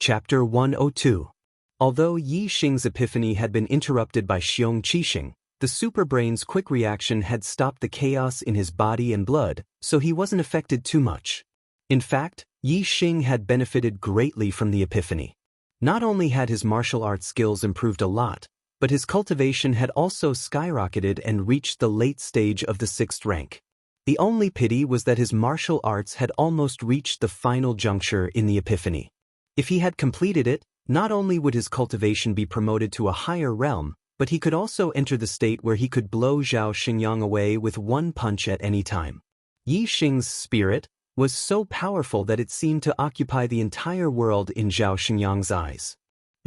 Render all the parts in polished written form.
Chapter 102. Although Yi Xing's epiphany had been interrupted by Xiong Qixing, the superbrain's quick reaction had stopped the chaos in his body and blood, so he wasn't affected too much. In fact, Yi Xing had benefited greatly from the epiphany. Not only had his martial arts skills improved a lot, but his cultivation had also skyrocketed and reached the late stage of the 6th rank. The only pity was that his martial arts had almost reached the final juncture in the epiphany. If he had completed it, not only would his cultivation be promoted to a higher realm, but he could also enter the state where he could blow Zhao Xingyang away with one punch at any time. Yi Xing's spirit was so powerful that it seemed to occupy the entire world in Zhao Xingyang's eyes.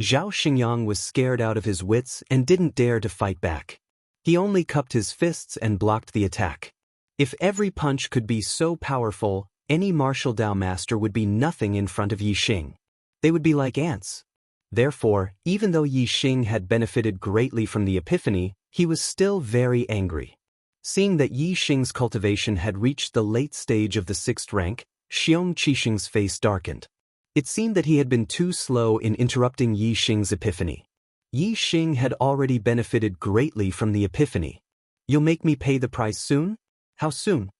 Zhao Xingyang was scared out of his wits and didn't dare to fight back. He only cupped his fists and blocked the attack. If every punch could be so powerful, any martial Dao master would be nothing in front of Yi Xing. They would be like ants. Therefore, even though Yi Xing had benefited greatly from the epiphany, he was still very angry. Seeing that Yi Xing's cultivation had reached the late stage of the 6th rank, Xiong Qixing's face darkened. It seemed that he had been too slow in interrupting Yi Xing's epiphany. Yi Xing had already benefited greatly from the epiphany. "You'll make me pay the price soon? How soon?"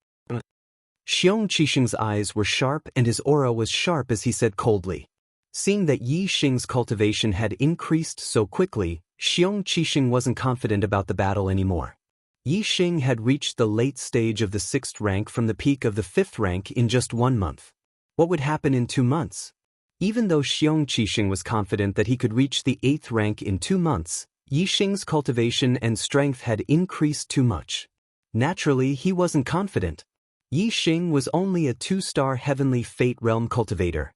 Xiong Qixing's eyes were sharp and his aura was sharp as he said coldly. Seeing that Yi Xing's cultivation had increased so quickly, Xiong Qixing wasn't confident about the battle anymore. Yi Xing had reached the late stage of the 6th rank from the peak of the 5th rank in just 1 month. What would happen in 2 months? Even though Xiong Qixing was confident that he could reach the 8th rank in 2 months, Yi Xing's cultivation and strength had increased too much. Naturally, he wasn't confident. Yi Xing was only a 2-star heavenly fate realm cultivator.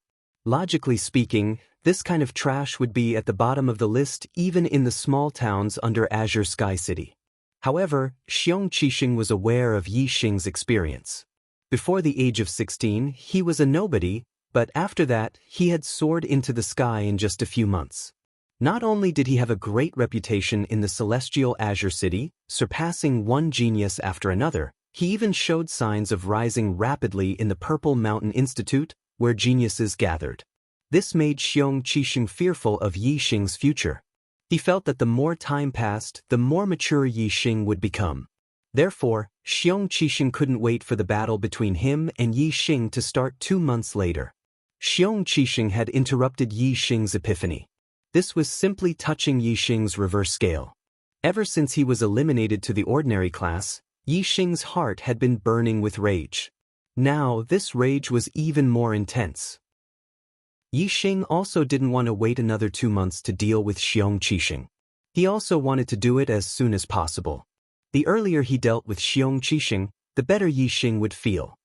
Logically speaking, this kind of trash would be at the bottom of the list even in the small towns under Azure Sky City. However, Xiong Qixing was aware of Yi Xing's experience. Before the age of 16, he was a nobody, but after that, he had soared into the sky in just a few months. Not only did he have a great reputation in the celestial Azure City, surpassing one genius after another, he even showed signs of rising rapidly in the Purple Mountain Institute, where geniuses gathered. This made Xiong Qixing fearful of Yi Xing's future. He felt that the more time passed, the more mature Yi Xing would become. Therefore, Xiong Qixing couldn't wait for the battle between him and Yi Xing to start 2 months later. Xiong Qixing had interrupted Yi Xing's epiphany. This was simply touching Yi Xing's reverse scale. Ever since he was eliminated to the ordinary class, Yi Xing's heart had been burning with rage. Now, this rage was even more intense. Yi Xing also didn't want to wait another 2 months to deal with Xiong Qixing. He also wanted to do it as soon as possible. The earlier he dealt with Xiong Qixing, the better Yi Xing would feel.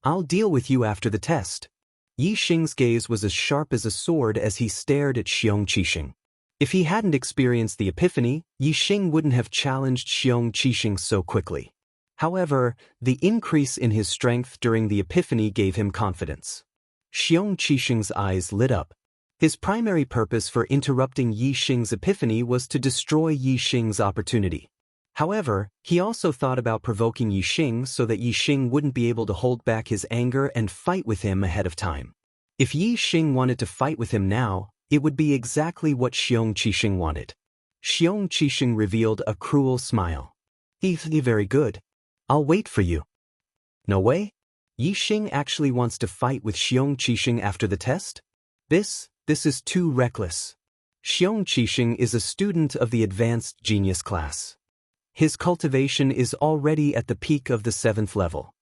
"I'll deal with you after the test." Yi Xing's gaze was as sharp as a sword as he stared at Xiong Qixing. If he hadn't experienced the epiphany, Yi Xing wouldn't have challenged Xiong Qixing so quickly. However, the increase in his strength during the epiphany gave him confidence. Xiong Qixing's eyes lit up. His primary purpose for interrupting Yi Xing's epiphany was to destroy Yi Xing's opportunity. However, he also thought about provoking Yi Xing so that Yi Xing wouldn't be able to hold back his anger and fight with him ahead of time. If Yi Xing wanted to fight with him now, it would be exactly what Xiong Qixing wanted. Xiong Qixing revealed a cruel smile. Very good. I'll wait for you." "No way? Yi Xing actually wants to fight with Xiong Qixing after the test? This is too reckless." Xiong Qixing is a student of the advanced genius class. His cultivation is already at the peak of the 7th level.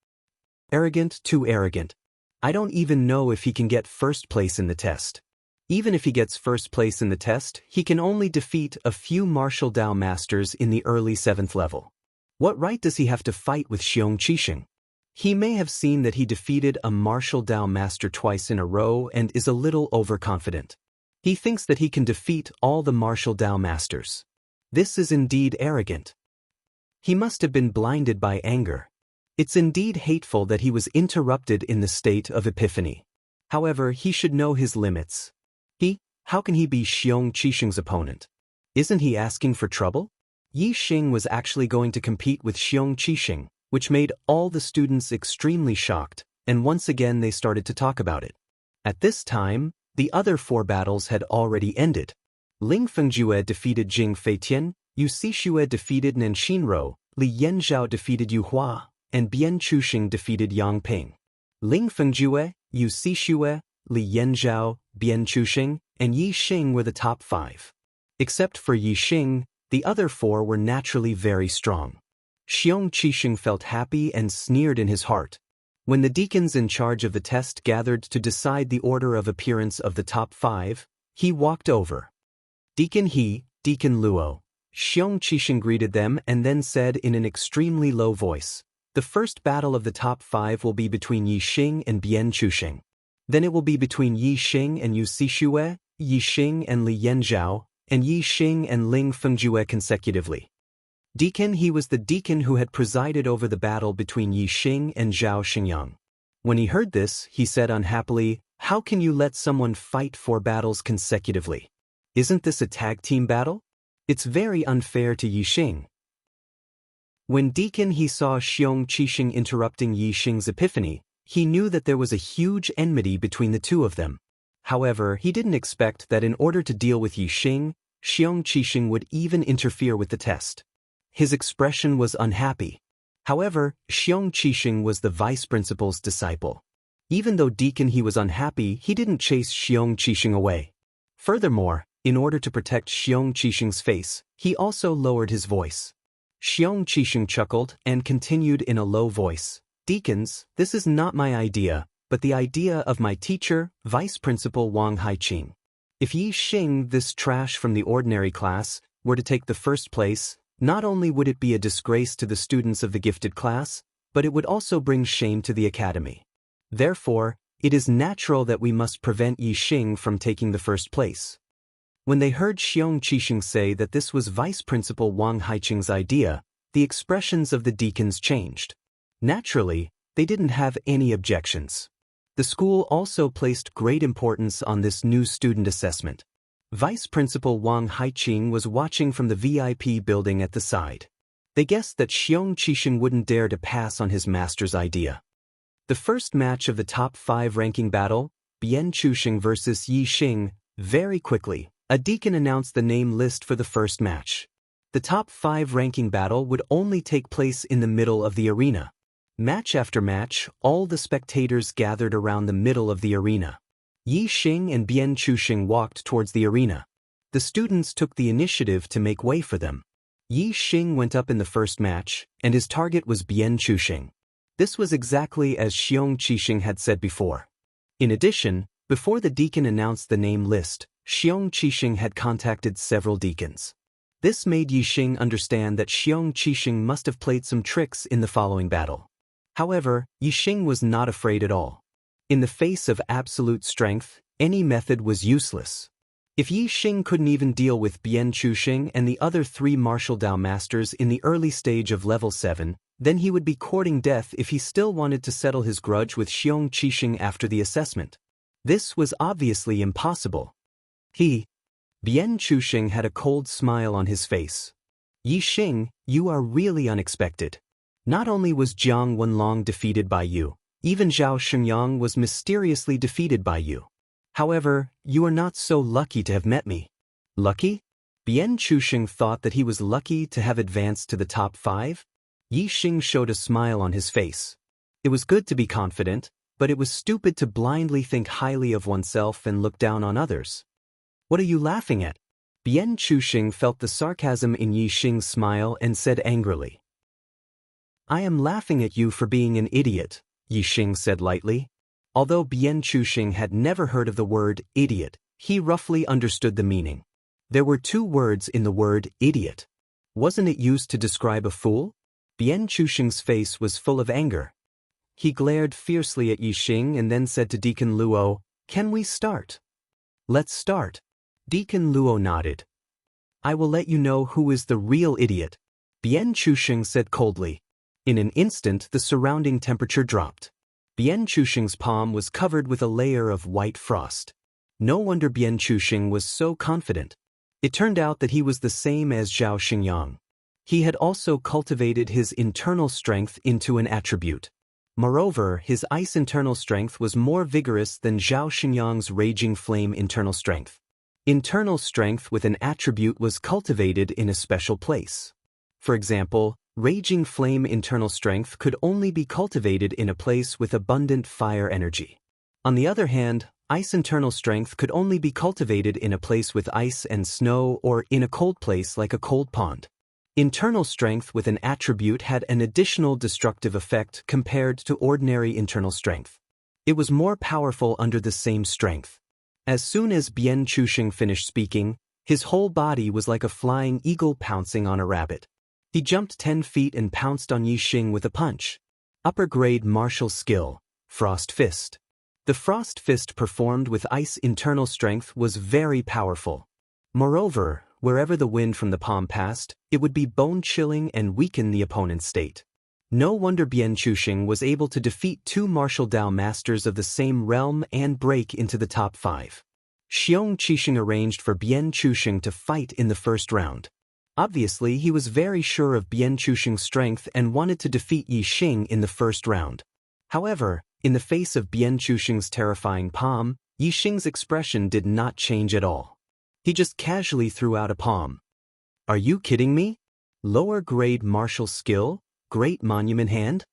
Arrogant, too arrogant. I don't even know if he can get first place in the test. Even if he gets first place in the test, he can only defeat a few martial Dao masters in the early 7th level. What right does he have to fight with Xiong Qixing? He may have seen that he defeated a martial Dao master twice in a row and is a little overconfident. He thinks that he can defeat all the martial Dao masters. This is indeed arrogant. He must have been blinded by anger. It's indeed hateful that he was interrupted in the state of epiphany. However, he should know his limits. How can he be Xiong Qixing's opponent? Isn't he asking for trouble? Yi Xing was actually going to compete with Xiong Qixing, which made all the students extremely shocked, and once again they started to talk about it. At this time, The other 4 battles had already ended. Ling Fengjue defeated Jing Feitian, Yu Sixue defeated Nan Xinrou, Li Yanzhao defeated Yu Hua, and Bian Chuxing defeated Yang Ping. Ling Fengjue, Yu Sixue, Li Yanzhao, Bian Chuxing, and Yi Xing were the top 5. Except for Yi Xing, the other 4 were naturally very strong. Xiong Qixing felt happy and sneered in his heart. When the deacons in charge of the test gathered to decide the order of appearance of the top 5, he walked over. Deacon He, Deacon Luo. Xiong Qixing greeted them and then said in an extremely low voice, "The first battle of the top 5 will be between Yi Xing and Bian Chuxing. Then it will be between Yi Xing and Yu Sixue, Yi Xing and Li Yanzhao, and Yi Xing and Ling Fengjue consecutively." Deacon He was the deacon who had presided over the battle between Yi Xing and Zhao Xingyang. When he heard this, he said unhappily, "How can you let someone fight 4 battles consecutively? Isn't this a tag team battle? It's very unfair to Yi Xing." When Deacon He saw Xiong Qixing interrupting Yi Xing's epiphany, he knew that there was a huge enmity between the two of them. However, he didn't expect that in order to deal with Yi Xing, Xiong Qixing would even interfere with the test. His expression was unhappy. However, Xiong Qixing was the vice principal's disciple. Even though Deacon He was unhappy, he didn't chase Xiong Qixing away. Furthermore, in order to protect Xiong Qixing's face, he also lowered his voice. Xiong Qixing chuckled and continued in a low voice, "Deacons, this is not my idea, but the idea of my teacher, Vice Principal Wang Haiqing. If Yi Xing, this trash from the ordinary class, were to take the first place, not only would it be a disgrace to the students of the gifted class, but it would also bring shame to the academy. Therefore, it is natural that we must prevent Yi Xing from taking the first place." When they heard Xiong Qixing say that this was Vice Principal Wang Haiqing's idea, the expressions of the deacons changed. Naturally, they didn't have any objections. The school also placed great importance on this new student assessment. Vice Principal Wang Haiqing was watching from the VIP building at the side. They guessed that Xiong Qixing wouldn't dare to pass on his master's idea. The first match of the top 5 ranking battle, Bian Chuxing versus Yi Xing, very quickly, a deacon announced the name list for the first match. The top 5 ranking battle would only take place in the middle of the arena. Match after match, all the spectators gathered around the middle of the arena. Yi Xing and Bian Chuxing walked towards the arena. The students took the initiative to make way for them. Yi Xing went up in the first match, and his target was Bian Chuxing. This was exactly as Xiong Qixing had said before. In addition, before the deacon announced the name list, Xiong Qixing had contacted several deacons. This made Yi Xing understand that Xiong Qixing must have played some tricks in the following battle. However, Yi Xing was not afraid at all. In the face of absolute strength, any method was useless. If Yi Xing couldn't even deal with Bian Chuxing and the other 3 martial Dao masters in the early stage of level 7, then he would be courting death if he still wanted to settle his grudge with Xiong Qixing after the assessment. This was obviously impossible. Bian Chuxing had a cold smile on his face. "Yi Xing, you are really unexpected. Not only was Jiang Wenlong defeated by you, even Zhao Xingyang was mysteriously defeated by you. However, you are not so lucky to have met me." Lucky? Bian Chuxing thought that he was lucky to have advanced to the top 5? Yi Xing showed a smile on his face. It was good to be confident, but it was stupid to blindly think highly of oneself and look down on others. "What are you laughing at?" Bian Chuxing felt the sarcasm in Yi Xing's smile and said angrily. "I am laughing at you for being an idiot," Yi Xing said lightly. Although Bian Chuxing had never heard of the word idiot, he roughly understood the meaning. There were 2 words in the word idiot. Wasn't it used to describe a fool? Bian Chuxing's face was full of anger. He glared fiercely at Yi Xing and then said to Deacon Luo, "Can we start?" "Let's start." Deacon Luo nodded. "I will let you know who is the real idiot," Bian Chuxing said coldly. In an instant, the surrounding temperature dropped. Bian Chuxing's palm was covered with a layer of white frost. No wonder Bian Chuxing was so confident. It turned out that he was the same as Zhao Xingyang. He had also cultivated his internal strength into an attribute. Moreover, his ice internal strength was more vigorous than Zhao Xinyang's raging flame internal strength. Internal strength with an attribute was cultivated in a special place. For example, raging flame internal strength could only be cultivated in a place with abundant fire energy. On the other hand, ice internal strength could only be cultivated in a place with ice and snow or in a cold place like a cold pond. Internal strength with an attribute had an additional destructive effect compared to ordinary internal strength. It was more powerful under the same strength. As soon as Bian Chuxing finished speaking, his whole body was like a flying eagle pouncing on a rabbit. He jumped 10 feet and pounced on Yixing with a punch. Upper-grade martial skill, Frost Fist. The Frost Fist performed with ice internal strength was very powerful. Moreover, wherever the wind from the palm passed, it would be bone-chilling and weaken the opponent's state. No wonder Bian Chuxing was able to defeat 2 martial Dao masters of the same realm and break into the top 5. Xiong Qixing arranged for Bian Chuxing to fight in the first round. Obviously, he was very sure of Bian Chuxing's strength and wanted to defeat Yixing in the first round. However, in the face of Bian Chuxing's terrifying palm, Yixing's expression did not change at all. He just casually threw out a palm. Are you kidding me? Lower-grade martial skill? Great monument hand?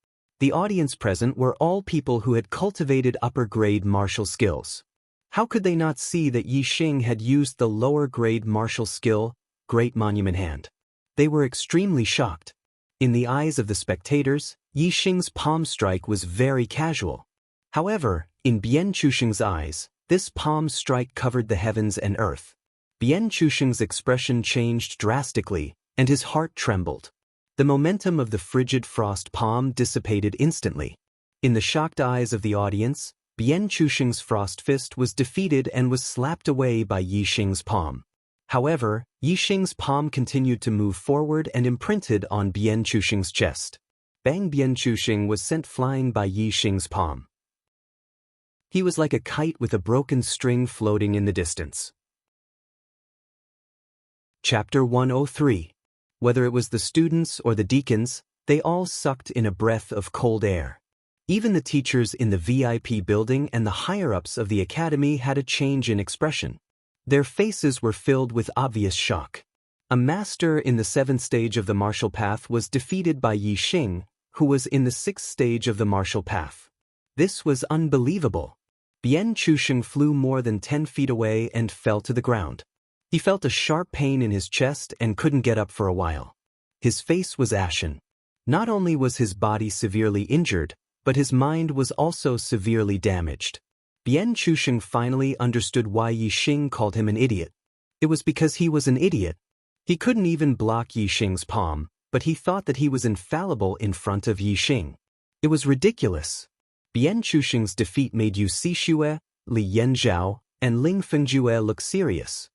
The audience present were all people who had cultivated upper-grade martial skills. How could they not see that Yixing had used the lower-grade martial skill, Great Monument Hand? They were extremely shocked. In the eyes of the spectators, Yixing's palm strike was very casual. However, in Bian Chuxing's eyes, this palm strike covered the heavens and earth. Bian Chuxing's expression changed drastically, and his heart trembled. The momentum of the frigid frost palm dissipated instantly. In the shocked eyes of the audience, Bian Chuxing's Frost Fist was defeated and was slapped away by Yixing's palm. However, Yixing's palm continued to move forward and imprinted on Bian Chuxing's chest. Bang! Bian Chuxing was sent flying by Yixing's palm. He was like a kite with a broken string floating in the distance. Chapter 103. Whether it was the students or the deacons, they all sucked in a breath of cold air. Even the teachers in the VIP building and the higher-ups of the academy had a change in expression. Their faces were filled with obvious shock. A master in the 7th stage of the martial path was defeated by Yixing, who was in the 6th stage of the martial path. This was unbelievable. Bian Chuxing flew more than 10 feet away and fell to the ground. He felt a sharp pain in his chest and couldn't get up for a while. His face was ashen. Not only was his body severely injured, but his mind was also severely damaged. Bian Chuxing finally understood why Yixing called him an idiot. It was because he was an idiot. He couldn't even block Yixing's palm, but he thought that he was infallible in front of Yixing. It was ridiculous. Bian Chuxing's defeat made Yu Xixue, Li Yanzhao, and Ling Fengjue look serious.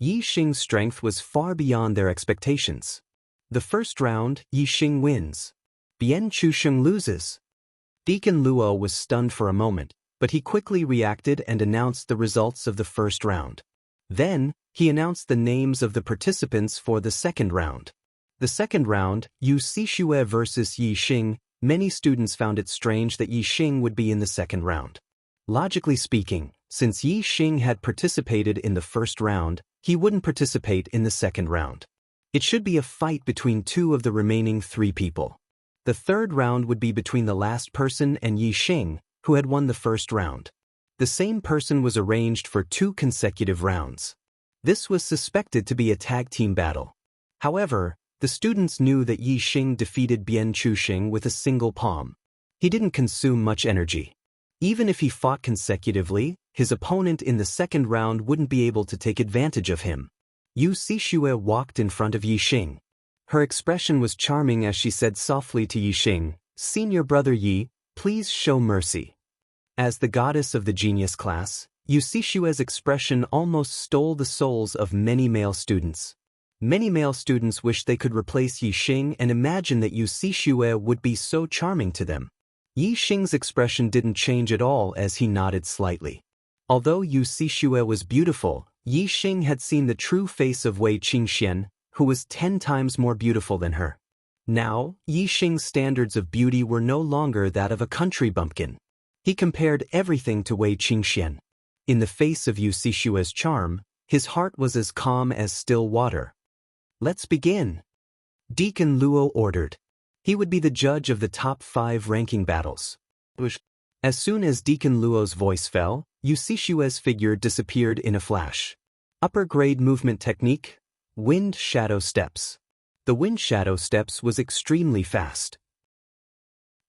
Yixing's strength was far beyond their expectations. The first round, Yixing wins. Bian Chuxing loses. Deacon Luo was stunned for a moment, but he quickly reacted and announced the results of the first round. Then, he announced the names of the participants for the second round. The second round, Yu Xixue versus Yixing. Many students found it strange that Yixing would be in the second round. Logically speaking, since Yixing had participated in the first round, he wouldn't participate in the second round. It should be a fight between 2 of the remaining 3 people. The third round would be between the last person and Yixing, who had won the first round. The same person was arranged for 2 consecutive rounds. This was suspected to be a tag team battle. However, the students knew that Yixing defeated Bian Chuxing with a single palm. He didn't consume much energy. Even if he fought consecutively, his opponent in the second round wouldn't be able to take advantage of him. Yu Xixue walked in front of Yixing. Her expression was charming as she said softly to Yixing, "Senior brother Yi, please show mercy." As the goddess of the genius class, Yu Xixue's expression almost stole the souls of many male students. Many male students wished they could replace Yixing and imagine that Yu Xixue would be so charming to them. Yixing's expression didn't change at all as he nodded slightly. Although Yu Xixue was beautiful, Yixing had seen the true face of Wei Qingxian, who was 10 times more beautiful than her. Now, Yi Xing's standards of beauty were no longer that of a country bumpkin. He compared everything to Wei Qingxian. In the face of Yu Sixue's charm, his heart was as calm as still water. "Let's begin," Deacon Luo ordered. He would be the judge of the top 5 ranking battles. As soon as Deacon Luo's voice fell, Yu Sixue's figure disappeared in a flash. Upper grade movement technique, wind shadow steps. The wind shadow steps was extremely fast.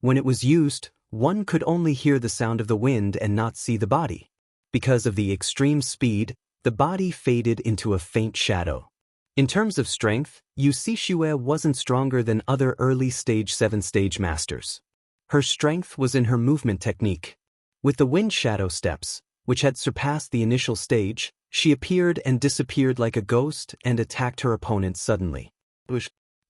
When it was used, one could only hear the sound of the wind and not see the body. Because of the extreme speed, the body faded into a faint shadow. In terms of strength, Yu Sixue wasn't stronger than other early stage 7-stage masters. Her strength was in her movement technique. With the wind shadow steps, which had surpassed the initial stage, she appeared and disappeared like a ghost and attacked her opponent suddenly.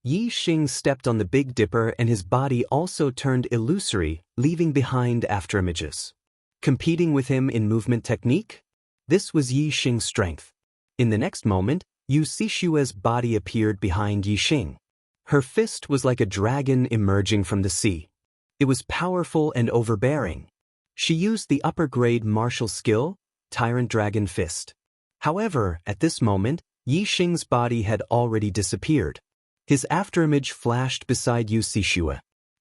Yi Xing stepped on the Big Dipper and his body also turned illusory, leaving behind afterimages. Competing with him in movement technique? This was Yi Xing's strength. In the next moment, Yu Sixue's body appeared behind Yi Xing. Her fist was like a dragon emerging from the sea. It was powerful and overbearing. She used the upper-grade martial skill, Tyrant Dragon Fist. However, at this moment, Yi Xing's body had already disappeared. His afterimage flashed beside Yu Sixue.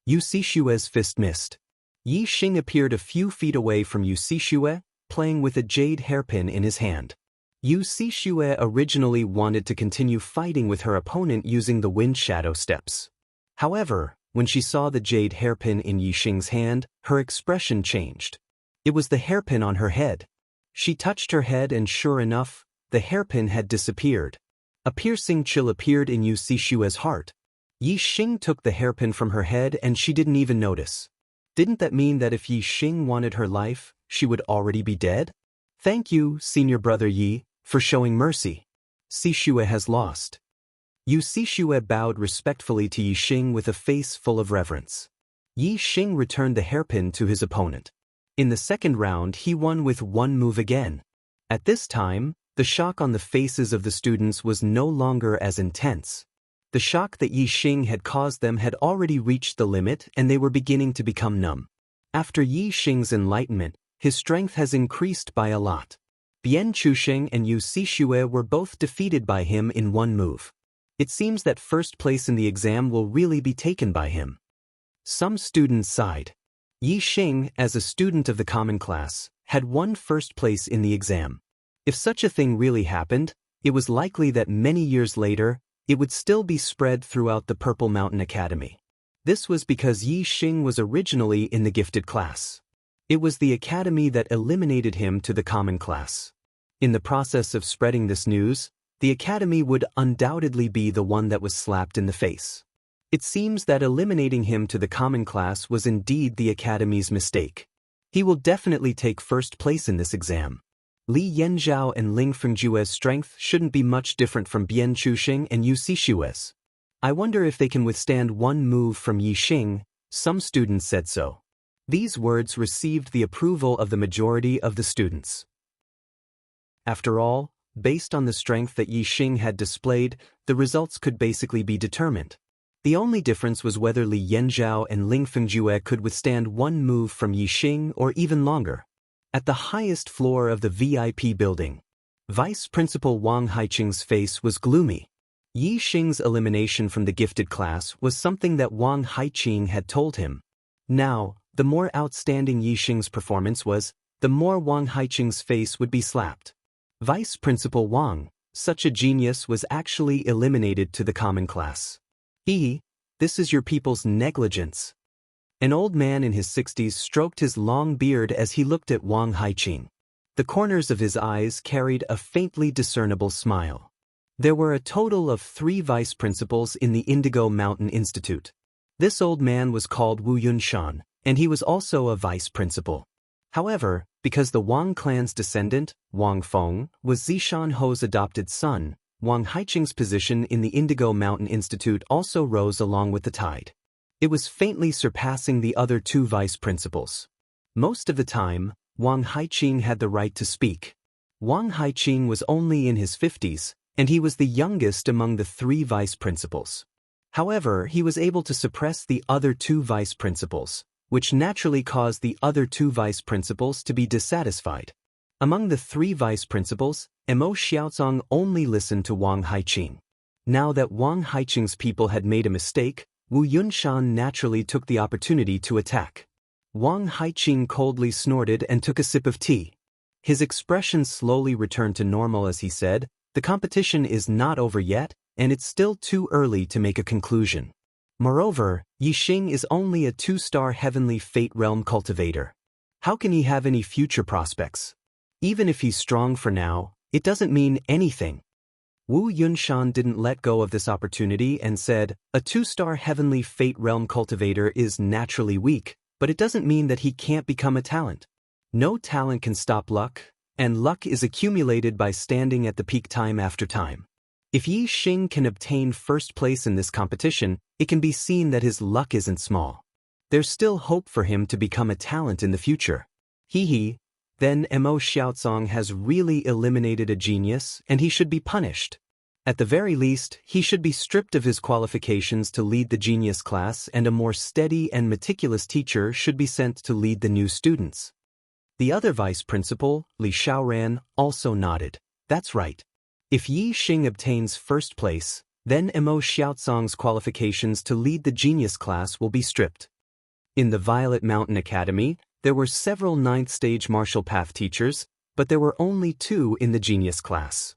Yu Sixue's fist missed. Yi Xing appeared a few feet away from Yu Sixue, playing with a jade hairpin in his hand. Yu Sixue originally wanted to continue fighting with her opponent using the wind shadow steps. However, when she saw the jade hairpin in Yi Xing's hand, her expression changed. It was the hairpin on her head. She touched her head and sure enough, the hairpin had disappeared. A piercing chill appeared in Yu Sixue's heart. Yi Xing took the hairpin from her head and she didn't even notice. Didn't that mean that if Yi Xing wanted her life, she would already be dead? "Thank you, senior brother Yi, for showing mercy. Sixue has lost." Yu Sixue bowed respectfully to Yi Xing with a face full of reverence. Yi Xing returned the hairpin to his opponent. In the second round he won with one move again. At this time, the shock on the faces of the students was no longer as intense. The shock that Yi Xing had caused them had already reached the limit and they were beginning to become numb. After Yi Xing's enlightenment, his strength has increased by a lot. Bian Chusheng and Yu Sixue were both defeated by him in one move. It seems that first place in the exam will really be taken by him. Some students sighed. Yi Xing, as a student of the common class, had won first place in the exam. If such a thing really happened, it was likely that many years later, it would still be spread throughout the Purple Mountain Academy. This was because Yi Xing was originally in the gifted class. It was the academy that eliminated him to the common class. In the process of spreading this news, the academy would undoubtedly be the one that was slapped in the face. It seems that eliminating him to the common class was indeed the academy's mistake. He will definitely take first place in this exam. Li Yanzhao and Ling Fengjue's strength shouldn't be much different from Bian Chusheng and Yu Sixue's. I wonder if they can withstand one move from Yi Xing. Some students said so. These words received the approval of the majority of the students. After all, based on the strength that Yi Xing had displayed, the results could basically be determined. The only difference was whether Li Yanzhao and Ling Fengjue could withstand one move from Yi Xing or even longer. At the highest floor of the VIP building, Vice Principal Wang Haiqing's face was gloomy. Yi Xing's elimination from the gifted class was something that Wang Haiqing had told him. Now, the more outstanding Yi Xing's performance was, the more Wang Haiqing's face would be slapped. Vice Principal Wang, such a genius, was actually eliminated to the common class. This is your people's negligence. An old man in his 60s stroked his long beard as he looked at Wang Haiqing. The corners of his eyes carried a faintly discernible smile. There were a total of 3 vice principals in the Indigo Mountain Institute. This old man was called Wu Yunshan, and he was also a vice principal. However, because the Wang clan's descendant, Wang Feng, was Zishan Ho's adopted son, Wang Haiqing's position in the Indigo Mountain Institute also rose along with the tide. It was faintly surpassing the other 2 vice principals. Most of the time, Wang Haiqing had the right to speak. Wang Haiqing was only in his 50s, and he was the youngest among the 3 vice principals. However, he was able to suppress the other two vice principals, which naturally caused the other two vice principals to be dissatisfied. Among the three vice principals, Mo Xiaozong only listened to Wang Haiqing. Now that Wang Haiqing's people had made a mistake, Wu Yunshan naturally took the opportunity to attack. Wang Haiqing coldly snorted and took a sip of tea. His expression slowly returned to normal as he said, "The competition is not over yet, and it's still too early to make a conclusion. Moreover, Yixing is only a 2-star heavenly fate realm cultivator. How can he have any future prospects? Even if he's strong for now, it doesn't mean anything." Wu Yunshan didn't let go of this opportunity and said, "A 2-star heavenly fate realm cultivator is naturally weak, but it doesn't mean that he can't become a talent. No talent can stop luck, and luck is accumulated by standing at the peak time after time. If Yixing can obtain first place in this competition, it can be seen that his luck isn't small. There's still hope for him to become a talent in the future. Hee. Then Mo Xiaozong has really eliminated a genius, and he should be punished. At the very least, he should be stripped of his qualifications to lead the genius class, and a more steady and meticulous teacher should be sent to lead the new students." The other vice principal, Li Xiaoran, also nodded. "That's right. If Yixing obtains first place, then Mo Xiaozong's qualifications to lead the genius class will be stripped." In the Violet Mountain Academy, there were several 9th-stage martial path teachers, but there were only 2 in the genius class.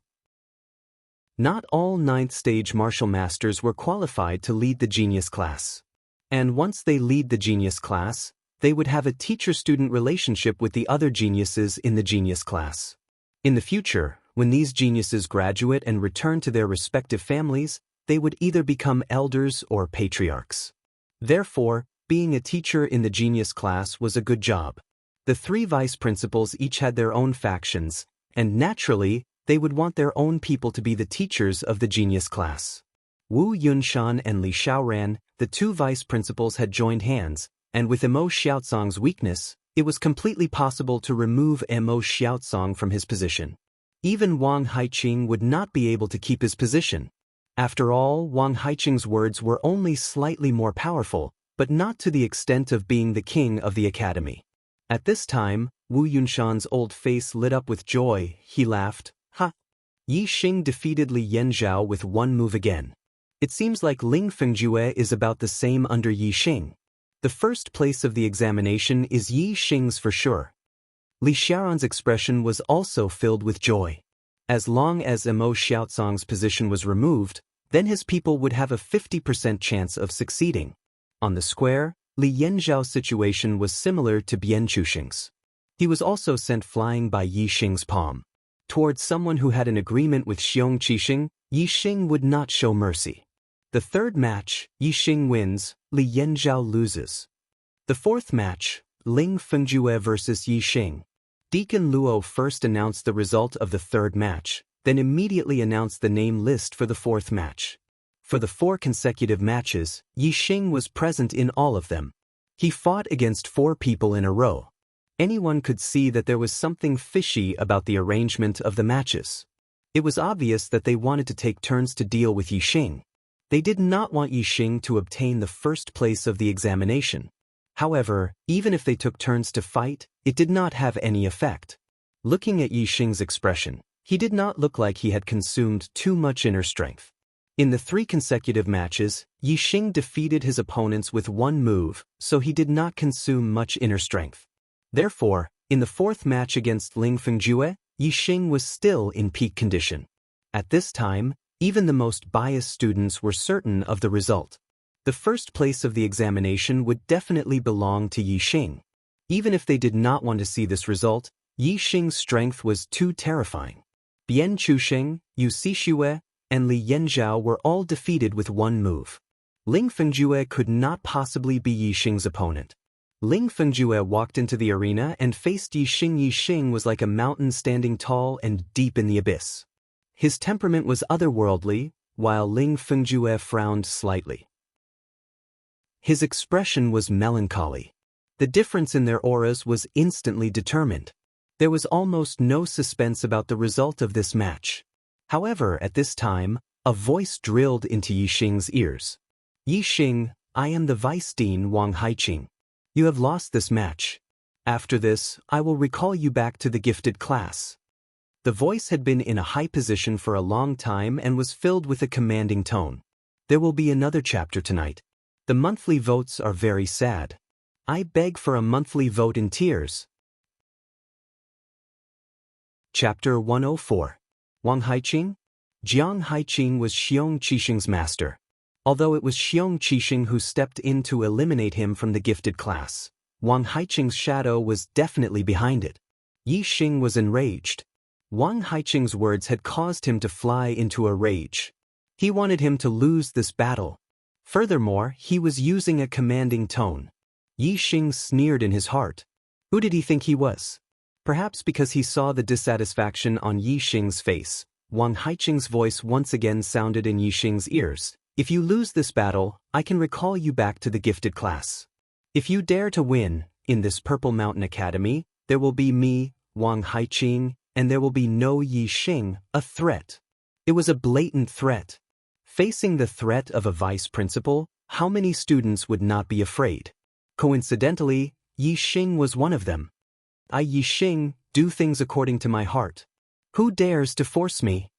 Not all 9th-stage martial masters were qualified to lead the genius class. And once they lead the genius class, they would have a teacher-student relationship with the other geniuses in the genius class. In the future, when these geniuses graduate and return to their respective families, they would either become elders or patriarchs. Therefore, being a teacher in the genius class was a good job. The 3 vice principals each had their own factions, and naturally, they would want their own people to be the teachers of the genius class. Wu Yunshan and Li Xiaoran, the 2 vice principals, had joined hands, and with Mo Xiaozong's weakness, it was completely possible to remove Mo Xiaozong from his position. Even Wang Haiqing would not be able to keep his position. After all, Wang Haiqing's words were only slightly more powerful, but not to the extent of being the king of the academy. At this time, Wu Yunshan's old face lit up with joy. He laughed. "Ha! Yixing defeated Li Yanzhao with one move again. It seems like Ling Fengjue is about the same under Yixing. The first place of the examination is Yixing's for sure." Li Xiaoran's expression was also filled with joy. As long as Mo Xiaozong's position was removed, then his people would have a 50% chance of succeeding. On the square, Li Yanzhao's situation was similar to Bian Chuxing's. He was also sent flying by Yixing's palm. Towards someone who had an agreement with Xiong Qixing, Yixing would not show mercy. The third match, Yixing wins, Li Yanzhao loses. The fourth match, Ling Fengjue versus Yixing. Deacon Luo first announced the result of the third match, then immediately announced the name list for the fourth match. For the 4 consecutive matches, Yixing was present in all of them. He fought against 4 people in a row. Anyone could see that there was something fishy about the arrangement of the matches. It was obvious that they wanted to take turns to deal with Yixing. They did not want Yixing to obtain the first place of the examination. However, even if they took turns to fight, it did not have any effect. Looking at Yixing's expression, he did not look like he had consumed too much inner strength. In the 3 consecutive matches, Yixing defeated his opponents with one move, so he did not consume much inner strength. Therefore, in the 4th match against Ling Fengjue, Yixing was still in peak condition. At this time, even the most biased students were certain of the result. The first place of the examination would definitely belong to Yixing. Even if they did not want to see this result, Yixing's strength was too terrifying. Bian Chuxing, Yu Xixue, and Li Yanzhao were all defeated with one move. Ling Fengjue could not possibly be Yixing's opponent. Ling Fengjue walked into the arena and faced Yixing. Yixing was like a mountain standing tall and deep in the abyss. His temperament was otherworldly, while Ling Fengjue frowned slightly. His expression was melancholy. The difference in their auras was instantly determined. There was almost no suspense about the result of this match. However, at this time, a voice drilled into Yixing's ears. Yi Xing, I am the Vice Dean Wang Haiqing. You have lost this match. After this, I will recall you back to the gifted class. The voice had been in a high position for a long time and was filled with a commanding tone. There will be another chapter tonight. The monthly votes are very sad. I beg for a monthly vote in tears. Chapter 104. Wang Haiqing? Jiang Haiqing was Xiong Qixing's master. Although it was Xiong Qixing who stepped in to eliminate him from the gifted class, Wang Haiqing's shadow was definitely behind it. Yi Xing was enraged. Wang Haiqing's words had caused him to fly into a rage. He wanted him to lose this battle. Furthermore, he was using a commanding tone. Yi Xing sneered in his heart. Who did he think he was? Perhaps because he saw the dissatisfaction on Yi Xing's face, Wang Haiqing's voice once again sounded in Yi Xing's ears. If you lose this battle, I can recall you back to the gifted class. If you dare to win, in this Purple Mountain Academy, there will be me, Wang Haiqing, and there will be no Yi Xing, a threat. It was a blatant threat. Facing the threat of a vice principal, how many students would not be afraid? Coincidentally, Yi Xing was one of them. I, Yi Xing, do things according to my heart. Who dares to force me?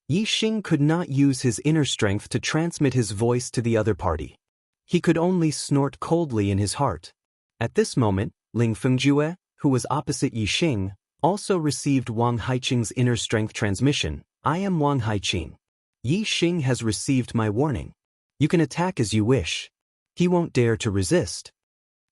Yi Xing could not use his inner strength to transmit his voice to the other party. He could only snort coldly in his heart. At this moment, Ling Fengjue, who was opposite Yi Xing, also received Wang Haiqing's inner strength transmission. I am Wang Haiqing. Yi Xing has received my warning. You can attack as you wish. He won't dare to resist.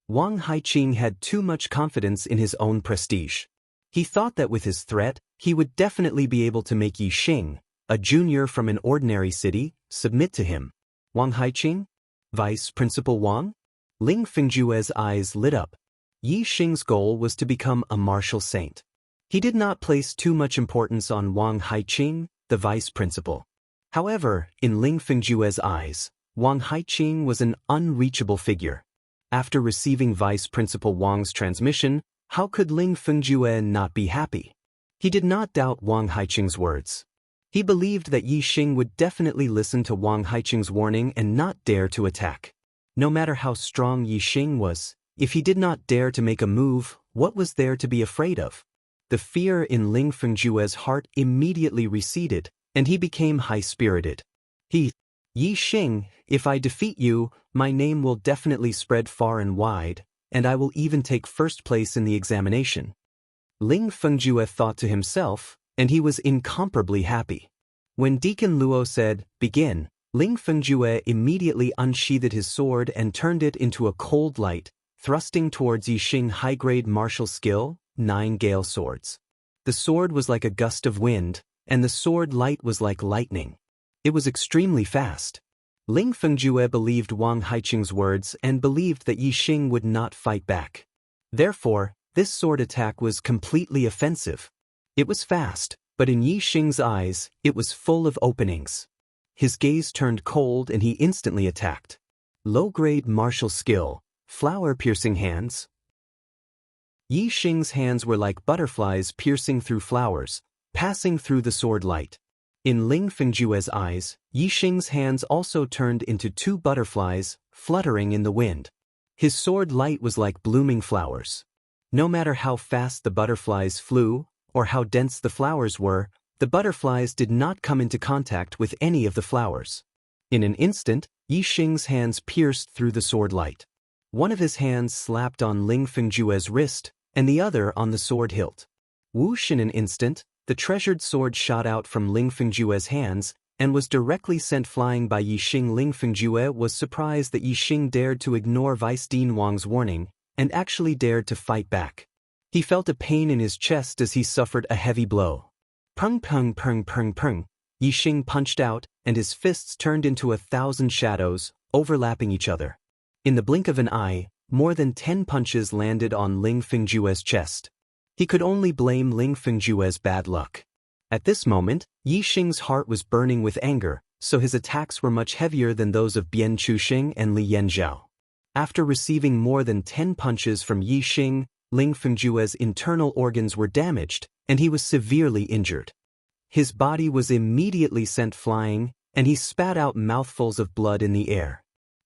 Wang Haiqing had too much confidence in his own prestige. He thought that with his threat, he would definitely be able to make Yi Xing, a junior from an ordinary city, submit to him. Wang Haiqing? Vice Principal Wang? Ling Fengjue's eyes lit up. Yi Xing's goal was to become a martial saint. He did not place too much importance on Wang Haiqing, the vice principal. However, in Ling Fengjue's eyes, Wang Haiqing was an unreachable figure. After receiving Vice Principal Wang's transmission, how could Ling Fengjue not be happy? He did not doubt Wang Haiqing's words. He believed that Yi Xing would definitely listen to Wang Haiqing's warning and not dare to attack. No matter how strong Yi Xing was, if he did not dare to make a move, what was there to be afraid of? The fear in Ling Fengjue's heart immediately receded, and he became high-spirited. Yi Xing, if I defeat you, my name will definitely spread far and wide, and I will even take first place in the examination. Ling Fengjue thought to himself, and he was incomparably happy. When Deacon Luo said, "Begin," Ling Fengjue immediately unsheathed his sword and turned it into a cold light, thrusting towards Yi Xing high-grade martial skill, 9 Gale Swords. The sword was like a gust of wind, and the sword light was like lightning. It was extremely fast. Ling Fengjue believed Wang Haiqing's words and believed that Yi Xing would not fight back. Therefore, this sword attack was completely offensive. It was fast, but in Yi Xing's eyes, it was full of openings. His gaze turned cold and he instantly attacked. Low-grade martial skill, flower-piercing hands. Yi Xing's hands were like butterflies piercing through flowers, passing through the sword light. In Ling Fengjue's eyes, Yi Xing's hands also turned into 2 butterflies, fluttering in the wind. His sword light was like blooming flowers. No matter how fast the butterflies flew, or how dense the flowers were, the butterflies did not come into contact with any of the flowers. In an instant, Yi Xing's hands pierced through the sword light. One of his hands slapped on Ling Fengjue's wrist, and the other on the sword hilt. Whoosh! In an instant, the treasured sword shot out from Ling Fengjue's hands and was directly sent flying by Yi Xing. Ling Fengjue was surprised that Yi Xing dared to ignore Vice Dean Wang's warning and actually dared to fight back. He felt a pain in his chest as he suffered a heavy blow. Pung pung pung pung pung. Yi Xing punched out, and his fists turned into 1,000 shadows, overlapping each other. In the blink of an eye, more than 10 punches landed on Ling Fengjue's chest. He could only blame Ling Fengjue's bad luck. At this moment, Yi Xing's heart was burning with anger, so his attacks were much heavier than those of Bian Chuxing and Li Yanzhao. After receiving more than 10 punches from Yi Xing, Ling Fengjue's internal organs were damaged, and he was severely injured. His body was immediately sent flying, and he spat out mouthfuls of blood in the air.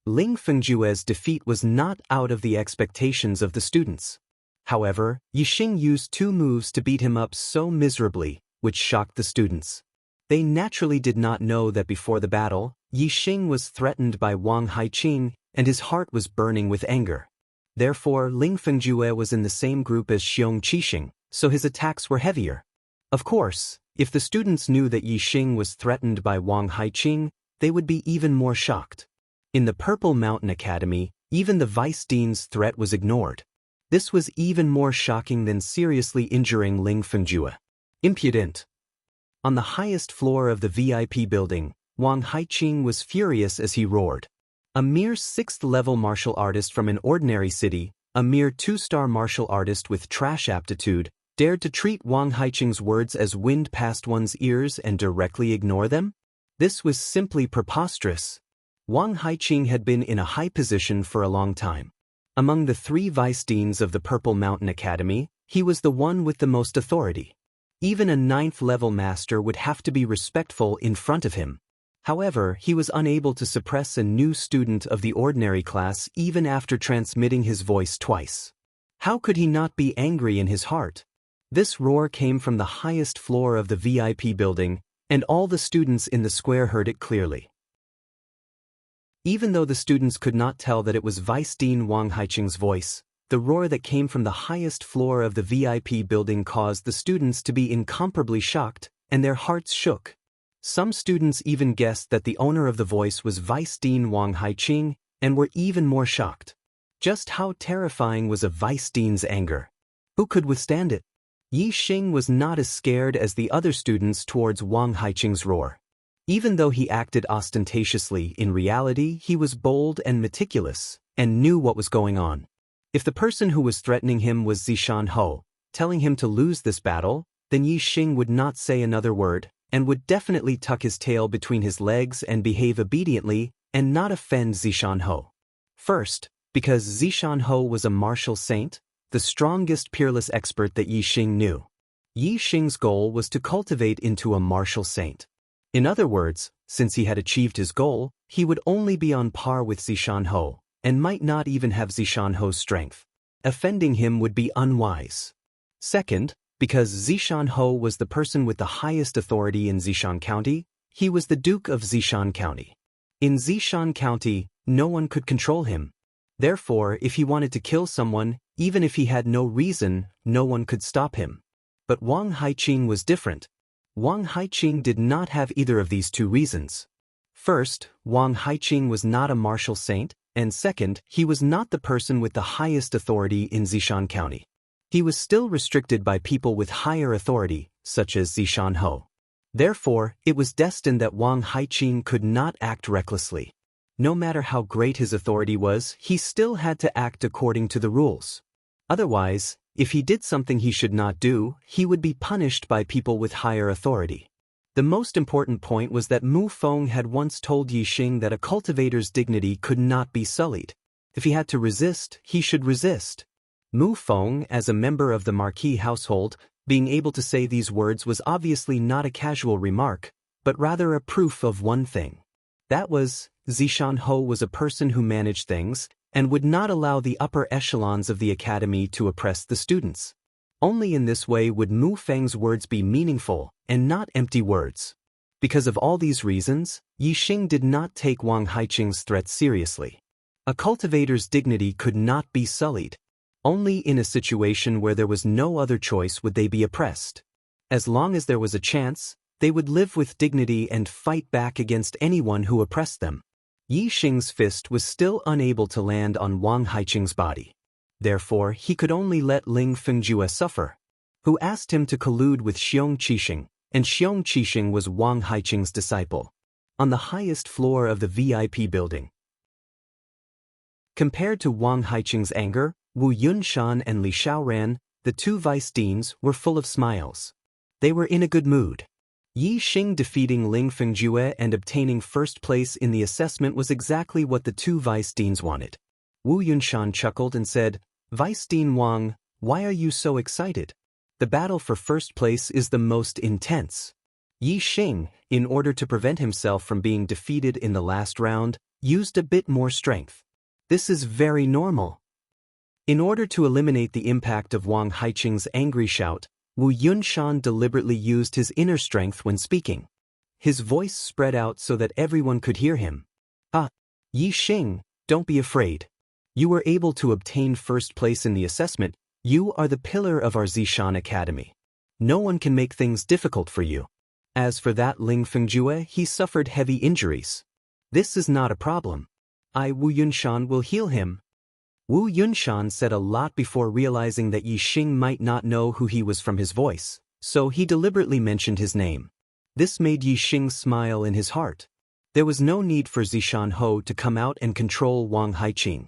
Ling Fengjue's defeat was not out of the expectations of the students. However, Yixing used 2 moves to beat him up so miserably, which shocked the students. They naturally did not know that before the battle, Yixing was threatened by Wang Haiqing, and his heart was burning with anger. Therefore, Ling Fengjue was in the same group as Xiong Qixing, so his attacks were heavier. Of course, if the students knew that Yixing was threatened by Wang Haiqing, they would be even more shocked. In the Purple Mountain Academy, even the vice dean's threat was ignored. This was even more shocking than seriously injuring Ling Fengjue. Impudent. On the highest floor of the VIP building, Wang Haiqing was furious as he roared. A mere 6th-level martial artist from an ordinary city, a mere 2-star martial artist with trash aptitude, dared to treat Wang Haiqing's words as wind past one's ears and directly ignore them? This was simply preposterous. Wang Haiqing had been in a high position for a long time. Among the 3 vice deans of the Purple Mountain Academy, he was the one with the most authority. Even a 9th-level master would have to be respectful in front of him. However, he was unable to suppress a new student of the ordinary class even after transmitting his voice twice. How could he not be angry in his heart? This roar came from the highest floor of the VIP building, and all the students in the square heard it clearly. Even though the students could not tell that it was Vice Dean Wang Haiqing's voice, the roar that came from the highest floor of the VIP building caused the students to be incomparably shocked, and their hearts shook. Some students even guessed that the owner of the voice was Vice Dean Wang Haiqing, and were even more shocked. Just how terrifying was a Vice Dean's anger? Who could withstand it? Yixing was not as scared as the other students towards Wang Haiqing's roar. Even though he acted ostentatiously, in reality he was bold and meticulous, and knew what was going on. If the person who was threatening him was Zishan Ho, telling him to lose this battle, then Yixing would not say another word, and would definitely tuck his tail between his legs and behave obediently, and not offend Zishan Ho. First, because Zishan Ho was a martial saint, the strongest peerless expert that Yixing knew. Yixing's goal was to cultivate into a martial saint. In other words, since he had achieved his goal, he would only be on par with Zishan Ho, and might not even have Zishan Ho's strength. Offending him would be unwise. Second, because Zishan Ho was the person with the highest authority in Zishan County, he was the Duke of Zishan County. In Zishan County, no one could control him. Therefore, if he wanted to kill someone, even if he had no reason, no one could stop him. But Wang Haiqing was different. Wang Haiqing did not have either of these 2 reasons. First, Wang Haiqing was not a martial saint, and second, he was not the person with the highest authority in Zishan County. He was still restricted by people with higher authority, such as Zishan Ho. Therefore, it was destined that Wang Haiqing could not act recklessly. No matter how great his authority was, he still had to act according to the rules. Otherwise, if he did something he should not do, he would be punished by people with higher authority. The most important point was that Mu Feng had once told Yixing that a cultivator's dignity could not be sullied. If he had to resist, he should resist. Mu Feng, as a member of the Marquis household, being able to say these words was obviously not a casual remark, but rather a proof of one thing. That was, Zishan Ho was a person who managed things, and would not allow the upper echelons of the academy to oppress the students. Only in this way would Mu Feng's words be meaningful, and not empty words. Because of all these reasons, Yixing did not take Wang Haiqing's threat seriously. A cultivator's dignity could not be sullied. Only in a situation where there was no other choice would they be oppressed. As long as there was a chance, they would live with dignity and fight back against anyone who oppressed them. Yixing's fist was still unable to land on Wang Haiqing's body. Therefore, he could only let Ling Fengjue suffer, who asked him to collude with Xiong Qixing, and Xiong Qixing was Wang Haiqing's disciple. On the highest floor of the VIP building. Compared to Wang Haiqing's anger, Wu Yunshan and Li Xiaoran, the 2 vice deans, were full of smiles. They were in a good mood. Yixing defeating Ling Fengjue and obtaining first place in the assessment was exactly what the 2 vice deans wanted. Wu Yunshan chuckled and said, "Vice Dean Wang, why are you so excited? The battle for first place is the most intense." Yi Xing, in order to prevent himself from being defeated in the last round, used a bit more strength. This is very normal. In order to eliminate the impact of Wang Haiqing's angry shout, Wu Yunshan deliberately used his inner strength when speaking. His voice spread out so that everyone could hear him. "Ah, Yi Xing, don't be afraid. You were able to obtain first place in the assessment. You are the pillar of our Zishan Academy. No one can make things difficult for you. As for that Ling Fengjue, he suffered heavy injuries. This is not a problem. I, Wu Yunshan, will heal him." Wu Yunshan said a lot before realizing that Yi Xing might not know who he was from his voice, so he deliberately mentioned his name. This made Yi Xing smile in his heart. There was no need for Zishan Ho to come out and control Wang Haiqing.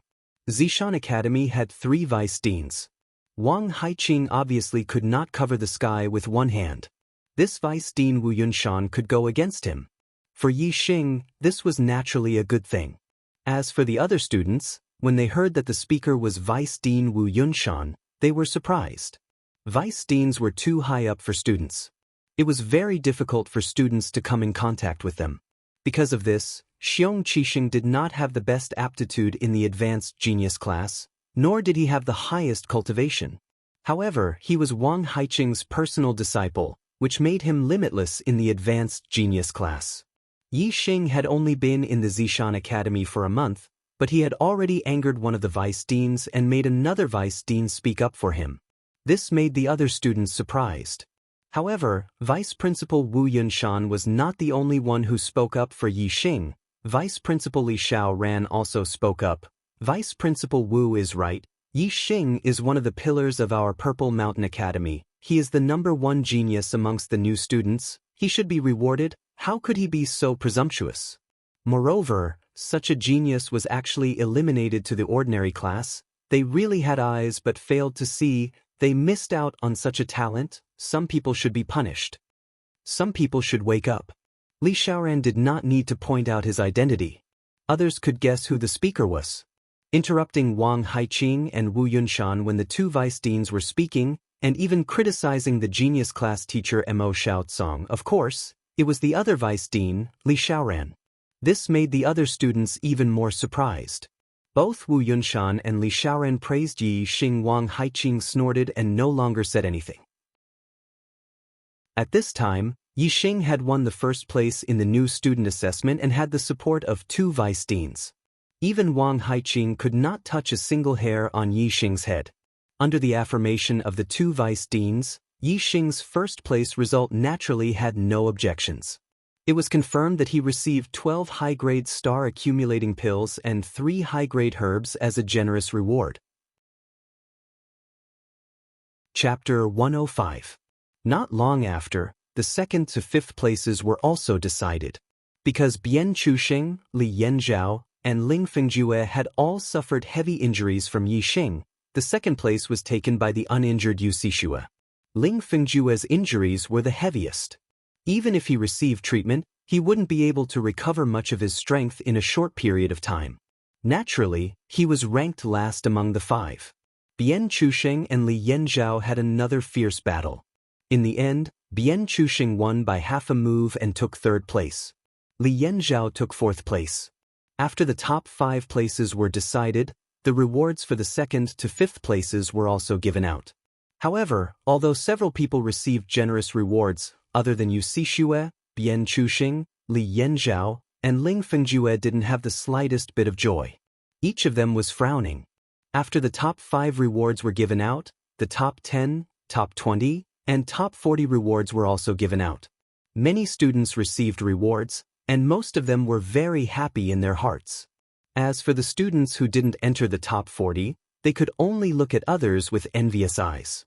Zishan Academy had 3 vice deans. Wang Haiqing obviously could not cover the sky with one hand. This vice dean Wu Yunshan could go against him. For Yi Xing, this was naturally a good thing. As for the other students, when they heard that the speaker was Vice Dean Wu Yunshan, they were surprised. Vice deans were too high up for students. It was very difficult for students to come in contact with them. Because of this, Xiong Qixing did not have the best aptitude in the advanced genius class, nor did he have the highest cultivation. However, he was Wang Haiqing's personal disciple, which made him limitless in the advanced genius class. Yi Xing had only been in the Zishan Academy for a month, but he had already angered one of the vice deans and made another vice dean speak up for him. This made the other students surprised. However, Vice Principal Wu Yunshan was not the only one who spoke up for Yi Xing. Vice Principal Li Xiaoran also spoke up. "Vice Principal Wu is right. Yi Xing is one of the pillars of our Purple Mountain Academy. He is the #1 genius amongst the new students. He should be rewarded. How could he be so presumptuous? Moreover, such a genius was actually eliminated to the ordinary class. They really had eyes but failed to see. They missed out on such a talent. Some people should be punished. Some people should wake up." Li Xiaoran did not need to point out his identity. Others could guess who the speaker was. Interrupting Wang Haiqing and Wu Yunshan when the 2 vice deans were speaking, and even criticizing the genius class teacher Mo Xiaocong, of course, it was the other vice dean, Li Xiaoran. This made the other students even more surprised. Both Wu Yunshan and Li Xiaoran praised Yi Xing. Wang Haiqing snorted and no longer said anything. At this time, Yi Xing had won the first place in the new student assessment and had the support of 2 vice deans. Even Wang Haiqing could not touch a single hair on Yi Xing's head. Under the affirmation of the 2 vice deans, Yi Xing's first place result naturally had no objections. It was confirmed that he received 12 high-grade star accumulating pills and 3 high-grade herbs as a generous reward. Chapter 105. Not long after, the 2nd to 5th places were also decided. Because Bian Chuxing, Li Yanzhao, and Ling Fengjue had all suffered heavy injuries from Yi Xing, the 2nd place was taken by the uninjured Yu Xixue. Ling Fengjue's injuries were the heaviest. Even if he received treatment, he wouldn't be able to recover much of his strength in a short period of time. Naturally, he was ranked last among the 5. Bian Chuxing and Li Yanzhao had another fierce battle. In the end, Bian Chuxing won by half a move and took 3rd place. Li Yanzhao took 4th place. After the top 5 places were decided, the rewards for the 2nd to 5th places were also given out. However, although several people received generous rewards, other than Yu Xixue, Bian Chuxing, Li Yanzhao, and Ling Fengjue didn't have the slightest bit of joy. Each of them was frowning. After the top 5 rewards were given out, the top 10, top 20, and top 40 rewards were also given out. Many students received rewards, and most of them were very happy in their hearts. As for the students who didn't enter the top 40, they could only look at others with envious eyes.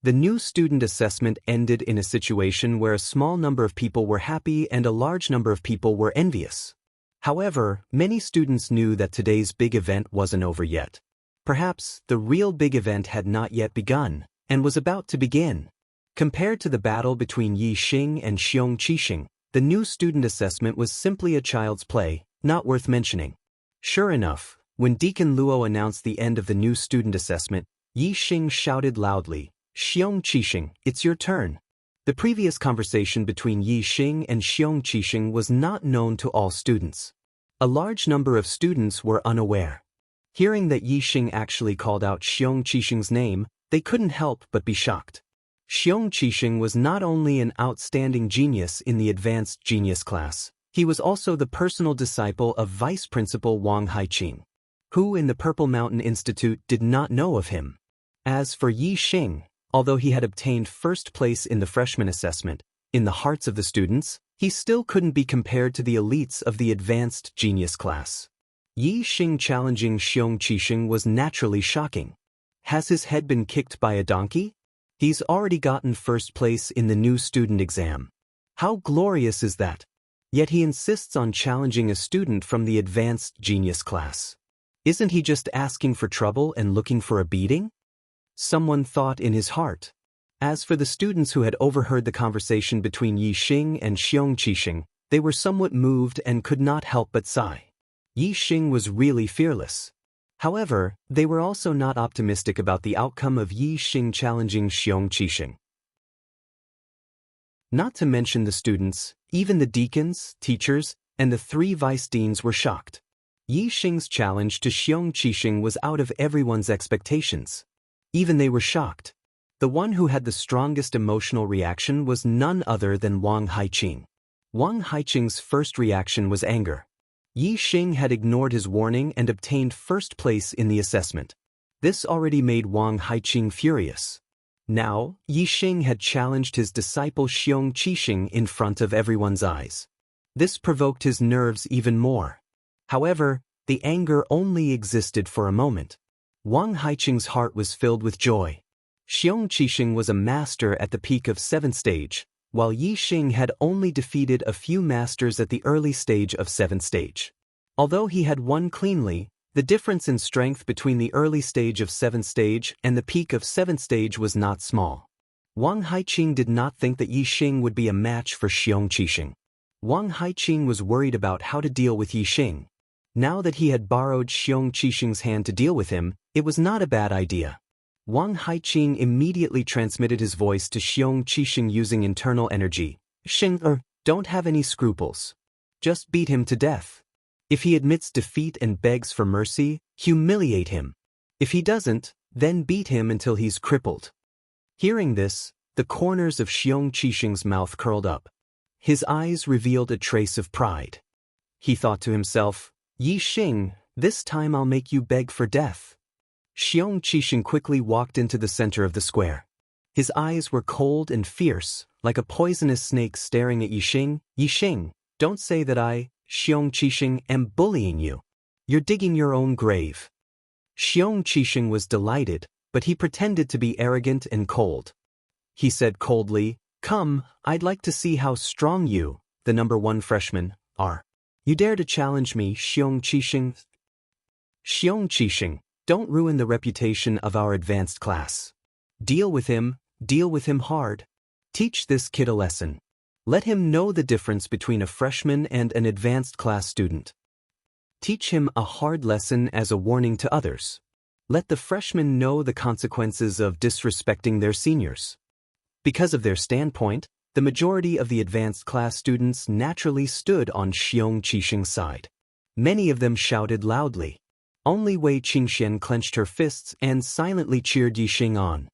The new student assessment ended in a situation where a small number of people were happy and a large number of people were envious. However, many students knew that today's big event wasn't over yet. Perhaps the real big event had not yet begun, and was about to begin. Compared to the battle between Yi Xing and Xiong Qixing, the new student assessment was simply a child's play, not worth mentioning. Sure enough, when Deacon Luo announced the end of the new student assessment, Yi Xing shouted loudly, "Xiong Qixing, it's your turn." The previous conversation between Yi Xing and Xiong Qixing was not known to all students. A large number of students were unaware. Hearing that Yi Xing actually called out Xiong Qixing's name, they couldn't help but be shocked. Xiong Qixing was not only an outstanding genius in the advanced genius class, he was also the personal disciple of Vice Principal Wang Haiqing, who in the Purple Mountain Institute did not know of him. As for Yi Xing, although he had obtained first place in the freshman assessment, in the hearts of the students, he still couldn't be compared to the elites of the advanced genius class. Yi Xing challenging Xiong Qixing was naturally shocking. Has his head been kicked by a donkey? He's already gotten first place in the new student exam. How glorious is that? Yet he insists on challenging a student from the advanced genius class. Isn't he just asking for trouble and looking for a beating? Someone thought in his heart. As for the students who had overheard the conversation between Yi Xing and Xiong Qixing, they were somewhat moved and could not help but sigh. Yi Xing was really fearless. However, they were also not optimistic about the outcome of Yi Xing challenging Xiong Qixing. Not to mention the students, even the deacons, teachers, and the 3 vice deans were shocked. Yi Xing's challenge to Xiong Qixing was out of everyone's expectations. Even they were shocked. The one who had the strongest emotional reaction was none other than Wang Haiqing. Wang Haiqing's first reaction was anger. Yi Xing had ignored his warning and obtained first place in the assessment. This already made Wang Haiqing furious. Now, Yi Xing had challenged his disciple Xiong Qixing in front of everyone's eyes. This provoked his nerves even more. However, the anger only existed for a moment. Wang Haiqing's heart was filled with joy. Xiong Qixing was a master at the peak of 7th stage, while Yi Xing had only defeated a few masters at the early stage of 7th stage. Although he had won cleanly, the difference in strength between the early stage of 7th stage and the peak of 7th stage was not small. Wang Haiqing did not think that Yi Xing would be a match for Xiong Qixing. Wang Haiqing was worried about how to deal with Yi Xing. Now that he had borrowed Xiong Qixing's hand to deal with him, it was not a bad idea. Wang Haiqing immediately transmitted his voice to Xiong Qixing using internal energy. Xing, don't have any scruples. Just beat him to death. If he admits defeat and begs for mercy, humiliate him. If he doesn't, then beat him until he's crippled. Hearing this, the corners of Xiong Qixing's mouth curled up. His eyes revealed a trace of pride. He thought to himself, Yi Xing, this time I'll make you beg for death. Xiong Qixing quickly walked into the center of the square. His eyes were cold and fierce, like a poisonous snake staring at Yi Xing. Yi Xing, don't say that I, Xiong Qixing, am bullying you. You're digging your own grave. Xiong Qixing was delighted, but he pretended to be arrogant and cold. He said coldly, Come, I'd like to see how strong you, the number 1 freshman, are. You dare to challenge me, Xiong Qixing? Xiong Qixing, don't ruin the reputation of our advanced class. Deal with him hard. Teach this kid a lesson. Let him know the difference between a freshman and an advanced class student. Teach him a hard lesson as a warning to others. Let the freshmen know the consequences of disrespecting their seniors. Because of their standpoint, the majority of the advanced class students naturally stood on Xiong Qixing's side. Many of them shouted loudly. Only Wei Qingxian clenched her fists and silently cheered Yi Xing on.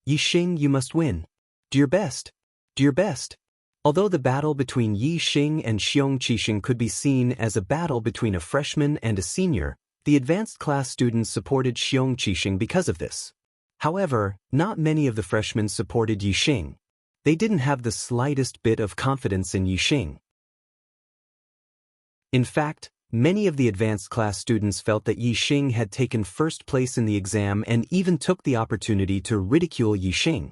Yi Xing, you must win. Do your best. Do your best. Although the battle between Yi Xing and Xiong Qixing could be seen as a battle between a freshman and a senior, the advanced class students supported Xiong Qixing because of this. However, not many of the freshmen supported Yi Xing. They didn't have the slightest bit of confidence in Yi Xing. In fact, many of the advanced class students felt that Yi Xing had taken first place in the exam and even took the opportunity to ridicule Yi Xing.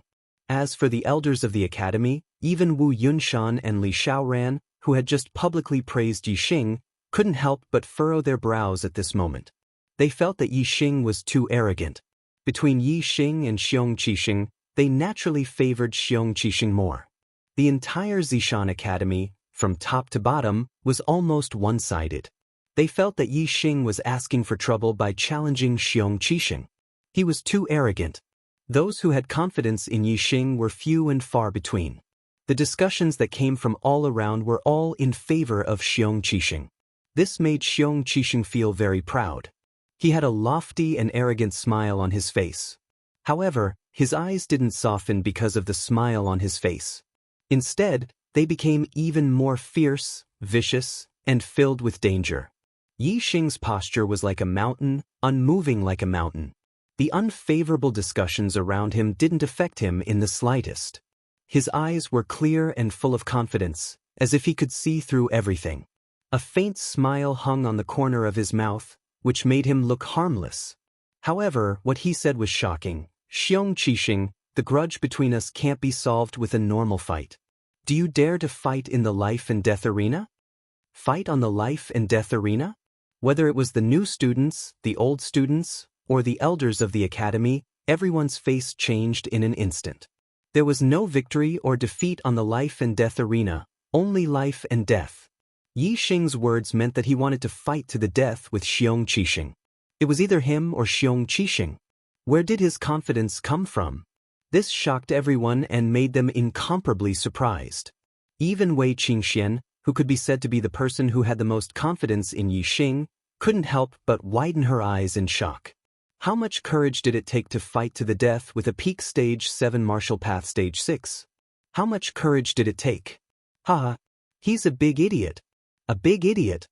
As for the elders of the academy, even Wu Yunshan and Li Xiaoran, who had just publicly praised Yi Xing, couldn't help but furrow their brows at this moment. They felt that Yi Xing was too arrogant. Between Yi Xing and Xiong Qixing, they naturally favored Xiong Qixing more. The entire Zishan Academy, from top to bottom, was almost one-sided. They felt that Yi Xing was asking for trouble by challenging Xiong Qixing. He was too arrogant. Those who had confidence in Yi Xing were few and far between. The discussions that came from all around were all in favor of Xiong Qixing. This made Xiong Qixing feel very proud. He had a lofty and arrogant smile on his face. However, his eyes didn't soften because of the smile on his face. Instead, they became even more fierce, vicious, and filled with danger. Yi Xing's posture was like a mountain, unmoving like a mountain. The unfavorable discussions around him didn't affect him in the slightest. His eyes were clear and full of confidence, as if he could see through everything. A faint smile hung on the corner of his mouth, which made him look harmless. However, what he said was shocking. Xiong Qixing, the grudge between us can't be solved with a normal fight. Do you dare to fight in the life and death arena? Fight on the life and death arena? Whether it was the new students, the old students, or the elders of the academy, everyone's face changed in an instant. There was no victory or defeat on the life and death arena, only life and death. Yi Xing's words meant that he wanted to fight to the death with Xiong Qixing. It was either him or Xiong Qixing. Where did his confidence come from? This shocked everyone and made them incomparably surprised. Even Wei Qingxian, who could be said to be the person who had the most confidence in Yi Xing, couldn't help but widen her eyes in shock. How much courage did it take to fight to the death with a peak stage 7 martial path stage 6? How much courage did it take? Haha, he's a big idiot. A big idiot.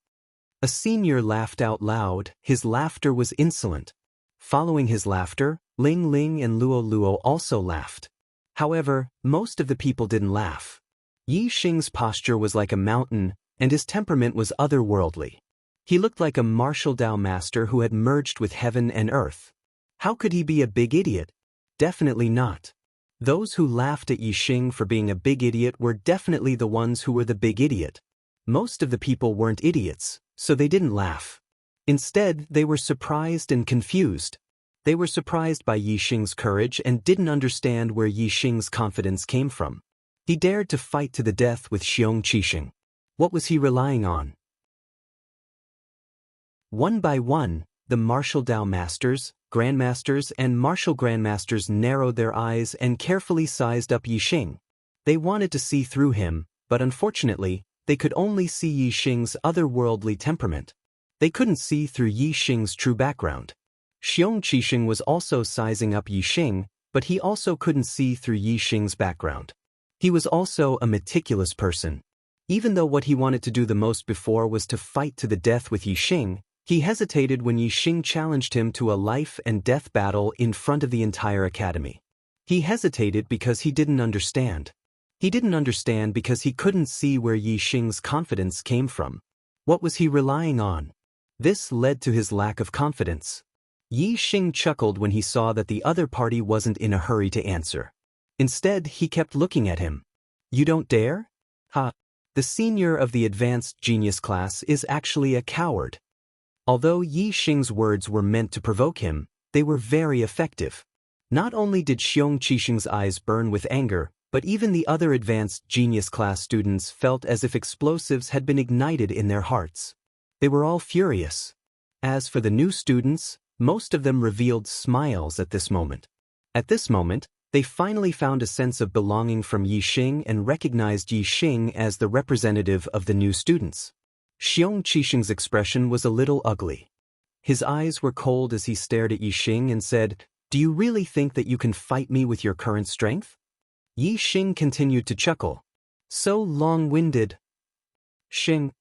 A senior laughed out loud. His laughter was insolent. Following his laughter, Ling Ling and Luo Luo also laughed. However, most of the people didn't laugh. Yi Xing's posture was like a mountain, and his temperament was otherworldly. He looked like a martial Dao master who had merged with heaven and earth. How could he be a big idiot? Definitely not. Those who laughed at Yi Xing for being a big idiot were definitely the ones who were the big idiot. Most of the people weren't idiots, so they didn't laugh. Instead, they were surprised and confused. They were surprised by Yi Xing's courage and didn't understand where Yi Xing's confidence came from. He dared to fight to the death with Xiong Qixing. What was he relying on? One by one, the martial Dao masters, grandmasters, and martial grandmasters narrowed their eyes and carefully sized up Yi Xing. They wanted to see through him, but unfortunately, they could only see Yi Xing's otherworldly temperament. They couldn't see through Yi Xing's true background. Xiong Qixing was also sizing up Yi Xing, but he also couldn't see through Yi Xing's background. He was also a meticulous person. Even though what he wanted to do the most before was to fight to the death with Yi Xing, he hesitated when Yi Xing challenged him to a life and death battle in front of the entire academy. He hesitated because he didn't understand. He didn't understand because he couldn't see where Yi Xing's confidence came from. What was he relying on? This led to his lack of confidence. Yi Xing chuckled when he saw that the other party wasn't in a hurry to answer. Instead, he kept looking at him. You don't dare? Ha! The senior of the advanced genius class is actually a coward. Although Yi Xing's words were meant to provoke him, they were very effective. Not only did Xiong Qixing's eyes burn with anger, but even the other advanced genius class students felt as if explosives had been ignited in their hearts. They were all furious. As for the new students, most of them revealed smiles at this moment. At this moment, they finally found a sense of belonging from Yi Xing and recognized Yi Xing as the representative of the new students. Xiong Qixing's expression was a little ugly. His eyes were cold as he stared at Yi Xing and said, "Do you really think that you can fight me with your current strength?" Yi Xing continued to chuckle. So long-winded. Xing,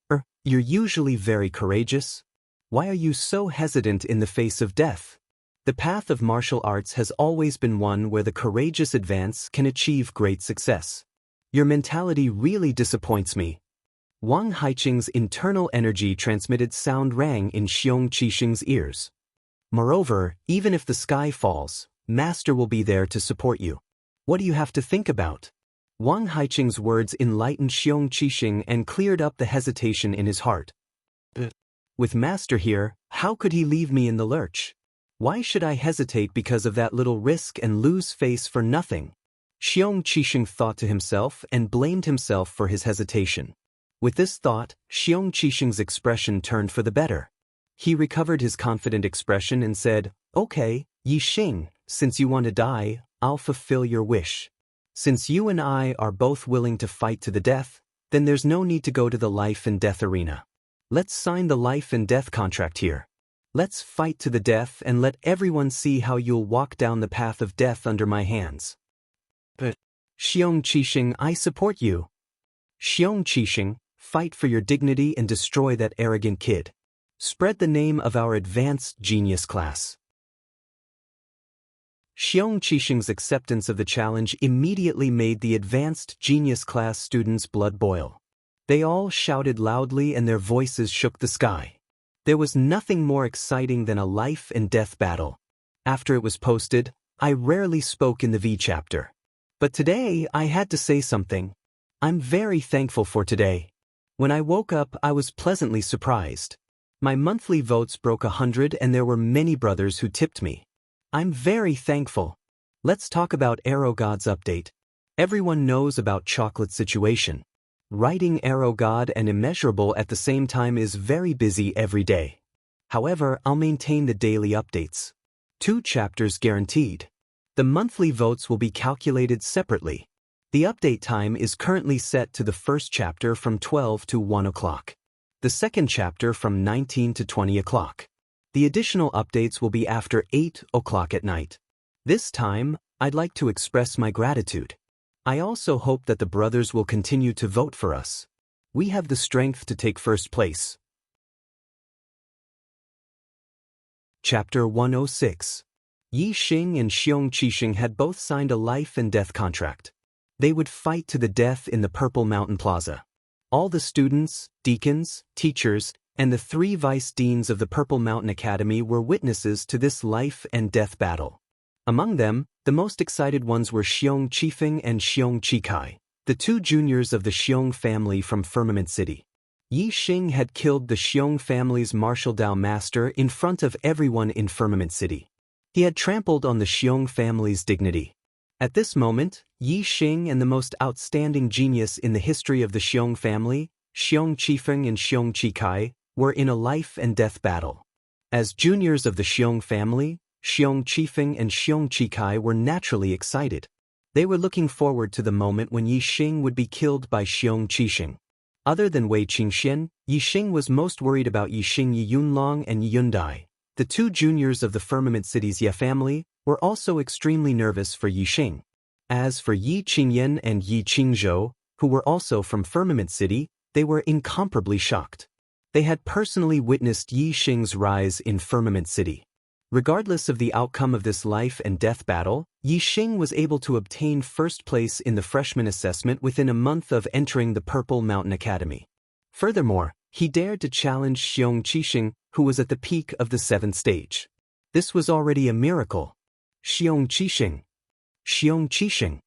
you're usually very courageous. Why are you so hesitant in the face of death? The path of martial arts has always been one where the courageous advance can achieve great success. Your mentality really disappoints me. Wang Haiqing's internal energy transmitted sound rang in Xiong Qixing's ears. Moreover, even if the sky falls, Master will be there to support you. What do you have to think about? Wang Haiqing's words enlightened Xiong Qixing and cleared up the hesitation in his heart. With Master here, how could he leave me in the lurch? Why should I hesitate because of that little risk and lose face for nothing? Xiong Qixing thought to himself and blamed himself for his hesitation. With this thought, Xiong Qixing's expression turned for the better. He recovered his confident expression and said, "Okay, Yi Xing, since you want to die, I'll fulfill your wish." Since you and I are both willing to fight to the death, then there's no need to go to the life and death arena. Let's sign the life and death contract here. Let's fight to the death and let everyone see how you'll walk down the path of death under my hands. But, Xiong Qixing, I support you. Xiong Qixing, fight for your dignity and destroy that arrogant kid. Spread the name of our advanced genius class. Xiong Qixing's acceptance of the challenge immediately made the advanced genius class students' blood boil. They all shouted loudly and their voices shook the sky. There was nothing more exciting than a life and death battle. After it was posted, I rarely spoke in the V chapter. But today I had to say something. I'm very thankful for today. When I woke up, I was pleasantly surprised. My monthly votes broke 100 and there were many brothers who tipped me. I'm very thankful. Let's talk about Arrow God's update. Everyone knows about chocolate situation. Writing Arrow God and Immeasurable at the same time is very busy every day. However, I'll maintain the daily updates. 2 chapters guaranteed. The monthly votes will be calculated separately. The update time is currently set to the first chapter from 12 to 1 o'clock. The second chapter from 19 to 20 o'clock. The additional updates will be after 8 o'clock at night. This time, I'd like to express my gratitude. I also hope that the brothers will continue to vote for us. We have the strength to take first place. Chapter 106. Yi Xing and Xiong Qixing had both signed a life and death contract. They would fight to the death in the Purple Mountain Plaza. All the students, deacons, teachers, and the 3 vice deans of the Purple Mountain Academy were witnesses to this life and death battle. Among them, the most excited ones were Xiong Qifeng and Xiong Qikai, the 2 juniors of the Xiong family from Firmament City. Yi Xing had killed the Xiong family's martial Dao master in front of everyone in Firmament City. He had trampled on the Xiong family's dignity. At this moment, Yi Xing and the most outstanding genius in the history of the Xiong family, Xiong Qifeng and Xiong Qikai, were in a life and death battle. As juniors of the Xiong family, Xiong Qifeng and Xiong Qikai were naturally excited. They were looking forward to the moment when Yi Xing would be killed by Xiong Qixing. Other than Wei Qingxian, Yi Xing was most worried about Yi Xing Yi Yunlong and Yi Yundai. The 2 juniors of the Firmament City's Ye family were also extremely nervous for Yi Xing. As for Yi Qingyan and Yi Qingzhou, who were also from Firmament City, they were incomparably shocked. They had personally witnessed Yi Xing's rise in Firmament City. Regardless of the outcome of this life and death battle, Yi Xing was able to obtain first place in the freshman assessment within a month of entering the Purple Mountain Academy. Furthermore, he dared to challenge Xiong Qixing, who was at the peak of the 7th stage. This was already a miracle. Xiong Qixing! Xiong Qixing!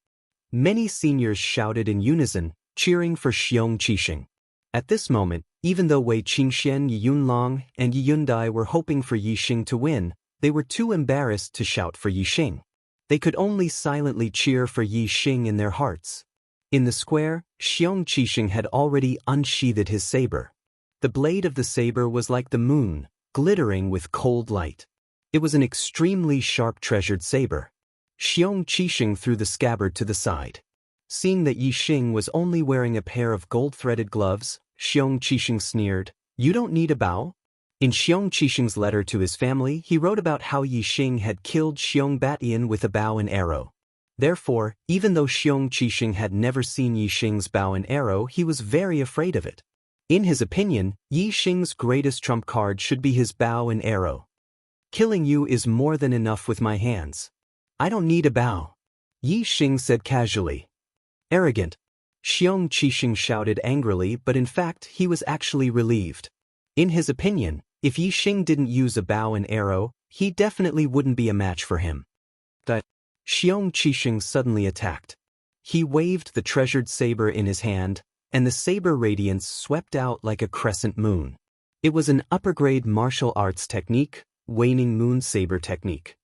Many seniors shouted in unison, cheering for Xiong Qixing. At this moment, even though Wei Qingxian, Yi Yunlong, and Yi Yundai were hoping for Yi Xing to win, they were too embarrassed to shout for Yi Xing. They could only silently cheer for Yi Xing in their hearts. In the square, Xiong Qixing had already unsheathed his saber. The blade of the saber was like the moon, glittering with cold light. It was an extremely sharp treasured saber. Xiong Qixing threw the scabbard to the side. Seeing that Yi Xing was only wearing a pair of gold-threaded gloves, Xiong Qixing sneered, "You don't need a bow?" In Xiong Qixing's letter to his family, he wrote about how Yi Xing had killed Xiong Batian with a bow and arrow. Therefore, even though Xiong Qixing had never seen Yi Xing's bow and arrow, he was very afraid of it. In his opinion, Yi Xing's greatest trump card should be his bow and arrow. "Killing you is more than enough with my hands. I don't need a bow," Yi Xing said casually. "Arrogant!" Xiong Qixing shouted angrily, but in fact he was actually relieved. In his opinion, if Yi Xing didn't use a bow and arrow, he definitely wouldn't be a match for him. But Xiong Qixing suddenly attacked. He waved the treasured saber in his hand, and the saber radiance swept out like a crescent moon. It was an upper-grade martial arts technique, waning moon saber technique.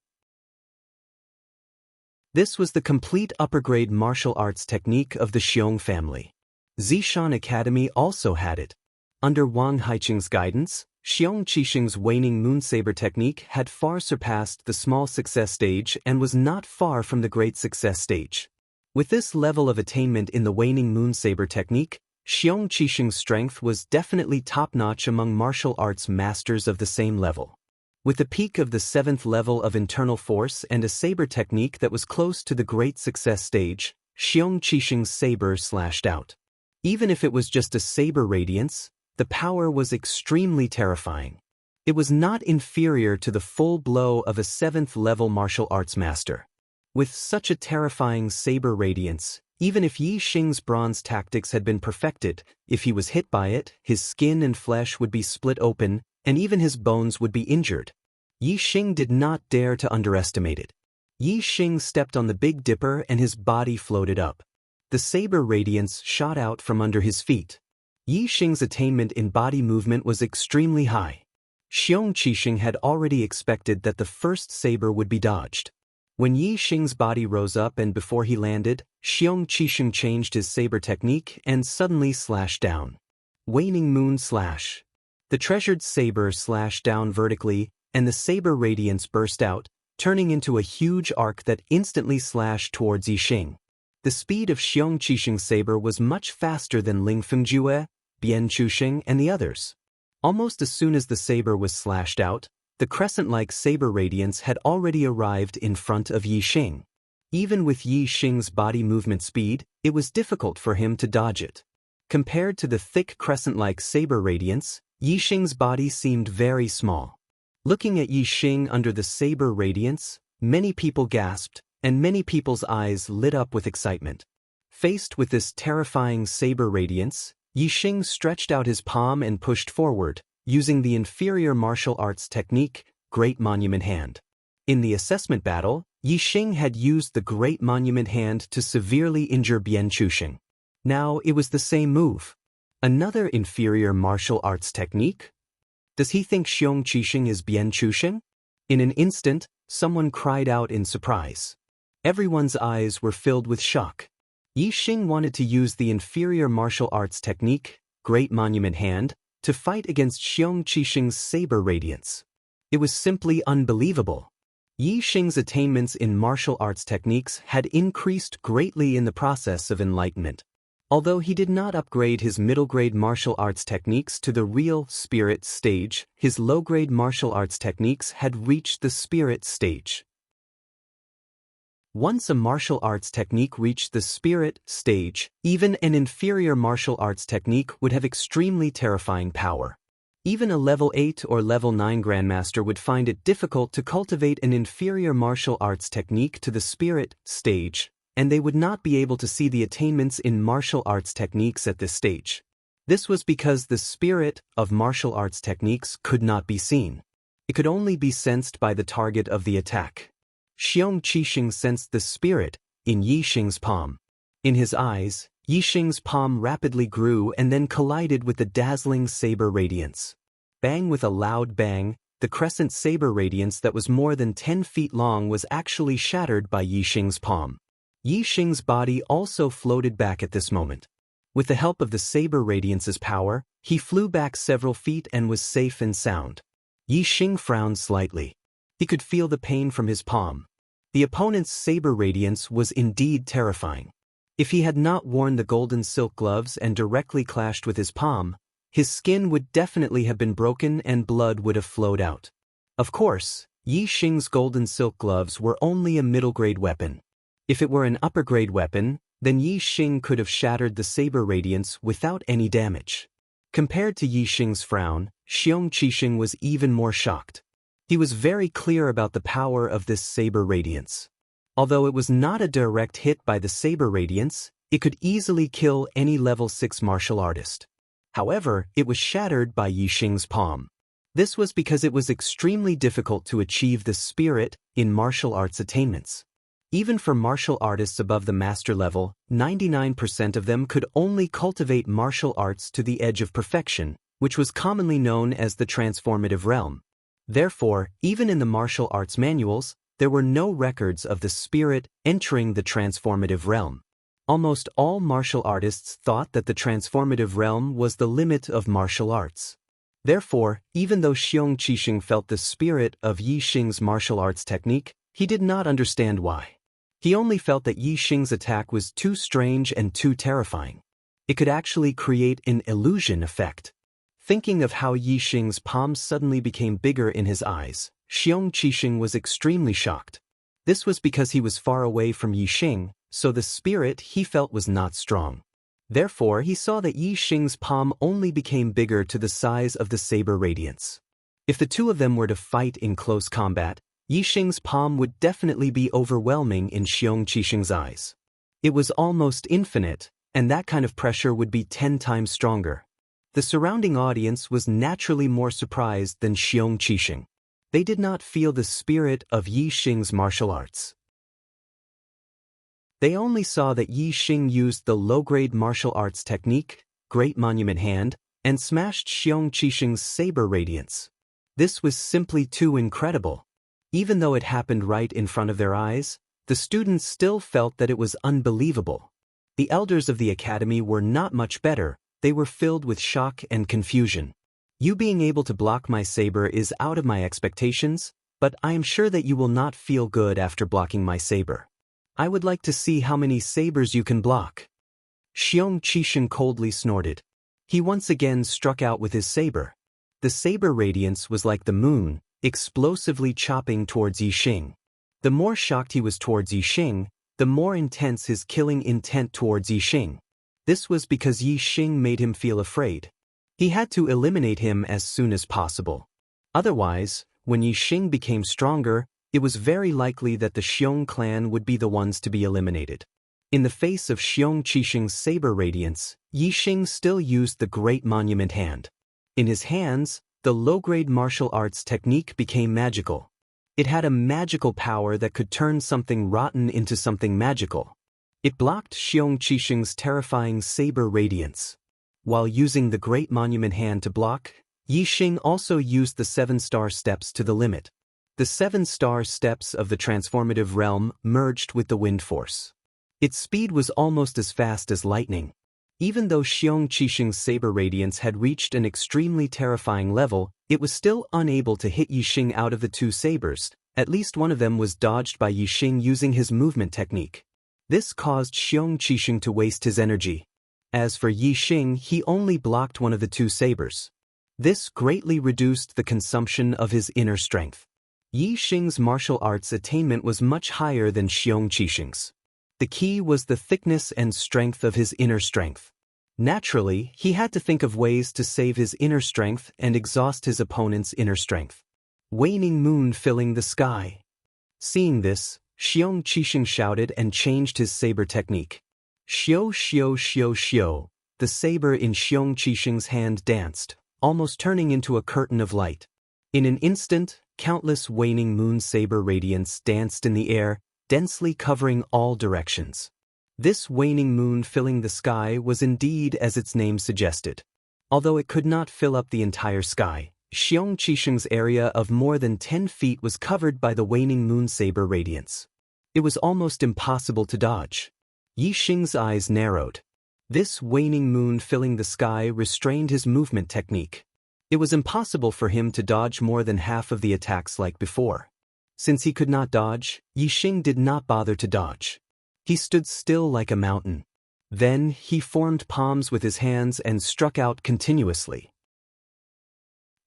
This was the complete upper-grade martial arts technique of the Xiong family. Zishan Academy also had it. Under Wang Haiqing's guidance, Xiong Qixing's waning moon saber technique had far surpassed the small success stage and was not far from the great success stage. With this level of attainment in the waning moon saber technique, Xiong Qixing's strength was definitely top-notch among martial arts masters of the same level. With the peak of the 7th level of internal force and a saber technique that was close to the great success stage, Xiong Qixing's saber slashed out. Even if it was just a saber radiance, the power was extremely terrifying. It was not inferior to the full blow of a 7th level martial arts master. With such a terrifying saber radiance, even if Yi Xing's bronze tactics had been perfected, if he was hit by it, his skin and flesh would be split open, and even his bones would be injured. Yi Xing did not dare to underestimate it. Yi Xing stepped on the Big Dipper and his body floated up. The saber radiance shot out from under his feet. Yi Xing's attainment in body movement was extremely high. Xiong Qixing had already expected that the first saber would be dodged. When Yi Xing's body rose up and before he landed, Xiong Qixing changed his saber technique and suddenly slashed down. Waning Moon Slash. The treasured saber slashed down vertically, and the saber radiance burst out, turning into a huge arc that instantly slashed towards Yi Xing. The speed of Xiong Qixing's saber was much faster than Ling Fengjue, Bian Chuxing, and the others. Almost as soon as the saber was slashed out, the crescent-like saber radiance had already arrived in front of Yi Xing. Even with Yi Xing's body movement speed, it was difficult for him to dodge it. Compared to the thick crescent-like saber radiance, Yi Xing's body seemed very small. Looking at Yi Xing under the saber radiance, many people gasped, and many people's eyes lit up with excitement. Faced with this terrifying saber radiance, Yi Xing stretched out his palm and pushed forward, using the inferior martial arts technique, Great Monument Hand. In the assessment battle, Yi Xing had used the Great Monument Hand to severely injure Bian Chuxing. Now it was the same move. Another inferior martial arts technique? Does he think Xiong Qixing is Bian Chuxing? In an instant, someone cried out in surprise. Everyone's eyes were filled with shock. Yi Xing wanted to use the inferior martial arts technique, Great Monument Hand, to fight against Xiong Qixing's saber radiance. It was simply unbelievable. Yi Xing's attainments in martial arts techniques had increased greatly in the process of enlightenment. Although he did not upgrade his middle-grade martial arts techniques to the real spirit stage, his low-grade martial arts techniques had reached the spirit stage. Once a martial arts technique reached the spirit stage, even an inferior martial arts technique would have extremely terrifying power. Even a level 8 or level 9 grandmaster would find it difficult to cultivate an inferior martial arts technique to the spirit stage, and they would not be able to see the attainments in martial arts techniques at this stage. This was because the spirit of martial arts techniques could not be seen. It could only be sensed by the target of the attack. Xiong Qixing sensed the spirit in Yi Xing's palm. In his eyes, Yi Xing's palm rapidly grew and then collided with the dazzling saber radiance. Bang! With a loud bang, the crescent saber radiance that was more than 10 feet long was actually shattered by Yi Xing's palm. Yi Xing's body also floated back at this moment. With the help of the saber radiance's power, he flew back several feet and was safe and sound. Yi Xing frowned slightly. He could feel the pain from his palm. The opponent's saber radiance was indeed terrifying. If he had not worn the golden silk gloves and directly clashed with his palm, his skin would definitely have been broken and blood would have flowed out. Of course, Yi Xing's golden silk gloves were only a middle-grade weapon. If it were an upper-grade weapon, then Yi Xing could have shattered the saber radiance without any damage. Compared to Yi Xing's frown, Xiong Qixing was even more shocked. He was very clear about the power of this saber radiance. Although it was not a direct hit by the saber radiance, it could easily kill any level 6 martial artist. However, it was shattered by Yi Xing's palm. This was because it was extremely difficult to achieve the spirit in martial arts attainments. Even for martial artists above the master level, 99% of them could only cultivate martial arts to the edge of perfection, which was commonly known as the transformative realm. Therefore, even in the martial arts manuals, there were no records of the spirit entering the transformative realm. Almost all martial artists thought that the transformative realm was the limit of martial arts. Therefore, even though Xiong Qixing felt the spirit of Yi Xing's martial arts technique, he did not understand why. He only felt that Yi Xing's attack was too strange and too terrifying. It could actually create an illusion effect. Thinking of how Yi Xing's palms suddenly became bigger in his eyes, Xiong Qixing was extremely shocked. This was because he was far away from Yi Xing, so the spirit he felt was not strong. Therefore, he saw that Yi Xing's palm only became bigger to the size of the saber radiance. If the two of them were to fight in close combat, Yi Xing's palm would definitely be overwhelming in Xiong Qixing's eyes. It was almost infinite, and that kind of pressure would be 10 times stronger. The surrounding audience was naturally more surprised than Xiong Qixing. They did not feel the spirit of Yi Xing's martial arts. They only saw that Yi Xing used the low-grade martial arts technique, Great Monument Hand, and smashed Xiong Qixing's saber radiance. This was simply too incredible. Even though it happened right in front of their eyes, the students still felt that it was unbelievable. The elders of the academy were not much better. They were filled with shock and confusion. You being able to block my saber is out of my expectations, but I am sure that you will not feel good after blocking my saber. I would like to see how many sabers you can block. Xiong Qixing coldly snorted. He once again struck out with his saber. The saber radiance was like the moon, explosively chopping towards Yi Xing. The more shocked he was towards Yi Xing, the more intense his killing intent towards Yi Xing. This was because Yi Xing made him feel afraid. He had to eliminate him as soon as possible. Otherwise, when Yi Xing became stronger, it was very likely that the Xiong clan would be the ones to be eliminated. In the face of Xiong Qixing's saber radiance, Yi Xing still used the Great Monument Hand. In his hands, the low-grade martial arts technique became magical. It had a magical power that could turn something rotten into something magical. It blocked Xiong Qixing's terrifying saber radiance. While using the Great Monument Hand to block, Yi Xing also used the 7-star steps to the limit. The 7-star steps of the transformative realm merged with the wind force. Its speed was almost as fast as lightning. Even though Xiong Qixing's saber radiance had reached an extremely terrifying level, it was still unable to hit Yi Xing out of the two sabers. At least one of them was dodged by Yi Xing using his movement technique. This caused Xiong Qixing to waste his energy. As for Yi Xing, he only blocked one of the two sabers. This greatly reduced the consumption of his inner strength. Yi Xing's martial arts attainment was much higher than Xiong Qixing's. The key was the thickness and strength of his inner strength. Naturally, he had to think of ways to save his inner strength and exhaust his opponent's inner strength. Waning moon filling the sky. Seeing this, Xiong Qixing shouted and changed his saber technique. Xiao xiao xiao xiao, the saber in Xiong Qixing's hand danced, almost turning into a curtain of light. In an instant, countless waning moon saber radiance danced in the air, densely covering all directions. This waning moon filling the sky was indeed as its name suggested. Although it could not fill up the entire sky, Xiong Qixing's area of more than 10 feet was covered by the waning moon saber radiance. It was almost impossible to dodge. Yi Xing's eyes narrowed. This waning moon filling the sky restrained his movement technique. It was impossible for him to dodge more than half of the attacks like before. Since he could not dodge, Yi Xing did not bother to dodge. He stood still like a mountain. Then he formed palms with his hands and struck out continuously.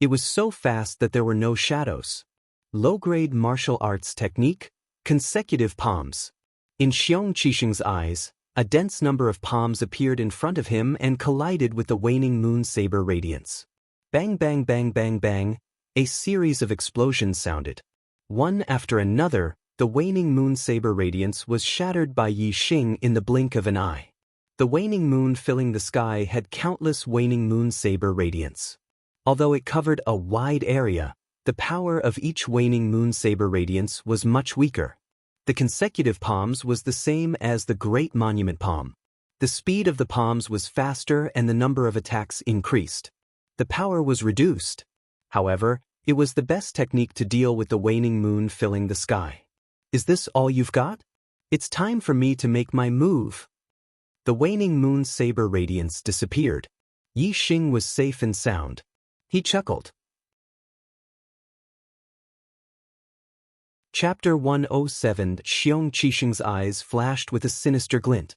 It was so fast that there were no shadows. Low-grade martial arts technique, consecutive palms. In Xiong Qixing's eyes, a dense number of palms appeared in front of him and collided with the waning moon saber radiance. Bang bang bang bang bang, a series of explosions sounded. One after another, the waning moon saber radiance was shattered by Yi Xing in the blink of an eye. The waning moon filling the sky had countless waning moon saber radiance. Although it covered a wide area, the power of each waning moon saber radiance was much weaker. The consecutive palms was the same as the Great Monument Palm. The speed of the palms was faster and the number of attacks increased. The power was reduced. However, it was the best technique to deal with the waning moon filling the sky. Is this all you've got? It's time for me to make my move. The waning moon saber radiance disappeared. Yi Xing was safe and sound. He chuckled. Chapter 107. Xiong Qixing's eyes flashed with a sinister glint.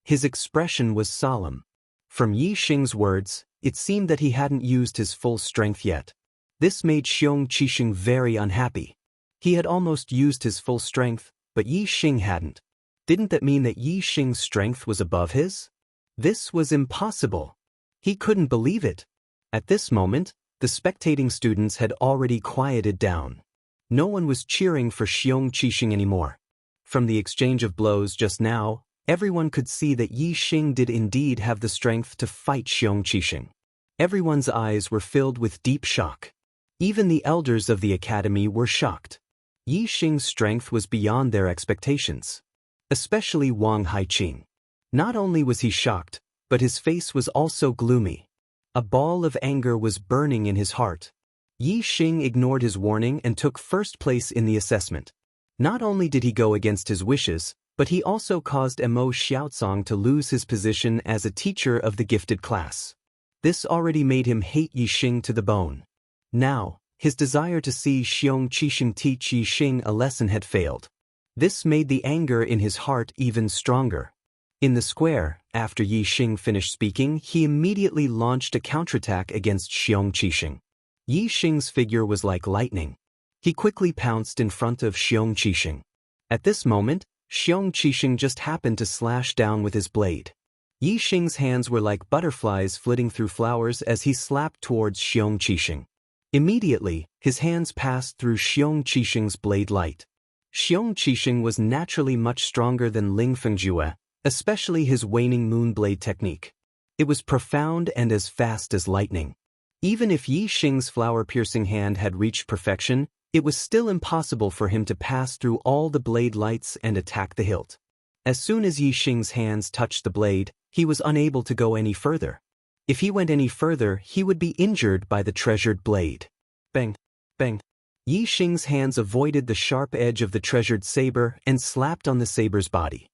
His expression was solemn. From Yi Xing's words, it seemed that he hadn't used his full strength yet. This made Xiong Qixing very unhappy. He had almost used his full strength, but Yi Xing hadn't. Didn't that mean that Yi Xing's strength was above his? This was impossible. He couldn't believe it. At this moment, the spectating students had already quieted down. No one was cheering for Xiong Qixing anymore. From the exchange of blows just now, everyone could see that Yi Xing did indeed have the strength to fight Xiong Qixing. Everyone's eyes were filled with deep shock. Even the elders of the academy were shocked. Yi Xing's strength was beyond their expectations. Especially Wang Haiqing. Not only was he shocked, but his face was also gloomy. A ball of anger was burning in his heart. Yi Xing ignored his warning and took first place in the assessment. Not only did he go against his wishes, but he also caused Mo Xiaocong to lose his position as a teacher of the gifted class. This already made him hate Yi Xing to the bone. Now, his desire to see Xiong Qixing teach Yi Xing a lesson had failed. This made the anger in his heart even stronger. In the square, after Yi Xing finished speaking, he immediately launched a counterattack against Xiong Qixing. Yi Xing's figure was like lightning. He quickly pounced in front of Xiong Qixing. At this moment, Xiong Qixing just happened to slash down with his blade. Yi Xing's hands were like butterflies flitting through flowers as he slapped towards Xiong Qixing. Immediately, his hands passed through Xiong Qixing's blade light. Xiong Qixing was naturally much stronger than Ling Fengjue, especially his waning moon blade technique. It was profound and as fast as lightning. Even if Yi Xing's flower-piercing hand had reached perfection, it was still impossible for him to pass through all the blade lights and attack the hilt. As soon as Yi Xing's hands touched the blade, he was unable to go any further. If he went any further, he would be injured by the treasured blade. Bang! Bang! Yi Xing's hands avoided the sharp edge of the treasured saber and slapped on the saber's body.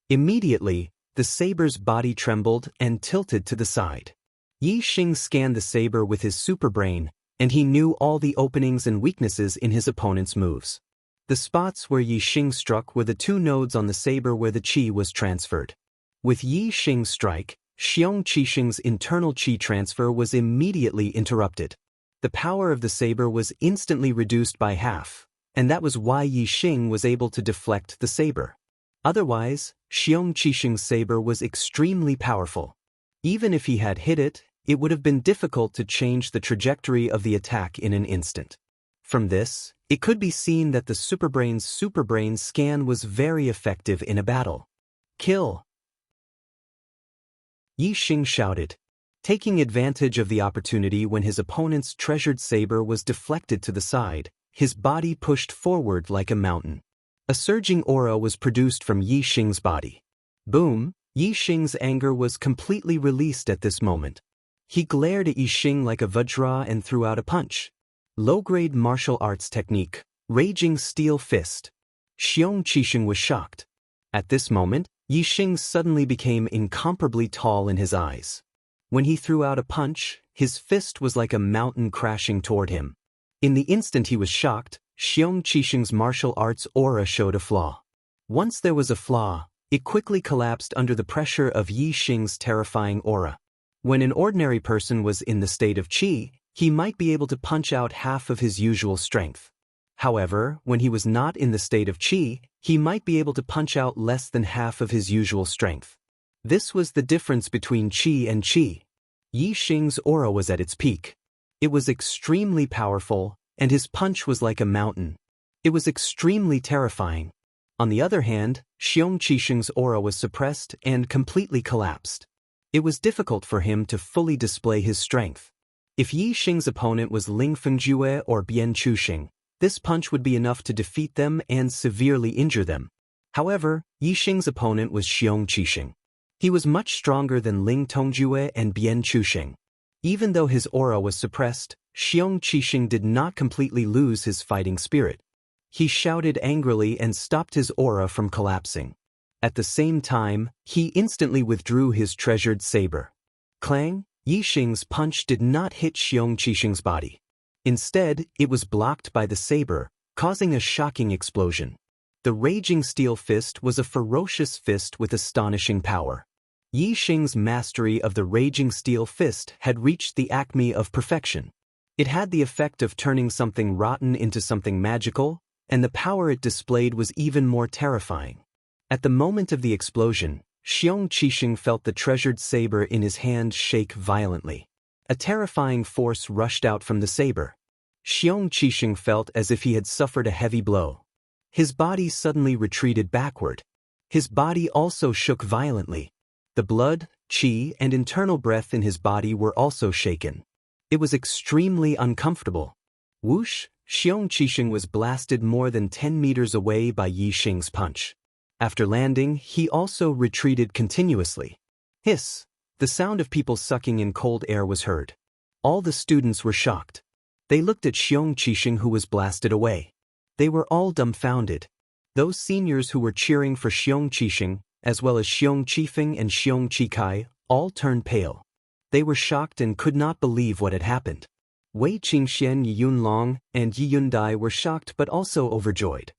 Immediately, the saber's body trembled and tilted to the side. Yi Xing scanned the saber with his superbrain, and he knew all the openings and weaknesses in his opponent's moves. The spots where Yi Xing struck were the two nodes on the saber where the qi was transferred. With Yi Xing's strike, Xiong Qixing's internal qi transfer was immediately interrupted. The power of the saber was instantly reduced by half, and that was why Yi Xing was able to deflect the saber. Otherwise, Xiong Qixing's saber was extremely powerful. Even if he had hit it, it would have been difficult to change the trajectory of the attack in an instant. From this, it could be seen that the superbrain's superbrain scan was very effective in a battle. Kill! Yi Xing shouted. Taking advantage of the opportunity when his opponent's treasured saber was deflected to the side, his body pushed forward like a mountain. A surging aura was produced from Yi Xing's body. Boom! Yi Xing's anger was completely released at this moment. He glared at Yi Xing like a vajra and threw out a punch. Low-grade martial arts technique, Raging Steel Fist. Xiong Qixing was shocked. At this moment, Yi Xing suddenly became incomparably tall in his eyes. When he threw out a punch, his fist was like a mountain crashing toward him. In the instant he was shocked, Xiong Qixing's martial arts aura showed a flaw. Once there was a flaw, it quickly collapsed under the pressure of Yi Xing's terrifying aura. When an ordinary person was in the state of qi, he might be able to punch out half of his usual strength. However, when he was not in the state of qi, he might be able to punch out less than half of his usual strength. This was the difference between qi and qi. Yi Xing's aura was at its peak. It was extremely powerful, and his punch was like a mountain. It was extremely terrifying. On the other hand, Xiong Qixing's aura was suppressed and completely collapsed. It was difficult for him to fully display his strength. If Yi Xing's opponent was Ling Fengjue or Bian Chuxing, this punch would be enough to defeat them and severely injure them. However, Yi Xing's opponent was Xiong Qixing. He was much stronger than Ling Tongjue and Bian Chuxing. Even though his aura was suppressed, Xiong Qixing did not completely lose his fighting spirit. He shouted angrily and stopped his aura from collapsing. At the same time, he instantly withdrew his treasured saber. Clang! Yi Xing's punch did not hit Xiong Qixing's body. Instead, it was blocked by the saber, causing a shocking explosion. The raging steel fist was a ferocious fist with astonishing power. Yi Xing's mastery of the raging steel fist had reached the acme of perfection. It had the effect of turning something rotten into something magical, and the power it displayed was even more terrifying. At the moment of the explosion, Xiong Qixing felt the treasured saber in his hand shake violently. A terrifying force rushed out from the saber. Xiong Qixing felt as if he had suffered a heavy blow. His body suddenly retreated backward. His body also shook violently. The blood, qi, and internal breath in his body were also shaken. It was extremely uncomfortable. Whoosh! Xiong Qixing was blasted more than 10 meters away by Yi Xing's punch. After landing, he also retreated continuously. Hiss! The sound of people sucking in cold air was heard. All the students were shocked. They looked at Xiong Qixing, who was blasted away. They were all dumbfounded. Those seniors who were cheering for Xiong Qixing, as well as Xiong Qifeng and Xiong Qikai, all turned pale. They were shocked and could not believe what had happened. Wei Qingxian, Yi Yunlong, and Yi Yundai were shocked but also overjoyed.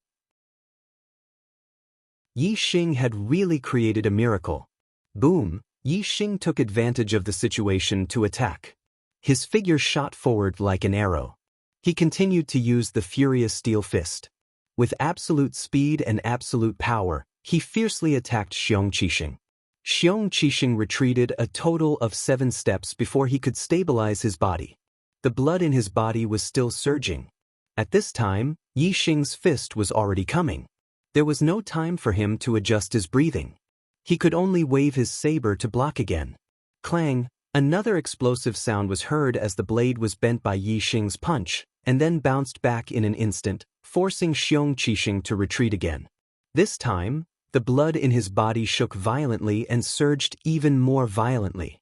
Yi Xing had really created a miracle. Boom! Yi Xing took advantage of the situation to attack. His figure shot forward like an arrow. He continued to use the furious steel fist. With absolute speed and absolute power, he fiercely attacked Xiong Qixing. Xiong Qixing retreated a total of 7 steps before he could stabilize his body. The blood in his body was still surging. At this time, Yi Xing's fist was already coming. There was no time for him to adjust his breathing. He could only wave his saber to block again. Clang! Another explosive sound was heard as the blade was bent by Yi Xing's punch, and then bounced back in an instant, forcing Xiong Qixing to retreat again. This time, the blood in his body shook violently and surged even more violently.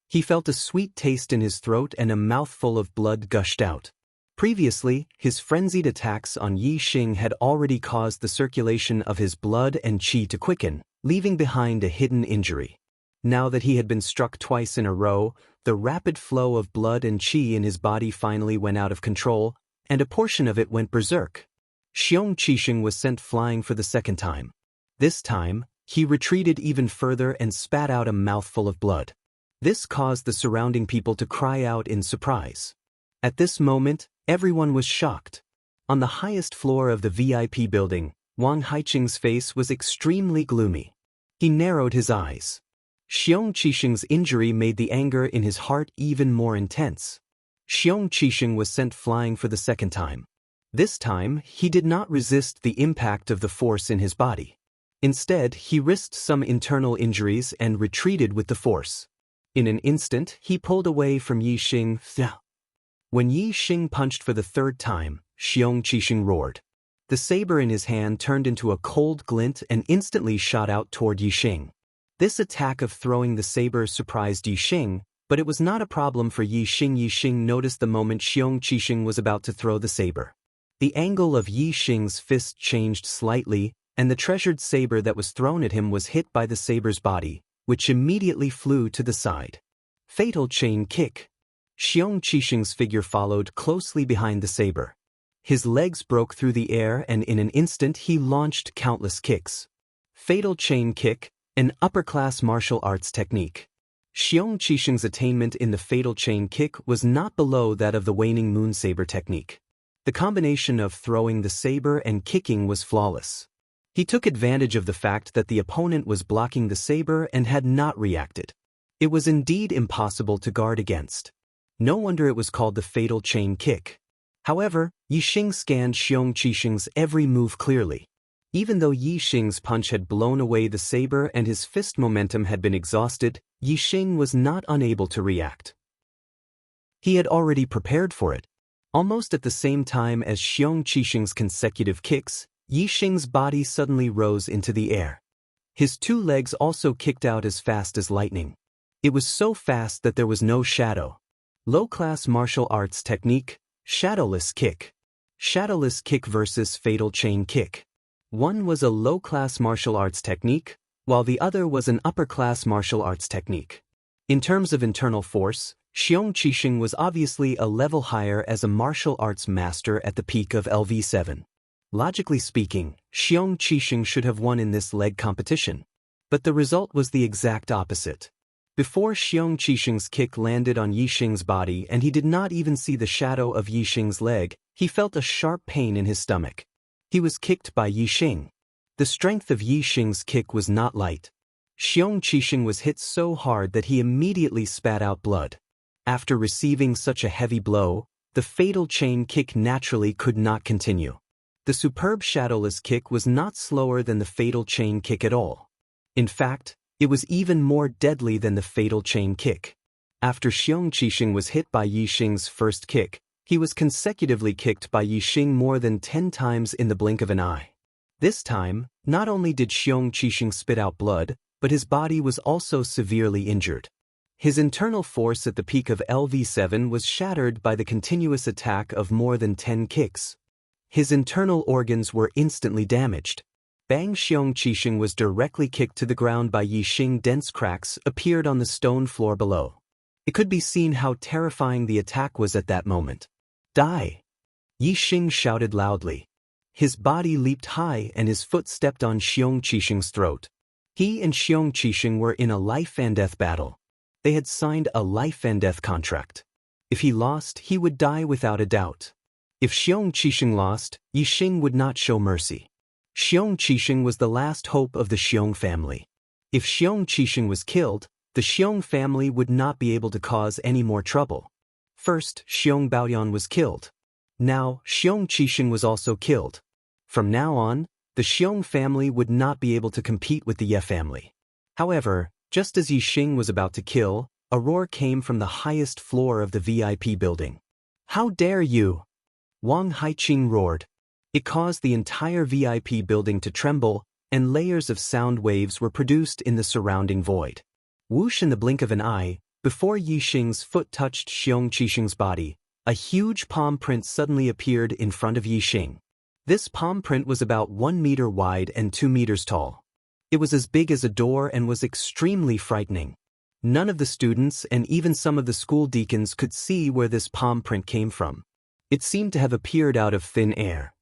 He felt a sweet taste in his throat and a mouthful of blood gushed out. Previously, his frenzied attacks on Yi Xing had already caused the circulation of his blood and qi to quicken, leaving behind a hidden injury. Now that he had been struck twice in a row, the rapid flow of blood and qi in his body finally went out of control, and a portion of it went berserk. Xiong Qixing was sent flying for the second time. This time, he retreated even further and spat out a mouthful of blood. This caused the surrounding people to cry out in surprise. At this moment, everyone was shocked. On the highest floor of the VIP building, Wang Haiqing's face was extremely gloomy. He narrowed his eyes. Xiong Qixing's injury made the anger in his heart even more intense. Xiong Qixing was sent flying for the second time. This time, he did not resist the impact of the force in his body. Instead, he risked some internal injuries and retreated with the force. In an instant, he pulled away from Yi Xing. When Yi Xing punched for the third time, Xiong Qixing roared. The saber in his hand turned into a cold glint and instantly shot out toward Yi Xing. This attack of throwing the saber surprised Yi Xing, but it was not a problem for Yi Xing. Yi Xing noticed the moment Xiong Qixing was about to throw the saber. The angle of Yi Xing's fist changed slightly, and the treasured saber that was thrown at him was hit by the saber's body, which immediately flew to the side. Fatal chain kick. Xiong Qixing's figure followed closely behind the saber. His legs broke through the air and in an instant he launched countless kicks. Fatal chain kick, an upper-class martial arts technique. Xiong Qixing's attainment in the fatal chain kick was not below that of the waning moon saber technique. The combination of throwing the saber and kicking was flawless. He took advantage of the fact that the opponent was blocking the saber and had not reacted. It was indeed impossible to guard against. No wonder it was called the fatal chain kick. However, Yi Xing scanned Xiong Qixing's every move clearly. Even though Yi Xing's punch had blown away the saber and his fist momentum had been exhausted, Yi Xing was not unable to react. He had already prepared for it. Almost at the same time as Xiong Qixing's consecutive kicks, Yi Xing's body suddenly rose into the air. His 2 legs also kicked out as fast as lightning. It was so fast that there was no shadow. Low-class martial arts technique, shadowless kick. Shadowless kick versus fatal chain kick. One was a low-class martial arts technique, while the other was an upper-class martial arts technique. In terms of internal force, Xiong Qixing was obviously a level higher as a martial arts master at the peak of LV7. Logically speaking, Xiong Qixing should have won in this leg competition. But the result was the exact opposite. Before Xiong Qixing's kick landed on Yixing's body and he did not even see the shadow of Yixing's leg, he felt a sharp pain in his stomach. He was kicked by Yixing. The strength of Yixing's kick was not light. Xiong Qixing was hit so hard that he immediately spat out blood. After receiving such a heavy blow, the fatal chain kick naturally could not continue. The superb shadowless kick was not slower than the fatal chain kick at all. In fact, it was even more deadly than the fatal chain kick. After Xiong Qixing was hit by Yixing's first kick, he was consecutively kicked by Yixing more than 10 times in the blink of an eye. This time, not only did Xiong Qixing spit out blood, but his body was also severely injured. His internal force at the peak of LV7 was shattered by the continuous attack of more than 10 kicks. His internal organs were instantly damaged. Bang! Xiong Qixing was directly kicked to the ground by Yixing. Dense cracks appeared on the stone floor below. It could be seen how terrifying the attack was at that moment. Die! Yixing shouted loudly. His body leaped high and his foot stepped on Xiong Qixing's throat. He and Xiong Qixing were in a life-and-death battle. They had signed a life-and-death contract. If he lost, he would die without a doubt. If Xiong Qixing lost, Yixing would not show mercy. Xiong Qixing was the last hope of the Xiong family. If Xiong Qixing was killed, the Xiong family would not be able to cause any more trouble. First, Xiong Baoyan was killed. Now, Xiong Qixing was also killed. From now on, the Xiong family would not be able to compete with the Ye family. However, just as Yixing was about to kill, a roar came from the highest floor of the VIP building. "How dare you!" Wang Haiqing roared. It caused the entire VIP building to tremble, and layers of sound waves were produced in the surrounding void. Whoosh! In the blink of an eye, before Yixing's foot touched Xiong Qixing's body, a huge palm print suddenly appeared in front of Yixing. This palm print was about 1 meter wide and 2 meters tall. It was as big as a door and was extremely frightening. None of the students and even some of the school deacons could see where this palm print came from. It seemed to have appeared out of thin air.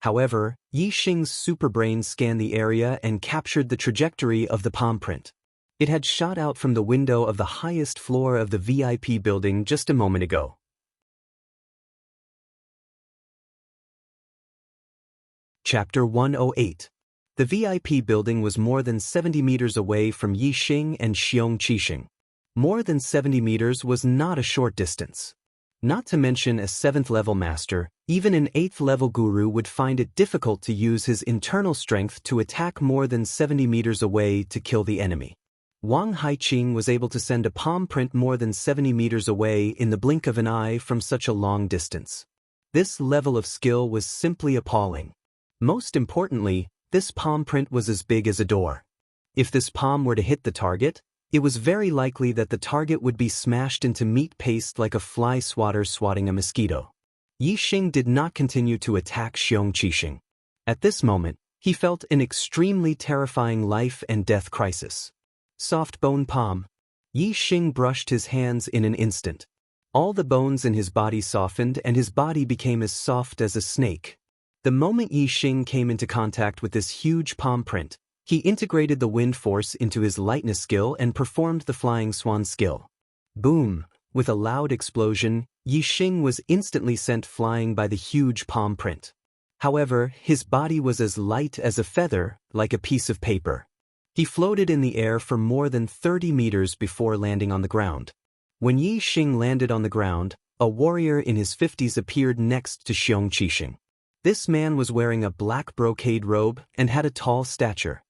However, Yixing's superbrain scanned the area and captured the trajectory of the palm print. It had shot out from the window of the highest floor of the VIP building just a moment ago. Chapter 108. The VIP building was more than 70 meters away from Yixing and Xiong Qixing. More than 70 meters was not a short distance. Not to mention a 7th-level master, even an 8th-level guru would find it difficult to use his internal strength to attack more than 70 meters away to kill the enemy. Wang Haiqing was able to send a palm print more than 70 meters away in the blink of an eye from such a long distance. This level of skill was simply appalling. Most importantly, this palm print was as big as a door. If this palm were to hit the target, it was very likely that the target would be smashed into meat paste like a fly swatter swatting a mosquito. Yixing did not continue to attack Xiong Qixing. At this moment, he felt an extremely terrifying life and death crisis. Soft bone palm. Yixing brushed his hands in an instant. All the bones in his body softened and his body became as soft as a snake. The moment Yixing came into contact with this huge palm print, he integrated the wind force into his lightness skill and performed the flying swan skill. Boom! With a loud explosion, Yixing was instantly sent flying by the huge palm print. However, his body was as light as a feather, like a piece of paper. He floated in the air for more than 30 meters before landing on the ground. When Yixing landed on the ground, a warrior in his 50s appeared next to Xiong Qixing. This man was wearing a black brocade robe and had a tall stature.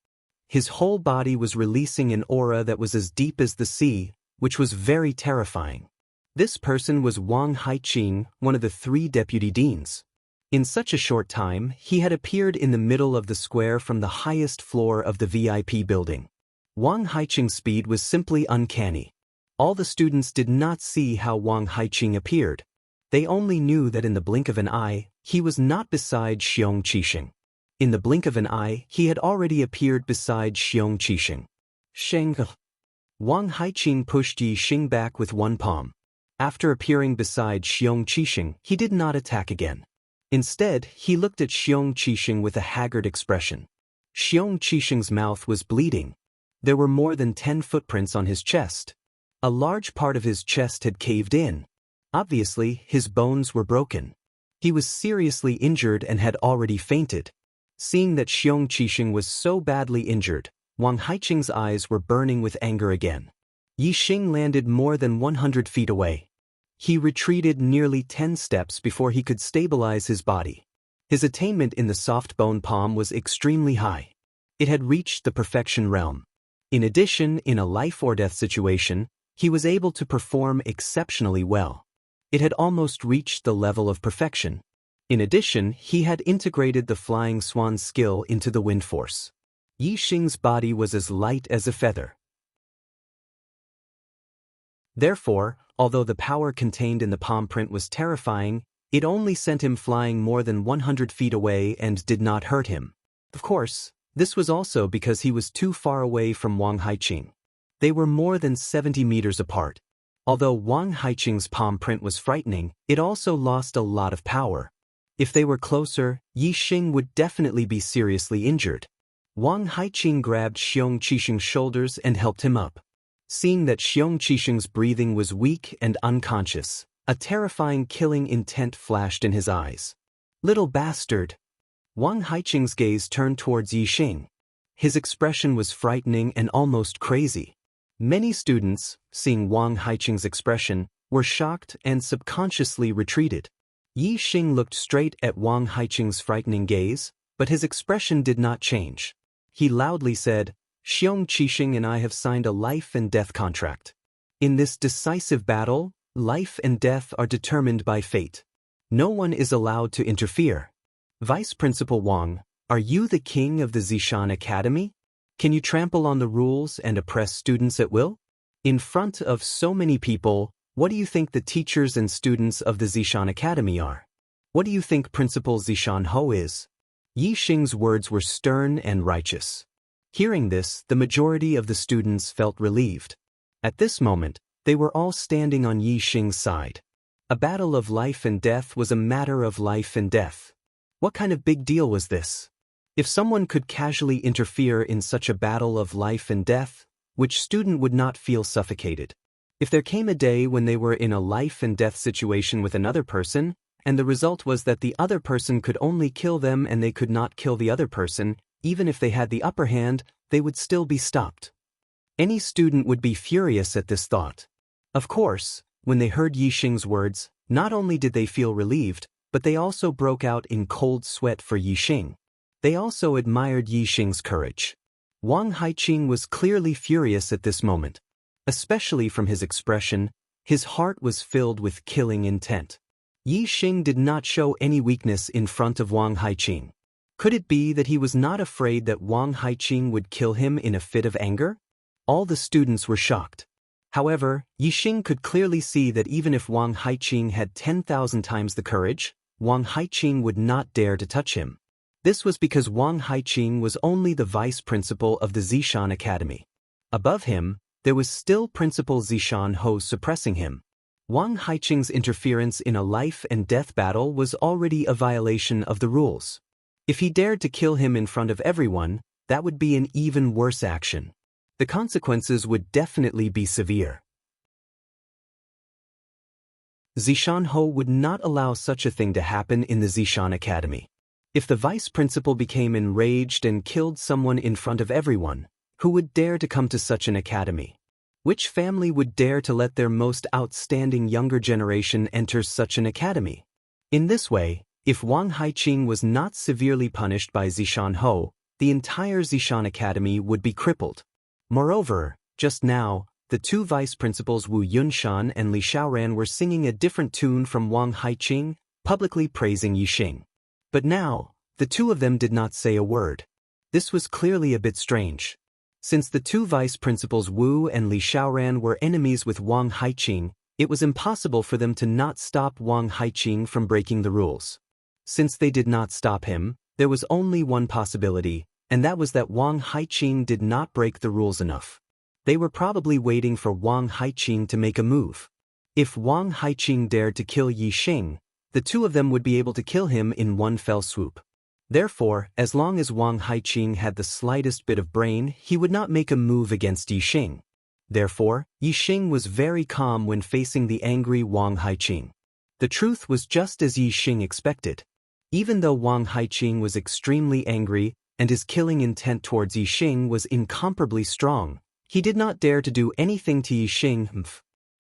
His whole body was releasing an aura that was as deep as the sea, which was very terrifying. This person was Wang Haiqing, one of the 3 deputy deans. In such a short time, he had appeared in the middle of the square from the highest floor of the VIP building. Wang Haiqing's speed was simply uncanny. All the students did not see how Wang Haiqing appeared. They only knew that in the blink of an eye, he was not beside Xiong Qixing. In the blink of an eye, he had already appeared beside Xiong Qixing. Sheng. Wang Haiqing pushed Yixing back with one palm. After appearing beside Xiong Qixing, he did not attack again. Instead, he looked at Xiong Qixing with a haggard expression. Xiong Qixing's mouth was bleeding. There were more than 10 footprints on his chest. A large part of his chest had caved in. Obviously, his bones were broken. He was seriously injured and had already fainted. Seeing that Xiong Qixing was so badly injured, Wang Haiqing's eyes were burning with anger again. Yixing landed more than 100 feet away. He retreated nearly 10 steps before he could stabilize his body. His attainment in the soft bone palm was extremely high. It had reached the perfection realm. In addition, in a life-or-death situation, he was able to perform exceptionally well. It had almost reached the level of perfection. In addition, he had integrated the flying swan skill into the wind force. Yixing's body was as light as a feather. Therefore, although the power contained in the palm print was terrifying, it only sent him flying more than 100 feet away and did not hurt him. Of course, this was also because he was too far away from Wang Haiqing. They were more than 70 meters apart. Although Wang Haiqing's palm print was frightening, it also lost a lot of power. If they were closer, Yixing would definitely be seriously injured. Wang Haiqing grabbed Xiong Qixing's shoulders and helped him up. Seeing that Xiong Qixing's breathing was weak and unconscious, a terrifying killing intent flashed in his eyes. Little bastard! Wang Haiqing's gaze turned towards Yixing. His expression was frightening and almost crazy. Many students, seeing Wang Haiqing's expression, were shocked and subconsciously retreated. Yixing looked straight at Wang Haiqing's frightening gaze, but his expression did not change. He loudly said, "Xiong Qixing and I have signed a life and death contract. In this decisive battle, life and death are determined by fate. No one is allowed to interfere. Vice Principal Wang, are you the king of the Zishan Academy? Can you trample on the rules and oppress students at will? In front of so many people, what do you think the teachers and students of the Zishan Academy are? What do you think Principal Zishan Ho is?" Yixing's words were stern and righteous. Hearing this, the majority of the students felt relieved. At this moment, they were all standing on Yixing's side. A battle of life and death was a matter of life and death. What kind of big deal was this? If someone could casually interfere in such a battle of life and death, which student would not feel suffocated? If there came a day when they were in a life and death situation with another person, and the result was that the other person could only kill them and they could not kill the other person, even if they had the upper hand, they would still be stopped. Any student would be furious at this thought. Of course, when they heard Yixing's words, not only did they feel relieved, but they also broke out in cold sweat for Yixing. They also admired Yixing's courage. Wang Haiqing was clearly furious at this moment. Especially from his expression, his heart was filled with killing intent. Yixing did not show any weakness in front of Wang Haiqing. Could it be that he was not afraid that Wang Haiqing would kill him in a fit of anger? All the students were shocked. However, Yixing could clearly see that even if Wang Haiqing had 10,000 times the courage, Wang Haiqing would not dare to touch him. This was because Wang Haiqing was only the vice principal of the Zishan Academy. Above him, there was still Principal Zishan Ho suppressing him. Wang Haiqing's interference in a life and death battle was already a violation of the rules. If he dared to kill him in front of everyone, that would be an even worse action. The consequences would definitely be severe. Zishan Ho would not allow such a thing to happen in the Zishan Academy. If the vice principal became enraged and killed someone in front of everyone, who would dare to come to such an academy? Which family would dare to let their most outstanding younger generation enter such an academy? In this way, if Wang Haiqing was not severely punished by Zishan Ho, the entire Zishan Academy would be crippled. Moreover, just now, the two vice principals Wu Yunshan and Li Xiaoran were singing a different tune from Wang Haiqing, publicly praising Yixing. But now, the two of them did not say a word. This was clearly a bit strange. Since the two vice principals Wu and Li Xiaoran were enemies with Wang Haiqing, it was impossible for them to not stop Wang Haiqing from breaking the rules. Since they did not stop him, there was only one possibility, and that was that Wang Haiqing did not break the rules enough. They were probably waiting for Wang Haiqing to make a move. If Wang Haiqing dared to kill Yixing, the two of them would be able to kill him in one fell swoop. Therefore, as long as Wang Haiqing had the slightest bit of brain, he would not make a move against Yixing. Therefore, Yixing was very calm when facing the angry Wang Haiqing. The truth was just as Yixing expected. Even though Wang Haiqing was extremely angry and his killing intent towards Yixing was incomparably strong, he did not dare to do anything to Yixing.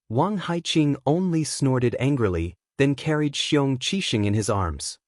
Wang Haiqing only snorted angrily, then carried Xiong Qixing in his arms.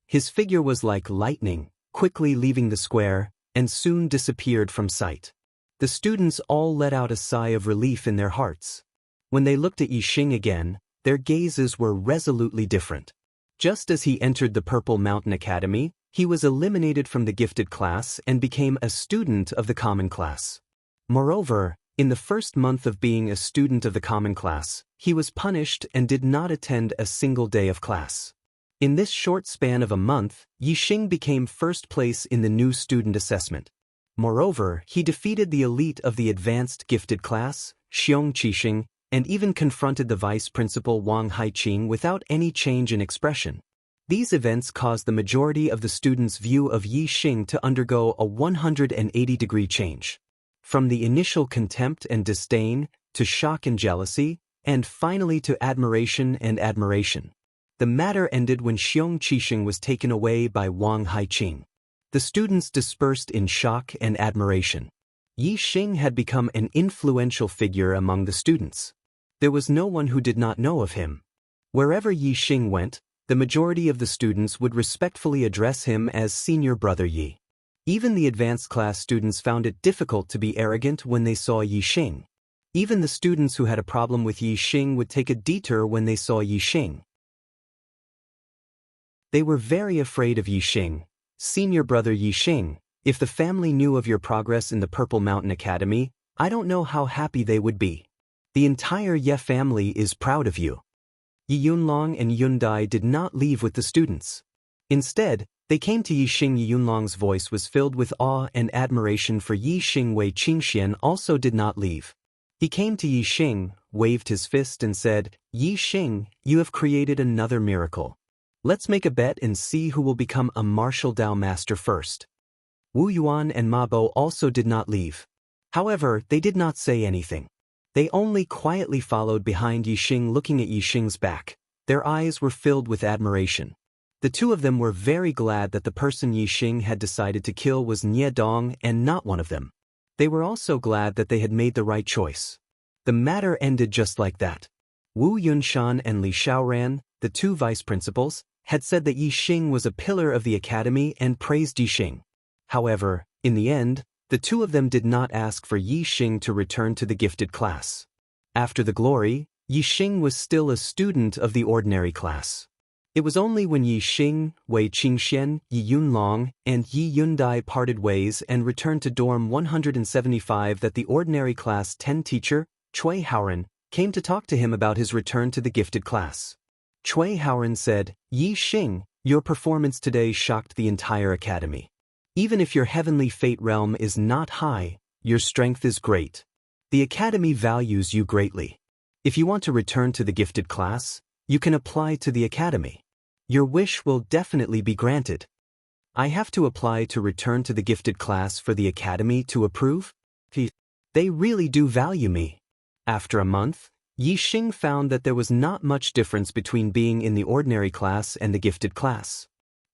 His figure was like lightning, quickly leaving the square, and soon disappeared from sight. The students all let out a sigh of relief in their hearts. When they looked at Yixing again, their gazes were resolutely different. Just as he entered the Purple Mountain Academy, he was eliminated from the gifted class and became a student of the common class. Moreover, in the first month of being a student of the common class, he was punished and did not attend a single day of class. In this short span of a month, Yixing became first place in the new student assessment. Moreover, he defeated the elite of the advanced gifted class, Xiong Qixing, and even confronted the vice principal Wang Haiqing without any change in expression. These events caused the majority of the students' view of Yixing to undergo a 180-degree change. From the initial contempt and disdain, to shock and jealousy, and finally to admiration and admiration. The matter ended when Xiong Qixing was taken away by Wang Haiqing. The students dispersed in shock and admiration. Yixing had become an influential figure among the students. There was no one who did not know of him. Wherever Yixing went, the majority of the students would respectfully address him as Senior Brother Yi. Even the advanced class students found it difficult to be arrogant when they saw Yixing. Even the students who had a problem with Yixing would take a detour when they saw Yixing. They were very afraid of Yixing. Senior Brother Yixing, if the family knew of your progress in the Purple Mountain Academy, I don't know how happy they would be. The entire Ye family is proud of you. Yi Yunlong and Yundai did not leave with the students. Instead, they came to Yixing. Yi Yunlong's voice was filled with awe and admiration for Yixing. Wei Qingxian also did not leave. He came to Yixing, waved his fist and said, "Yixing, you have created another miracle. Let's make a bet and see who will become a martial Dao master first." Wu Yuan and Ma Bo also did not leave. However, they did not say anything. They only quietly followed behind Yixing, looking at Yixing's back. Their eyes were filled with admiration. The two of them were very glad that the person Yixing had decided to kill was Nie Dong and not one of them. They were also glad that they had made the right choice. The matter ended just like that. Wu Yunshan and Li Xiaoran, the two vice principals, had said that Yixing was a pillar of the academy and praised Yixing. However, in the end, the two of them did not ask for Yixing to return to the gifted class. After the glory, Yixing was still a student of the ordinary class. It was only when Yixing, Wei Qingxian, Yi Yunlong, and Yi Yundai parted ways and returned to dorm 175 that the ordinary class 10 teacher, Cui Haoran, came to talk to him about his return to the gifted class. Cui Haoran said, "Yixing, your performance today shocked the entire academy. Even if your heavenly fate realm is not high, your strength is great. The academy values you greatly. If you want to return to the gifted class, you can apply to the academy. Your wish will definitely be granted." "I have to apply to return to the gifted class for the academy to approve? They really do value me." After a month, Yixing found that there was not much difference between being in the ordinary class and the gifted class.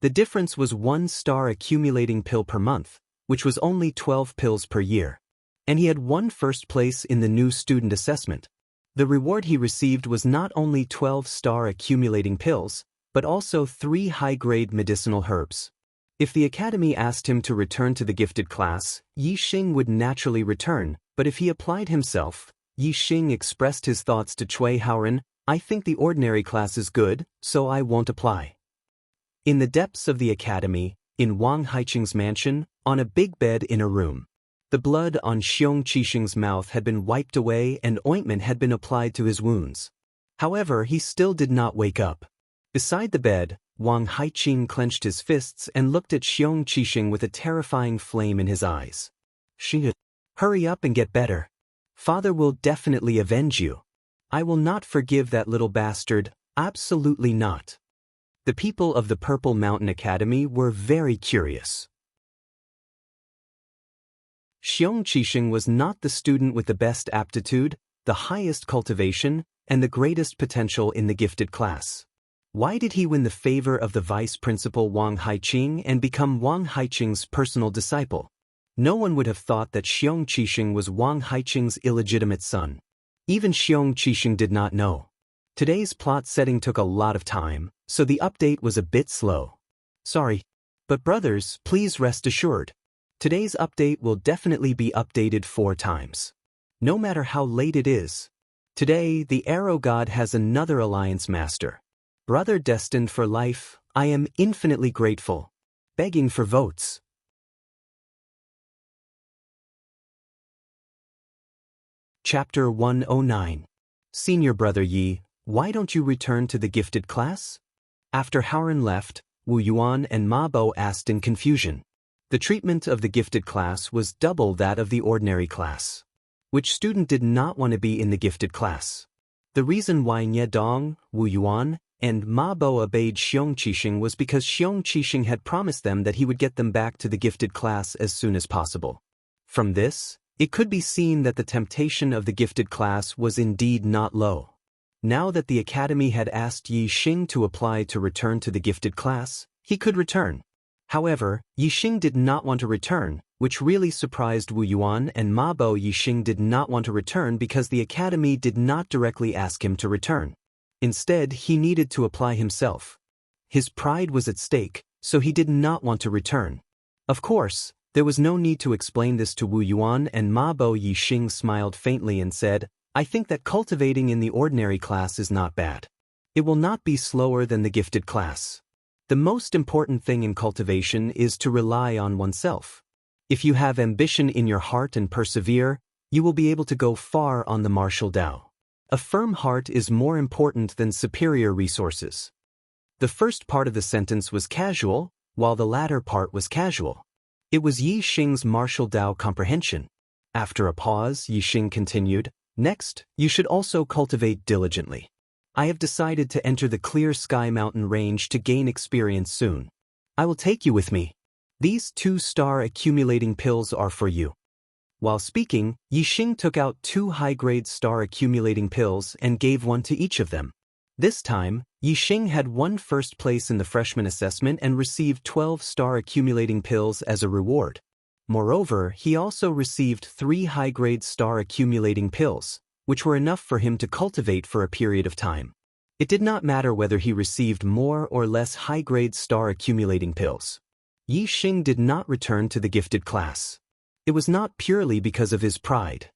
The difference was 1 star accumulating pill per month, which was only 12 pills per year. And he had won first place in the new student assessment. The reward he received was not only 12-star accumulating pills, but also 3 high-grade medicinal herbs. If the academy asked him to return to the gifted class, Yixing would naturally return, but if he applied himself, Yixing expressed his thoughts to Cui Haoran, "I think the ordinary class is good, so I won't apply." In the depths of the academy, in Wang Haiqing's mansion, on a big bed in a room. The blood on Xiong Qixing's mouth had been wiped away and ointment had been applied to his wounds. However, he still did not wake up. Beside the bed, Wang Haiqing clenched his fists and looked at Xiong Qixing with a terrifying flame in his eyes. "Hurry up and get better. Father will definitely avenge you. I will not forgive that little bastard, absolutely not." The people of the Purple Mountain Academy were very curious. Xiong Qixing was not the student with the best aptitude, the highest cultivation, and the greatest potential in the gifted class. Why did he win the favor of the vice principal Wang Haiqing and become Wang Haiqing's personal disciple? No one would have thought that Xiong Qixing was Wang Haiqing's illegitimate son. Even Xiong Qixing did not know. Today's plot setting took a lot of time, so the update was a bit slow. Sorry. But brothers, please rest assured. Today's update will definitely be updated 4 times. No matter how late it is. Today, the Arrow God has another alliance master. Brother destined for life, I am infinitely grateful. Begging for votes. Chapter 109. Senior Brother Yi, why don't you return to the gifted class? After Haoren left, Wu Yuan and Ma Bo asked in confusion. The treatment of the gifted class was double that of the ordinary class. Which student did not want to be in the gifted class? The reason why Nye Dong, Wu Yuan, and Ma Bo obeyed Xiong Qixing was because Xiong Qixing had promised them that he would get them back to the gifted class as soon as possible. From this, it could be seen that the temptation of the gifted class was indeed not low. Now that the academy had asked Yi Xing to apply to return to the gifted class, he could return. However, Yi Xing did not want to return, which really surprised Wu Yuan and Ma Bo. Yi Xing did not want to return because the academy did not directly ask him to return. Instead, he needed to apply himself. His pride was at stake, so he did not want to return. Of course, there was no need to explain this to Wu Yuan and Ma Bo. Yi Xing smiled faintly and said, I think that cultivating in the ordinary class is not bad. It will not be slower than the gifted class. The most important thing in cultivation is to rely on oneself. If you have ambition in your heart and persevere, you will be able to go far on the martial Tao. A firm heart is more important than superior resources. The first part of the sentence was casual, while the latter part was casual. It was Yi Xing's martial Tao comprehension. After a pause, Yi Xing continued, Next, you should also cultivate diligently. I have decided to enter the Clear Sky Mountain range to gain experience soon. I will take you with me. These 2-star accumulating pills are for you. While speaking, Yi Xing took out 2 high-grade star accumulating pills and gave one to each of them. This time, Yi Xing had won first place in the freshman assessment and received 12-star accumulating pills as a reward. Moreover, he also received 3 high-grade star accumulating pills, which were enough for him to cultivate for a period of time. It did not matter whether he received more or less high-grade star accumulating pills. Yi Xing did not return to the gifted class. It was not purely because of his pride.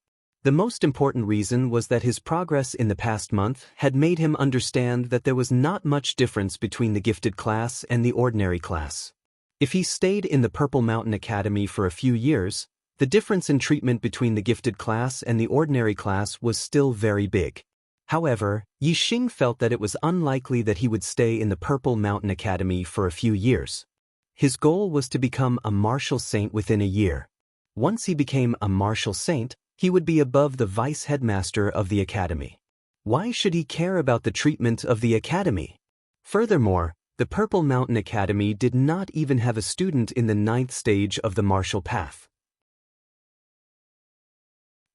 The most important reason was that his progress in the past month had made him understand that there was not much difference between the gifted class and the ordinary class. If he stayed in the Purple Mountain Academy for a few years, the difference in treatment between the gifted class and the ordinary class was still very big. However, Yi Xing felt that it was unlikely that he would stay in the Purple Mountain Academy for a few years. His goal was to become a martial saint within a year. Once he became a martial saint, he would be above the vice headmaster of the academy. Why should he care about the treatment of the academy? Furthermore, the Purple Mountain Academy did not even have a student in the 9th stage of the martial path.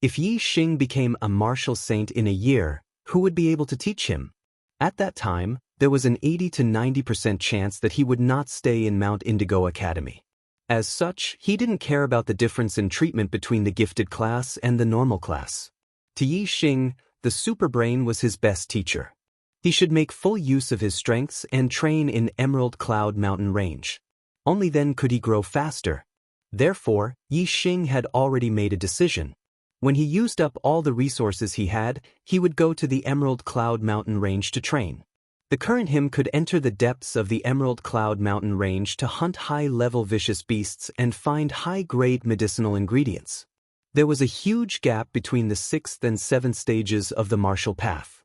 If Yi Xing became a martial saint in a year, who would be able to teach him? At that time, there was an 80 to 90% chance that he would not stay in Mount Indigo Academy. As such, he didn't care about the difference in treatment between the gifted class and the normal class. To Yi Xing, the superbrain was his best teacher. He should make full use of his strengths and train in Emerald Cloud Mountain Range. Only then could he grow faster. Therefore, Yi Xing had already made a decision. When he used up all the resources he had, he would go to the Emerald Cloud Mountain Range to train. The current him could enter the depths of the Emerald Cloud Mountain Range to hunt high-level vicious beasts and find high-grade medicinal ingredients. There was a huge gap between the 6th and 7th stages of the martial path.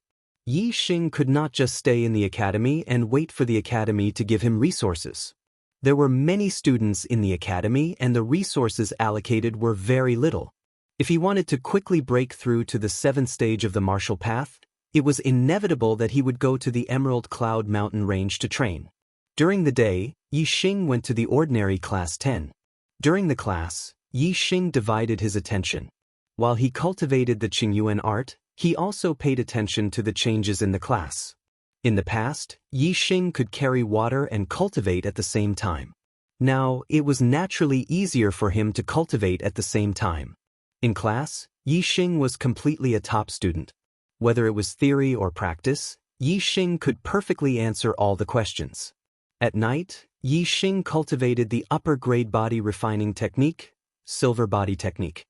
Yi Xing could not just stay in the academy and wait for the academy to give him resources. There were many students in the academy and the resources allocated were very little. If he wanted to quickly break through to the 7th stage of the martial path, it was inevitable that he would go to the Emerald Cloud Mountain Range to train. During the day, Yi Xing went to the ordinary class 10. During the class, Yi Xing divided his attention. While he cultivated the Qingyuan art, he also paid attention to the changes in the class. In the past, Yi Xing could carry water and cultivate at the same time. Now, it was naturally easier for him to cultivate at the same time. In class, Yi Xing was completely a top student. Whether it was theory or practice, Yi Xing could perfectly answer all the questions. At night, Yi Xing cultivated the upper-grade body refining technique, silver body technique.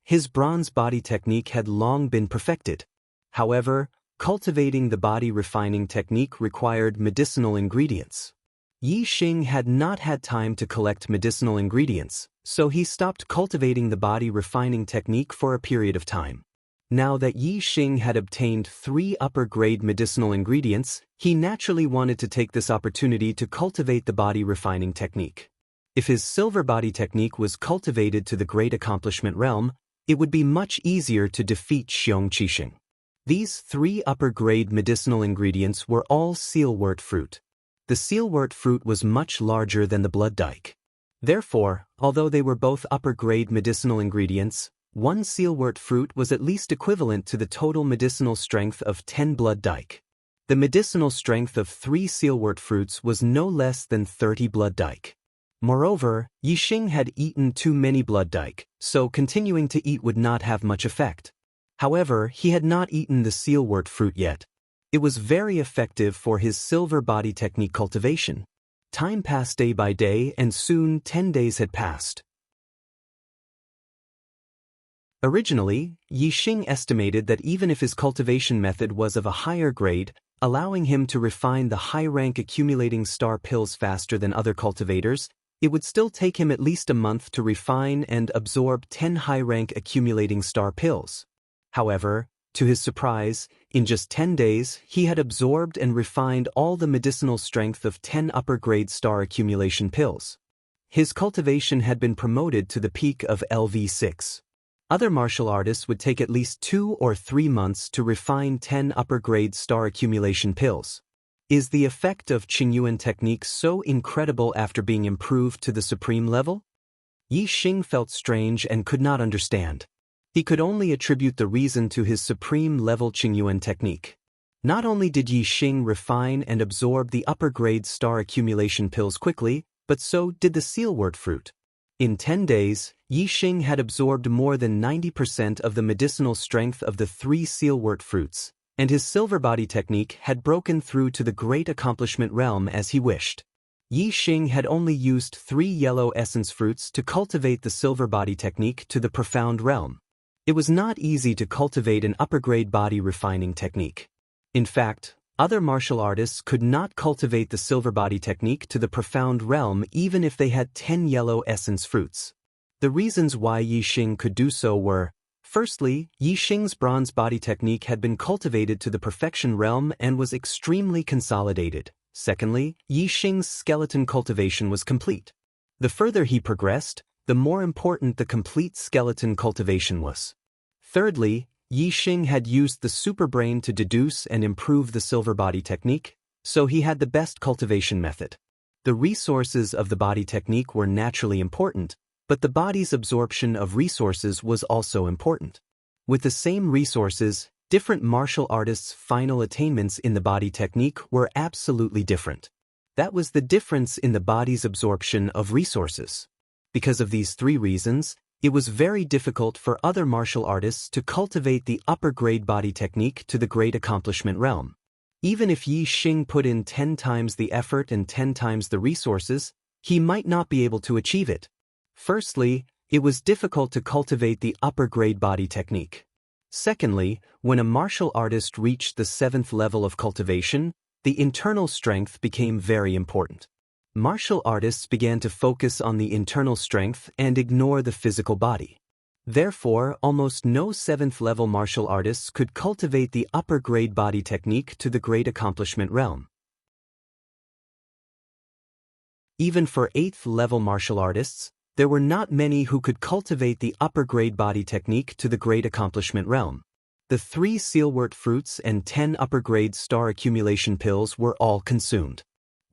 His bronze body technique had long been perfected. However, cultivating the body refining technique required medicinal ingredients. Yi Xing had not had time to collect medicinal ingredients, so he stopped cultivating the body refining technique for a period of time. Now that Yi Xing had obtained 3 upper-grade medicinal ingredients, he naturally wanted to take this opportunity to cultivate the body refining technique. If his silver body technique was cultivated to the great accomplishment realm, it would be much easier to defeat Xiong Qixing. These 3 upper-grade medicinal ingredients were all sealwort fruit. The sealwort fruit was much larger than the blood dike. Therefore, although they were both upper-grade medicinal ingredients, one sealwort fruit was at least equivalent to the total medicinal strength of 10 blood dike. The medicinal strength of 3 sealwort fruits was no less than 30 blood dike. Moreover, Yi Xing had eaten too many blood dike, so continuing to eat would not have much effect. However, he had not eaten the sealwort fruit yet. It was very effective for his silver body technique cultivation. Time passed day by day and soon 10 days had passed. Originally, Yi Xing estimated that even if his cultivation method was of a higher grade, allowing him to refine the high-rank accumulating star pills faster than other cultivators, it would still take him at least a month to refine and absorb 10 high-rank accumulating star pills. However, to his surprise, in just 10 days, he had absorbed and refined all the medicinal strength of 10 upper-grade star accumulation pills. His cultivation had been promoted to the peak of LV6. Other martial artists would take at least 2 or 3 months to refine 10 upper-grade star accumulation pills. Is the effect of Qingyuan technique so incredible after being improved to the supreme level? Yi Xing felt strange and could not understand. He could only attribute the reason to his supreme-level Qingyuan technique. Not only did Yi Xing refine and absorb the upper-grade star accumulation pills quickly, but so did the sealwort fruit. In 10 days, Yi Xing had absorbed more than 90% of the medicinal strength of the 3 sealwort fruits, and his silver body technique had broken through to the great accomplishment realm as he wished. Yi Xing had only used 3 yellow essence fruits to cultivate the silver body technique to the profound realm. It was not easy to cultivate an upper-grade body refining technique. In fact, other martial artists could not cultivate the silver body technique to the profound realm even if they had 10 yellow essence fruits. The reasons why Yi Xing could do so were, firstly, Yi Xing's bronze body technique had been cultivated to the perfection realm and was extremely consolidated. Secondly, Yi Xing's skeleton cultivation was complete. The further he progressed, the more important the complete skeleton cultivation was. Thirdly, Yi Xing had used the superbrain to deduce and improve the silver body technique, so he had the best cultivation method. The resources of the body technique were naturally important, but the body's absorption of resources was also important. With the same resources, different martial artists' final attainments in the body technique were absolutely different. That was the difference in the body's absorption of resources. Because of these 3 reasons, it was very difficult for other martial artists to cultivate the upper-grade body technique to the great accomplishment realm. Even if Yi Xing put in 10 times the effort and 10 times the resources, he might not be able to achieve it. Firstly, it was difficult to cultivate the upper-grade body technique. Secondly, when a martial artist reached the 7th level of cultivation, the internal strength became very important. Martial artists began to focus on the internal strength and ignore the physical body. Therefore, almost no 7th-level martial artists could cultivate the upper-grade body technique to the great accomplishment realm. Even for 8th-level martial artists, there were not many who could cultivate the upper-grade body technique to the great accomplishment realm. The 3 sealwort fruits and 10 upper-grade star accumulation pills were all consumed.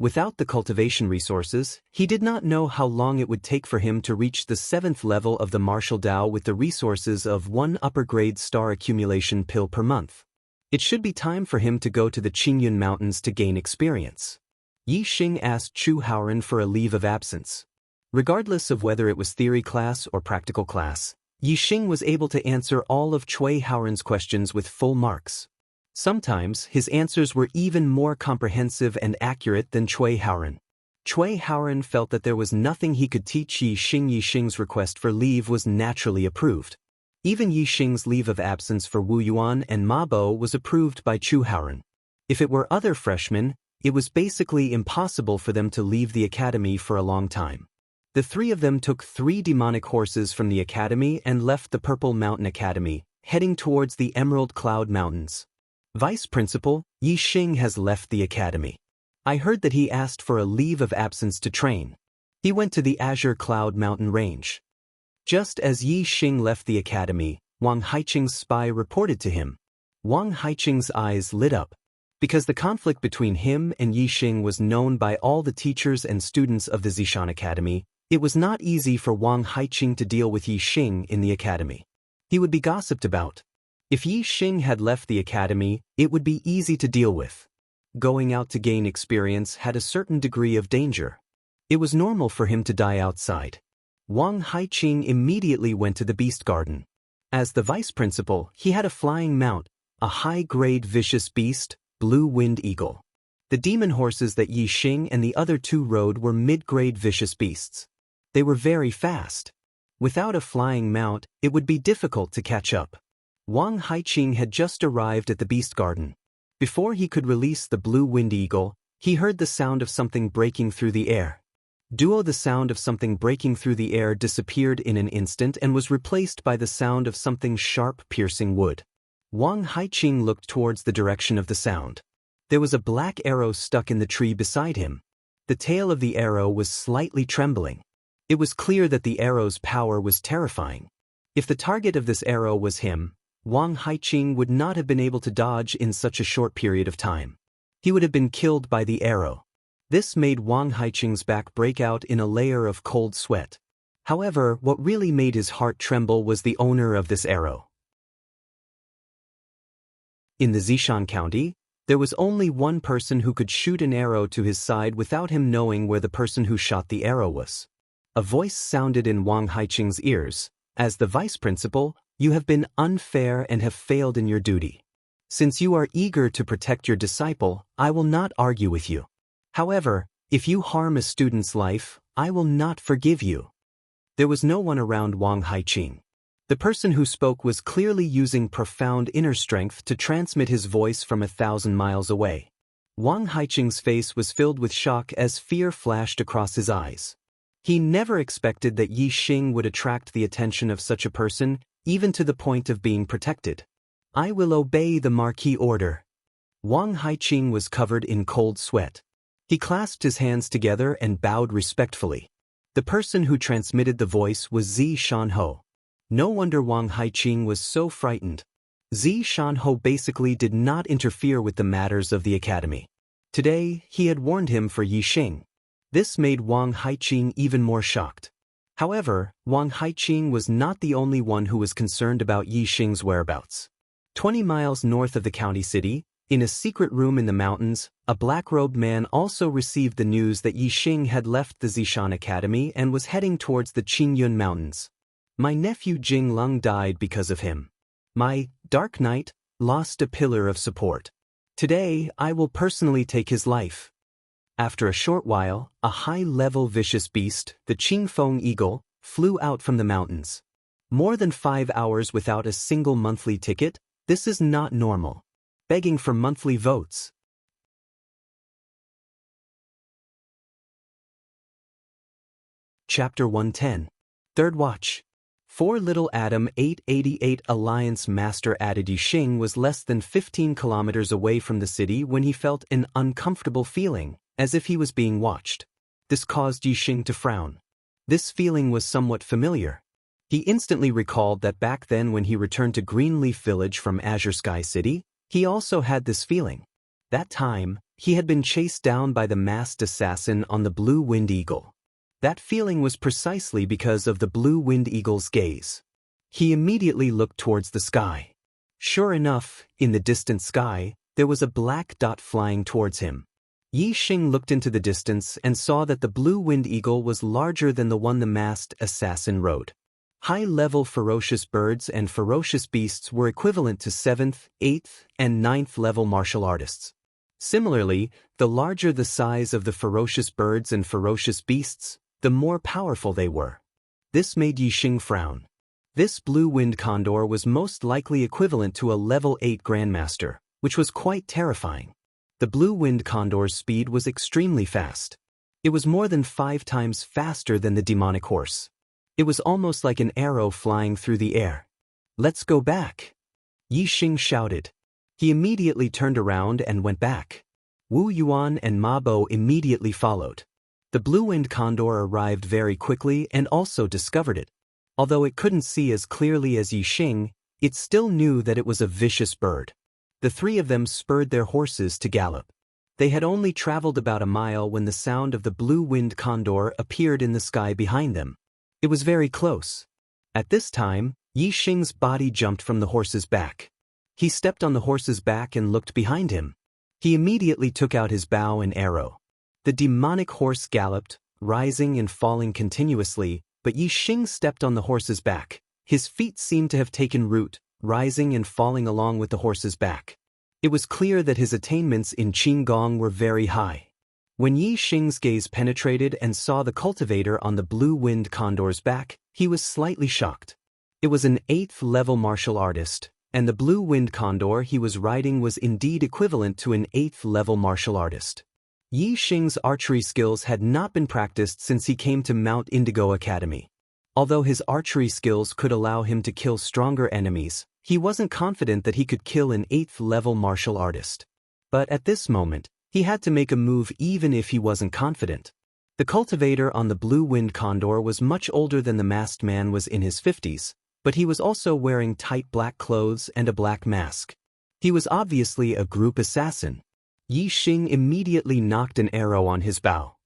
Without the cultivation resources, he did not know how long it would take for him to reach the 7th level of the martial Dao with the resources of 1 upper-grade star accumulation pill per month. It should be time for him to go to the Qingyun Mountains to gain experience. Yi Xing asked Chu Haoran for a leave of absence. Regardless of whether it was theory class or practical class, Yi Xing was able to answer all of Cui Haoran's questions with full marks. Sometimes, his answers were even more comprehensive and accurate than Cui Haoran. Cui Haoran felt that there was nothing he could teach Yi Xing. Yi Xing's request for leave was naturally approved. Even Yi Xing's leave of absence for Wu Yuan and Ma Bo was approved by Chu Haoran. If it were other freshmen, it was basically impossible for them to leave the academy for a long time. The 3 of them took 3 demonic horses from the academy and left the Purple Mountain Academy, heading towards the Emerald Cloud Mountains. Vice Principal, Yi Xing has left the academy. I heard that he asked for a leave of absence to train. He went to the Azure Cloud Mountain Range. Just as Yi Xing left the academy, Wang Haiqing's spy reported to him. Wang Haiqing's eyes lit up. Because the conflict between him and Yi Xing was known by all the teachers and students of the Zishan Academy, it was not easy for Wang Haiqing to deal with Yi Xing in the academy. He would be gossiped about. If Yi Xing had left the academy, it would be easy to deal with. Going out to gain experience had a certain degree of danger. It was normal for him to die outside. Wang Haiqing immediately went to the Beast Garden. As the vice principal, he had a flying mount, a high-grade vicious beast, Blue Wind Eagle. The demon horses that Yi Xing and the other 2 rode were mid-grade vicious beasts. They were very fast. Without a flying mount, it would be difficult to catch up. Wang Haiqing had just arrived at the Beast Garden. Before he could release the Blue Wind Eagle, he heard the sound of something breaking through the air. The sound of something breaking through the air disappeared in an instant and was replaced by the sound of something sharp piercing wood. Wang Haiqing looked towards the direction of the sound. There was a black arrow stuck in the tree beside him. The tail of the arrow was slightly trembling. It was clear that the arrow's power was terrifying. If the target of this arrow was him, Wang Haiqing would not have been able to dodge in such a short period of time. He would have been killed by the arrow. This made Wang Haiqing's back break out in a layer of cold sweat. However, what really made his heart tremble was the owner of this arrow. In the Zishan County, there was only one person who could shoot an arrow to his side without him knowing where the person who shot the arrow was. A voice sounded in Wang Haiqing's ears. As the vice principal, you have been unfair and have failed in your duty. Since you are eager to protect your disciple, I will not argue with you. However, if you harm a student's life, I will not forgive you. There was no one around Wang Haiqing. The person who spoke was clearly using profound inner strength to transmit his voice from 1,000 miles away. Wang Haiqing's face was filled with shock as fear flashed across his eyes. He never expected that Yi Xing would attract the attention of such a person, even to the point of being protected. I will obey the Marquis order. Wang Haiqing was covered in cold sweat. He clasped his hands together and bowed respectfully. The person who transmitted the voice was Zi Shanho. No wonder Wang Haiqing was so frightened. Zi Shanho basically did not interfere with the matters of the academy. Today, he had warned him for Yi Xing. This made Wang Haiqing even more shocked. However, Wang Haiqing was not the only one who was concerned about Yi Xing's whereabouts. 20 miles north of the county city, in a secret room in the mountains, a black-robed man also received the news that Yi Xing had left the Zishan Academy and was heading towards the Qingyun Mountains. My nephew Jing Lung died because of him. My Dark Knight lost a pillar of support. Today, I will personally take his life. After a short while, a high-level vicious beast, the Qingfeng Eagle, flew out from the mountains. More than 5 hours without a single monthly ticket, this is not normal. Begging for monthly votes. Chapter 110. Third Watch. For Little Adam 888 Alliance Master added Yi Xing was less than 15 kilometers away from the city when he felt an uncomfortable feeling, as if he was being watched. This caused Yi Xing to frown. This feeling was somewhat familiar. He instantly recalled that back then when he returned to Greenleaf Village from Azure Sky City, he also had this feeling. That time, he had been chased down by the masked assassin on the blue-winged eagle. That feeling was precisely because of the blue-winged eagle's gaze. He immediately looked towards the sky. Sure enough, in the distant sky, there was a black dot flying towards him. Yi Xing looked into the distance and saw that the blue-winged eagle was larger than the one the masked assassin rode. High-level ferocious birds and ferocious beasts were equivalent to 7th, 8th, and 9th level martial artists. Similarly, the larger the size of the ferocious birds and ferocious beasts, the more powerful they were. This made Yi Xing frown. This blue-winged condor was most likely equivalent to a level 8 grandmaster, which was quite terrifying. The blue-winged condor's speed was extremely fast. It was more than 5 times faster than the demonic horse. It was almost like an arrow flying through the air. "Let's go back!" Yi Xing shouted. He immediately turned around and went back. Wu Yuan and Ma Bo immediately followed. The blue-winged condor arrived very quickly and also discovered it. Although it couldn't see as clearly as Yi Xing, it still knew that it was a vicious bird. The three of them spurred their horses to gallop. They had only traveled about a mile when the sound of the blue-winged condor appeared in the sky behind them. It was very close. At this time, Yi Xing's body jumped from the horse's back. He stepped on the horse's back and looked behind him. He immediately took out his bow and arrow. The demonic horse galloped, rising and falling continuously, but Yi Xing stepped on the horse's back. His feet seemed to have taken root, rising and falling along with the horse's back. It was clear that his attainments in Qinggong were very high. When Yi Xing's gaze penetrated and saw the cultivator on the blue-winged condor's back, he was slightly shocked. It was an 8th level martial artist, and the blue-winged condor he was riding was indeed equivalent to an 8th level martial artist. Yi Xing's archery skills had not been practiced since he came to Mount Indigo Academy. Although his archery skills could allow him to kill stronger enemies, he wasn't confident that he could kill an 8th level martial artist. But at this moment, he had to make a move even if he wasn't confident. The cultivator on the blue-winged condor was much older than the masked man was in his 50s, but he was also wearing tight black clothes and a black mask. He was obviously a group assassin. Yi Xing immediately knocked an arrow on his bow.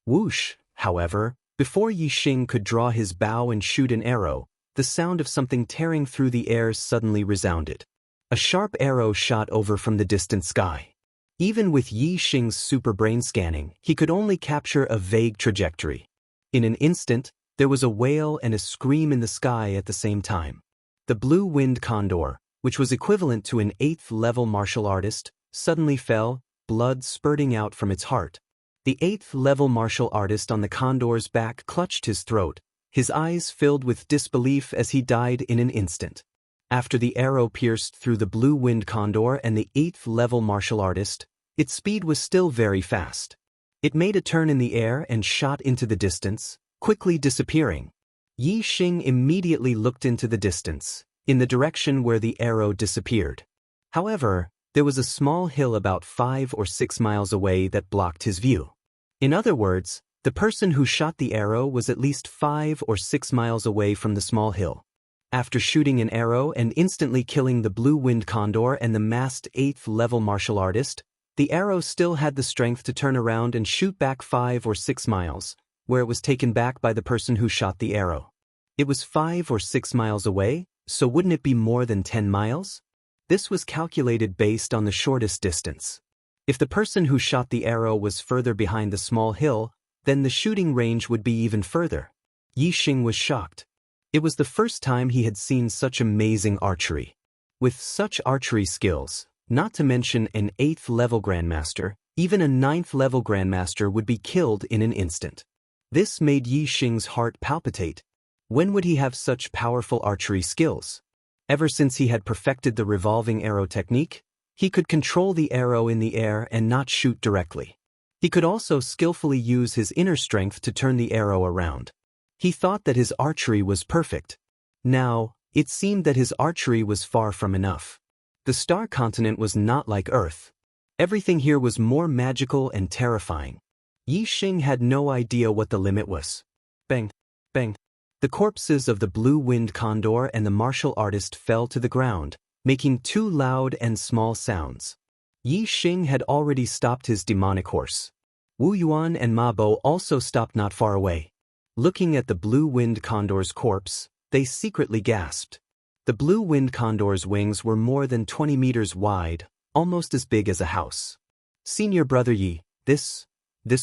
Whoosh, however, before Yi Xing could draw his bow and shoot an arrow, the sound of something tearing through the air suddenly resounded. A sharp arrow shot over from the distant sky. Even with Yi Xing's super brain scanning, he could only capture a vague trajectory. In an instant, there was a wail and a scream in the sky at the same time. The blue-winged condor, which was equivalent to an 8th level martial artist, suddenly fell, blood spurting out from its heart. The 8th level martial artist on the condor's back clutched his throat, his eyes filled with disbelief as he died in an instant. After the arrow pierced through the blue-winged condor and the 8th level martial artist, its speed was still very fast. It made a turn in the air and shot into the distance, quickly disappearing. Yi Xing immediately looked into the distance, in the direction where the arrow disappeared. However, there was a small hill about 5 or 6 miles away that blocked his view. In other words, the person who shot the arrow was at least 5 or 6 miles away from the small hill. After shooting an arrow and instantly killing the blue-winged condor and the masked 8th level martial artist, the arrow still had the strength to turn around and shoot back 5 or 6 miles, where it was taken back by the person who shot the arrow. It was 5 or 6 miles away, so wouldn't it be more than 10 miles? This was calculated based on the shortest distance. If the person who shot the arrow was further behind the small hill, then the shooting range would be even further. Yi Xing was shocked. It was the first time he had seen such amazing archery. With such archery skills, not to mention an 8th level grandmaster, even a 9th level grandmaster would be killed in an instant. This made Yi Xing's heart palpitate. When would he have such powerful archery skills? Ever since he had perfected the revolving arrow technique, he could control the arrow in the air and not shoot directly. He could also skillfully use his inner strength to turn the arrow around. He thought that his archery was perfect. Now, it seemed that his archery was far from enough. The star continent was not like Earth. Everything here was more magical and terrifying. Yi Xing had no idea what the limit was. Bang, bang. The corpses of the blue-winged condor and the martial artist fell to the ground, making 2 loud and small sounds. Yi Xing had already stopped his demonic horse. Wu Yuan and Ma Bo also stopped not far away. Looking at the blue-winged condor's corpse, they secretly gasped. The blue-winged condor's wings were more than 20 meters wide, almost as big as a house. Senior brother Yi, this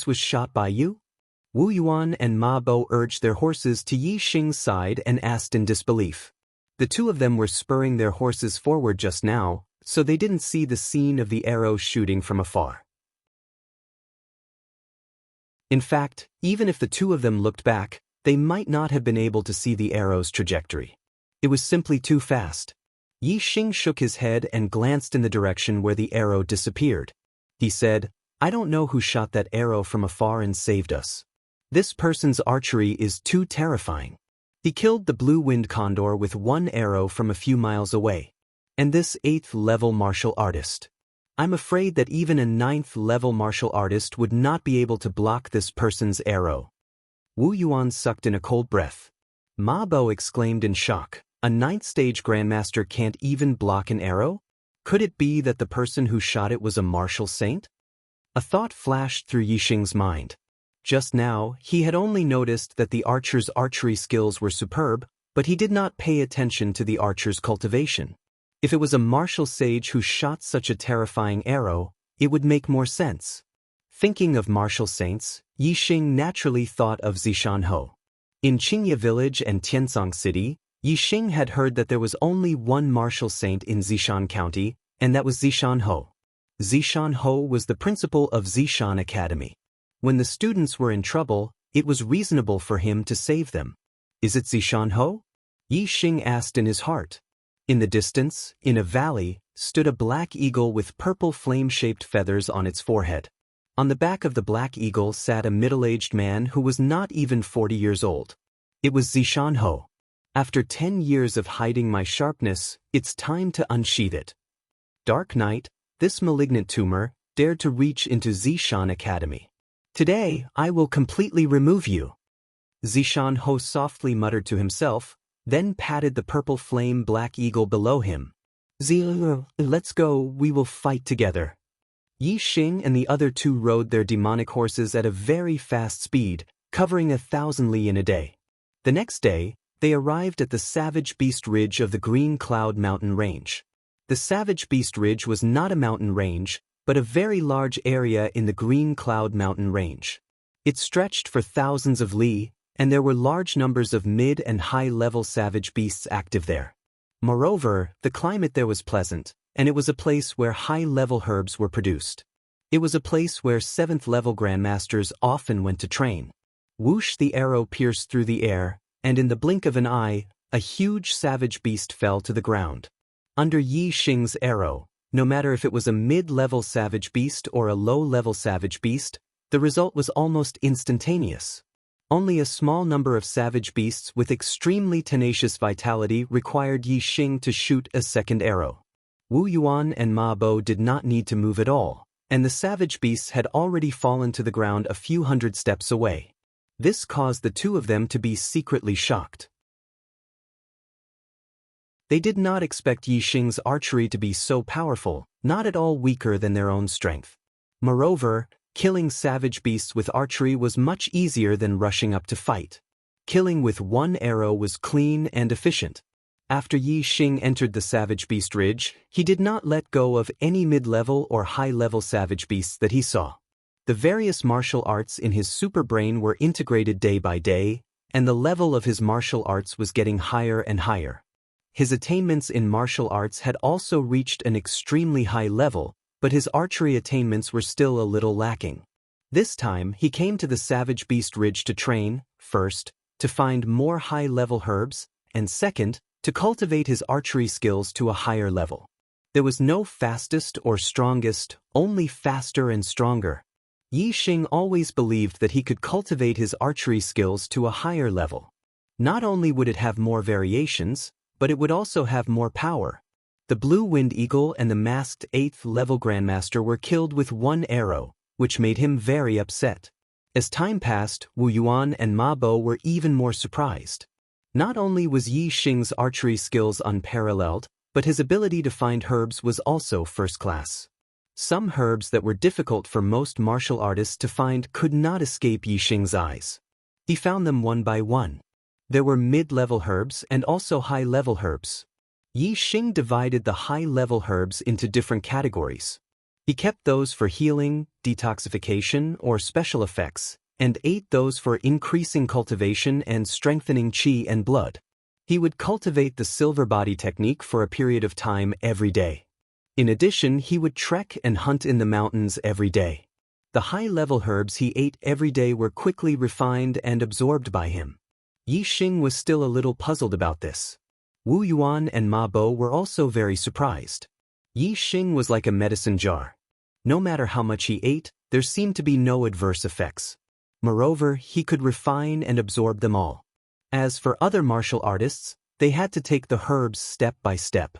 was shot by you? Wu Yuan and Ma Bo urged their horses to Yi Xing's side and asked in disbelief. The two of them were spurring their horses forward just now, so they didn't see the scene of the arrow shooting from afar. In fact, even if the two of them looked back, they might not have been able to see the arrow's trajectory. It was simply too fast. Yi Xing shook his head and glanced in the direction where the arrow disappeared. He said, "I don't know who shot that arrow from afar and saved us. This person's archery is too terrifying. He killed the blue-winged condor with one arrow from a few miles away. And this 8th-level martial artist. I'm afraid that even a 9th-level martial artist would not be able to block this person's arrow." Wu Yuan sucked in a cold breath. Ma Bo exclaimed in shock, "A 9th-stage grandmaster can't even block an arrow? Could it be that the person who shot it was a martial saint?" A thought flashed through Yi Xing's mind. Just now, he had only noticed that the archer's archery skills were superb, but he did not pay attention to the archer's cultivation. If it was a martial sage who shot such a terrifying arrow, it would make more sense. Thinking of martial saints, Yi Xing naturally thought of Zishan Ho. In Qingye Village and Tiansong City, Yi Xing had heard that there was only one martial saint in Zishan County, and that was Zishan Ho. Zishan Ho was the principal of Zishan Academy. When the students were in trouble, it was reasonable for him to save them. "Is it Zishan Ho?" Yi Xing asked in his heart. In the distance, in a valley, stood a black eagle with purple flame-shaped feathers on its forehead. On the back of the black eagle sat a middle-aged man who was not even 40 years old. It was Zishan Ho. "After 10 years of hiding my sharpness, it's time to unsheath it." Dark night, this malignant tumor dared to reach into Zishan Academy. "Today, I will completely remove you." Zishan Ho softly muttered to himself, then patted the purple flame black eagle below him. Let's go, we will fight together." Yi Xing and the other two rode their demonic horses at a very fast speed, covering 1,000 li in a day. The next day, they arrived at the Savage Beast Ridge of the Green Cloud Mountain Range. The Savage Beast Ridge was not a mountain range, but a very large area in the Green Cloud Mountain Range. It stretched for thousands of li, and there were large numbers of mid- and high-level savage beasts active there. Moreover, the climate there was pleasant, and it was a place where high-level herbs were produced. It was a place where 7th-level grandmasters often went to train. Whoosh, the arrow pierced through the air, and in the blink of an eye, a huge savage beast fell to the ground. Under Yi Xing's arrow, no matter if it was a mid-level savage beast or a low-level savage beast, the result was almost instantaneous. Only a small number of savage beasts with extremely tenacious vitality required Yi Xing to shoot a second arrow. Wu Yuan and Ma Bo did not need to move at all, and the savage beasts had already fallen to the ground a few hundred steps away. This caused the two of them to be secretly shocked. They did not expect Yi Xing's archery to be so powerful, not at all weaker than their own strength. Moreover, killing savage beasts with archery was much easier than rushing up to fight. Killing with one arrow was clean and efficient. After Yi Xing entered the Savage Beast Ridge, he did not let go of any mid-level or high-level savage beasts that he saw. The various martial arts in his super brain were integrated day by day, and the level of his martial arts was getting higher and higher. His attainments in martial arts had also reached an extremely high level, but his archery attainments were still a little lacking. This time, he came to the Savage Beast Ridge to train, first, to find more high-level herbs, and second, to cultivate his archery skills to a higher level. There was no fastest or strongest, only faster and stronger. Yi Xing always believed that he could cultivate his archery skills to a higher level. Not only would it have more variations, but it would also have more power. The blue-winged eagle and the masked 8th-level grandmaster were killed with one arrow, which made him very upset. As time passed, Wu Yuan and Ma Bo were even more surprised. Not only was Yi Xing's archery skills unparalleled, but his ability to find herbs was also first class. Some herbs that were difficult for most martial artists to find could not escape Yixing's eyes. He found them one by one. There were mid-level herbs and also high-level herbs. Yixing divided the high-level herbs into different categories. He kept those for healing, detoxification, or special effects, and ate those for increasing cultivation and strengthening qi and blood. He would cultivate the silver body technique for a period of time every day. In addition, he would trek and hunt in the mountains every day. The high-level herbs he ate every day were quickly refined and absorbed by him. Yixing was still a little puzzled about this. Wu Yuan and Ma Bo were also very surprised. Yixing was like a medicine jar. No matter how much he ate, there seemed to be no adverse effects. Moreover, he could refine and absorb them all. As for other martial artists, they had to take the herbs step by step.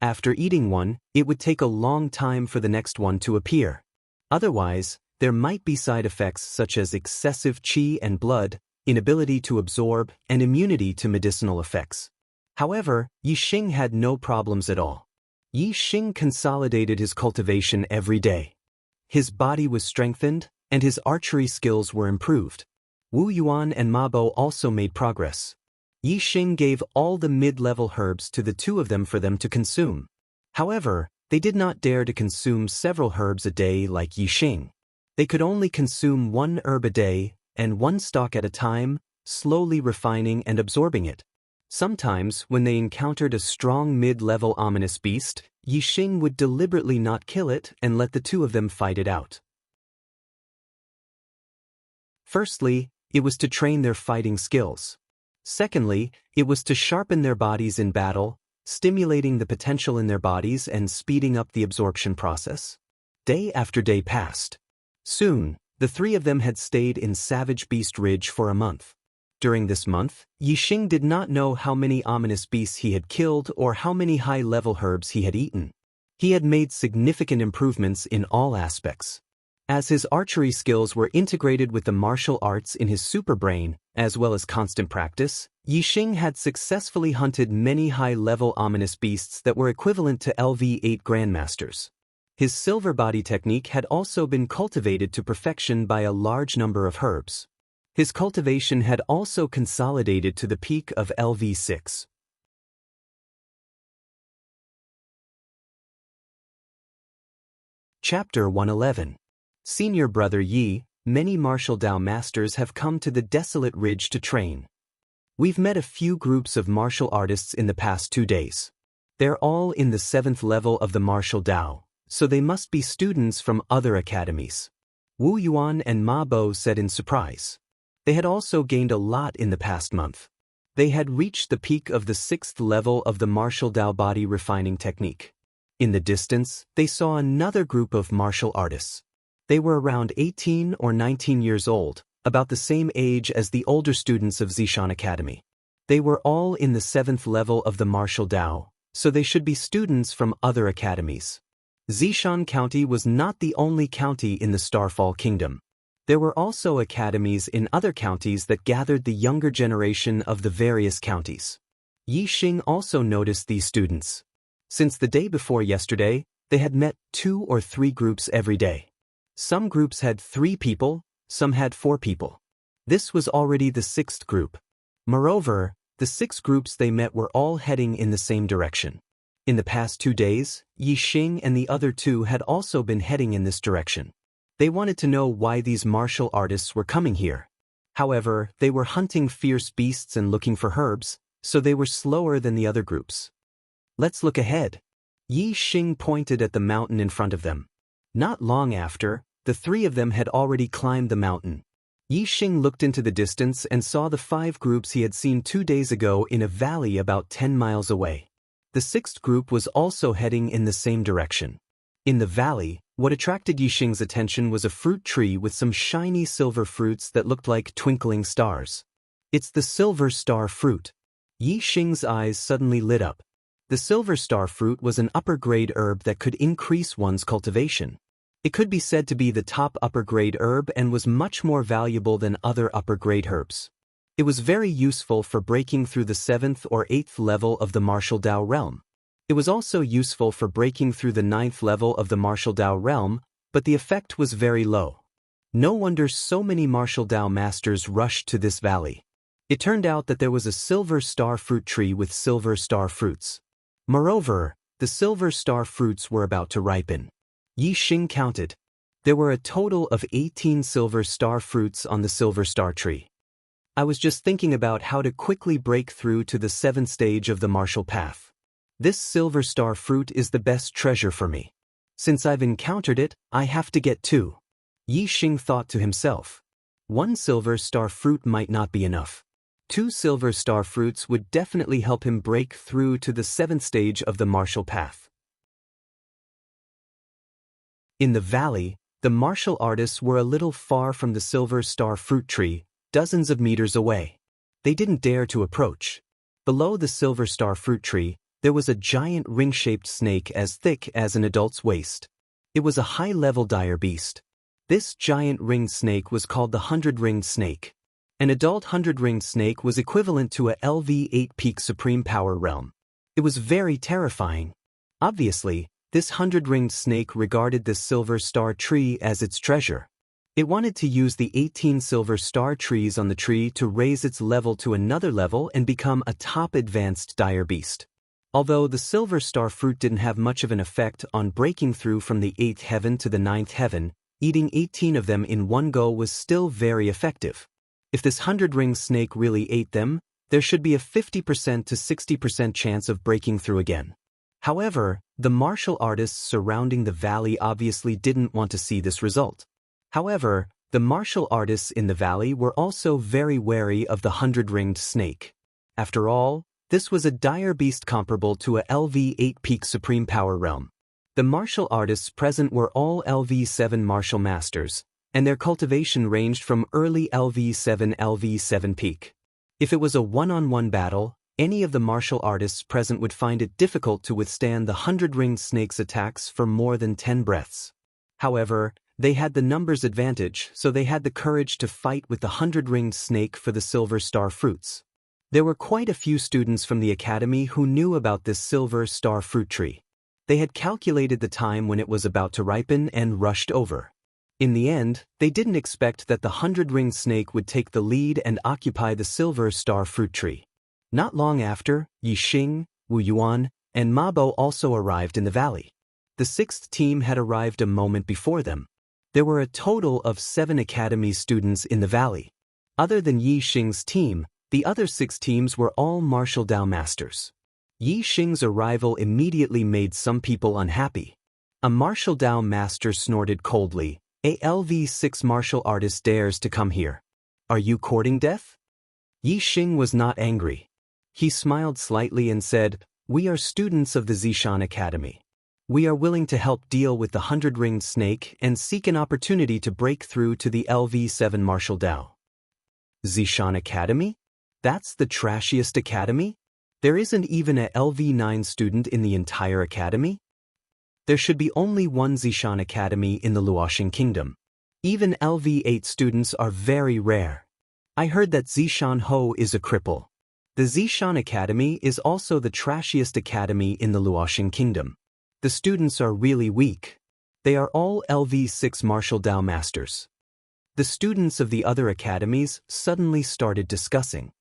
After eating one, it would take a long time for the next one to appear. Otherwise, there might be side effects such as excessive qi and blood, inability to absorb, and immunity to medicinal effects. However, Yixing had no problems at all. Yixing consolidated his cultivation every day. His body was strengthened, and his archery skills were improved. Wu Yuan and Ma Bo also made progress. Yixing gave all the mid-level herbs to the two of them for them to consume. However, they did not dare to consume several herbs a day like Yixing. They could only consume one herb a day, and one stalk at a time, slowly refining and absorbing it. Sometimes, when they encountered a strong mid-level ominous beast, Yixing would deliberately not kill it and let the two of them fight it out. Firstly, it was to train their fighting skills. Secondly, it was to sharpen their bodies in battle, stimulating the potential in their bodies and speeding up the absorption process. Day after day passed. Soon, the three of them had stayed in Savage Beast Ridge for a month. During this month, Yixing did not know how many ominous beasts he had killed or how many high-level herbs he had eaten. He had made significant improvements in all aspects. As his archery skills were integrated with the martial arts in his superbrain, as well as constant practice, Yixing had successfully hunted many high-level ominous beasts that were equivalent to LV8 Grandmasters. His silver body technique had also been cultivated to perfection by a large number of herbs. His cultivation had also consolidated to the peak of LV6. Chapter 111. Senior Brother Yi, many martial Dao masters have come to the desolate ridge to train. We've met a few groups of martial artists in the past 2 days. They're all in the 7th level of the martial Dao, so they must be students from other academies. Wu Yuan and Ma Bo said in surprise. They had also gained a lot in the past month. They had reached the peak of the 6th level of the martial Dao body refining technique. In the distance, they saw another group of martial artists. They were around 18 or 19 years old, about the same age as the older students of Zishan Academy. They were all in the 7th level of the martial Dao, so they should be students from other academies. Zishan County was not the only county in the Starfall Kingdom. There were also academies in other counties that gathered the younger generation of the various counties. Yixing also noticed these students. Since the day before yesterday, they had met 2 or 3 groups every day. Some groups had 3 people, some had 4 people. This was already the 6th group. Moreover, the 6 groups they met were all heading in the same direction. In the past 2 days, Yixing and the other 2 had also been heading in this direction. They wanted to know why these martial artists were coming here. However, they were hunting fierce beasts and looking for herbs, so they were slower than the other groups. Let's look ahead. Yixing pointed at the mountain in front of them. Not long after, the 3 of them had already climbed the mountain. Yixing looked into the distance and saw the 5 groups he had seen 2 days ago in a valley about 10 miles away. The 6th group was also heading in the same direction. In the valley, what attracted Yixing's attention was a fruit tree with some shiny silver fruits that looked like twinkling stars. It's the silver star fruit. Yixing's eyes suddenly lit up. The silver star fruit was an upper-grade herb that could increase one's cultivation. It could be said to be the top upper-grade herb and was much more valuable than other upper-grade herbs. It was very useful for breaking through the 7th or 8th level of the martial Dao realm. It was also useful for breaking through the 9th level of the Martial Dao realm, but the effect was very low. No wonder so many Martial Dao masters rushed to this valley. It turned out that there was a silver star fruit tree with silver star fruits. Moreover, the silver star fruits were about to ripen. Yi Xing counted. There were a total of 18 silver star fruits on the silver star tree. I was just thinking about how to quickly break through to the 7th stage of the martial path. This silver star fruit is the best treasure for me. Since I've encountered it, I have to get 2. Yi Xing thought to himself. 1 silver star fruit might not be enough. 2 silver star fruits would definitely help him break through to the 7th stage of the martial path. In the valley, the martial artists were a little far from the silver star fruit tree, dozens of meters away. They didn't dare to approach. Below the silver star fruit tree, there was a giant ring-shaped snake as thick as an adult's waist. It was a high-level dire beast. This giant ringed snake was called the 100-ringed snake. An adult 100-ringed snake was equivalent to a LV8 peak supreme power realm. It was very terrifying. Obviously, this 100-ringed snake regarded this silver star tree as its treasure. It wanted to use the 18 silver star trees on the tree to raise its level to another level and become a top advanced dire beast. Although the silver star fruit didn't have much of an effect on breaking through from the 8th heaven to the 9th heaven, eating 18 of them in one go was still very effective. If this 100-ringed snake really ate them, there should be a 50% to 60% chance of breaking through again. However, the martial artists surrounding the valley obviously didn't want to see this result. However, the martial artists in the valley were also very wary of the 100-ringed snake. After all, this was a dire beast comparable to a LV8 peak supreme power realm. The martial artists present were all LV7 martial masters, and their cultivation ranged from early LV7 peak. If it was a one-on-one battle, any of the martial artists present would find it difficult to withstand the 100-ringed snake's attacks for more than 10 breaths. However, they had the numbers advantage, so they had the courage to fight with the 100-ringed snake for the silver star fruits. There were quite a few students from the academy who knew about this silver star fruit tree. They had calculated the time when it was about to ripen and rushed over. In the end, they didn't expect that the 100-ringed snake would take the lead and occupy the silver star fruit tree. Not long after, Yi Xing, Wu Yuan, and Ma Bo also arrived in the valley. The 6th team had arrived a moment before them. There were a total of 7 academy students in the valley. Other than Yi Xing's team, the other 6 teams were all martial Dao masters. Yi Xing's arrival immediately made some people unhappy. A martial Dao master snorted coldly. A LV6 martial artist dares to come here. Are you courting death? Yi Xing was not angry. He smiled slightly and said, "We are students of the Zishan Academy. We are willing to help deal with the 100-ringed snake and seek an opportunity to break through to the LV7 martial Dao." Zishan Academy? That's the trashiest academy? There isn't even a LV9 student in the entire academy? There should be only one Zishan Academy in the Luoxing Kingdom. Even LV8 students are very rare. I heard that Zishan Ho is a cripple. The Zishan Academy is also the trashiest academy in the Luoxing Kingdom. The students are really weak. They are all LV6 martial Dao masters. The students of the other academies suddenly started discussing.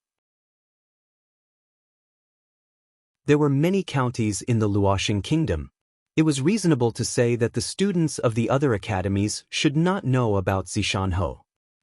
There were many counties in the Luoxing Kingdom. It was reasonable to say that the students of the other academies should not know about Zishan Ho.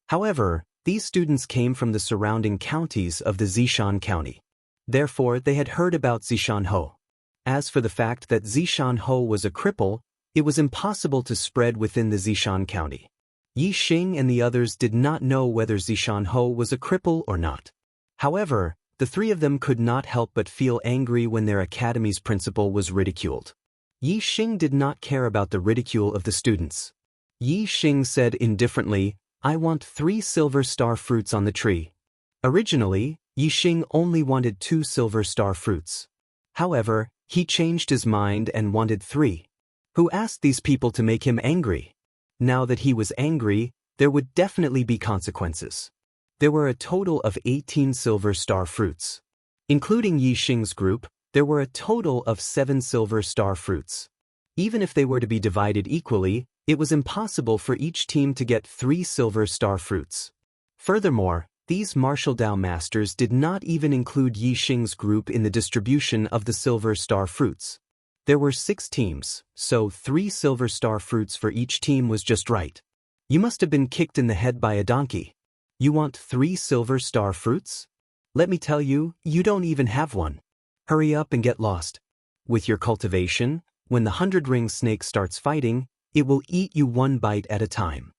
However, these students came from the surrounding counties of the Zishan County. Therefore, they had heard about Zishan Ho. As for the fact that Zishan Ho was a cripple, it was impossible to spread within the Zishan County. Yi Xing and the others did not know whether Zishan Ho was a cripple or not. However, the 3 of them could not help but feel angry when their academy's principal was ridiculed. Yi Xing did not care about the ridicule of the students. Yi Xing said indifferently, "I want 3 silver star fruits on the tree." Originally, Yi Xing only wanted 2 silver star fruits. However, he changed his mind and wanted 3. Who asked these people to make him angry? Now that he was angry, there would definitely be consequences. There were a total of 18 silver star fruits. Including Yi Xing's group, There were a total of 7 silver star fruits. Even if they were to be divided equally, it was impossible for each team to get 3 silver star fruits. Furthermore, these martial Dao masters did not even include Yi Xing's group in the distribution of the silver star fruits. There were 6 teams, so 3 silver star fruits for each team was just right. You must have been kicked in the head by a donkey. You want 3 silver star fruits? Let me tell you, you don't even have one. Hurry up and get lost. With your cultivation, when the 100-ring snake starts fighting, it will eat you 1 bite at a time.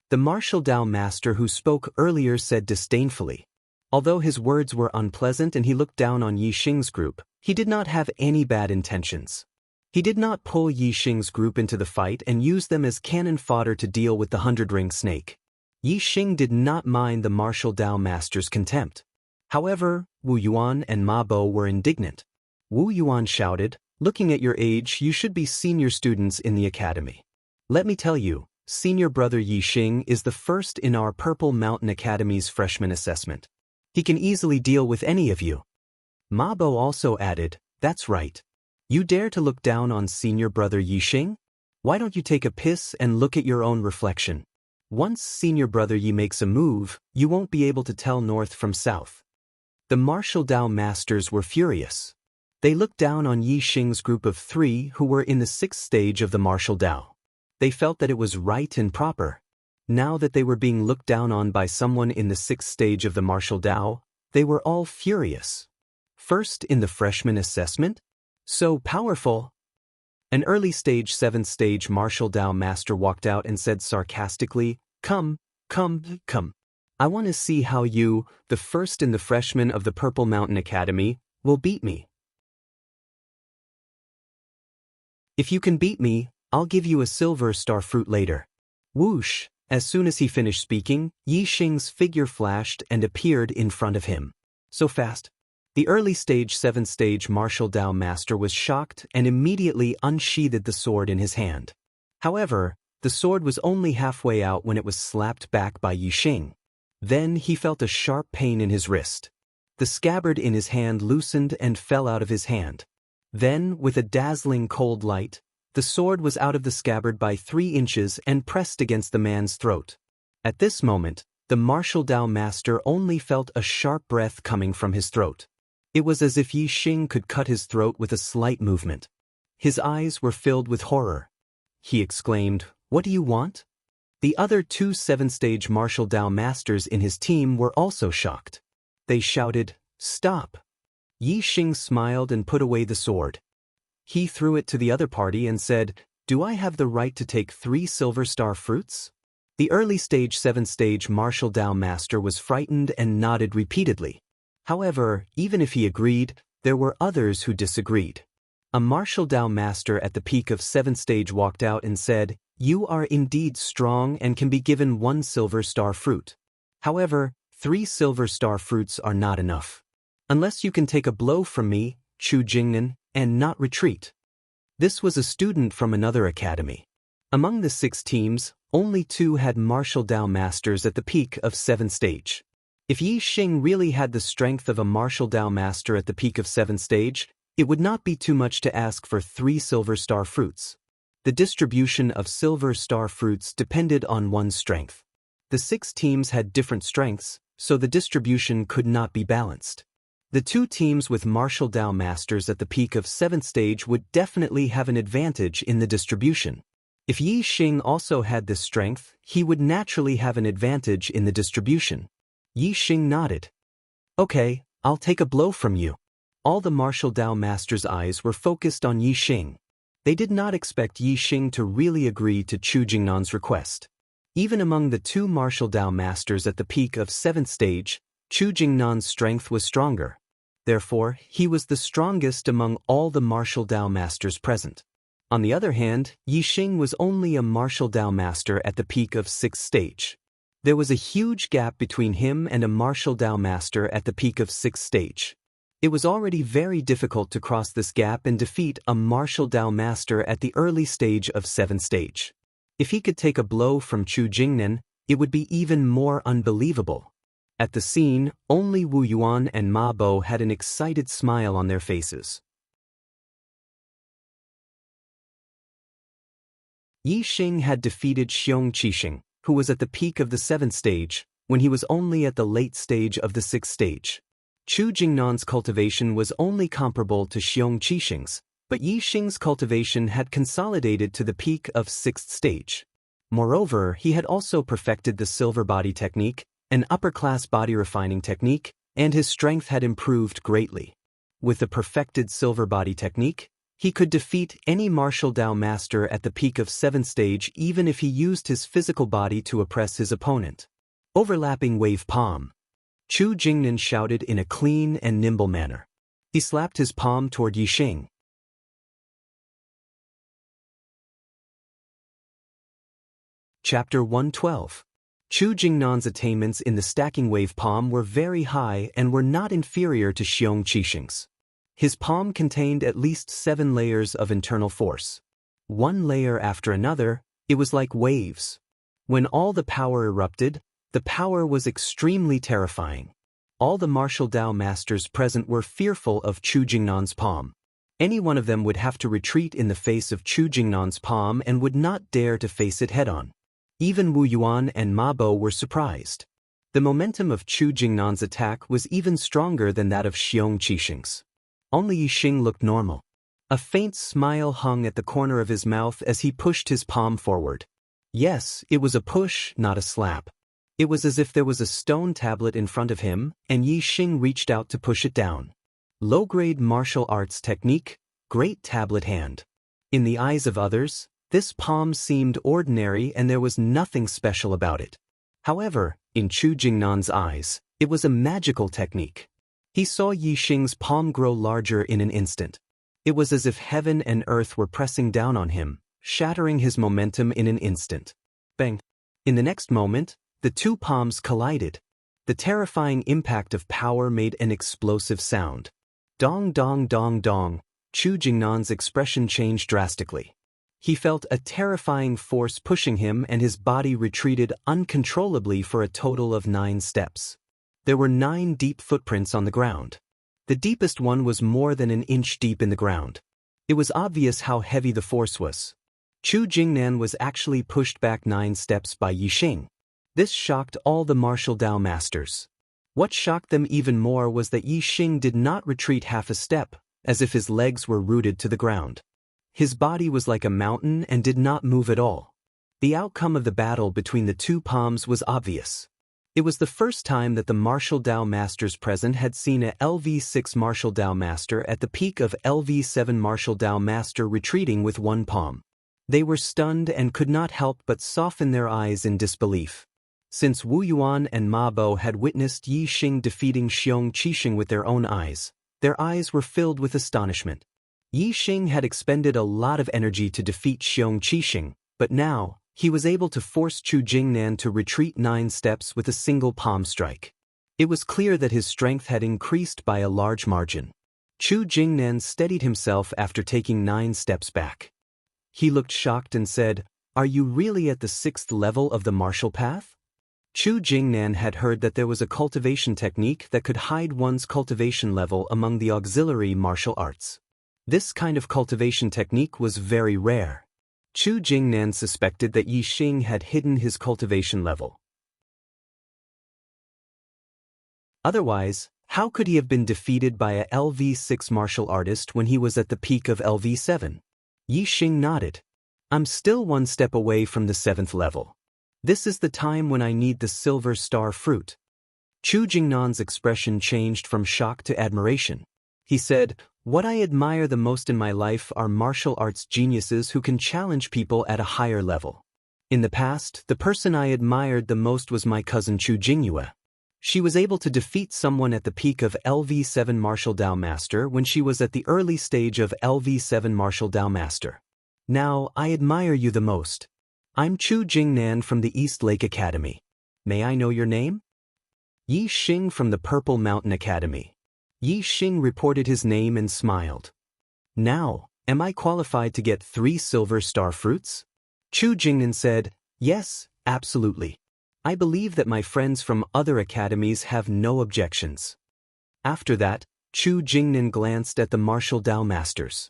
The martial Dao master who spoke earlier said disdainfully. Although his words were unpleasant and he looked down on Yi Xing's group, he did not have any bad intentions. He did not pull Yi Xing's group into the fight and use them as cannon fodder to deal with the 100-ring snake. Yi Xing did not mind the martial Dao master's contempt. However, Wu Yuan and Ma Bo were indignant. Wu Yuan shouted, "Looking at your age, you should be senior students in the academy. Let me tell you, senior brother Yi Xing is the first in our Purple Mountain Academy's freshman assessment. He can easily deal with any of you." Ma Bo also added, "That's right. You dare to look down on senior brother Yi Xing? Why don't you take a piss and look at your own reflection? Once senior brother Yi makes a move, you won't be able to tell north from south." The martial Dao masters were furious. They looked down on Yi Xing's group of 3 who were in the 6th stage of the martial Dao. They felt that it was right and proper. Now that they were being looked down on by someone in the 6th stage of the martial Dao, they were all furious. First in the freshman assessment? So powerful. An early stage 7th stage martial Dao master walked out and said sarcastically, Come. I want to see how you, the first in the freshmen of the Purple Mountain Academy, will beat me. If you can beat me, I'll give you a silver star fruit later. Whoosh! As soon as he finished speaking, Yi Xing's figure flashed and appeared in front of him. So fast. The early stage 7th stage martial Dao master was shocked and immediately unsheathed the sword in his hand. However, the sword was only halfway out when it was slapped back by Yi Xing. Then he felt a sharp pain in his wrist. The scabbard in his hand loosened and fell out of his hand. Then, with a dazzling cold light, the sword was out of the scabbard by 3 inches and pressed against the man's throat. At this moment, the martial Dao master only felt a sharp breath coming from his throat. It was as if Yi Xing could cut his throat with a slight movement. His eyes were filled with horror. He exclaimed, "What do you want?" The other 2 7th-stage martial Dao masters in his team were also shocked. They shouted, "Stop!" Yi Xing smiled and put away the sword. He threw it to the other party and said, "Do I have the right to take 3 silver star fruits?" The early stage 7th-stage martial Dao master was frightened and nodded repeatedly. However, even if he agreed, there were others who disagreed. A martial Dao master at the peak of 7th stage walked out and said, "You are indeed strong and can be given 1 silver star fruit. However, 3 silver star fruits are not enough. Unless you can take a blow from me, Chu Jingnan, and not retreat." This was a student from another academy. Among the 6 teams, only 2 had martial Dao masters at the peak of 7th stage. If Yi Xing really had the strength of a martial Dao master at the peak of 7th stage, it would not be too much to ask for 3 silver star fruits. The distribution of silver star fruits depended on one's strength. The 6 teams had different strengths, so the distribution could not be balanced. The 2 teams with martial Dao masters at the peak of 7th stage would definitely have an advantage in the distribution. If Yi Xing also had this strength, he would naturally have an advantage in the distribution. Yi Xing nodded. "Okay, I'll take a blow from you." All the martial Dao masters' eyes were focused on Yi Xing. They did not expect Yi Xing to really agree to Chu Jingnan's request. Even among the 2 martial Dao masters at the peak of 7th stage, Chu Jingnan's strength was stronger. Therefore, he was the strongest among all the martial Dao masters present. On the other hand, Yi Xing was only a martial Dao master at the peak of 6th stage. There was a huge gap between him and a martial Dao master at the peak of 6th stage. It was already very difficult to cross this gap and defeat a martial Dao master at the early stage of 7th stage. If he could take a blow from Chu Jingnan, it would be even more unbelievable. At the scene, only Wu Yuan and Ma Bo had an excited smile on their faces. Yi Xing had defeated Xiong Qixing, who was at the peak of the 7th stage, when he was only at the late stage of the 6th stage. Chu Jingnan's cultivation was only comparable to Xiong Qixing's, but Yi Xing's cultivation had consolidated to the peak of 6th stage. Moreover, he had also perfected the silver body technique, an upper-class body refining technique, and his strength had improved greatly. With the perfected silver body technique, he could defeat any martial Dao master at the peak of 7th stage even if he used his physical body to oppress his opponent. Overlapping wave palm. Chu Jingnan shouted in a clean and nimble manner. He slapped his palm toward Yi Xing. Chapter 112. Chu Jingnan's attainments in the stacking wave palm were very high and were not inferior to Xiong Qixing's. His palm contained at least 7 layers of internal force. One layer after another, it was like waves. When all the power erupted, the power was extremely terrifying. All the martial Dao masters present were fearful of Chu Jingnan's palm. Any one of them would have to retreat in the face of Chu Jingnan's palm and would not dare to face it head-on. Even Wu Yuan and Ma Bo were surprised. The momentum of Chu Jingnan's attack was even stronger than that of Xiong Qixing's. Only Yi Xing looked normal. A faint smile hung at the corner of his mouth as he pushed his palm forward. Yes, it was a push, not a slap. It was as if there was a stone tablet in front of him, and Yi Xing reached out to push it down. Low-grade martial arts technique, great tablet hand. In the eyes of others, this palm seemed ordinary and there was nothing special about it. However, in Chu Jingnan's eyes, it was a magical technique. He saw Yi Xing's palm grow larger in an instant. It was as if heaven and earth were pressing down on him, shattering his momentum in an instant. Bang! In the next moment, the two palms collided. The terrifying impact of power made an explosive sound. Dong dong dong dong. Chu Jingnan's expression changed drastically. He felt a terrifying force pushing him and his body retreated uncontrollably for a total of 9 steps. There were 9 deep footprints on the ground. The deepest one was more than an inch deep in the ground. It was obvious how heavy the force was. Chu Jingnan was actually pushed back 9 steps by Yi Xing. This shocked all the martial Dao masters. What shocked them even more was that Yi Xing did not retreat half a step, as if his legs were rooted to the ground. His body was like a mountain and did not move at all. The outcome of the battle between the two palms was obvious. It was the first time that the martial Dao masters present had seen a LV6 martial Dao master at the peak of LV7 martial Dao master retreating with one palm. They were stunned and could not help but soften their eyes in disbelief. Since Wu Yuan and Ma Bo had witnessed Yi Xing defeating Xiong Qixing with their own eyes, their eyes were filled with astonishment. Yi Xing had expended a lot of energy to defeat Xiong Qixing, but now, he was able to force Chu Jingnan to retreat 9 steps with a single palm strike. It was clear that his strength had increased by a large margin. Chu Jingnan steadied himself after taking 9 steps back. He looked shocked and said, "Are you really at the 6th level of the martial path?" Chu Jingnan had heard that there was a cultivation technique that could hide one's cultivation level among the auxiliary martial arts. This kind of cultivation technique was very rare. Chu Jingnan suspected that Yi Xing had hidden his cultivation level. Otherwise, how could he have been defeated by a LV6 martial artist when he was at the peak of LV7? Yi Xing nodded. "I'm still 1 step away from the 7th level. This is the time when I need the silver star fruit." Chu Jingnan's expression changed from shock to admiration. He said, "What I admire the most in my life are martial arts geniuses who can challenge people at a higher level. In the past, the person I admired the most was my cousin Chu Jingyue. She was able to defeat someone at the peak of LV7 martial Dao master when she was at the early stage of LV7 martial Dao master. Now, I admire you the most. I'm Chu Jingnan from the East Lake Academy. May I know your name?" "Yi Xing from the Purple Mountain Academy." Yi Xing reported his name and smiled. "Now, am I qualified to get 3 silver star fruits?" Chu Jingnan said, "Yes, absolutely. I believe that my friends from other academies have no objections." After that, Chu Jingnan glanced at the martial Dao masters.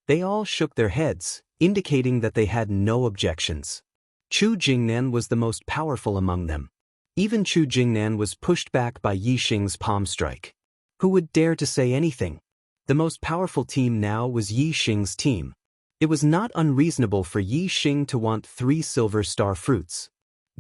They all shook their heads, indicating that they had no objections. Chu Jingnan was the most powerful among them. Even Chu Jingnan was pushed back by Yi Xing's palm strike. Who would dare to say anything? The most powerful team now was Yi Xing's team. It was not unreasonable for Yi Xing to want 3 silver star fruits.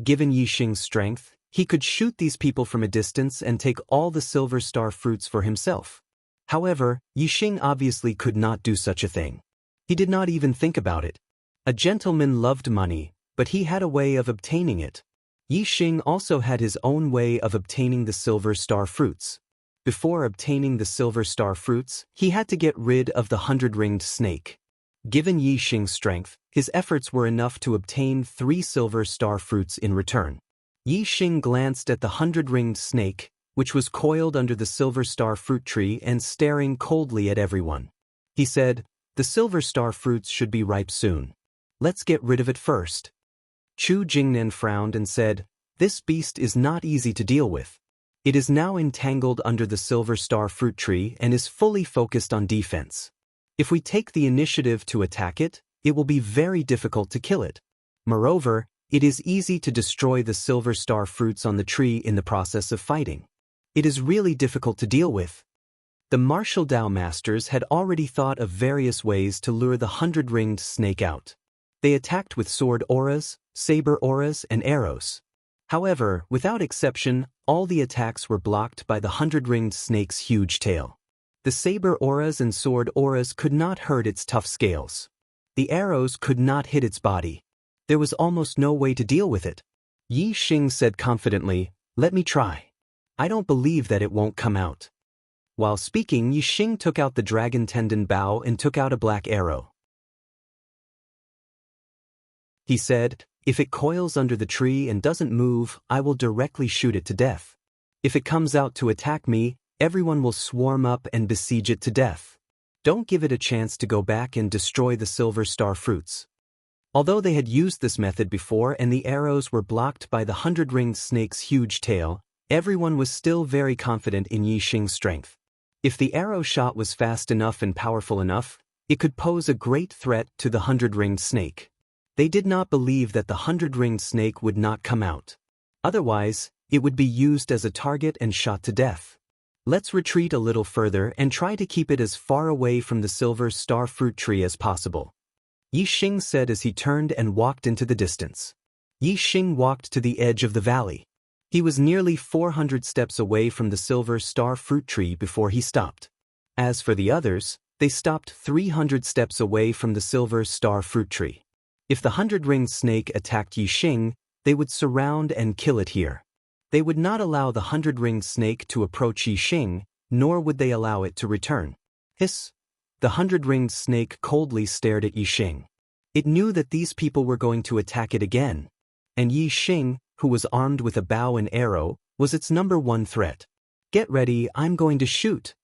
Given Yi Xing's strength, he could shoot these people from a distance and take all the silver star fruits for himself. However, Yi Xing obviously could not do such a thing. He did not even think about it. A gentleman loved money, but he had a way of obtaining it. Yi Xing also had his own way of obtaining the silver star fruits. Before obtaining the silver star fruits, he had to get rid of the 100-ringed snake. Given Yi Xing's strength, his efforts were enough to obtain 3 silver star fruits in return. Yi Xing glanced at the 100-ringed snake, which was coiled under the silver star fruit tree and staring coldly at everyone. He said, "The silver star fruits should be ripe soon. Let's get rid of it first." Chu Jingnan frowned and said, "This beast is not easy to deal with. It is now entangled under the silver star fruit tree and is fully focused on defense. If we take the initiative to attack it, it will be very difficult to kill it. Moreover, it is easy to destroy the silver star fruits on the tree in the process of fighting. It is really difficult to deal with." The martial Dao masters had already thought of various ways to lure the 100-ringed snake out. They attacked with sword auras, saber auras, and arrows. However, without exception, all the attacks were blocked by the 100-ringed snake's huge tail. The saber auras and sword auras could not hurt its tough scales. The arrows could not hit its body. There was almost no way to deal with it. Yi Xing said confidently, "Let me try. I don't believe that it won't come out." While speaking, Yi Xing took out the dragon tendon bow and took out a black arrow. He said, "If it coils under the tree and doesn't move, I will directly shoot it to death. If it comes out to attack me, everyone will swarm up and besiege it to death. Don't give it a chance to go back and destroy the silver star fruits." Although they had used this method before and the arrows were blocked by the 100-ringed snake's huge tail, everyone was still very confident in Yi Xing's strength. If the arrow shot was fast enough and powerful enough, it could pose a great threat to the 100-ringed snake. They did not believe that the 100-ringed snake would not come out. Otherwise, it would be used as a target and shot to death. Let's retreat a little further and try to keep it as far away from the silver star fruit tree as possible, Yi Xing said as he turned and walked into the distance. Yi Xing walked to the edge of the valley. He was nearly 400 steps away from the silver star fruit tree before he stopped. As for the others, they stopped 300 steps away from the silver star fruit tree. If the 100-ringed snake attacked Yi Xing, they would surround and kill it here. They would not allow the 100-ringed snake to approach Yi Xing, nor would they allow it to return. Hiss! The 100-ringed snake coldly stared at Yi Xing. It knew that these people were going to attack it again, and Yi Xing, who was armed with a bow and arrow, was its #1 threat. "Get ready, I'm going to shoot!"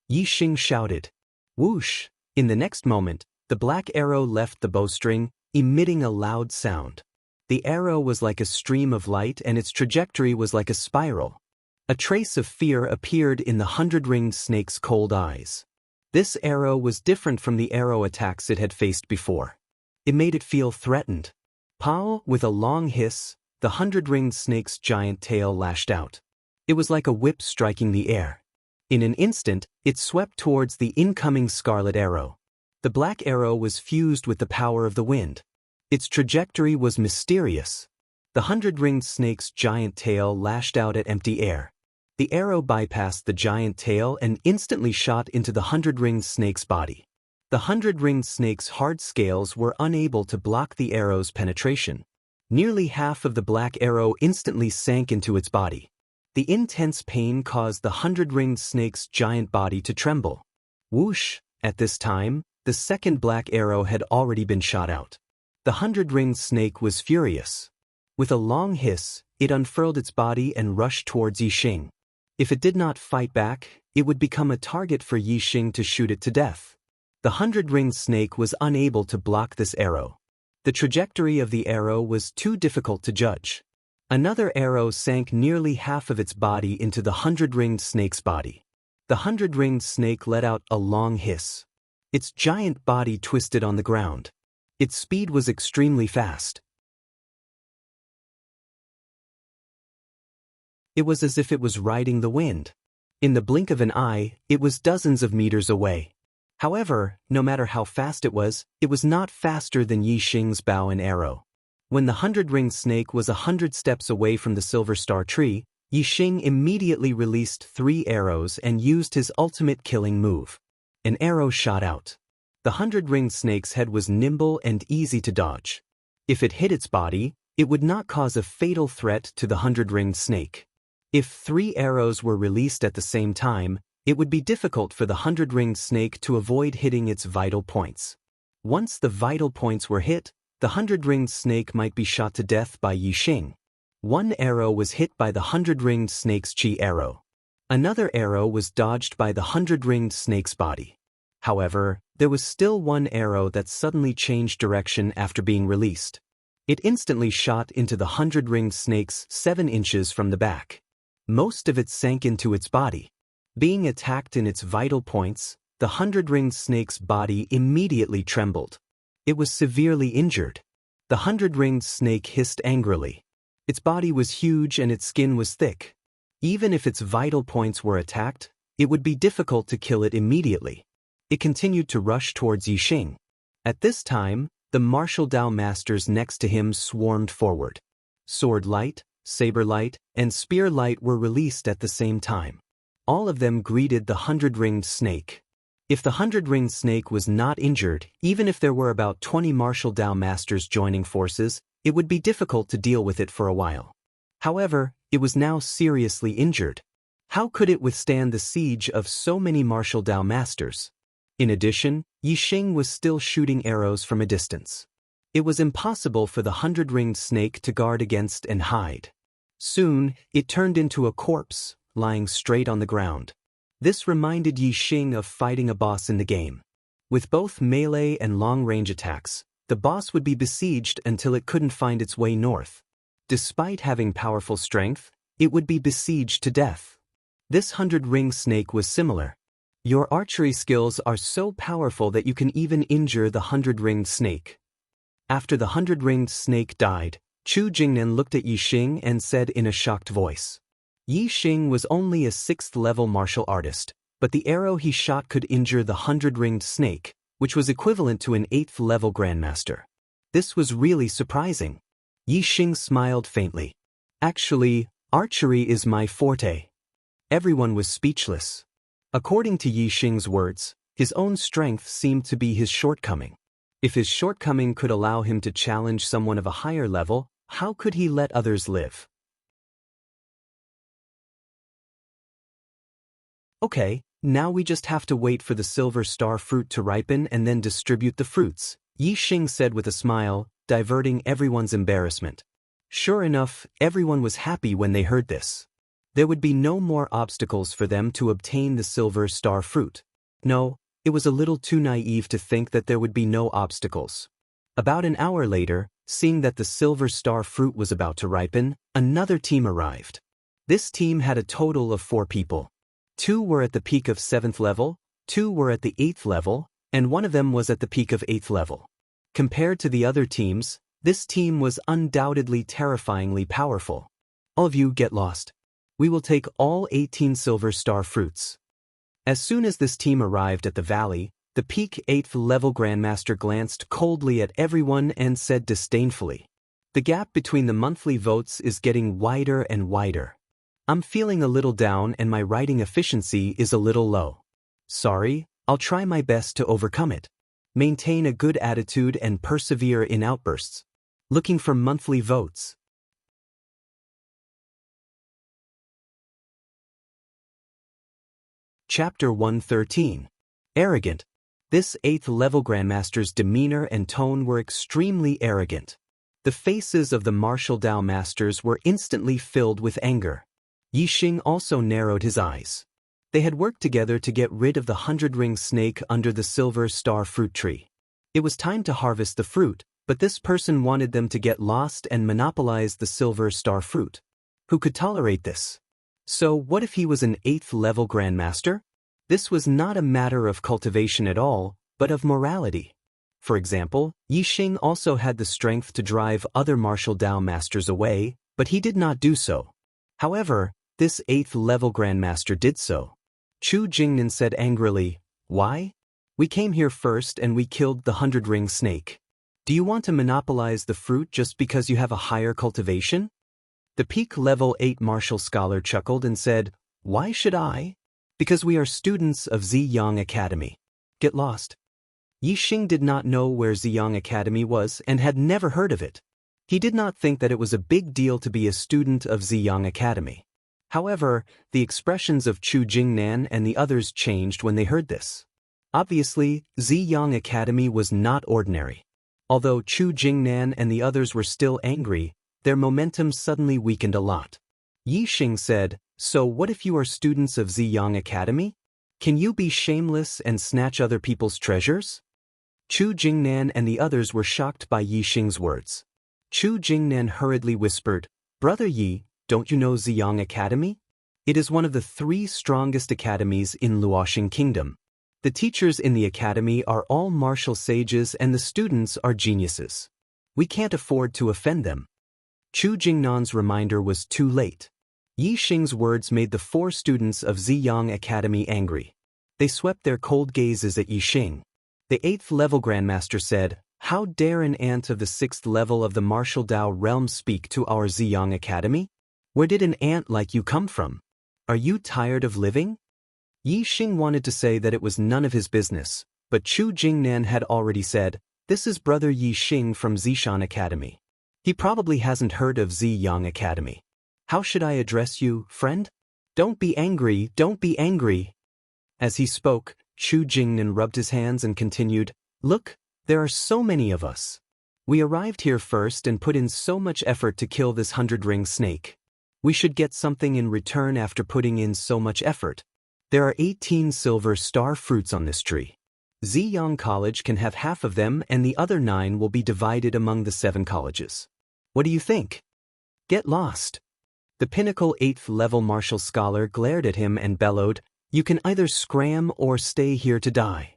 Yi Xing shouted. Whoosh! In the next moment, the black arrow left the bowstring, emitting a loud sound. The arrow was like a stream of light and its trajectory was like a spiral. A trace of fear appeared in the 100-ringed snake's cold eyes. This arrow was different from the arrow attacks it had faced before. It made it feel threatened. Pow! With a long hiss, the 100-ringed snake's giant tail lashed out. It was like a whip striking the air. In an instant, it swept towards the incoming scarlet arrow. The black arrow was fused with the power of the wind. Its trajectory was mysterious. The 100-ringed snake's giant tail lashed out at empty air. The arrow bypassed the giant tail and instantly shot into the 100-ringed snake's body. The 100-ringed snake's hard scales were unable to block the arrow's penetration. Nearly half of the black arrow instantly sank into its body. The intense pain caused the 100-ringed snake's giant body to tremble. Whoosh! At this time, the second black arrow had already been shot out. The 100-ringed snake was furious. With a long hiss, it unfurled its body and rushed towards Yi Xing. If it did not fight back, it would become a target for Yi Xing to shoot it to death. The 100-ringed snake was unable to block this arrow. The trajectory of the arrow was too difficult to judge. Another arrow sank nearly half of its body into the 100-ringed snake's body. The 100-ringed snake let out a long hiss. Its giant body twisted on the ground. Its speed was extremely fast. It was as if it was riding the wind. In the blink of an eye, it was dozens of meters away. However, no matter how fast it was not faster than Yi Xing's bow and arrow. When the 100-ringed snake was 100 steps away from the Silver Star tree, Yi Xing immediately released 3 arrows and used his ultimate killing move. An arrow shot out. The 100-ringed snake's head was nimble and easy to dodge. If it hit its body, it would not cause a fatal threat to the 100-ringed snake. If 3 arrows were released at the same time, it would be difficult for the 100-ringed snake to avoid hitting its vital points. Once the vital points were hit, the 100-ringed snake might be shot to death by Yi Xing. 1 arrow was hit by the 100-ringed snake's chi arrow. Another arrow was dodged by the 100-ringed snake's body. However, there was still 1 arrow that suddenly changed direction after being released. It instantly shot into the 100-ringed snake's 7 inches from the back. Most of it sank into its body. Being attacked in its vital points, the 100-ringed snake's body immediately trembled. It was severely injured. The 100-ringed snake hissed angrily. Its body was huge and its skin was thick. Even if its vital points were attacked, it would be difficult to kill it immediately. It continued to rush towards Yi Xing. At this time, the martial Dao masters next to him swarmed forward. Sword light, saber light, and spear light were released at the same time. All of them greeted the 100-ringed snake. If the 100-ringed snake was not injured, even if there were about 20 martial Dao masters joining forces, it would be difficult to deal with it for a while. However, it was now seriously injured. How could it withstand the siege of so many martial Dao masters? In addition, Yi Xing was still shooting arrows from a distance. It was impossible for the 100-ringed snake to guard against and hide. Soon, it turned into a corpse, lying straight on the ground. This reminded Yi Xing of fighting a boss in the game. With both melee and long-range attacks, the boss would be besieged until it couldn't find its way north. Despite having powerful strength, it would be besieged to death. This 100-ringed snake was similar. Your archery skills are so powerful that you can even injure the 100-ringed snake. After the 100-ringed snake died, Chu Jingnan looked at Yi Xing and said in a shocked voice. Yi Xing was only a 6th-level martial artist, but the arrow he shot could injure the 100-ringed snake, which was equivalent to an 8th-level grandmaster. This was really surprising. Yi Xing smiled faintly. Actually, archery is my forte. Everyone was speechless. According to Yi Xing's words, his own strength seemed to be his shortcoming. If his shortcoming could allow him to challenge someone of a higher level, how could he let others live? Okay, now we just have to wait for the Silver Star fruit to ripen and then distribute the fruits, Yi Xing said with a smile, diverting everyone's embarrassment. Sure enough, everyone was happy when they heard this. There would be no more obstacles for them to obtain the Silver Star fruit. No, it was a little too naive to think that there would be no obstacles. About an hour later, seeing that the Silver Star fruit was about to ripen, another team arrived. This team had a total of 4 people. 2 were at the peak of 7th level, 2 were at the 8th level, and 1 of them was at the peak of 8th level. Compared to the other teams, this team was undoubtedly terrifyingly powerful. All of you get lost. We will take all 18 Silver Star fruits. As soon as this team arrived at the valley, the peak 8th level Grandmaster glanced coldly at everyone and said disdainfully, "The gap between the monthly votes is getting wider and wider. I'm feeling a little down and my writing efficiency is a little low. Sorry, I'll try my best to overcome it. Maintain a good attitude and persevere in outbursts. Looking for monthly votes." Chapter 113. Arrogant. This 8th level Grandmaster's demeanor and tone were extremely arrogant. The faces of the martial Dao masters were instantly filled with anger. Yi Xing also narrowed his eyes. They had worked together to get rid of the 100-ring snake under the Silver Star fruit tree. It was time to harvest the fruit, but this person wanted them to get lost and monopolize the Silver Star fruit. Who could tolerate this? So what if he was an 8th level Grandmaster? This was not a matter of cultivation at all, but of morality. For example, Yi Xing also had the strength to drive other martial Dao masters away, but he did not do so. However, this 8th level grandmaster did so. Chu Jingnan said angrily, "Why? We came here first and we killed the 100-ring snake. Do you want to monopolize the fruit just because you have a higher cultivation?" The peak level 8 martial scholar chuckled and said, "Why should I? Because we are students of Ziyang Academy. Get lost." Yi Xing did not know where Ziyang Academy was and had never heard of it. He did not think that it was a big deal to be a student of Ziyang Academy. However, the expressions of Chu Jingnan and the others changed when they heard this. Obviously, Ziyang Academy was not ordinary. Although Chu Jingnan and the others were still angry, their momentum suddenly weakened a lot. Yi Xing said, "So what if you are students of Ziyang Academy? Can you be shameless and snatch other people's treasures?" Chu Jingnan and the others were shocked by Yi Xing's words. Chu Jingnan hurriedly whispered, "Brother Yi, don't you know Ziyang Academy? It is one of the 3 strongest academies in Luoxing Kingdom. The teachers in the academy are all martial sages and the students are geniuses. We can't afford to offend them." Chu Jingnan's reminder was too late. Yi Xing's words made the 4 students of Ziyang Academy angry. They swept their cold gazes at Yi Xing. The 8th level grandmaster said, "How dare an ant of the 6th level of the martial Dao realm speak to our Ziyang Academy? Where did an ant like you come from? Are you tired of living?" Yi Xing wanted to say that it was none of his business, but Chu Jingnan had already said, "This is brother Yi Xing from Zishan Academy. He probably hasn't heard of Ziyang Academy. How should I address you, friend? Don't be angry, don't be angry." As he spoke, Chu Jingnan rubbed his hands and continued, "Look, there are so many of us. We arrived here first and put in so much effort to kill this 100-ring snake. We should get something in return after putting in so much effort. There are 18 silver star fruits on this tree. Ziyang College can have half of them and the other 9 will be divided among the 7 colleges. What do you think? Get lost." The pinnacle 8th level martial scholar glared at him and bellowed, "You can either scram or stay here to die."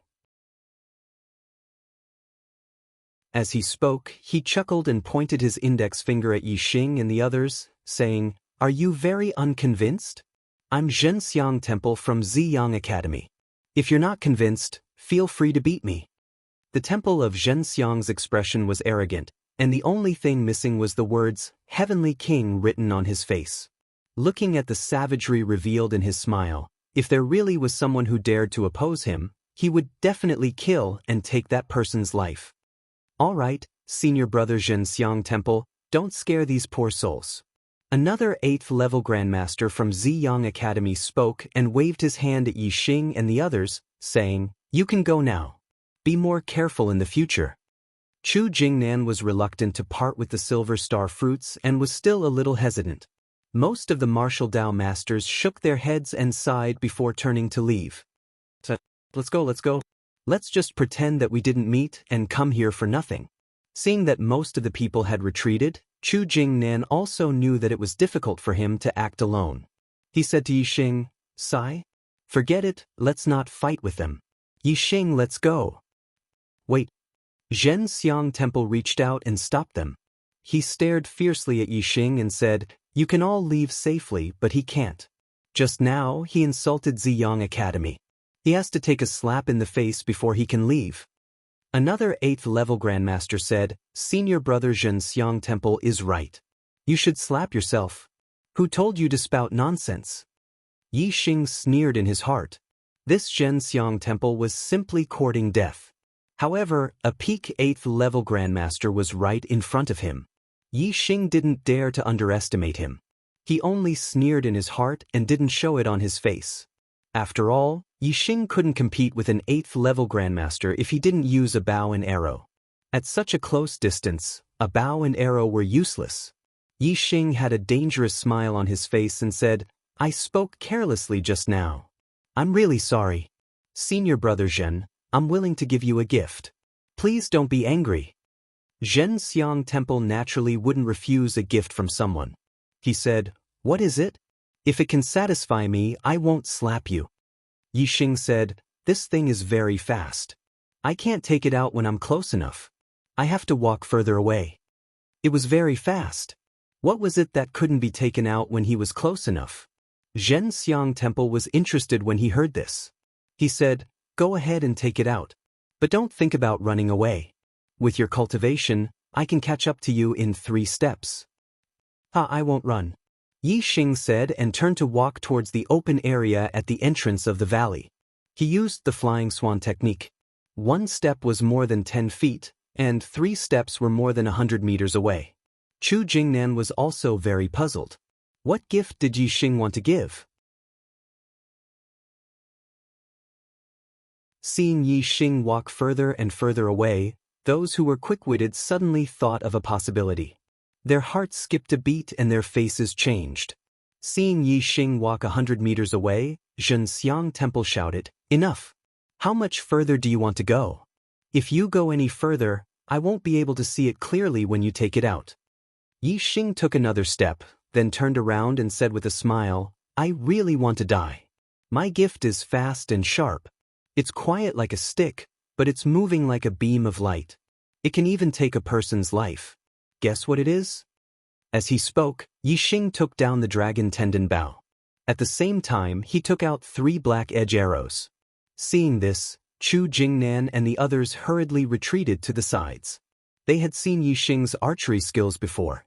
As he spoke, he chuckled and pointed his index finger at Yi Xing and the others, saying, "Are you very unconvinced? I'm Zhenxiang Temple from Ziyang Academy. If you're not convinced, feel free to beat me." The temple of Zhenxiang's expression was arrogant, and the only thing missing was the words, "Heavenly King" written on his face. Looking at the savagery revealed in his smile, if there really was someone who dared to oppose him, he would definitely kill and take that person's life. "All right, senior brother Zhenxiang Temple, don't scare these poor souls." Another 8th level grandmaster from Ziyang Academy spoke and waved his hand at Yi Xing and the others, saying, "You can go now. Be more careful in the future." Chu Jingnan was reluctant to part with the silver star fruits and was still a little hesitant. Most of the martial Dao masters shook their heads and sighed before turning to leave. Let's go. Let's just pretend that we didn't meet and come here for nothing." Seeing that most of the people had retreated, Chu Jingnan also knew that it was difficult for him to act alone. He said to Yi Xing, "Sai? Forget it, let's not fight with them. Yi Xing, let's go." "Wait." Zhenxiang Temple reached out and stopped them. He stared fiercely at Yi Xing and said, "You can all leave safely, but he can't. Just now, he insulted Ziyang Academy. He has to take a slap in the face before he can leave." Another 8th level grandmaster said, "Senior brother Zhenxiang Temple is right. You should slap yourself. Who told you to spout nonsense?" Yi Xing sneered in his heart. This Zhenxiang Temple was simply courting death. However, a peak 8th level grandmaster was right in front of him. Yi Xing didn't dare to underestimate him. He only sneered in his heart and didn't show it on his face. After all, Yi Xing couldn't compete with an 8th level grandmaster if he didn't use a bow and arrow. At such a close distance, a bow and arrow were useless. Yi Xing had a dangerous smile on his face and said, "I spoke carelessly just now. I'm really sorry. Senior brother Zhen, I'm willing to give you a gift. Please don't be angry." Zhenxiang Temple naturally wouldn't refuse a gift from someone. He said, "What is it? If it can satisfy me, I won't slap you." Yi Xing said, "This thing is very fast. I can't take it out when I'm close enough. I have to walk further away. It was very fast. What was it that couldn't be taken out when he was close enough? Zhenxiang Temple was interested when he heard this. He said, "Go ahead and take it out. But don't think about running away. With your cultivation, I can catch up to you in 3 steps." I won't run," Yi Xing said and turned to walk towards the open area at the entrance of the valley. He used the flying swan technique. 1 step was more than 10 feet, and 3 steps were more than 100 meters away. Chu Jingnan was also very puzzled. What gift did Yi Xing want to give? Seeing Yi Xing walk further and further away, those who were quick-witted suddenly thought of a possibility. Their hearts skipped a beat and their faces changed. Seeing Yi Xing walk 100 meters away, Zhenxiang Temple shouted, "Enough! How much further do you want to go? If you go any further, I won't be able to see it clearly when you take it out." Yi Xing took another step, then turned around and said with a smile, "I really want to die. My gift is fast and sharp. It's quiet like a stick, but it's moving like a beam of light. It can even take a person's life. Guess what it is?" As he spoke, Yi Xing took down the dragon tendon bow. At the same time, he took out 3 black edge arrows. Seeing this, Chu Jingnan and the others hurriedly retreated to the sides. They had seen Yi Xing's archery skills before.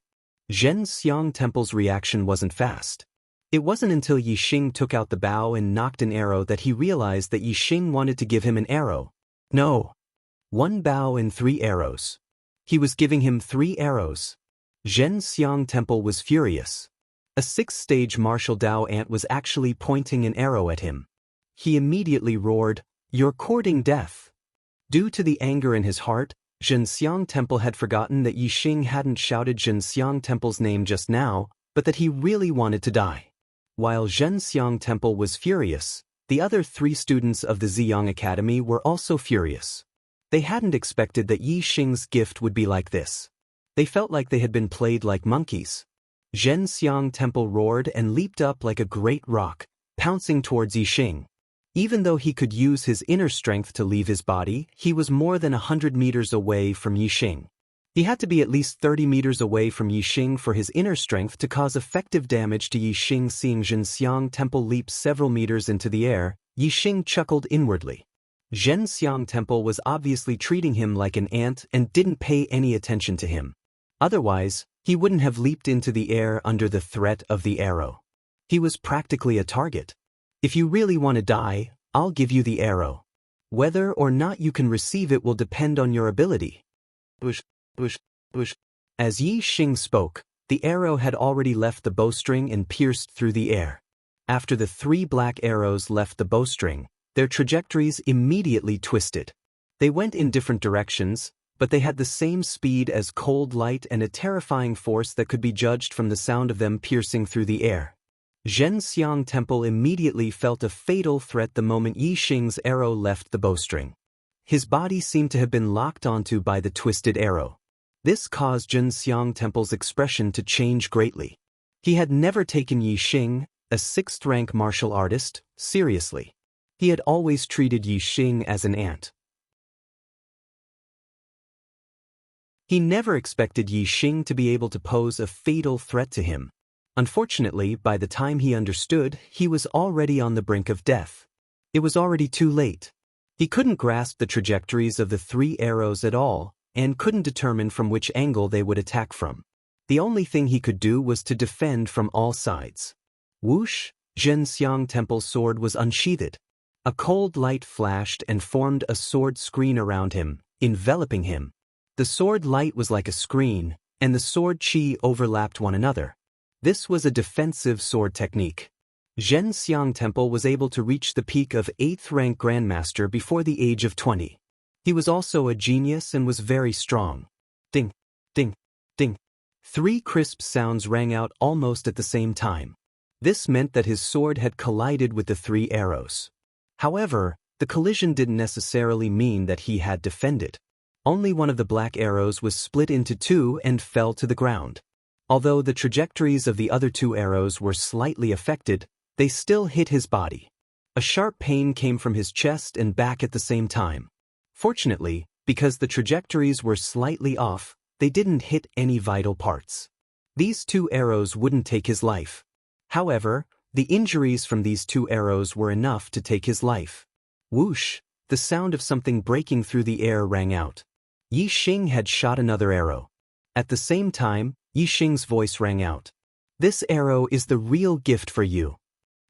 Zhenxiang Temple's reaction wasn't fast. It wasn't until Yi Xing took out the bow and knocked an arrow that he realized that Yi Xing wanted to give him an arrow. No. 1 bow and 3 arrows. He was giving him 3 arrows. Zhenxiang Temple was furious. A 6th-stage martial Dao ant was actually pointing an arrow at him. He immediately roared, "You're courting death." Due to the anger in his heart, Zhenxiang Temple had forgotten that Yi Xing hadn't shouted Zhenxiang Temple's name just now, but that he really wanted to die. While Zhenxiang Temple was furious, the other 3 students of the Ziyang Academy were also furious. They hadn't expected that Yi Xing's gift would be like this. They felt like they had been played like monkeys. Zhenxiang Temple roared and leaped up like a great rock, pouncing towards Yi Xing. Even though he could use his inner strength to leave his body, he was more than 100 meters away from Yi Xing. He had to be at least 30 meters away from Yi Xing for his inner strength to cause effective damage to Yi Xing. Seeing Zhenxiang Temple leap several meters into the air, Yi Xing chuckled inwardly. Zhenxiang Temple was obviously treating him like an ant and didn't pay any attention to him. Otherwise, he wouldn't have leaped into the air under the threat of the arrow. He was practically a target. "If you really want to die, I'll give you the arrow. Whether or not you can receive it will depend on your ability." Bush, bush, bush. As Yi Xing spoke, the arrow had already left the bowstring and pierced through the air. After the 3 black arrows left the bowstring, their trajectories immediately twisted. They went in different directions, but they had the same speed as cold light and a terrifying force that could be judged from the sound of them piercing through the air. Zhenxiang Temple immediately felt a fatal threat the moment Yi Xing's arrow left the bowstring. His body seemed to have been locked onto by the twisted arrow. This caused Zhenxiang Temple's expression to change greatly. He had never taken Yi Xing, a 6th-rank martial artist, seriously. He had always treated Yi Xing as an ant. He never expected Yi Xing to be able to pose a fatal threat to him. Unfortunately, by the time he understood, he was already on the brink of death. It was already too late. He couldn't grasp the trajectories of the 3 arrows at all, and couldn't determine from which angle they would attack from. The only thing he could do was to defend from all sides. Whoosh! Zhenxiang Temple's sword was unsheathed. A cold light flashed and formed a sword screen around him, enveloping him. The sword light was like a screen, and the sword chi overlapped one another. This was a defensive sword technique. Zhenxiang Temple was able to reach the peak of 8th-rank Grandmaster before the age of 20. He was also a genius and was very strong. Ding, ding, ding. 3 crisp sounds rang out almost at the same time. This meant that his sword had collided with the 3 arrows. However, the collision didn't necessarily mean that he had defended. Only one of the black arrows was split into 2 and fell to the ground. Although the trajectories of the other 2 arrows were slightly affected, they still hit his body. A sharp pain came from his chest and back at the same time. Fortunately, because the trajectories were slightly off, they didn't hit any vital parts. These 2 arrows wouldn't take his life. However, the injuries from these 2 arrows were enough to take his life. Whoosh! The sound of something breaking through the air rang out. Yi Xing had shot another arrow. At the same time, Yi Xing's voice rang out. This arrow is the real gift for you.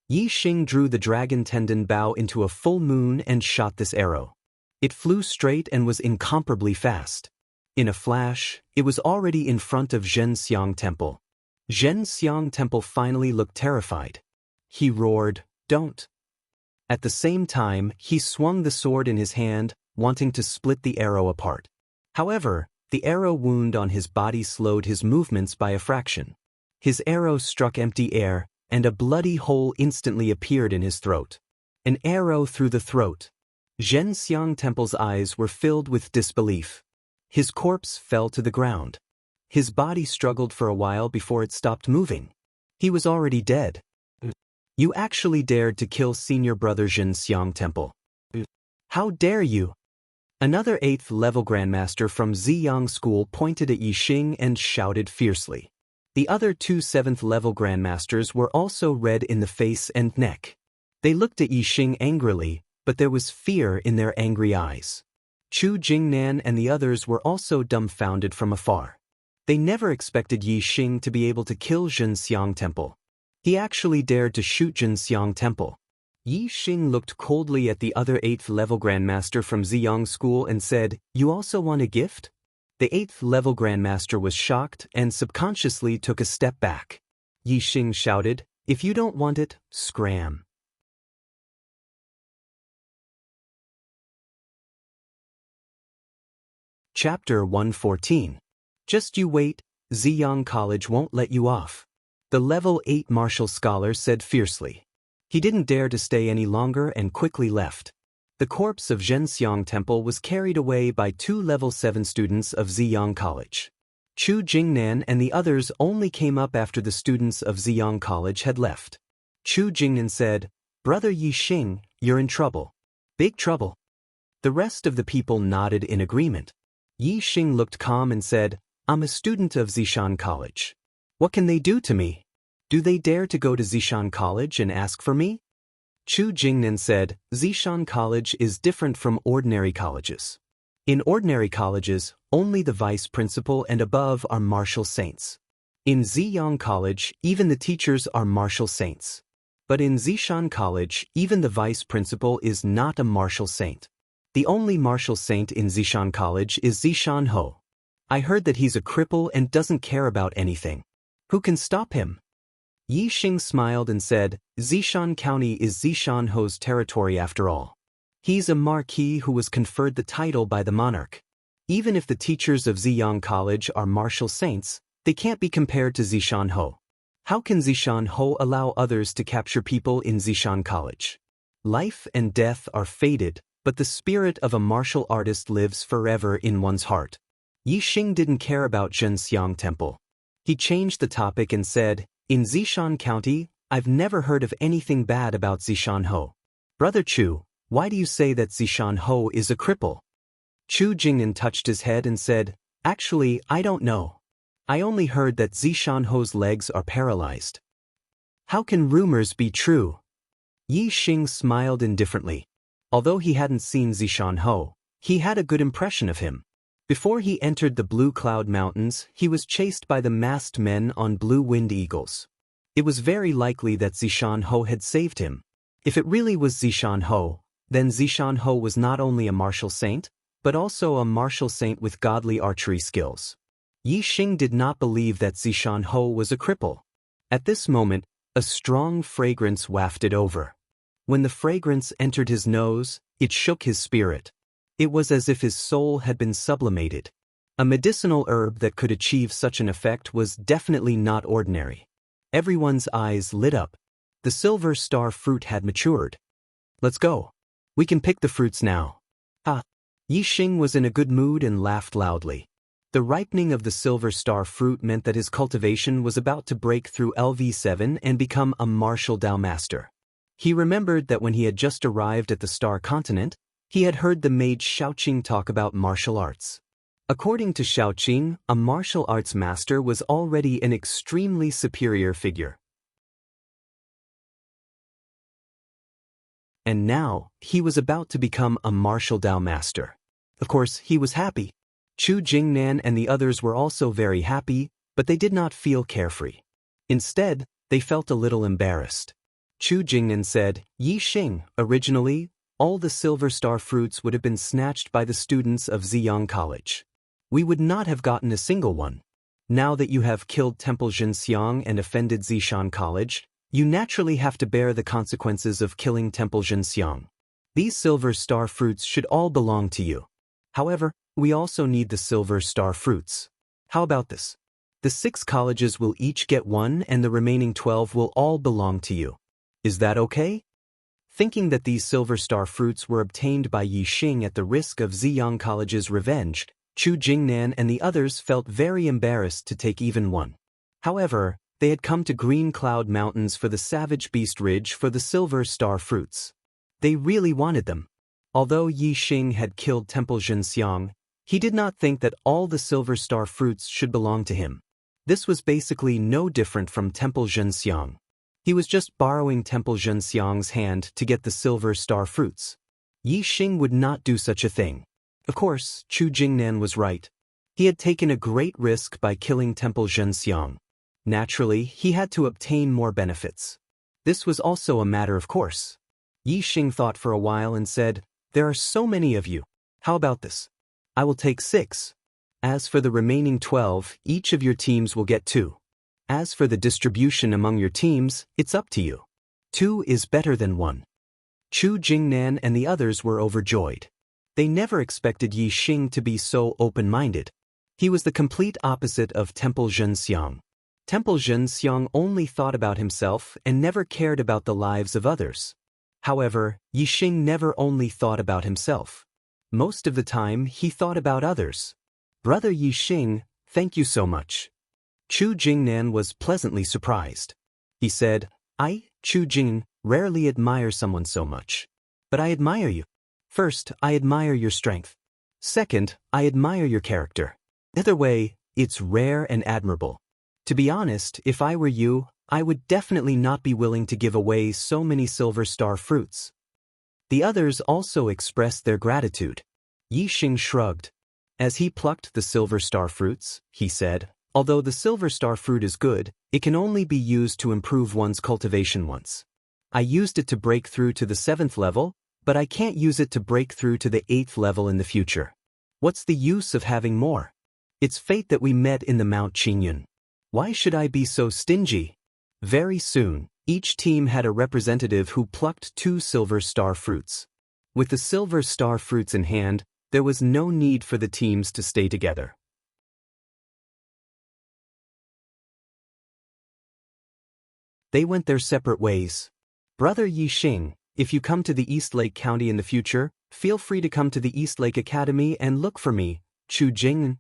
Yi Xing drew the dragon tendon bow into a full moon and shot this arrow. It flew straight and was incomparably fast. In a flash, it was already in front of Zhenxiang Temple. Zhenxiang Temple finally looked terrified. He roared, "Don't!" At the same time, he swung the sword in his hand, wanting to split the arrow apart. However, the arrow wound on his body slowed his movements by a fraction. His arrow struck empty air, and a bloody hole instantly appeared in his throat. An arrow through the throat. Zhenxiang Temple's eyes were filled with disbelief. His corpse fell to the ground. His body struggled for a while before it stopped moving. He was already dead. You actually dared to kill senior brother Zhenxiang Temple. How dare you? Another 8th level grandmaster from Ziyang School pointed at Yi Xing and shouted fiercely. The other 2 7th level grandmasters were also red in the face and neck. They looked at Yi Xing angrily, but there was fear in their angry eyes. Chu Jingnan and the others were also dumbfounded from afar. They never expected Yi Xing to be able to kill Zhenxiang Temple. He actually dared to shoot Zhenxiang Temple. Yi Xing looked coldly at the other 8th level grandmaster from Ziyang School and said, "You also want a gift?" The 8th level grandmaster was shocked and subconsciously took a step back. Yi Xing shouted, "If you don't want it, scram." Chapter 114. Just you wait, Ziyang College won't let you off. The level 8 martial scholar said fiercely. He didn't dare to stay any longer and quickly left. The corpse of Zhenxiang Temple was carried away by 2 level 7 students of Ziyang College. Chu Jingnan and the others only came up after the students of Ziyang College had left. Chu Jingnan said, "Brother Yi Xing, you're in trouble." "Big trouble." The rest of the people nodded in agreement. Yi Xing looked calm and said, "I'm a student of Zishan College. What can they do to me? Do they dare to go to Zishan College and ask for me?" Chu Jingnan said, "Zishan College is different from ordinary colleges. In ordinary colleges, only the vice principal and above are martial saints. In Ziyang College, even the teachers are martial saints. But in Zishan College, even the vice principal is not a martial saint. The only martial saint in Zishan College is Zishan Ho. I heard that he's a cripple and doesn't care about anything. Who can stop him?" Yi Xing smiled and said, "Zishan County is Zishan Ho's territory after all. He's a marquis who was conferred the title by the monarch. Even if the teachers of Ziyang College are martial saints, they can't be compared to Zishan Ho. How can Zishan Ho allow others to capture people in Zishan College? Life and death are fated, but the spirit of a martial artist lives forever in one's heart." Yi Xing didn't care about Zhenxiang Temple. He changed the topic and said, "In Zishan County, I've never heard of anything bad about Zishan Ho. Brother Chu, why do you say that Zishan Ho is a cripple?" Chu Jingnan touched his head and said, "Actually, I don't know. I only heard that Zishan Ho's legs are paralyzed." "How can rumors be true?" Yi Xing smiled indifferently. Although he hadn't seen Zishan Ho, he had a good impression of him. Before he entered the Blue Cloud Mountains, he was chased by the masked men on blue winged eagles. It was very likely that Zishan Ho had saved him. If it really was Zishan Ho, then Zishan Ho was not only a martial saint, but also a martial saint with godly archery skills. Yi Xing did not believe that Zishan Ho was a cripple. At this moment, a strong fragrance wafted over. When the fragrance entered his nose, it shook his spirit. It was as if his soul had been sublimated. A medicinal herb that could achieve such an effect was definitely not ordinary. Everyone's eyes lit up. The silver star fruit had matured. "Let's go. We can pick the fruits now." Ah! Yi Xing was in a good mood and laughed loudly. The ripening of the silver star fruit meant that his cultivation was about to break through LV7 and become a martial Dao master. He remembered that when he had just arrived at the Star Continent, He had heard the mage Xiaoqing talk about martial arts. According to Xiaoqing, a martial arts master was already an extremely superior figure. And now, he was about to become a martial Dao master. Of course, he was happy. Chu Jingnan and the others were also very happy, but they did not feel carefree. Instead, they felt a little embarrassed. Chu Jingnan said, "Yi Xing, originally, all the silver star fruits would have been snatched by the students of Ziyang College. We would not have gotten a single one. Now that you have killed Temple Zhenxiang and offended Zishan College, you naturally have to bear the consequences of killing Temple Zhenxiang. These silver star fruits should all belong to you. However, we also need the silver star fruits. How about this? The 6 colleges will each get one and the remaining 12 will all belong to you. Is that okay?" Thinking that these silver star fruits were obtained by Yi Xing at the risk of Ziyang College's revenge, Chu Jingnan and the others felt very embarrassed to take even one. However, they had come to Green Cloud Mountains for the Savage Beast Ridge for the silver star fruits. They really wanted them. Although Yi Xing had killed Temple Zhenxiang, he did not think that all the silver star fruits should belong to him. This was basically no different from Temple Zhenxiang. He was just borrowing Temple Zhenxiang's hand to get the silver star fruits. Yi Xing would not do such a thing. Of course, Chu Jingnan was right. He had taken a great risk by killing Temple Zhenxiang. Naturally, he had to obtain more benefits. This was also a matter of course. Yi Xing thought for a while and said, "There are so many of you. How about this? I will take 6. As for the remaining 12, each of your teams will get 2. As for the distribution among your teams, it's up to you. 2 is better than 1. Chu Jingnan and the others were overjoyed. They never expected Yi Xing to be so open-minded. He was the complete opposite of Temple Zhenxiang. Temple Zhenxiang only thought about himself and never cared about the lives of others. However, Yi Xing never only thought about himself. Most of the time, he thought about others. "Brother Yi Xing, thank you so much." Chu Jingnan was pleasantly surprised. He said, "I, Chu Jing, rarely admire someone so much. But I admire you. First, I admire your strength. Second, I admire your character. Either way, it's rare and admirable. To be honest, if I were you, I would definitely not be willing to give away so many silver star fruits." The others also expressed their gratitude. Yi Xing shrugged. As he plucked the silver star fruits, he said, "Although the silver star fruit is good, it can only be used to improve one's cultivation once. I used it to break through to the 7th level, but I can't use it to break through to the 8th level in the future. What's the use of having more? It's fate that we met in the Mount Qingyun. Why should I be so stingy?" Very soon, each team had a representative who plucked 2 silver star fruits. With the silver star fruits in hand, there was no need for the teams to stay together. They went their separate ways. "Brother Yi Xing, if you come to the East Lake County in the future, feel free to come to the East Lake Academy and look for me, Chu Jingnan."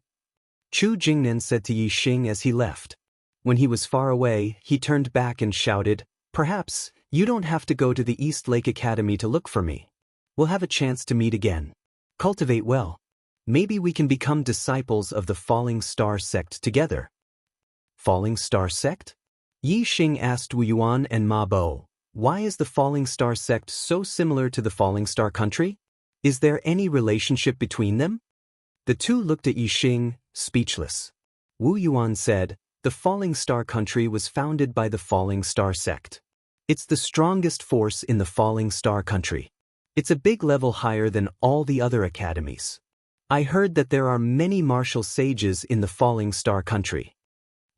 Chu Jingnan said to Yi Xing as he left. When he was far away, he turned back and shouted, "Perhaps, you don't have to go to the East Lake Academy to look for me. We'll have a chance to meet again. Cultivate well. Maybe we can become disciples of the Falling Star Sect together." Falling Star Sect? Yi Xing asked Wu Yuan and Ma Bo, "Why is the Falling Star Sect so similar to the Falling Star Country? Is there any relationship between them?" The two looked at Yi Xing, speechless. Wu Yuan said, "The Falling Star Country was founded by the Falling Star Sect. It's the strongest force in the Falling Star Country. It's a big level higher than all the other academies. I heard that there are many martial sages in the Falling Star Country."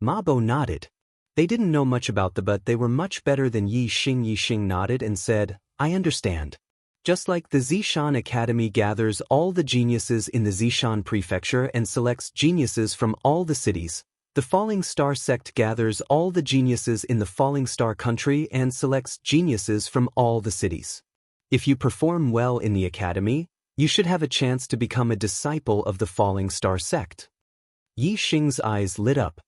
Mabo nodded. They didn't know much about but they were much better than Yi Xing. Yi Xing nodded and said, "I understand. Just like the Zishan Academy gathers all the geniuses in the Zishan Prefecture and selects geniuses from all the cities, the Falling Star Sect gathers all the geniuses in the Falling Star Country and selects geniuses from all the cities. If you perform well in the academy, you should have a chance to become a disciple of the Falling Star Sect." Yi Xing's eyes lit up.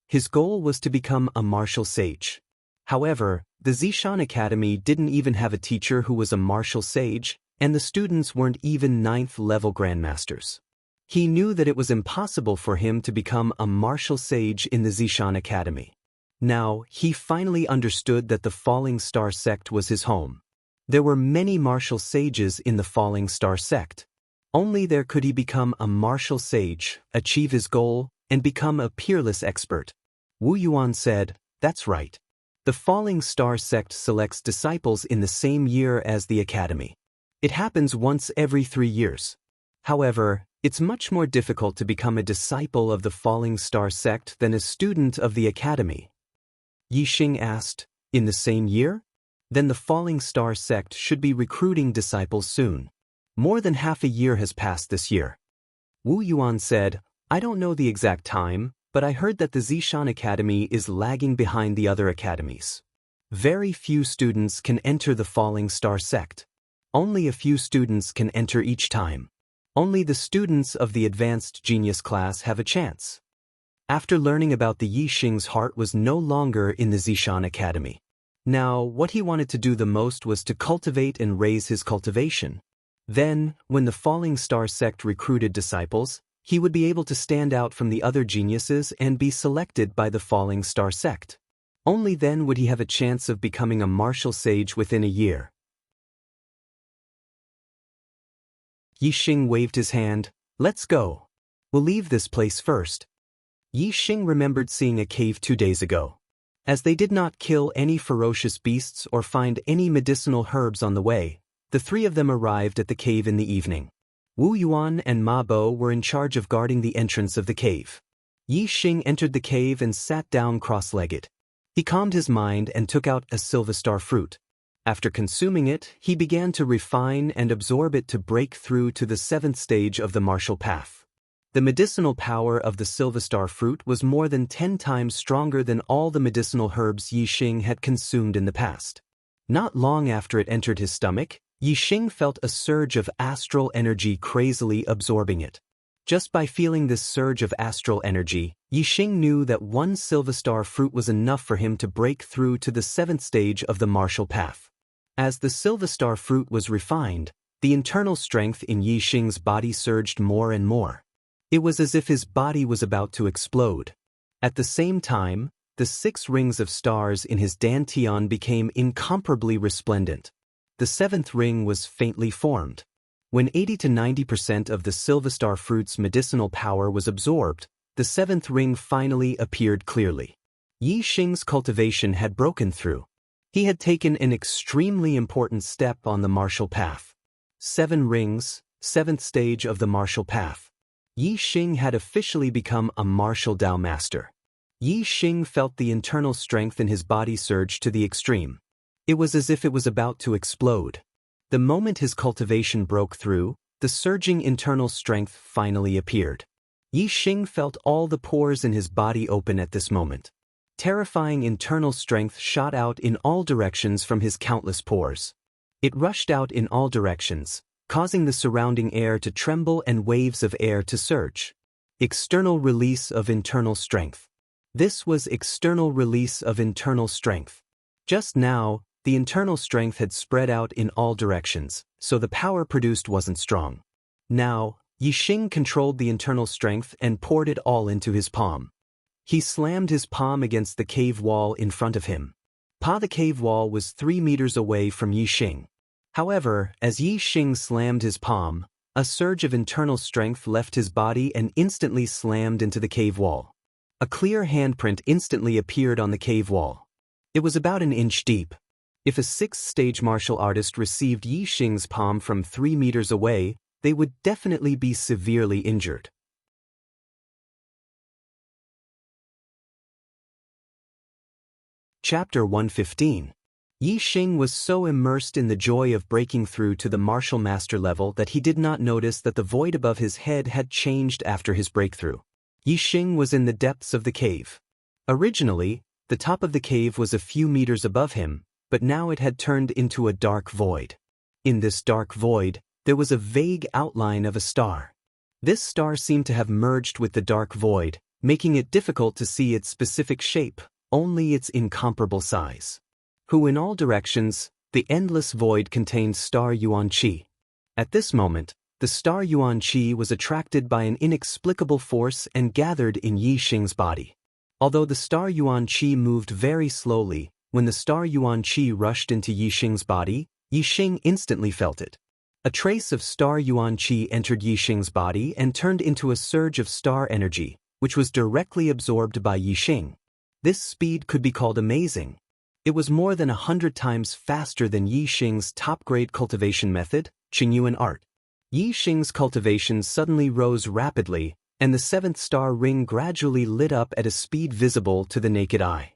His goal was to become a martial sage. However, the Zishan Academy didn't even have a teacher who was a martial sage, and the students weren't even 9th-level grandmasters. He knew that it was impossible for him to become a martial sage in the Zishan Academy. Now, he finally understood that the Falling Star sect was his home. There were many martial sages in the Falling Star sect. Only there could he become a martial sage, achieve his goal, and become a peerless expert. Wu Yuan said, "That's right. The Falling Star sect selects disciples in the same year as the academy. It happens once every 3 years. However, it's much more difficult to become a disciple of the Falling Star sect than a student of the academy." Yixing asked, "In the same year? Then the Falling Star sect should be recruiting disciples soon. More than half a year has passed this year." Wu Yuan said, "I don't know the exact time, but I heard that the Zishan Academy is lagging behind the other academies. Very few students can enter the Falling Star sect. Only a few students can enter each time. Only the students of the Advanced Genius class have a chance." After learning about the Yixing's heart was no longer in the Zishan Academy. Now, what he wanted to do the most was to cultivate and raise his cultivation. Then, when the Falling Star sect recruited disciples, he would be able to stand out from the other geniuses and be selected by the Falling Star sect. Only then would he have a chance of becoming a martial sage within a year. Yixing waved his hand. "Let's go. We'll leave this place first." Yixing remembered seeing a cave 2 days ago. As they did not kill any ferocious beasts or find any medicinal herbs on the way, the 3 of them arrived at the cave in the evening. Wu Yuan and Ma Bo were in charge of guarding the entrance of the cave. Yixing entered the cave and sat down cross-legged. He calmed his mind and took out a Silverstar fruit. After consuming it, he began to refine and absorb it to break through to the 7th stage of the martial path. The medicinal power of the Silverstar fruit was more than 10 times stronger than all the medicinal herbs Yixing had consumed in the past. Not long after it entered his stomach, Yixing felt a surge of astral energy crazily absorbing it. Just by feeling this surge of astral energy, Yixing knew that 1 Silverstar fruit was enough for him to break through to the 7th stage of the martial path. As the Silverstar fruit was refined, the internal strength in Yixing's body surged more and more. It was as if his body was about to explode. At the same time, the 6 rings of stars in his dantian became incomparably resplendent. The 7th ring was faintly formed. When 80 to 90% of the Silverstar fruit's medicinal power was absorbed, the 7th ring finally appeared clearly. Yixing's cultivation had broken through. He had taken an extremely important step on the martial path. 7 rings, 7th stage of the martial path. Yixing had officially become a martial Dao master. Yixing felt the internal strength in his body surge to the extreme. It was as if it was about to explode. The moment his cultivation broke through, the surging internal strength finally appeared. Yixing felt all the pores in his body open at this moment. Terrifying internal strength shot out in all directions from his countless pores. It rushed out in all directions, causing the surrounding air to tremble and waves of air to surge. External release of internal strength. This was external release of internal strength. Just now, the internal strength had spread out in all directions, so the power produced wasn't strong. Now, Yixing controlled the internal strength and poured it all into his palm. He slammed his palm against the cave wall in front of him. The cave wall was 3 meters away from Yixing. However, as Yixing slammed his palm, a surge of internal strength left his body and instantly slammed into the cave wall. A clear handprint instantly appeared on the cave wall. It was about an inch deep. If a 6th-stage martial artist received Yixing's palm from 3 meters away, they would definitely be severely injured. Chapter 115. Yixing was so immersed in the joy of breaking through to the martial master level that he did not notice that the void above his head had changed after his breakthrough. Yixing was in the depths of the cave. Originally, the top of the cave was a few meters above him, but now it had turned into a dark void. In this dark void, there was a vague outline of a star. This star seemed to have merged with the dark void, making it difficult to see its specific shape, only its incomparable size. Who in all directions, the endless void contained star Yuan Qi. At this moment, the star Yuan Qi was attracted by an inexplicable force and gathered in Yi Xing's body. Although the star Yuan Qi moved very slowly, when the star Yuan Qi rushed into Yi Xing's body, Yi Xing instantly felt it. A trace of star Yuan Qi entered Yi Xing's body and turned into a surge of star energy, which was directly absorbed by Yi Xing. This speed could be called amazing. It was more than 100 times faster than Yi Xing's top-grade cultivation method, Qingyuan art. Yi Xing's cultivation suddenly rose rapidly, and the seventh star ring gradually lit up at a speed visible to the naked eye.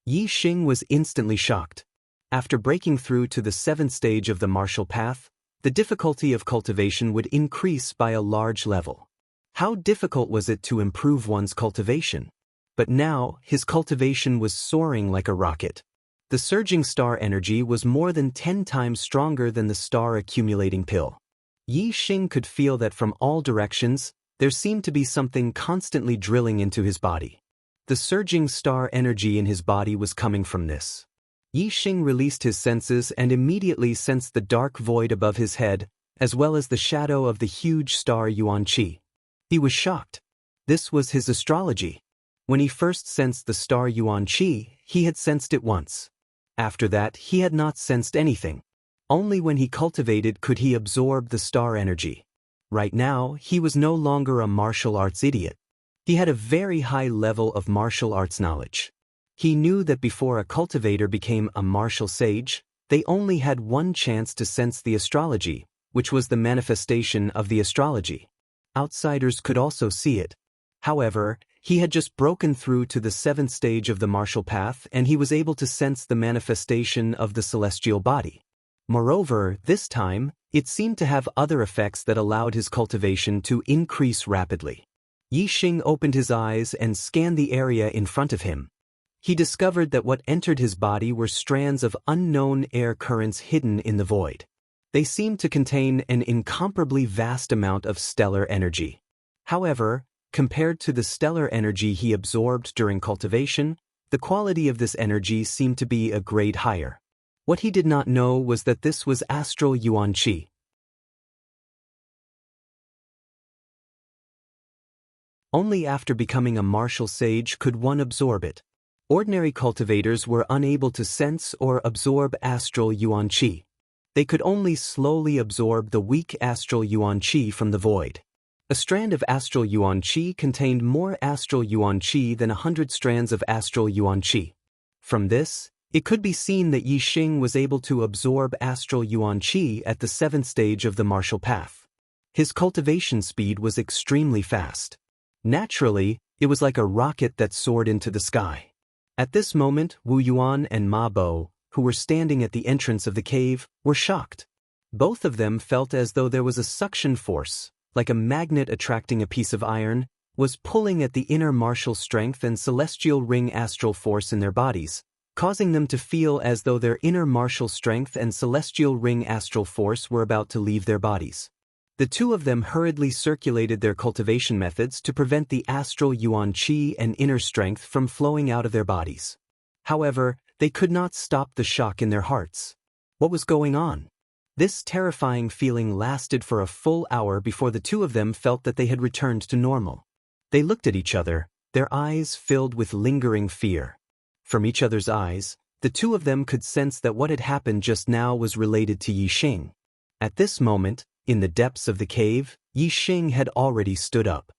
Yi Xing was instantly shocked. After breaking through to the seventh stage of the martial path, the difficulty of cultivation would increase by a large level. How difficult was it to improve one's cultivation? But now, his cultivation was soaring like a rocket. The surging star energy was more than 10 times stronger than the star-accumulating pill. Yi Xing could feel that from all directions, there seemed to be something constantly drilling into his body. The surging star energy in his body was coming from this. Yi Xing released his senses and immediately sensed the dark void above his head, as well as the shadow of the huge star Yuan Qi. He was shocked. This was his astrology. When he first sensed the star Yuan Qi, he had sensed it once. After that, he had not sensed anything. Only when he cultivated could he absorb the star energy. Right now, he was no longer a martial arts idiot. He had a very high level of martial arts knowledge. He knew that before a cultivator became a martial sage, they only had one chance to sense the astrology, which was the manifestation of the astrology. Outsiders could also see it. However, he had just broken through to the seventh stage of the martial path and he was able to sense the manifestation of the celestial body. Moreover, this time, it seemed to have other effects that allowed his cultivation to increase rapidly. Yi Xing opened his eyes and scanned the area in front of him. He discovered that what entered his body were strands of unknown air currents hidden in the void. They seemed to contain an incomparably vast amount of stellar energy. However, compared to the stellar energy he absorbed during cultivation, the quality of this energy seemed to be a grade higher. What he did not know was that this was astral Yuan Qi. Only after becoming a martial sage could one absorb it. Ordinary cultivators were unable to sense or absorb astral Yuan Qi. They could only slowly absorb the weak astral Yuan Qi from the void. A strand of astral Yuan Qi contained more astral Yuan Qi than 100 strands of astral Yuan Qi. From this, it could be seen that Yi Xing was able to absorb astral Yuan Qi at the seventh stage of the martial path. His cultivation speed was extremely fast. Naturally, it was like a rocket that soared into the sky. At this moment, Wu Yuan and Ma Bo, who were standing at the entrance of the cave, were shocked. Both of them felt as though there was a suction force, like a magnet attracting a piece of iron, was pulling at the inner martial strength and celestial ring astral force in their bodies, causing them to feel as though their inner martial strength and celestial ring astral force were about to leave their bodies. The two of them hurriedly circulated their cultivation methods to prevent the astral Yuan Qi and inner strength from flowing out of their bodies. However, they could not stop the shock in their hearts. What was going on? This terrifying feeling lasted for a full hour before the two of them felt that they had returned to normal. They looked at each other, their eyes filled with lingering fear. From each other's eyes, the two of them could sense that what had happened just now was related to Yi Xing. At this moment, in the depths of the cave, Yi Xing had already stood up.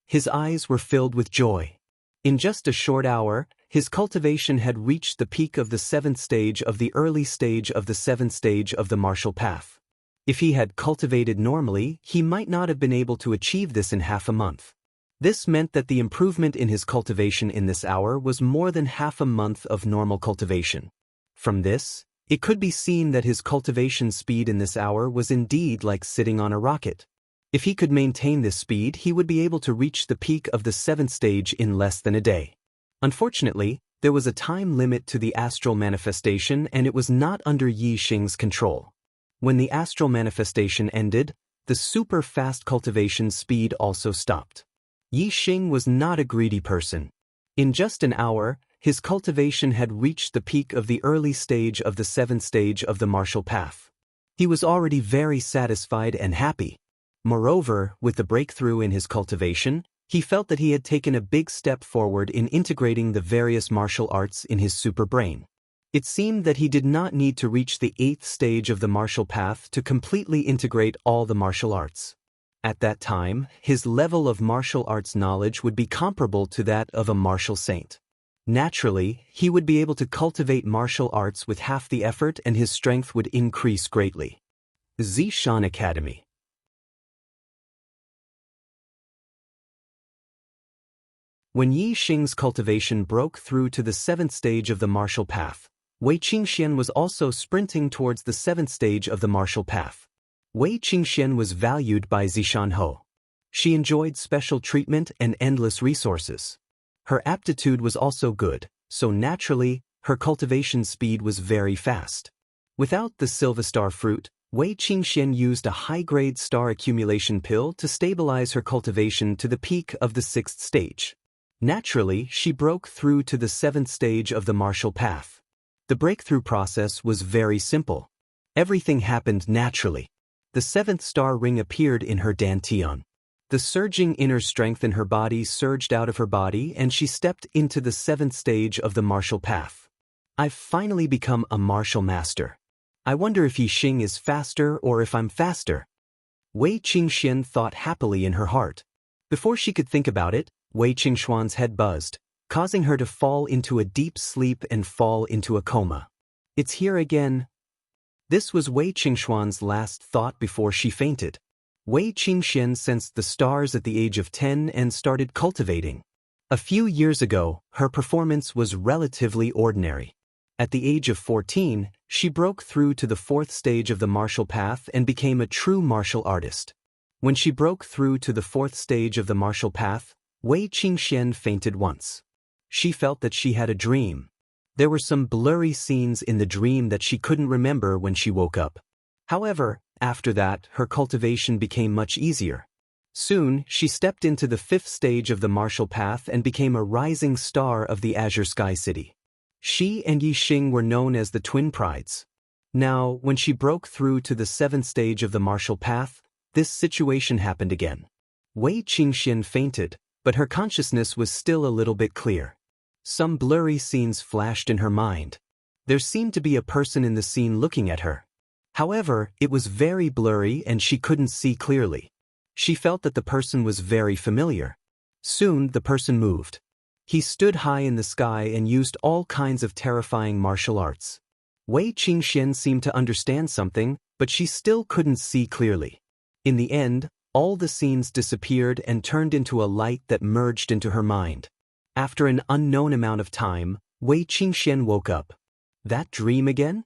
His eyes were filled with joy. In just a short hour, his cultivation had reached the peak of the seventh stage of the early stage of the seventh stage of the martial path. If he had cultivated normally, he might not have been able to achieve this in half a month. This meant that the improvement in his cultivation in this hour was more than half a month of normal cultivation. From this, it could be seen that his cultivation speed in this hour was indeed like sitting on a rocket. If he could maintain this speed, he would be able to reach the peak of the seventh stage in less than a day. Unfortunately, there was a time limit to the astral manifestation and it was not under Yi Xing's control. When the astral manifestation ended, the super-fast cultivation speed also stopped. Yi Xing was not a greedy person. In just an hour, his cultivation had reached the peak of the early stage of the seventh stage of the martial path. He was already very satisfied and happy. Moreover, with the breakthrough in his cultivation, he felt that he had taken a big step forward in integrating the various martial arts in his super brain. It seemed that he did not need to reach the 8th stage of the martial path to completely integrate all the martial arts. At that time, his level of martial arts knowledge would be comparable to that of a martial saint. Naturally, he would be able to cultivate martial arts with half the effort and his strength would increase greatly. Zishan Academy. When Yi Xing's cultivation broke through to the 7th stage of the martial path, Wei Qingxian was also sprinting towards the 7th stage of the martial path. Wei Qingxian was valued by Zishan Ho. She enjoyed special treatment and endless resources. Her aptitude was also good, so naturally, her cultivation speed was very fast. Without the Silvestar fruit, Wei Qingxian used a high-grade star accumulation pill to stabilize her cultivation to the peak of the 6th stage. Naturally, she broke through to the 7th stage of the martial path. The breakthrough process was very simple. Everything happened naturally. The 7th star ring appeared in her dantian. The surging inner strength in her body surged out of her body and she stepped into the 7th stage of the martial path. I've finally become a martial master. I wonder if Yi Xing is faster or if I'm faster. Wei Qingxian thought happily in her heart. Before she could think about it, Wei Qingshuan's head buzzed, causing her to fall into a deep sleep and fall into a coma. It's here again. This was Wei Qingshuan's last thought before she fainted. Wei Qingxian sensed the stars at the age of 10 and started cultivating. A few years ago, her performance was relatively ordinary. At the age of 14, she broke through to the 4th stage of the martial path and became a true martial artist. When she broke through to the 4th stage of the martial path, Wei Qingxian fainted once. She felt that she had a dream. There were some blurry scenes in the dream that she couldn't remember when she woke up. However, after that, her cultivation became much easier. Soon, she stepped into the 5th stage of the martial path and became a rising star of the Azure Sky City. She and Yi Xing were known as the twin prides. Now, when she broke through to the 7th stage of the martial path, this situation happened again. Wei Qingxian fainted, but her consciousness was still a little bit clear. Some blurry scenes flashed in her mind. There seemed to be a person in the scene looking at her. However, it was very blurry and she couldn't see clearly. She felt that the person was very familiar. Soon, the person moved. He stood high in the sky and used all kinds of terrifying martial arts. Wei Qingxian seemed to understand something, but she still couldn't see clearly. In the end, all the scenes disappeared and turned into a light that merged into her mind. After an unknown amount of time, Wei Qingxian woke up. That dream again?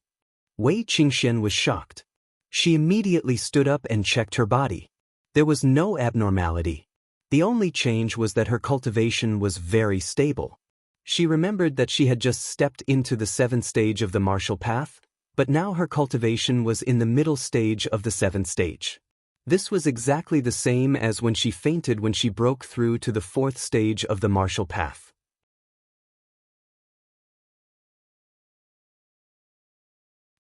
Wei Qingxian was shocked. She immediately stood up and checked her body. There was no abnormality. The only change was that her cultivation was very stable. She remembered that she had just stepped into the 7th stage of the martial path, but now her cultivation was in the middle stage of the 7th stage. This was exactly the same as when she fainted when she broke through to the 4th stage of the martial path.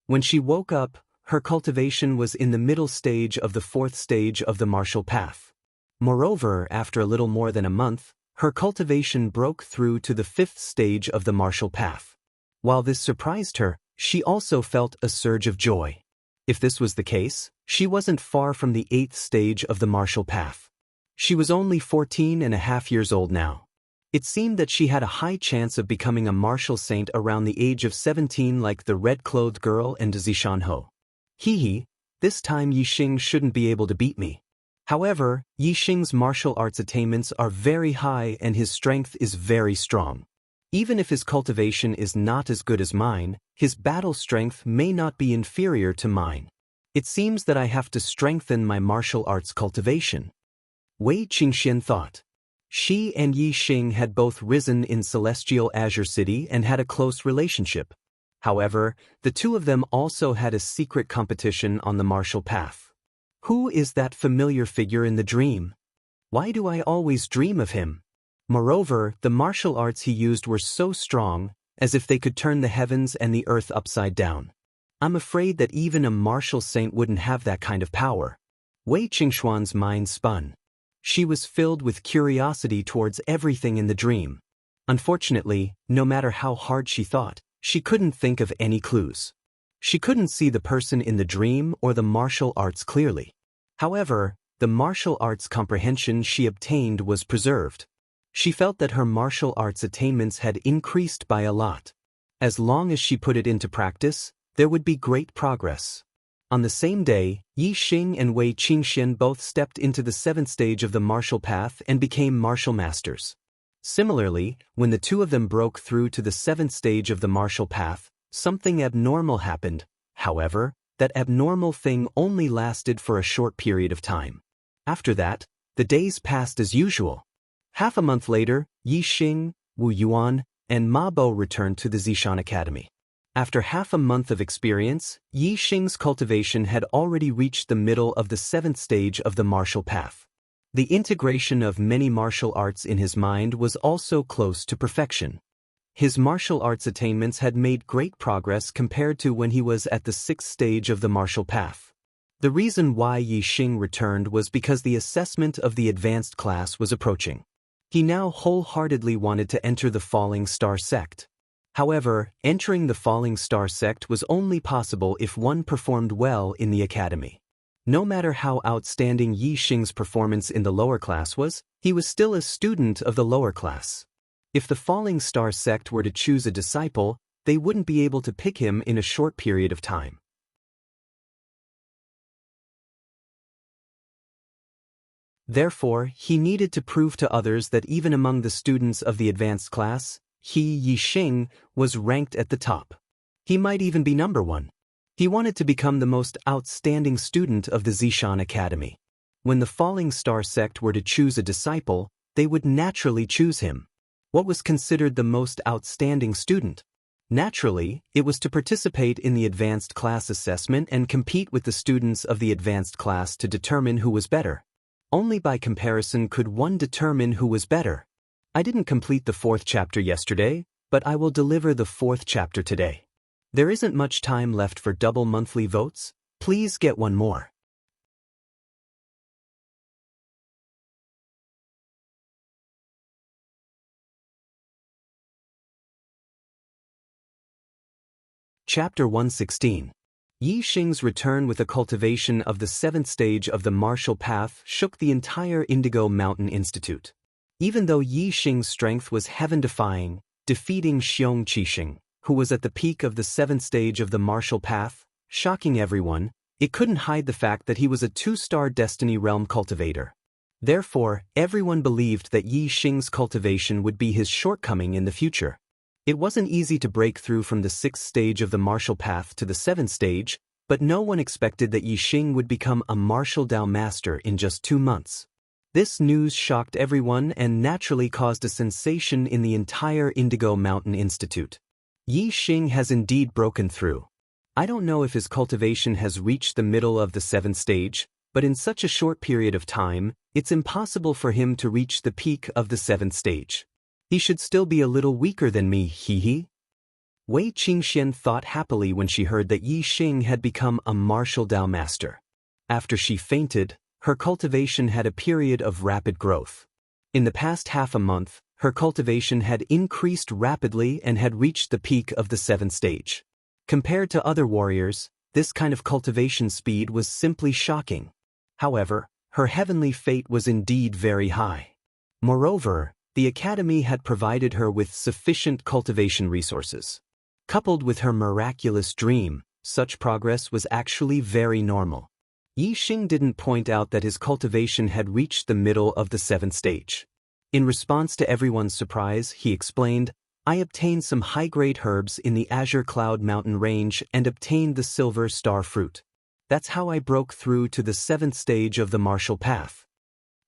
When she woke up, her cultivation was in the middle stage of the 4th stage of the martial path. Moreover, after a little more than a month, her cultivation broke through to the 5th stage of the martial path. While this surprised her, she also felt a surge of joy. If this was the case, she wasn't far from the 8th stage of the martial path. She was only 14.5 years old now. It seemed that she had a high chance of becoming a martial saint around the age of 17 like the red-clothed girl and Zishan Ho. Hee, this time Yi Xing shouldn't be able to beat me. However, Yi Xing's martial arts attainments are very high and his strength is very strong. Even if his cultivation is not as good as mine, his battle strength may not be inferior to mine. It seems that I have to strengthen my martial arts cultivation. Wei Qingxian thought. She and Yi Xing had both risen in Celestial Azure City and had a close relationship. However, the two of them also had a secret competition on the martial path. Who is that familiar figure in the dream? Why do I always dream of him? Moreover, the martial arts he used were so strong, as if they could turn the heavens and the earth upside down. I'm afraid that even a martial saint wouldn't have that kind of power. Wei Qingxuan's mind spun. She was filled with curiosity towards everything in the dream. Unfortunately, no matter how hard she thought, she couldn't think of any clues. She couldn't see the person in the dream or the martial arts clearly. However, the martial arts comprehension she obtained was preserved. She felt that her martial arts attainments had increased by a lot. As long as she put it into practice, there would be great progress. On the same day, Yi Xing and Wei Qingxian both stepped into the 7th stage of the martial path and became martial masters. Similarly, when the two of them broke through to the 7th stage of the martial path, something abnormal happened. However, that abnormal thing only lasted for a short period of time. After that, the days passed as usual. Half a month later, Yi Xing, Wu Yuan, and Ma Bo returned to the Zishan Academy. After half a month of experience, Yi Xing's cultivation had already reached the middle of the 7th stage of the martial path. The integration of many martial arts in his mind was also close to perfection. His martial arts attainments had made great progress compared to when he was at the 6th stage of the martial path. The reason why Yi Xing returned was because the assessment of the advanced class was approaching. He now wholeheartedly wanted to enter the Falling Star sect. However, entering the Falling Star sect was only possible if one performed well in the academy. No matter how outstanding Yi Xing's performance in the lower class was, he was still a student of the lower class. If the Falling Star sect were to choose a disciple, they wouldn't be able to pick him in a short period of time. Therefore, he needed to prove to others that even among the students of the advanced class, Yi Xing was ranked at the top. He might even be number one. He wanted to become the most outstanding student of the Zishan Academy. When the Falling Star sect were to choose a disciple, they would naturally choose him. What was considered the most outstanding student? Naturally, it was to participate in the advanced class assessment and compete with the students of the advanced class to determine who was better. Only by comparison could one determine who was better. I didn't complete the 4th chapter yesterday, but I will deliver the 4th chapter today. There isn't much time left for double monthly votes. Please get one more. Chapter 116. Yi Xing's return with a cultivation of the 7th stage of the martial path shook the entire Indigo Mountain Institute. Even though Yi Xing's strength was heaven-defying, defeating Xiong Qixing, who was at the peak of the 7th stage of the martial path, shocking everyone, it couldn't hide the fact that he was a 2-star Destiny Realm cultivator. Therefore, everyone believed that Yi Xing's cultivation would be his shortcoming in the future. It wasn't easy to break through from the 6th stage of the martial path to the 7th stage, but no one expected that Yi Xing would become a martial Dao master in just 2 months. This news shocked everyone and naturally caused a sensation in the entire Indigo Mountain Institute. Yi Xing has indeed broken through. I don't know if his cultivation has reached the middle of the 7th stage, but in such a short period of time, it's impossible for him to reach the peak of the 7th stage. He should still be a little weaker than me, hee. Wei Qingxian thought happily when she heard that Yi Xing had become a martial Dao master. After she fainted, her cultivation had a period of rapid growth. In the past half a month, her cultivation had increased rapidly and had reached the peak of the 7th stage. Compared to other warriors, this kind of cultivation speed was simply shocking. However, her heavenly fate was indeed very high. Moreover, the academy had provided her with sufficient cultivation resources. Coupled with her miraculous dream, such progress was actually very normal. Yi Xing didn't point out that his cultivation had reached the middle of the 7th stage. In response to everyone's surprise, he explained, I obtained some high-grade herbs in the Azure Cloud Mountain Range and obtained the Silver Star Fruit. That's how I broke through to the 7th stage of the martial path.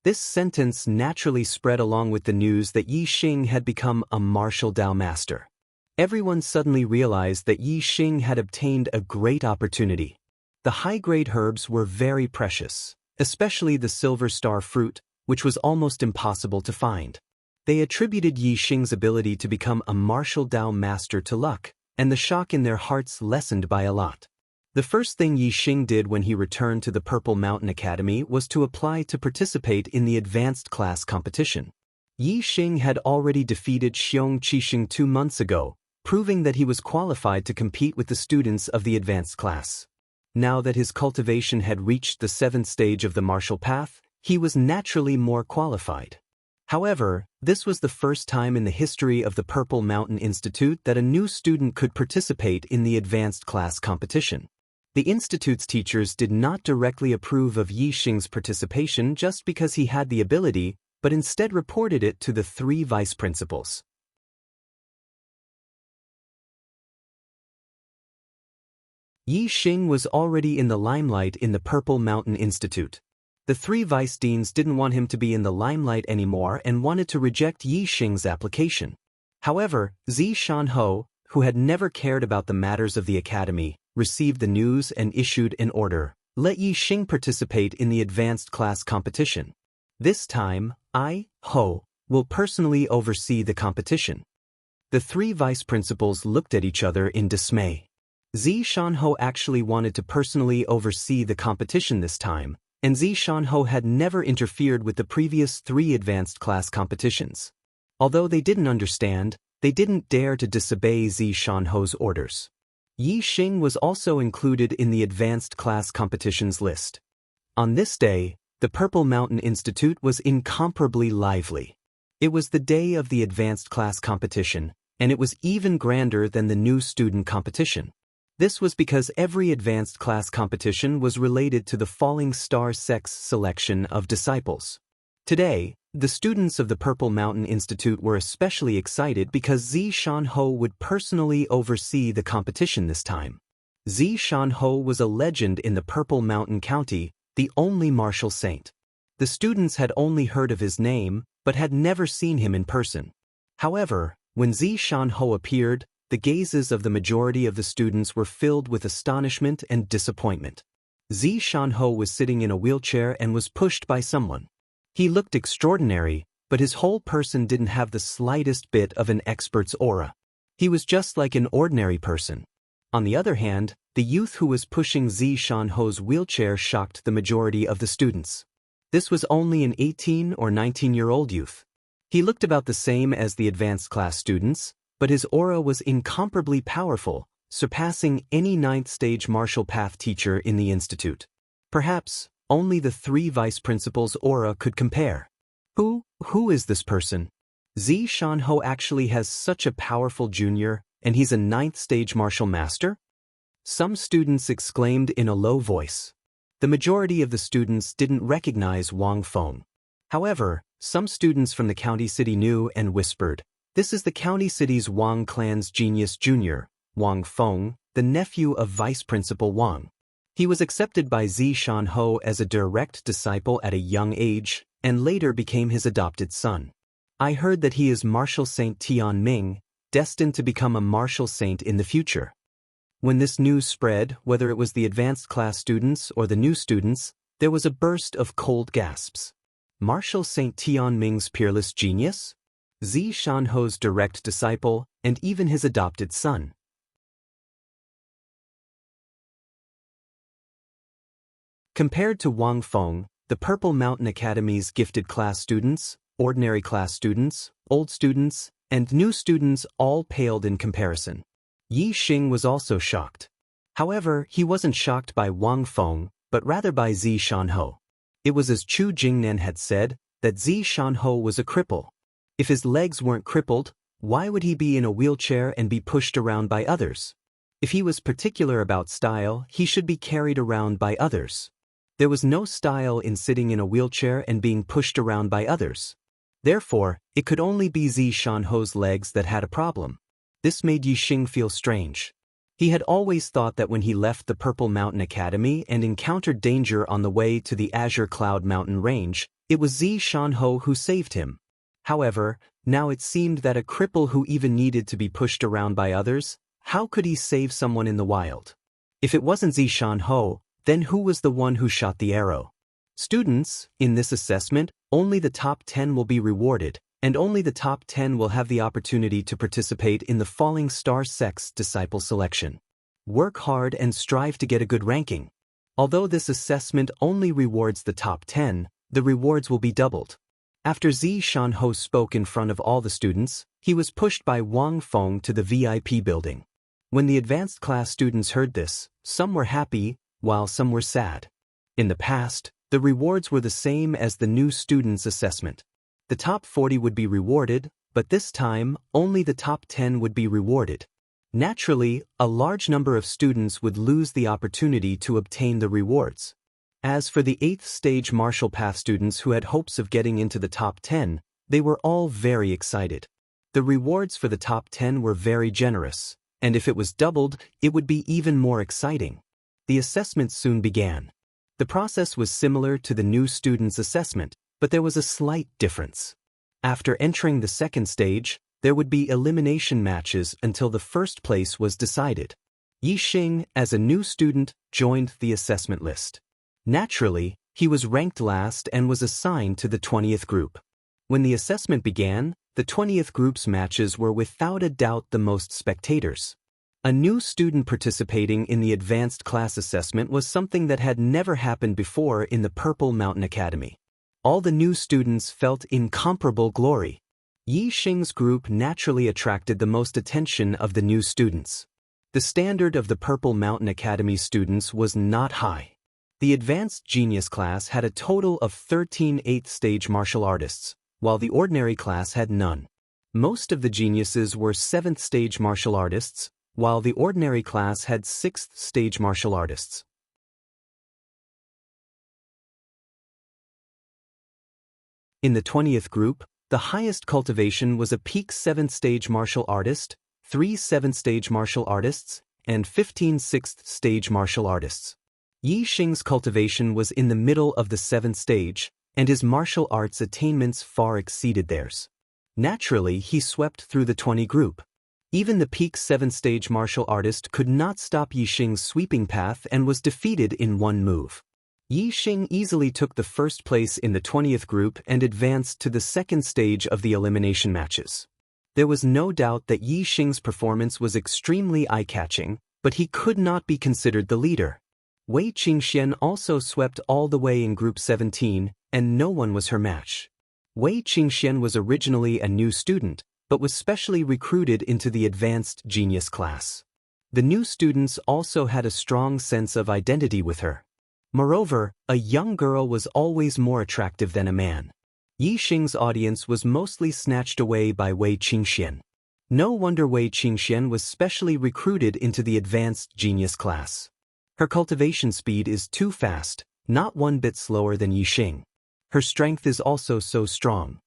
This sentence naturally spread along with the news that Yi Xing had become a martial Dao master. Everyone suddenly realized that Yi Xing had obtained a great opportunity. The high-grade herbs were very precious, especially the Silver Star Fruit, which was almost impossible to find. They attributed Yi Xing's ability to become a martial Dao master to luck, and the shock in their hearts lessened by a lot. The first thing Yi Xing did when he returned to the Purple Mountain Academy was to apply to participate in the advanced class competition. Yi Xing had already defeated Xiong Qixing 2 months ago, proving that he was qualified to compete with the students of the advanced class. Now that his cultivation had reached the 7th stage of the martial path, he was naturally more qualified. However, this was the first time in the history of the Purple Mountain Institute that a new student could participate in the advanced class competition. The institute's teachers did not directly approve of Yi Xing's participation just because he had the ability, but instead reported it to the 3 vice principals. Yi Xing was already in the limelight in the Purple Mountain Institute. The 3 vice deans didn't want him to be in the limelight anymore and wanted to reject Yi Xing's application. However, Zi Shanho, who had never cared about the matters of the academy, received the news and issued an order. Let Yi Xing participate in the advanced class competition. This time, I, Ho, will personally oversee the competition. The 3 vice principals looked at each other in dismay. Zi Shanho actually wanted to personally oversee the competition this time, and Zi Shanho had never interfered with the previous 3 advanced class competitions. Although they didn't understand, they didn't dare to disobey Zi Shanho's orders. Yi Xing was also included in the advanced class competitions list. On this day, the Purple Mountain Institute was incomparably lively. It was the day of the advanced class competition, and it was even grander than the new student competition. This was because every advanced class competition was related to the falling star sex selection of disciples. Today, the students of the Purple Mountain Institute were especially excited because Zi Shanho would personally oversee the competition this time. Zi Shanho was a legend in the Purple Mountain County, the only martial saint. The students had only heard of his name, but had never seen him in person. However, when Zi Shanho appeared, the gazes of the majority of the students were filled with astonishment and disappointment. Zi Shanho was sitting in a wheelchair and was pushed by someone. He looked extraordinary, but his whole person didn't have the slightest bit of an expert's aura. He was just like an ordinary person. On the other hand, the youth who was pushing Zi Shanho's wheelchair shocked the majority of the students. This was only an 18 or 19-year-old youth. He looked about the same as the advanced class students, but his aura was incomparably powerful, surpassing any 9th stage martial path teacher in the institute. Perhaps only the 3 vice principals' aura could compare. Who is this person? Zi Shanho actually has such a powerful junior, and he's a 9th stage martial master? Some students exclaimed in a low voice. The majority of the students didn't recognize Wang Feng. However, some students from the county city knew and whispered, "This is the county city's Wang clan's genius junior, Wang Feng, the nephew of Vice Principal Wang." He was accepted by Zi Shanho as a direct disciple at a young age, and later became his adopted son. I heard that he is Martial Saint Tian Ming, destined to become a martial saint in the future. When this news spread, whether it was the advanced class students or the new students, there was a burst of cold gasps. Martial Saint Tian Ming's peerless genius? Zi Shanho's direct disciple, and even his adopted son. Compared to Wang Feng, the Purple Mountain Academy's gifted class students, ordinary class students, old students, and new students all paled in comparison. Yi Xing was also shocked. However, he wasn't shocked by Wang Feng, but rather by Zi Shanho. It was as Chu Jingnan had said, that Zi Shanho was a cripple. If his legs weren't crippled, why would he be in a wheelchair and be pushed around by others? If he was particular about style, he should be carried around by others. There was no style in sitting in a wheelchair and being pushed around by others. Therefore, it could only be Zi Shanho's legs that had a problem. This made Yi Xing feel strange. He had always thought that when he left the Purple Mountain Academy and encountered danger on the way to the Azure Cloud Mountain Range, it was Zi Shanho who saved him. However, now it seemed that a cripple who even needed to be pushed around by others, how could he save someone in the wild? If it wasn't Zi Shanho, then who was the one who shot the arrow? Students, in this assessment, only the top 10 will be rewarded, and only the top 10 will have the opportunity to participate in the Falling Star Sex Disciple Selection. Work hard and strive to get a good ranking. Although this assessment only rewards the top 10, the rewards will be doubled. After Zi Shanho spoke in front of all the students, he was pushed by Wang Feng to the VIP building. When the advanced class students heard this, some were happy, while some were sad. In the past, the rewards were the same as the new students' assessment. The top 40 would be rewarded, but this time, only the top 10 would be rewarded. Naturally, a large number of students would lose the opportunity to obtain the rewards. As for the 8th stage martial path students who had hopes of getting into the top 10, they were all very excited. The rewards for the top 10 were very generous, and if it was doubled, it would be even more exciting. The assessment soon began. The process was similar to the new students' assessment, but there was a slight difference. After entering the 2nd stage, there would be elimination matches until the first place was decided. Yi Xing, as a new student, joined the assessment list. Naturally, he was ranked last and was assigned to the 20th group. When the assessment began, the 20th group's matches were without a doubt the most spectators. A new student participating in the advanced class assessment was something that had never happened before in the Purple Mountain Academy. All the new students felt incomparable glory. Yi Xing's group naturally attracted the most attention of the new students. The standard of the Purple Mountain Academy students was not high. The advanced genius class had a total of 13 8th-stage martial artists, while the ordinary class had none. Most of the geniuses were 7th-stage martial artists, while the ordinary class had 6th-stage martial artists. In the 20th group, the highest cultivation was a peak 7th-stage martial artist, 3 7th-stage martial artists, and 15 6th-stage martial artists. Yi Xing's cultivation was in the middle of the 7th stage, and his martial arts attainments far exceeded theirs. Naturally, he swept through the 20 group. Even the peak 7th stage martial artist could not stop Yi Xing's sweeping path and was defeated in one move. Yi Xing easily took the first place in the 20th group and advanced to the 2nd stage of the elimination matches. There was no doubt that Yi Xing's performance was extremely eye-catching, but he could not be considered the leader. Wei Qingxian also swept all the way in Group 17, and no one was her match. Wei Qingxian was originally a new student, but was specially recruited into the advanced genius class. The new students also had a strong sense of identity with her. Moreover, a young girl was always more attractive than a man. Yi Xing's audience was mostly snatched away by Wei Qingxian. No wonder Wei Qingxian was specially recruited into the advanced genius class. Her cultivation speed is too fast, not one bit slower than Yi Xing. Her strength is also so strong.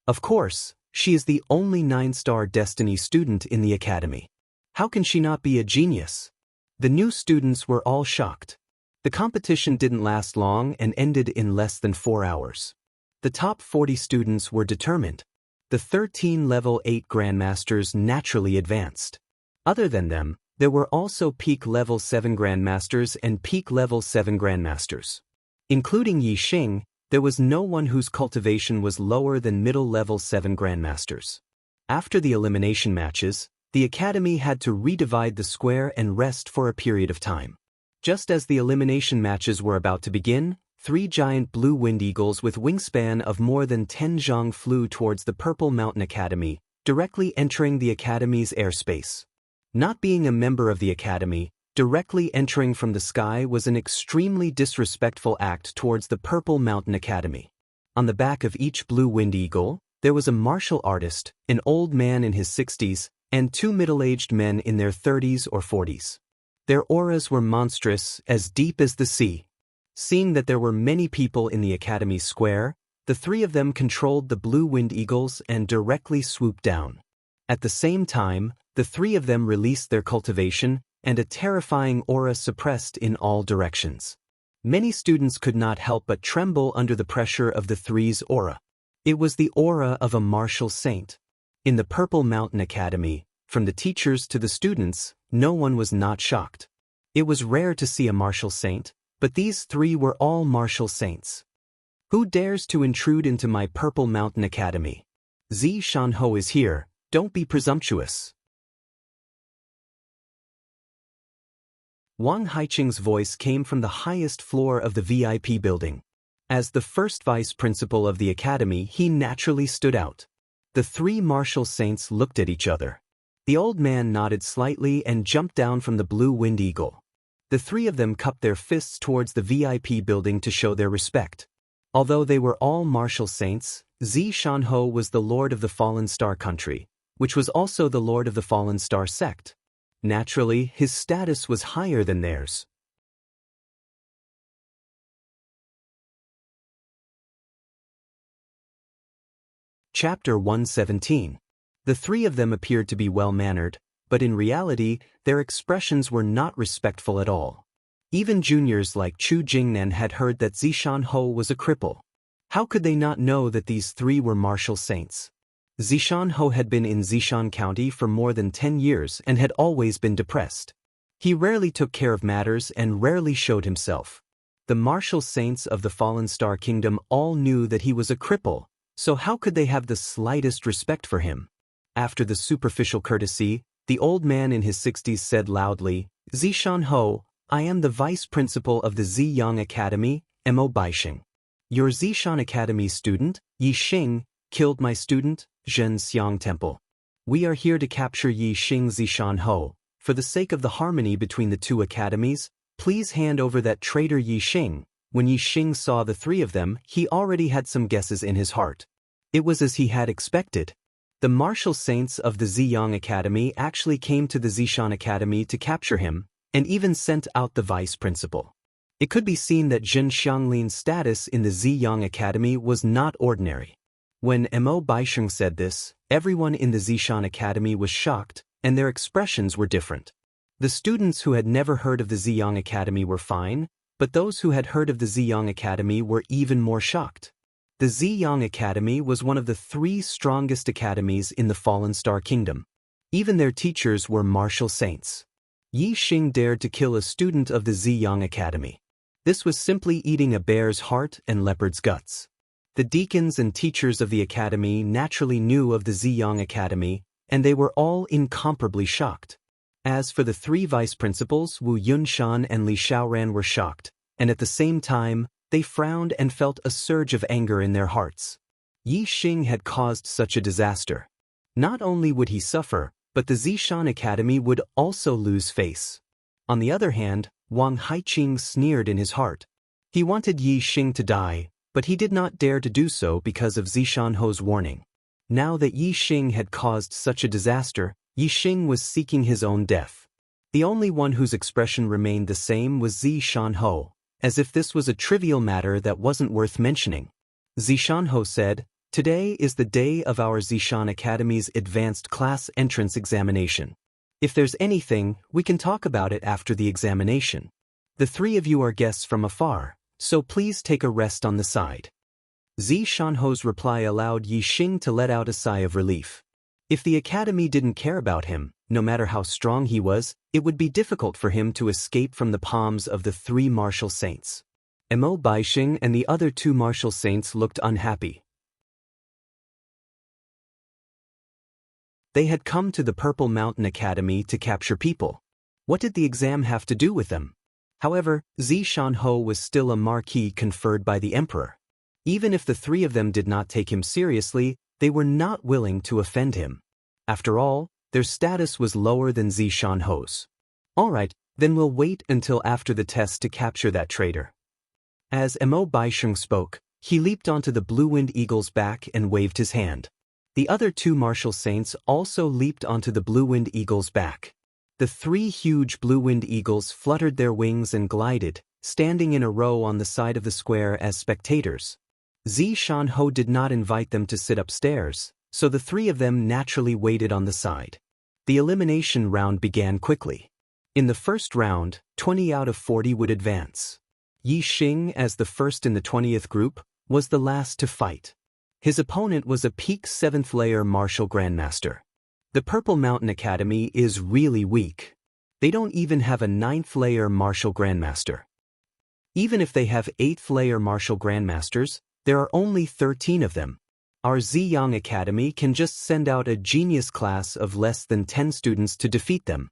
Of course, she is the only 9-star Destiny student in the academy. How can she not be a genius? The new students were all shocked. The competition didn't last long and ended in less than 4 hours. The top 40 students were determined. The 13 level 8 grandmasters naturally advanced. Other than them, there were also peak level 7 grandmasters and peak level 7 grandmasters. Including Yi Xing, there was no one whose cultivation was lower than middle level 7 grandmasters. After the elimination matches, the academy had to redivide the square and rest for a period of time. Just as the elimination matches were about to begin, 3 giant blue wind eagles with wingspan of more than 10 zhang flew towards the Purple Mountain Academy, directly entering the academy's airspace. Not being a member of the academy, directly entering from the sky was an extremely disrespectful act towards the Purple Mountain Academy. On the back of each blue wind eagle, there was a martial artist, an old man in his 60s, and 2 middle-aged men in their 30s or 40s. Their auras were monstrous, as deep as the sea. Seeing that there were many people in the academy square, the 3 of them controlled the blue wind eagles and directly swooped down. At the same time, the 3 of them released their cultivation, and a terrifying aura suppressed in all directions. Many students could not help but tremble under the pressure of the 3's aura. It was the aura of a martial saint. In the Purple Mountain Academy, from the teachers to the students, no one was not shocked. It was rare to see a martial saint, but these 3 were all martial saints. Who dares to intrude into my Purple Mountain Academy? Zi Shanho is here, don't be presumptuous. Wang Haiqing's voice came from the highest floor of the VIP building. As the first vice principal of the academy, he naturally stood out. The three martial saints looked at each other. The old man nodded slightly and jumped down from the blue wind eagle. The three of them cupped their fists towards the VIP building to show their respect. Although they were all martial saints, Zi Shanho was the lord of the Fallen Star country, which was also the lord of the Fallen Star sect. Naturally, his status was higher than theirs. Chapter 117. The three of them appeared to be well-mannered, but in reality, their expressions were not respectful at all. Even juniors like Chu Jingnan had heard that Zishan Ho was a cripple. How could they not know that these three were martial saints? Zishan Ho had been in Zishan County for more than 10 years and had always been depressed. He rarely took care of matters and rarely showed himself. The martial saints of the Fallen Star Kingdom all knew that he was a cripple, so how could they have the slightest respect for him? After the superficial courtesy, the old man in his 60s said loudly, "Zishan Ho, I am the vice principal of the Ziyang Academy, Mo Baixing. Your Zishan Academy student, Yi Xing, killed my student, Zhen Xiang Temple. We are here to capture Yi Xing Zishan Ho. For the sake of the harmony between the two academies, please hand over that traitor Yi Xing." When Yi Xing saw the three of them, he already had some guesses in his heart. It was as he had expected. The martial saints of the Ziyang Academy actually came to the Zishan Academy to capture him, and even sent out the vice principal. It could be seen that Zhen Xianglin's status in the Ziyang Academy was not ordinary. When Mo Baisheng said this, everyone in the Zishan Academy was shocked, and their expressions were different. The students who had never heard of the Ziyang Academy were fine, but those who had heard of the Ziyang Academy were even more shocked. The Ziyang Academy was one of the three strongest academies in the Fallen Star Kingdom. Even their teachers were martial saints. Yi Xing dared to kill a student of the Ziyang Academy. This was simply eating a bear's heart and leopard's guts. The deacons and teachers of the academy naturally knew of the Ziyang Academy, and they were all incomparably shocked. As for the three vice principals, Wu Yunshan and Li Xiaoran were shocked, and at the same time, they frowned and felt a surge of anger in their hearts. Yi Xing had caused such a disaster. Not only would he suffer, but the Zishan Academy would also lose face. On the other hand, Wang Haiqing sneered in his heart. He wanted Yi Xing to die, but he did not dare to do so because of Zishan Ho's warning. Now that Yi Xing had caused such a disaster, Yi Xing was seeking his own death. The only one whose expression remained the same was Zishan Ho, as if this was a trivial matter that wasn't worth mentioning. Zishan Ho said, "Today is the day of our Zishan Academy's advanced class entrance examination. If there's anything, we can talk about it after the examination. The three of you are guests from afar, so please take a rest on the side." Zishan Ho's reply allowed Yi Xing to let out a sigh of relief. If the academy didn't care about him, no matter how strong he was, it would be difficult for him to escape from the palms of the three martial saints. Mo Baixing and the other two martial saints looked unhappy. They had come to the Purple Mountain Academy to capture people. What did the exam have to do with them? However, Zishan Ho was still a marquis conferred by the emperor. Even if the three of them did not take him seriously, they were not willing to offend him. After all, their status was lower than Zishan Ho's. Alright, then we'll wait until after the test to capture that traitor. As Mo Baisheng spoke, he leaped onto the Blue Wind Eagle's back and waved his hand. The other two martial saints also leaped onto the Blue Wind Eagle's back. The three huge Blue Wind Eagles fluttered their wings and glided, standing in a row on the side of the square as spectators. Zishan Ho did not invite them to sit upstairs, so the three of them naturally waited on the side. The elimination round began quickly. In the first round, 20 out of 40 would advance. Yi Xing, as the first in the 20th group, was the last to fight. His opponent was a peak 7th layer martial grandmaster. The Purple Mountain Academy is really weak. They don't even have a 9th layer martial grandmaster. Even if they have 8th layer martial grandmasters, there are only 13 of them. Our Ziyang Academy can just send out a genius class of less than 10 students to defeat them.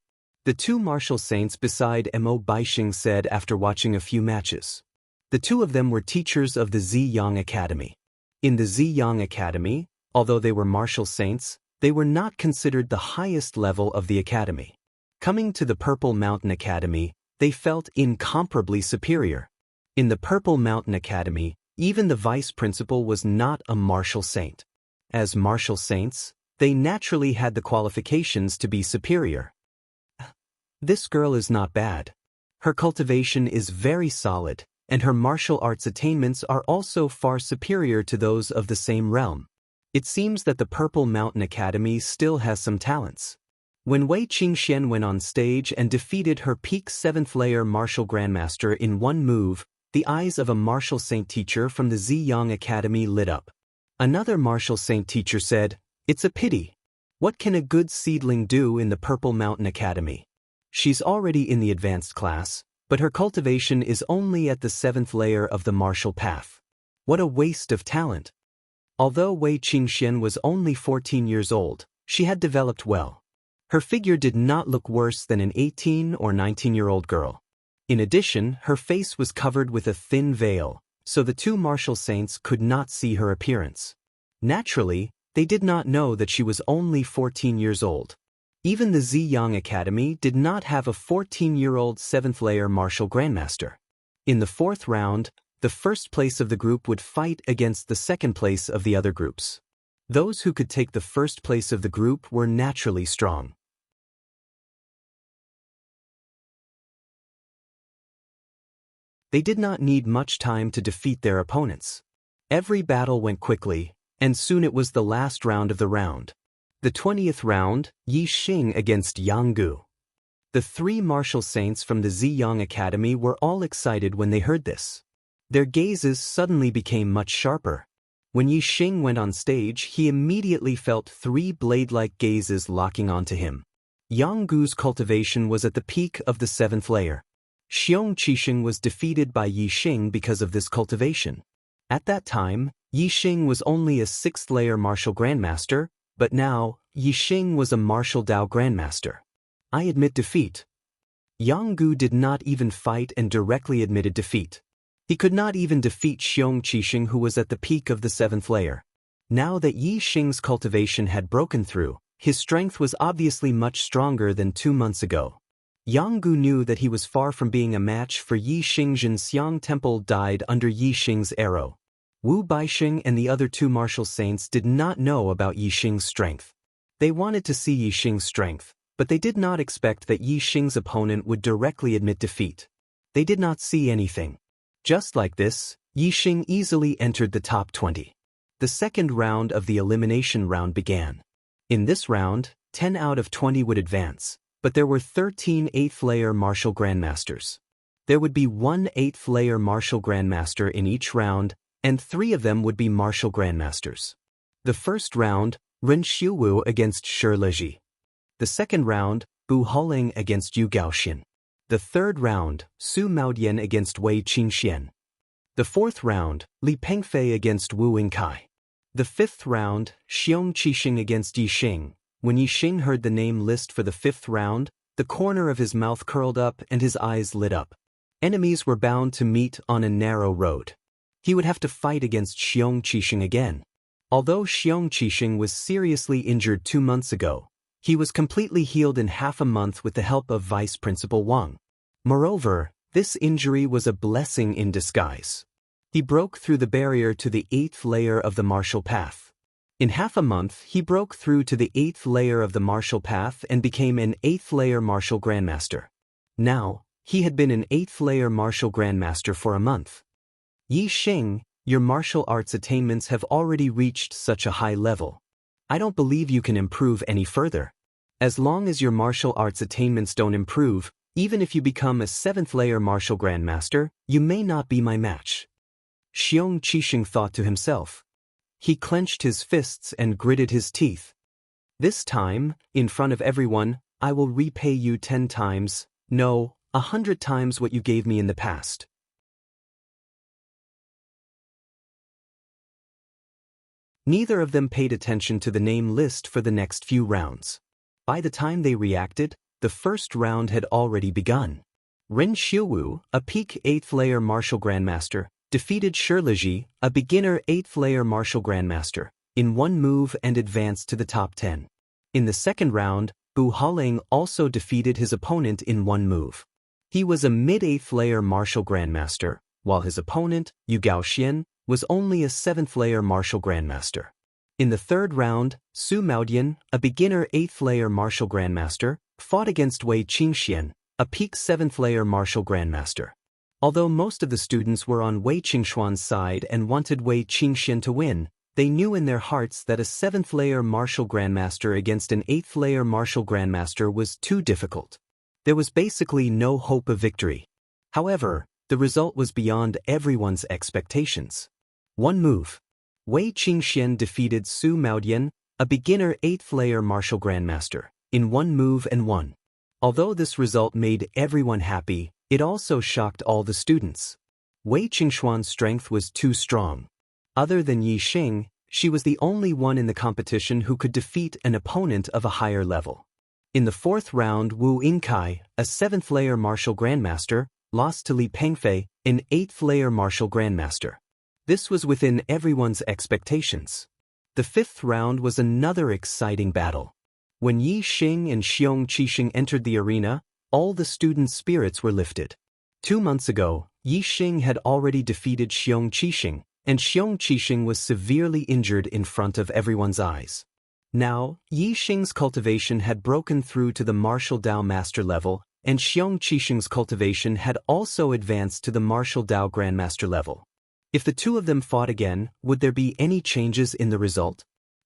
The two martial saints beside Mo Baixing said after watching a few matches. The two of them were teachers of the Ziyang Academy. In the Ziyang Academy, although they were martial saints, they were not considered the highest level of the academy. Coming to the Purple Mountain Academy, they felt incomparably superior. In the Purple Mountain Academy, even the vice principal was not a martial saint. As martial saints, they naturally had the qualifications to be superior. This girl is not bad. Her cultivation is very solid, and her martial arts attainments are also far superior to those of the same realm. It seems that the Purple Mountain Academy still has some talents. When Wei Qingxian went on stage and defeated her peak 7th layer martial grandmaster in one move, the eyes of a martial saint teacher from the Ziyang Academy lit up. Another martial saint teacher said, "It's a pity. What can a good seedling do in the Purple Mountain Academy? She's already in the advanced class, but her cultivation is only at the 7th layer of the martial path. What a waste of talent." Although Wei Qingxian was only 14 years old, she had developed well. Her figure did not look worse than an 18 or 19-year-old girl. In addition, her face was covered with a thin veil, so the two martial saints could not see her appearance. Naturally, they did not know that she was only 14 years old. Even the Ziyang Academy did not have a 14-year-old 7th layer martial grandmaster. In the 4th round, the first place of the group would fight against the second place of the other groups. Those who could take the first place of the group were naturally strong. They did not need much time to defeat their opponents. Every battle went quickly, and soon it was the last round of the round. The 20th round, Yi Xing against Yang Gu. The three martial saints from the Ziyang Academy were all excited when they heard this. Their gazes suddenly became much sharper. When Yi Xing went on stage, he immediately felt three blade-like gazes locking onto him. Yang Gu's cultivation was at the peak of the 7th layer. Xiong Qixing was defeated by Yi Xing because of this cultivation. At that time, Yi Xing was only a 6th layer martial grandmaster, but now, Yi Xing was a martial Dao grandmaster. "I admit defeat." Yang Gu did not even fight and directly admitted defeat. He could not even defeat Xiong Qixing, who was at the peak of the 7th layer. Now that Yi Xing's cultivation had broken through, his strength was obviously much stronger than 2 months ago. Yang Gu knew that he was far from being a match for Yi Xing. Jinxiang Temple died under Yi Xing's arrow. Wu Baixing and the other two martial saints did not know about Yi Xing's strength. They wanted to see Yi Xing's strength, but they did not expect that Yi Xing's opponent would directly admit defeat. They did not see anything. Just like this, Yi Xing easily entered the top 20. The second round of the elimination round began. In this round, 10 out of 20 would advance, but there were 13 8th layer martial grandmasters. There would be one 8th layer martial grandmaster in each round, and 3 of them would be martial grandmasters. The first round, Ren Xiuwu against Shi Leji. The second round, Bu Haoling against Yu Gaoxin. The third round, Su Maodian against Wei Qingxian. The fourth round, Li Pengfei against Wu Yingkai. The fifth round, Xiong Qixing against Yi Xing. When Yi Xing heard the name list for the fifth round, the corner of his mouth curled up and his eyes lit up. Enemies were bound to meet on a narrow road. He would have to fight against Xiong Qixing again. Although Xiong Qixing was seriously injured 2 months ago, he was completely healed in half a month with the help of Vice Principal Wang. Moreover, this injury was a blessing in disguise. He broke through the barrier to the 8th layer of the martial path. In half a month, he broke through to the 8th layer of the martial path and became an 8th layer martial grandmaster. Now, he had been an 8th layer martial grandmaster for a month. Yi Xing, your martial arts attainments have already reached such a high level. I don't believe you can improve any further. As long as your martial arts attainments don't improve, even if you become a 7th layer martial grandmaster, you may not be my match. Xiong Qixing thought to himself. He clenched his fists and gritted his teeth. This time, in front of everyone, I will repay you 10 times, no, 100 times what you gave me in the past. Neither of them paid attention to the name list for the next few rounds. By the time they reacted, the first round had already begun. Ren Xiuwu, a peak 8th layer martial grandmaster, defeated Shirliji, a beginner 8th layer martial grandmaster, in one move and advanced to the top 10. In the second round, Bu Haling also defeated his opponent in one move. He was a mid-8th layer martial grandmaster, while his opponent, Yu Gaoxian, was only a 7th layer martial grandmaster. In the third round, Su Maodian, a beginner 8th layer martial grandmaster, fought against Wei Qingxian, a peak 7th layer martial grandmaster. Although most of the students were on Wei Qingshuan's side and wanted Wei Qingxian to win, they knew in their hearts that a 7th layer martial grandmaster against an 8th layer martial grandmaster was too difficult. There was basically no hope of victory. However, the result was beyond everyone's expectations. One move. Wei Qingxian defeated Su Maodian, a beginner 8th layer martial grandmaster, in one move and won. Although this result made everyone happy, it also shocked all the students. Wei Qingshuan's strength was too strong. Other than Yi Xing, she was the only one in the competition who could defeat an opponent of a higher level. In the fourth round, Wu Yingkai, a 7th layer martial grandmaster, lost to Li Pengfei, an 8th layer martial grandmaster. This was within everyone's expectations. The fifth round was another exciting battle. When Yi Xing and Xiong Qixing entered the arena, all the students' spirits were lifted. 2 months ago, Yi Xing had already defeated Xiong Qixing, and Xiong Qixing was severely injured in front of everyone's eyes. Now, Yi Xing's cultivation had broken through to the martial Dao master level, and Xiong Qixing's cultivation had also advanced to the martial Dao grandmaster level. If the two of them fought again, would there be any changes in the result?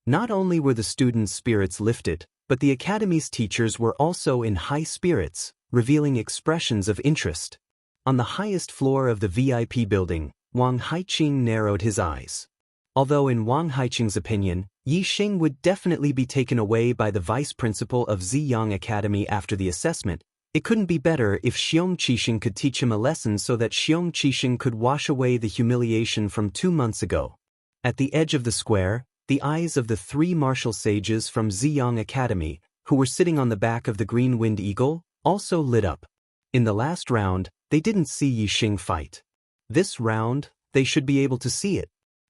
Not only were the students' spirits lifted, but the academy's teachers were also in high spirits, revealing expressions of interest. On the highest floor of the VIP building, Wang Haiqing narrowed his eyes. Although in Wang Haiqing's opinion, Yi Xing would definitely be taken away by the vice principal of Ziyang Academy after the assessment, it couldn't be better if Xiong Qixing could teach him a lesson so that Xiong Qixing could wash away the humiliation from 2 months ago. At the edge of the square, the eyes of the 3 martial sages from Ziyang Academy, who were sitting on the back of the green winged eagle, also lit up. In the last round, they didn't see Yi Xing fight. This round, they should be able to see it.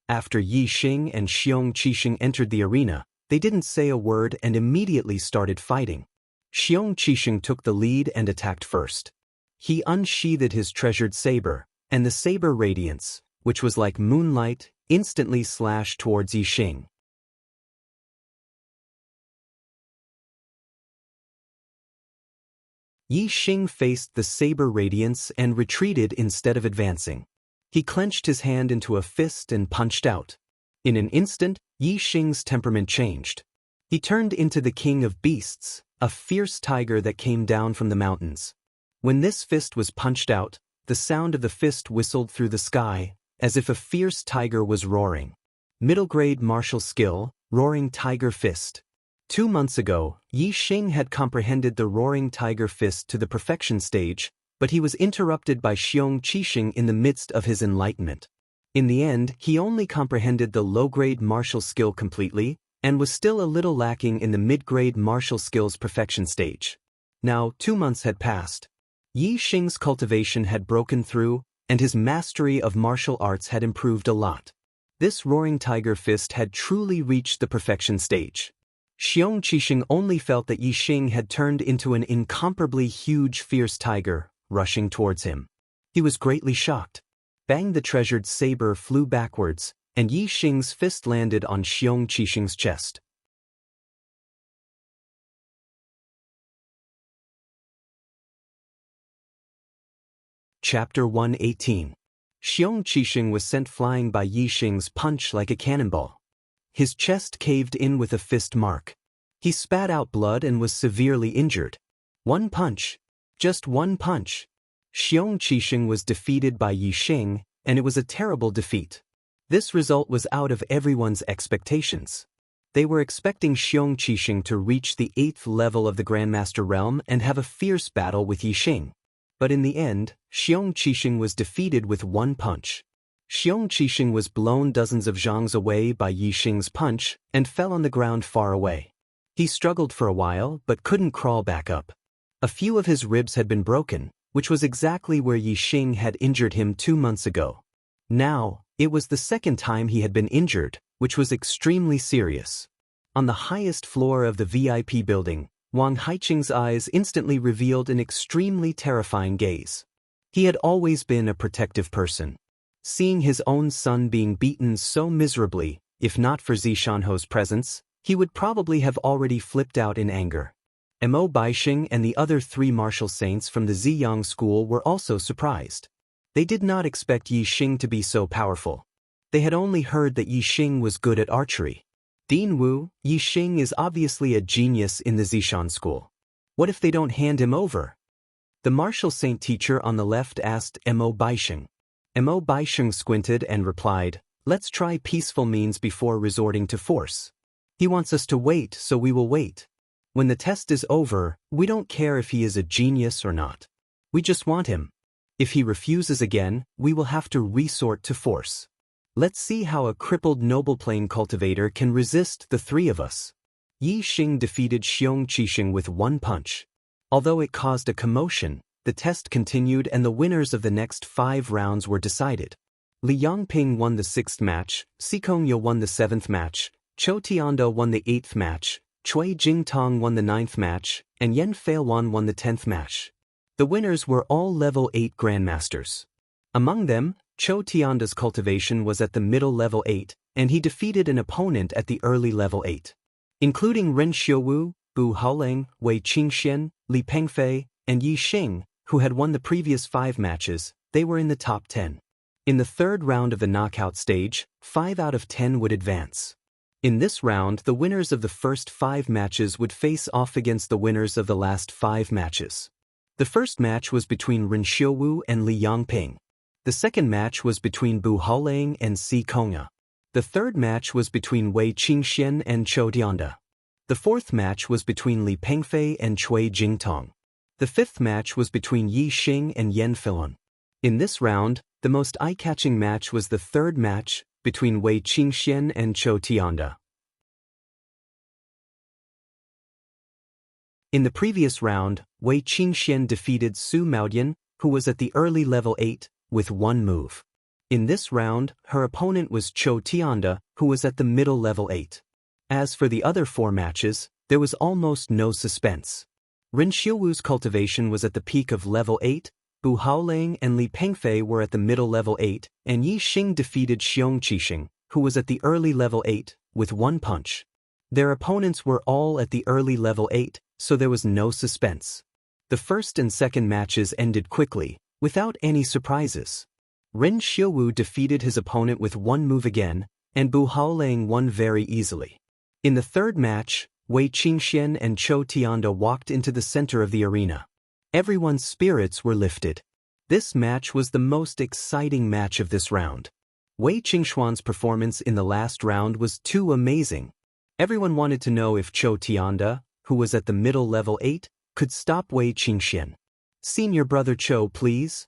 After Yi Xing and Xiong Qixing entered the arena, they didn't say a word and immediately started fighting. Xiong Qixing took the lead and attacked first. He unsheathed his treasured saber, and the saber radiance, which was like moonlight, instantly slashed towards Yi Xing. Yi Xing faced the saber radiance and retreated instead of advancing. He clenched his hand into a fist and punched out. In an instant, Yi Xing's temperament changed. He turned into the king of beasts, a fierce tiger that came down from the mountains. When this fist was punched out, the sound of the fist whistled through the sky, as if a fierce tiger was roaring. Middle-grade martial skill, Roaring Tiger Fist. 2 months ago, Yi Xing had comprehended the Roaring Tiger Fist to the perfection stage, but he was interrupted by Xiong Qixing in the midst of his enlightenment. In the end, he only comprehended the low-grade martial skill completely, and was still a little lacking in the mid-grade martial skills perfection stage. Now, 2 months had passed. Yi Xing's cultivation had broken through, and his mastery of martial arts had improved a lot. This Roaring Tiger Fist had truly reached the perfection stage. Xiong Qixing only felt that Yi Xing had turned into an incomparably huge fierce tiger, rushing towards him. He was greatly shocked. Bang! The treasured saber flew backwards, and Yi Xing's fist landed on Xiong Qixing's chest. Chapter 118. Xiong Qixing was sent flying by Yi Xing's punch like a cannonball. His chest caved in with a fist mark. He spat out blood and was severely injured. One punch. Just one punch. Xiong Qixing was defeated by Yi Xing, and it was a terrible defeat. This result was out of everyone's expectations. They were expecting Xiong Qixing to reach the 8th level of the Grandmaster realm and have a fierce battle with Yi Xing. But in the end, Xiong Qixing was defeated with one punch. Xiong Qixing was blown dozens of zhangs away by Yi Xing's punch and fell on the ground far away. He struggled for a while but couldn't crawl back up. A few of his ribs had been broken, which was exactly where Yi Xing had injured him 2 months ago. Now, it was the second time he had been injured, which was extremely serious. On the highest floor of the VIP building, Wang Haiqing's eyes instantly revealed an extremely terrifying gaze. He had always been a protective person. Seeing his own son being beaten so miserably, if not for Zishanho's presence, he would probably have already flipped out in anger. Mo Baixing and the other 3 martial saints from the Ziyang school were also surprised. They did not expect Yi Xing to be so powerful. They had only heard that Yi Xing was good at archery. Dean Wu, Yi Xing is obviously a genius in the Zishan school. What if they don't hand him over? The martial saint teacher on the left asked Mo Baixing. Mo Baixing squinted and replied, "Let's try peaceful means before resorting to force. He wants us to wait, so we will wait. When the test is over, we don't care if he is a genius or not. We just want him. If he refuses again, we will have to resort to force. Let's see how a crippled noble plane cultivator can resist the 3 of us." Yi Xing defeated Xiong Qixing with 1 punch. Although it caused a commotion, the test continued and the winners of the next 5 rounds were decided. Li Yangping won the 6th match, Si Kongya won the 7th match, Chou Tianda won the 8th match, Cui Jingtong won the 9th match, and Yan Feiluan won the 10th match. The winners were all level 8 grandmasters. Among them, Chou Tianda's cultivation was at the middle level 8, and he defeated an opponent at the early level 8. Including Ren Xiuwu, Bu Haoling, Wei Qingxian, Li Pengfei, and Yi Xing, who had won the previous 5 matches, they were in the top 10. In the 3rd round of the knockout stage, 5 out of 10 would advance. In this round, the winners of the first 5 matches would face off against the winners of the last 5 matches. The first match was between Ren Xiuwu and Li Yangping. The second match was between Bu Haoling and Si Kongya. The third match was between Wei Qingxian and Chou Tianda. The 4th match was between Li Pengfei and Cui Jingtong. The 5th match was between Yi Xing and Yan Feiluan. In this round, the most eye-catching match was the 3rd match, between Wei Qingxian and Chou Tianda. In the previous round, Wei Qingxian defeated Su Maodian, who was at the early level 8, with 1 move. In this round, her opponent was Chou Tianda, who was at the middle level 8. As for the other 4 matches, there was almost no suspense. Ren Xiuwu's cultivation was at the peak of level 8, Bu Haoling and Li Pengfei were at the middle level 8, and Yi Xing defeated Xiong Qixing, who was at the early level 8, with 1 punch. Their opponents were all at the early level 8, so there was no suspense. The first and second matches ended quickly, without any surprises. Ren Xiuwu defeated his opponent with 1 move again, and Bu Haoling won very easily. In the third match, Wei Qingxian and Chou Tianda walked into the center of the arena. Everyone's spirits were lifted. This match was the most exciting match of this round. Wei Qingxuan's performance in the last round was too amazing. Everyone wanted to know if Chou Tianda, who was at the middle level 8, could stop Wei Qingxian. "Senior brother Chou, please."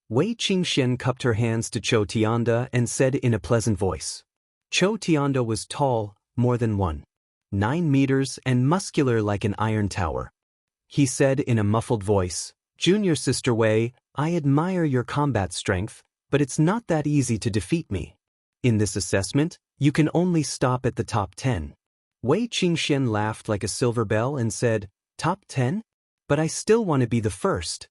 Wei Qingxian cupped her hands to Chou Tianda and said in a pleasant voice. Chou Tianda was tall, more than 1.9 meters, and muscular like an iron tower. He said in a muffled voice, "Junior sister Wei, I admire your combat strength, but it's not that easy to defeat me. In this assessment, you can only stop at the top 10. Wei Qingxian laughed like a silver bell and said, "Top 10? But I still want to be the first."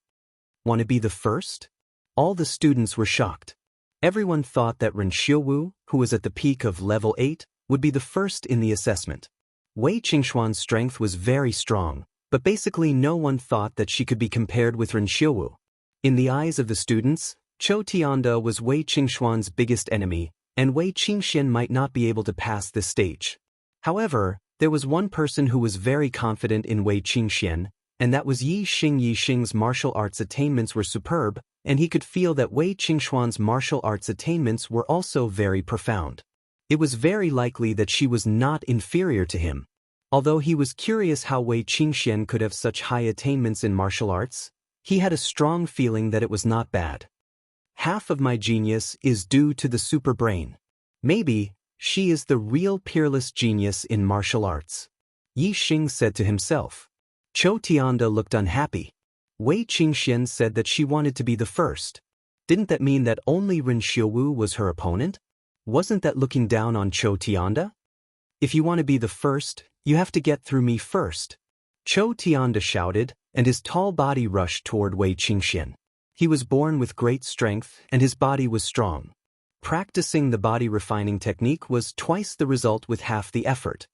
"Want to be the first?" All the students were shocked. Everyone thought that Ren Xiuwu, who was at the peak of level 8, would be the first in the assessment. Wei Qingxuan's strength was very strong, but basically no one thought that she could be compared with Ren Xiuwu. In the eyes of the students, Chou Tianda was Wei Qingxuan's biggest enemy, and Wei Qingxian might not be able to pass this stage. However, there was one person who was very confident in Wei Qingxian, and that was Yi Xing. Yi Xing's martial arts attainments were superb, and he could feel that Wei Qingxuan's martial arts attainments were also very profound. It was very likely that she was not inferior to him. Although he was curious how Wei Qingxian could have such high attainments in martial arts, he had a strong feeling that it was not bad. Half of my genius is due to the super brain. Maybe she is the real peerless genius in martial arts. Yi Xing said to himself. Chou Tianda looked unhappy. Wei Qingxian said that she wanted to be the first. Didn't that mean that only Ren Xiuwu was her opponent? Wasn't that looking down on Chou Tianda? If you want to be the first, you have to get through me first. Chou Tianda shouted, and his tall body rushed toward Wei Qingxian. He was born with great strength, and his body was strong. Practicing the body refining technique was twice the result with half the effort.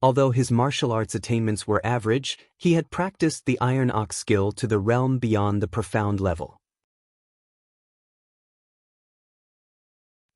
Although his martial arts attainments were average, he had practiced the Iron Ox skill to the realm beyond the profound level.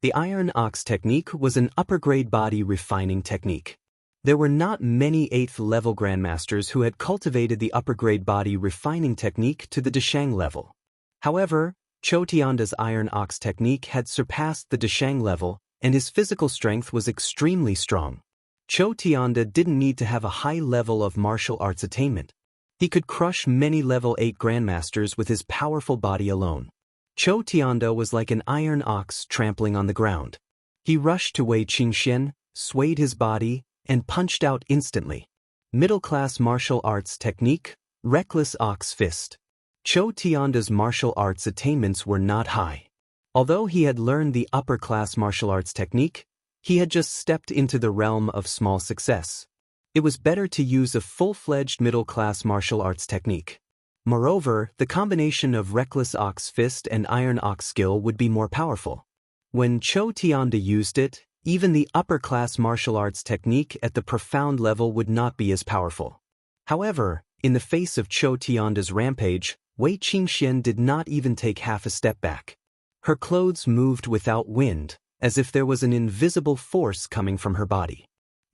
The Iron Ox technique was an upper-grade body refining technique. There were not many 8th-level grandmasters who had cultivated the upper-grade body refining technique to the Deshang level. However, Chou Tianda's Iron Ox technique had surpassed the Deshang level, and his physical strength was extremely strong. Chou Tianda didn't need to have a high level of martial arts attainment. He could crush many level 8 grandmasters with his powerful body alone. Chou Tianda was like an iron ox trampling on the ground. He rushed to Wei Qingxian, swayed his body, and punched out instantly. Middle-class martial arts technique, reckless ox fist. Chou Tianda's martial arts attainments were not high. Although he had learned the upper-class martial arts technique, he had just stepped into the realm of small success. It was better to use a full-fledged middle-class martial arts technique. Moreover, the combination of reckless ox fist and iron ox skill would be more powerful. When Chou Tianda used it, even the upper-class martial arts technique at the profound level would not be as powerful. However, in the face of Chou Tianda's rampage, Wei Qingxian did not even take half a step back. Her clothes moved without wind, as if there was an invisible force coming from her body.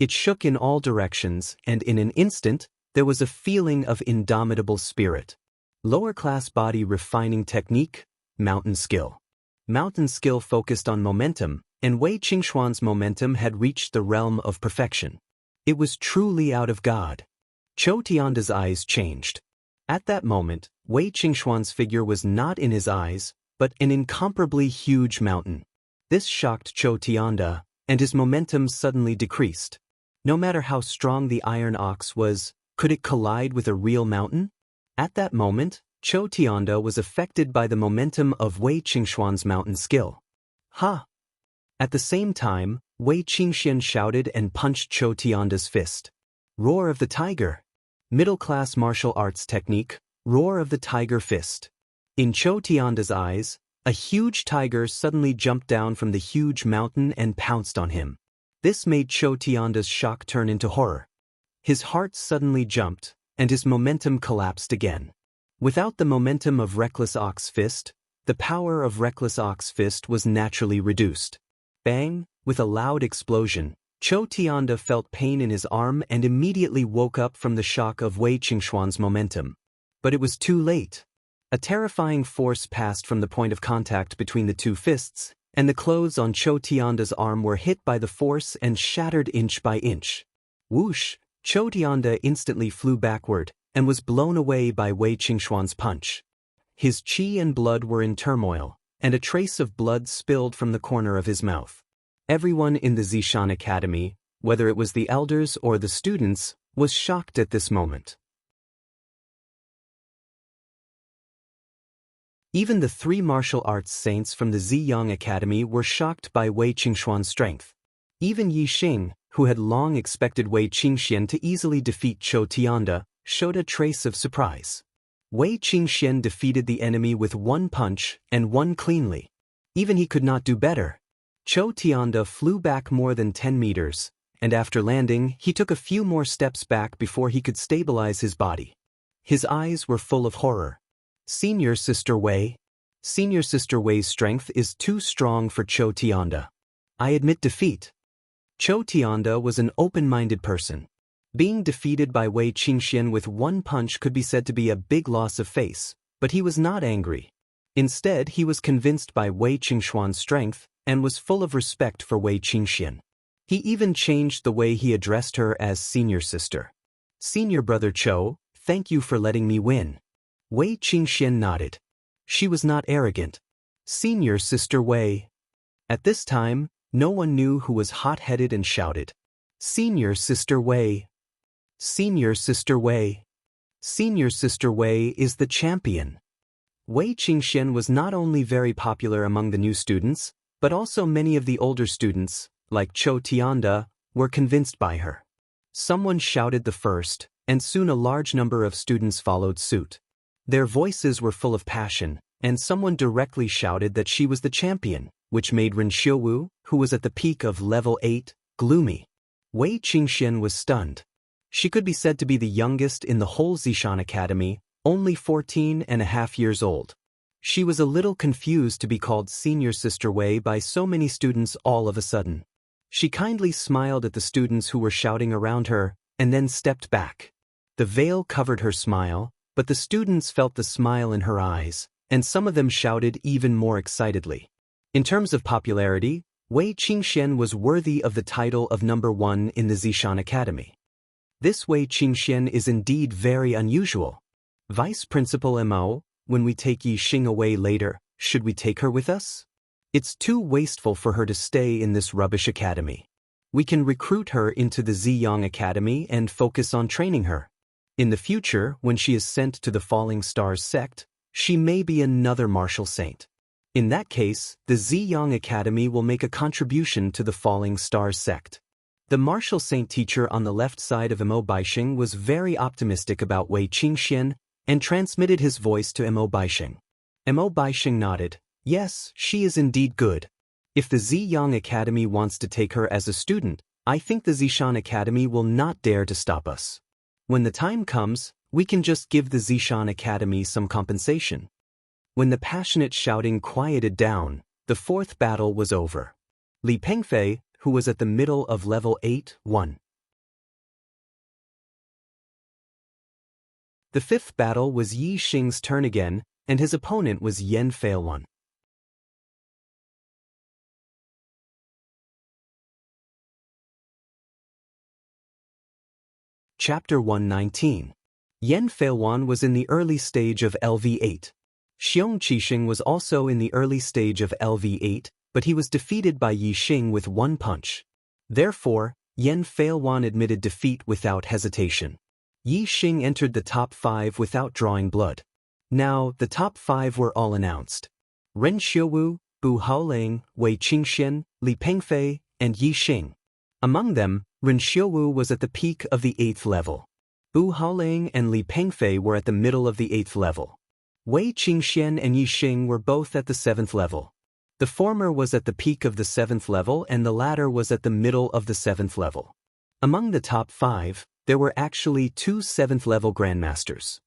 It shook in all directions, and in an instant, there was a feeling of indomitable spirit. Lower-class body refining technique, mountain skill. Mountain skill focused on momentum, and Wei Qingxuan's momentum had reached the realm of perfection. It was truly out of God. Chou Tianda's eyes changed. At that moment, Wei Qingxuan's figure was not in his eyes, but an incomparably huge mountain. This shocked Chou Tianda, and his momentum suddenly decreased. No matter how strong the iron ox was, could it collide with a real mountain? At that moment, Chou Tianda was affected by the momentum of Wei Qingxuan's mountain skill. Ha! At the same time, Wei Qingxian shouted and punched Chou Tianda's fist. Roar of the Tiger. Middle-class martial arts technique, Roar of the Tiger fist. In Chou Tianda's eyes, a huge tiger suddenly jumped down from the huge mountain and pounced on him. This made Chou Tianda's shock turn into horror. His heart suddenly jumped, and his momentum collapsed again. Without the momentum of Reckless Ox Fist, the power of Reckless Ox Fist was naturally reduced. Bang! With a loud explosion, Chou Tianda felt pain in his arm and immediately woke up from the shock of Wei Qingxuan's momentum. But it was too late. A terrifying force passed from the point of contact between the two fists, and the clothes on Chou Tianda's arm were hit by the force and shattered inch by inch. Whoosh! Chou Tianda instantly flew backward and was blown away by Wei Qingxuan's punch. His qi and blood were in turmoil, and a trace of blood spilled from the corner of his mouth. Everyone in the Zishan Academy, whether it was the elders or the students, was shocked at this moment. Even the 3 martial arts saints from the Ziyang Academy were shocked by Wei Qingxuan's strength. Even Yi Xing, who had long expected Wei Qingxian to easily defeat Chou Tianda, showed a trace of surprise. Wei Qingxian defeated the enemy with 1 punch and 1 cleanly. Even he could not do better. Chou Tianda flew back more than 10 meters, and after landing, he took a few more steps back before he could stabilize his body. His eyes were full of horror. Senior Sister Wei. Senior Sister Wei's strength is too strong for Chou Tianda. I admit defeat. Chou Tianda was an open-minded person. Being defeated by Wei Qingxian with 1 punch could be said to be a big loss of face, but he was not angry. Instead, he was convinced by Wei Qingxuan's strength and was full of respect for Wei Qingxian. He even changed the way he addressed her as Senior Sister. Senior Brother Chou, thank you for letting me win. Wei Qingxian nodded. She was not arrogant. Senior Sister Wei. At this time, no one knew who was hot-headed and shouted, Senior Sister Wei. Senior Sister Wei. Senior sister Wei is the champion. Wei Qingxian was not only very popular among the new students, but also many of the older students, like Chou Tianda, were convinced by her. Someone shouted the first, and soon a large number of students followed suit. Their voices were full of passion, and someone directly shouted that she was the champion, which made Ren Xiuwu, who was at the peak of level 8, gloomy. Wei Qingxian was stunned. She could be said to be the youngest in the whole Zishan Academy, only 14.5 years old. She was a little confused to be called Senior Sister Wei by so many students all of a sudden. She kindly smiled at the students who were shouting around her, and then stepped back. The veil covered her smile, but the students felt the smile in her eyes, and some of them shouted even more excitedly. In terms of popularity, Wei Qingxian was worthy of the title of number 1 in the Zishan Academy. This Wei Qingxian is indeed very unusual. Vice Principal Mo, when we take Yi Xing away later, should we take her with us? It's too wasteful for her to stay in this rubbish academy. We can recruit her into the Ziyang Academy and focus on training her. In the future, when she is sent to the Falling Stars sect, she may be another martial saint. In that case, the Ziyang Academy will make a contribution to the Falling Stars sect. The martial saint teacher on the left side of Mo Baixing was very optimistic about Wei Qingxian, and transmitted his voice to Mo Baixing. Mo Baixing nodded. Yes, she is indeed good. If the Ziyang Academy wants to take her as a student, I think the Zishan Academy will not dare to stop us. When the time comes, we can just give the Zishan Academy some compensation. When the passionate shouting quieted down, the fourth battle was over. Li Pengfei, who was at the middle of level 8, won. The fifth battle was Yi Xing's turn again, and his opponent was Yan Feilwan. Chapter 119. Yan Feilwan was in the early stage of LV8. Xiong Qixing was also in the early stage of LV8, but he was defeated by Yi Xing with one punch. Therefore, Yan Feilwan admitted defeat without hesitation. Yi Xing entered the top 5 without drawing blood. Now, the top 5 were all announced. Ren Xiuwu, Bu Haoling, Wei Qingxian, Li Pengfei, and Yi Xing. Among them, Ren Xiuwu was at the peak of the 8th level. Bu Haoling and Li Pengfei were at the middle of the 8th level. Wei Qingxian and Yi Xing were both at the 7th level. The former was at the peak of the 7th level and the latter was at the middle of the 7th level. Among the top 5, there were actually 2 7th-level grandmasters.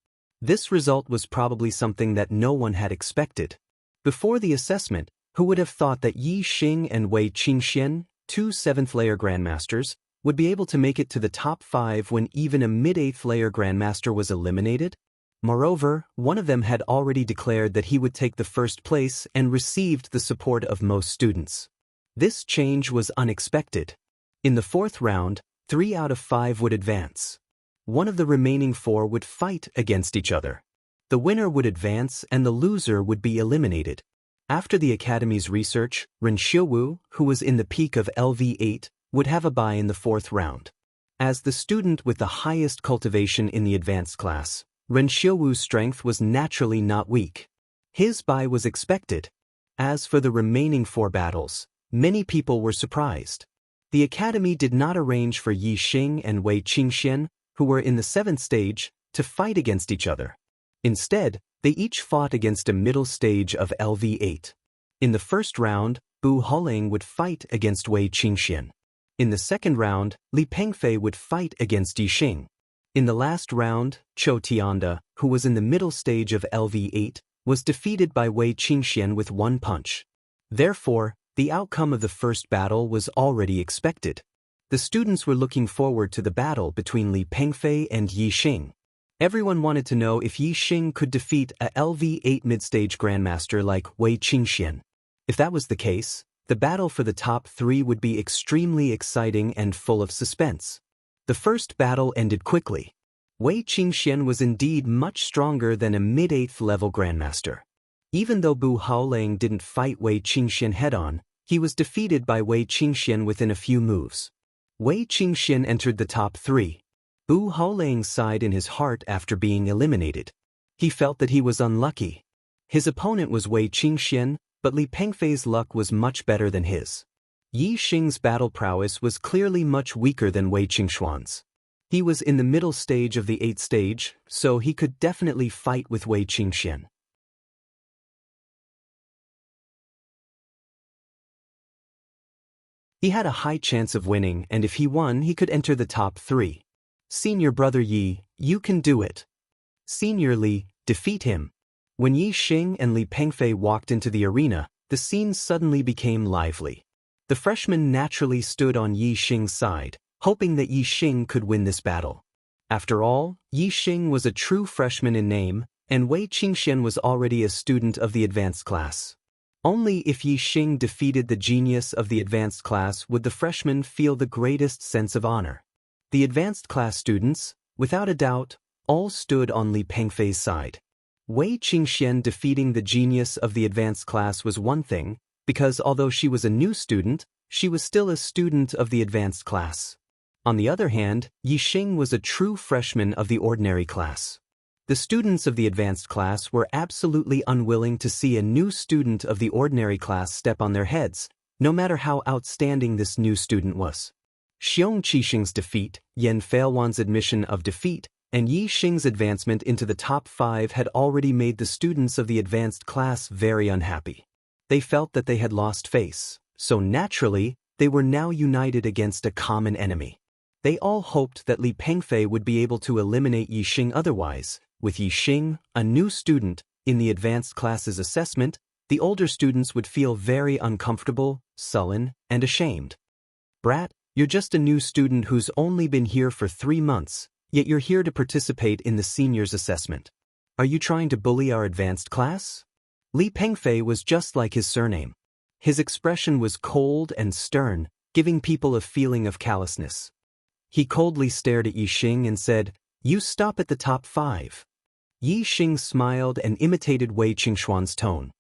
This result was probably something that no one had expected. Before the assessment, who would have thought that Yi Xing and Wei Qingxian, 2 7th-layer grandmasters, would be able to make it to the top 5 when even a mid-8th-layer grandmaster was eliminated? Moreover, one of them had already declared that he would take the first place and received the support of most students. This change was unexpected. In the 4th round, 3 out of 5 would advance. One of the remaining 4 would fight against each other. The winner would advance and the loser would be eliminated. After the Academy's research, Ren Xiuwu, who was in the peak of LV8, would have a bye in the 4th round. As the student with the highest cultivation in the advanced class, Ren Xiuwu's strength was naturally not weak. His bye was expected. As for the remaining 4 battles, many people were surprised. The Academy did not arrange for Yi Xing and Wei Qingxian, who were in the 7th stage, to fight against each other. Instead, they each fought against a middle stage of LV8. In the first round, Bu Haoling would fight against Wei Qingxian. In the second round, Li Pengfei would fight against Yi Xing. In the last round, Chou Tianda, who was in the middle stage of LV8, was defeated by Wei Qingxian with one punch. Therefore, the outcome of the first battle was already expected. The students were looking forward to the battle between Li Pengfei and Yi Xing. Everyone wanted to know if Yi Xing could defeat a LV8 mid-stage grandmaster like Wei Qingxian. If that was the case, the battle for the top 3 would be extremely exciting and full of suspense. The first battle ended quickly. Wei Qingxian was indeed much stronger than a mid-8th level grandmaster. Even though Bu Haoling didn't fight Wei Qingxian head-on, he was defeated by Wei Qingxian within a few moves. Wei Qingxian entered the top 3. Bu Haolang sighed in his heart after being eliminated. He felt that he was unlucky. His opponent was Wei Qingxian, but Li Pengfei's luck was much better than his. Yi Xing's battle prowess was clearly much weaker than Wei Qingxuan's. He was in the middle stage of the 8th stage, so he could definitely fight with Wei Qingxian. He had a high chance of winning, and if he won, he could enter the top 3. Senior brother Yi, you can do it. Senior Li, defeat him. When Yi Xing and Li Pengfei walked into the arena, the scene suddenly became lively. The freshmen naturally stood on Yi Xing's side, hoping that Yi Xing could win this battle. After all, Yi Xing was a true freshman in name, and Wei Qingxian was already a student of the advanced class. Only if Yi Xing defeated the genius of the advanced class would the freshmen feel the greatest sense of honor. The advanced class students, without a doubt, all stood on Li Pengfei's side. Wei Qingxian defeating the genius of the advanced class was one thing, because although she was a new student, she was still a student of the advanced class. On the other hand, Yi Xing was a true freshman of the ordinary class. The students of the advanced class were absolutely unwilling to see a new student of the ordinary class step on their heads, no matter how outstanding this new student was. Xiong Qixing's defeat, Yan Feilwan's admission of defeat, and Yi Xing's advancement into the top 5 had already made the students of the advanced class very unhappy. They felt that they had lost face, so naturally, they were now united against a common enemy. They all hoped that Li Pengfei would be able to eliminate Yi Xing otherwise. With Yi Xing, a new student, in the advanced class's assessment, the older students would feel very uncomfortable, sullen, and ashamed. Brat, you're just a new student who's only been here for 3 months, yet you're here to participate in the seniors' assessment. Are you trying to bully our advanced class? Li Pengfei was just like his surname. His expression was cold and stern, giving people a feeling of callousness. He coldly stared at Yi Xing and said, "You stop at the top 5. Yi Xing smiled and imitated Wei Qingxuan's tone.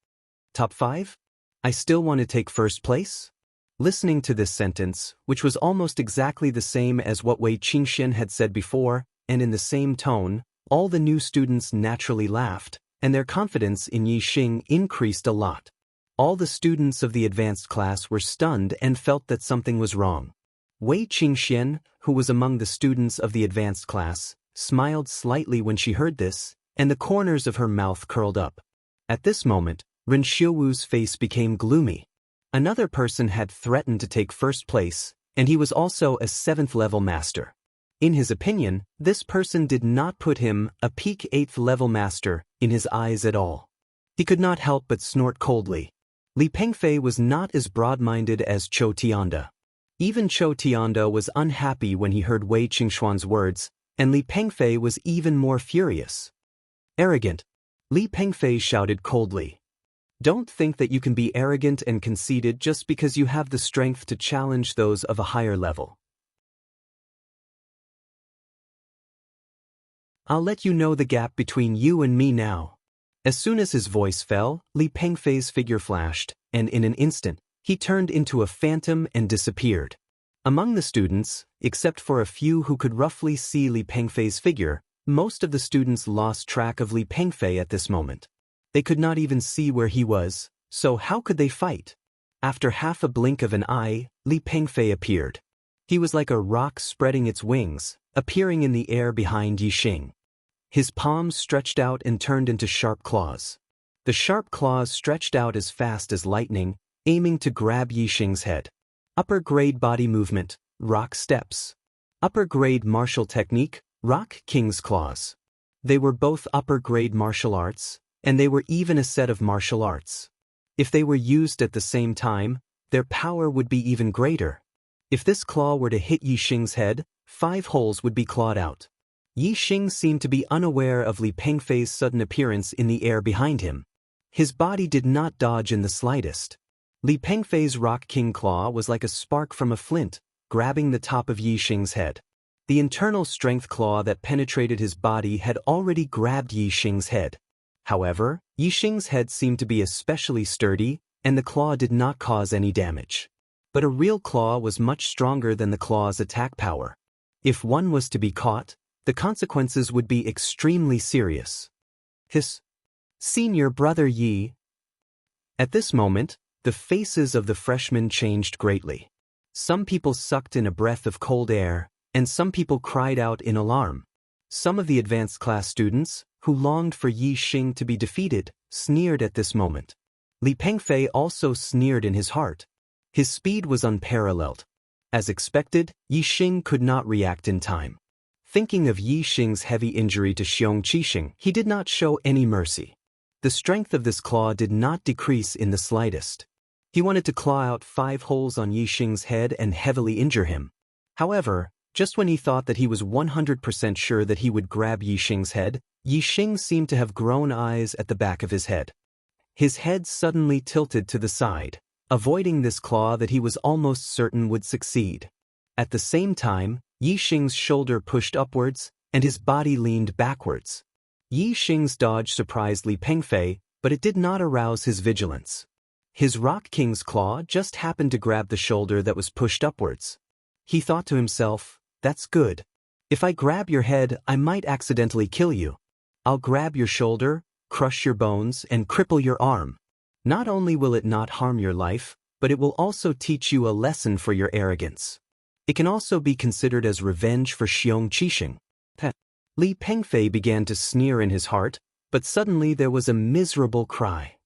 Top 5? I still want to take first place? Listening to this sentence, which was almost exactly the same as what Wei Qingxian had said before, and in the same tone, all the new students naturally laughed, and their confidence in Yi Xing increased a lot. All the students of the advanced class were stunned and felt that something was wrong. Wei Qingxian, who was among the students of the advanced class, smiled slightly when she heard this, and the corners of her mouth curled up. At this moment, Ren Xiuwu's face became gloomy. Another person had threatened to take first place, and he was also a 7th-level master. In his opinion, this person did not put him, a peak 8th-level master, in his eyes at all. He could not help but snort coldly. Li Pengfei was not as broad-minded as Chou Tianda. Even Chou Tianda was unhappy when he heard Wei Qingxuan's words, and Li Pengfei was even more furious. Arrogant. Li Pengfei shouted coldly. Don't think that you can be arrogant and conceited just because you have the strength to challenge those of a higher level. I'll let you know the gap between you and me now. As soon as his voice fell, Li Pengfei's figure flashed, and in an instant, he turned into a phantom and disappeared. Among the students, except for a few who could roughly see Li Pengfei's figure, most of the students lost track of Li Pengfei at this moment. They could not even see where he was, so how could they fight? After half a blink of an eye, Li Pengfei appeared. He was like a rock spreading its wings, appearing in the air behind Yi Xing. His palms stretched out and turned into sharp claws. The sharp claws stretched out as fast as lightning, aiming to grab Yi Xing's head. Upper grade body movement, rock steps. Upper grade martial technique, rock king's claws. They were both upper grade martial arts, and they were even a set of martial arts. If they were used at the same time, their power would be even greater. If this claw were to hit Yi Xing's head, 5 holes would be clawed out. Yi Xing seemed to be unaware of Li Pengfei's sudden appearance in the air behind him. His body did not dodge in the slightest. Li Pengfei's Rock King Claw was like a spark from a flint, grabbing the top of Yi Xing's head. The internal strength claw that penetrated his body had already grabbed Yi Xing's head. However, Yi Xing's head seemed to be especially sturdy, and the claw did not cause any damage. But a real claw was much stronger than the claw's attack power. If one was to be caught, the consequences would be extremely serious. His senior brother Yi. At this moment, the faces of the freshmen changed greatly. Some people sucked in a breath of cold air, and some people cried out in alarm. Some of the advanced class students, who longed for Yi Xing to be defeated, sneered at this moment. Li Pengfei also sneered in his heart. His speed was unparalleled. As expected, Yi Xing could not react in time. Thinking of Yi Xing's heavy injury to Xiong Qixing, he did not show any mercy. The strength of this claw did not decrease in the slightest. He wanted to claw out 5 holes on Yi Xing's head and heavily injure him. However, just when he thought that he was 100% sure that he would grab Yi Xing's head, Yi Xing seemed to have grown eyes at the back of his head. His head suddenly tilted to the side, avoiding this claw that he was almost certain would succeed. At the same time, Yi Xing's shoulder pushed upwards, and his body leaned backwards. Yi Xing's dodge surprised Li Pengfei, but it did not arouse his vigilance. His Rock King's claw just happened to grab the shoulder that was pushed upwards. He thought to himself, "That's good. If I grab your head, I might accidentally kill you. I'll grab your shoulder, crush your bones, and cripple your arm. Not only will it not harm your life, but it will also teach you a lesson for your arrogance. It can also be considered as revenge for Xiong Qixing." Li Pengfei began to sneer in his heart, but suddenly there was a miserable cry.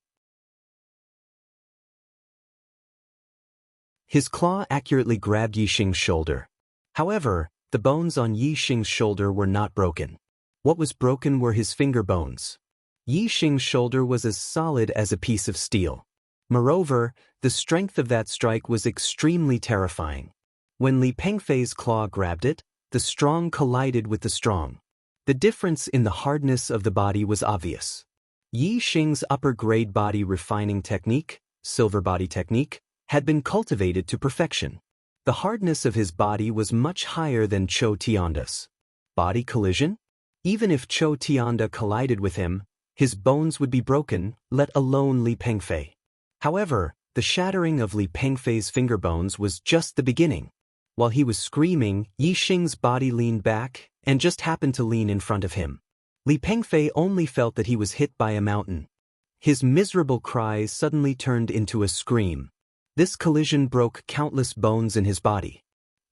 His claw accurately grabbed Yi Xing's shoulder. However, the bones on Yi Xing's shoulder were not broken. What was broken were his finger bones. Yi Xing's shoulder was as solid as a piece of steel. Moreover, the strength of that strike was extremely terrifying. When Li Pengfei's claw grabbed it, the strong collided with the strong. The difference in the hardness of the body was obvious. Yi Xing's upper-grade body refining technique, silver body technique, had been cultivated to perfection. The hardness of his body was much higher than Chou Tianda's. Body collision? Even if Chou Tianda collided with him, his bones would be broken, let alone Li Pengfei. However, the shattering of Li Pengfei's finger bones was just the beginning. While he was screaming, Yi Xing's body leaned back, and just happened to lean in front of him. Li Pengfei only felt that he was hit by a mountain. His miserable cries suddenly turned into a scream. This collision broke countless bones in his body.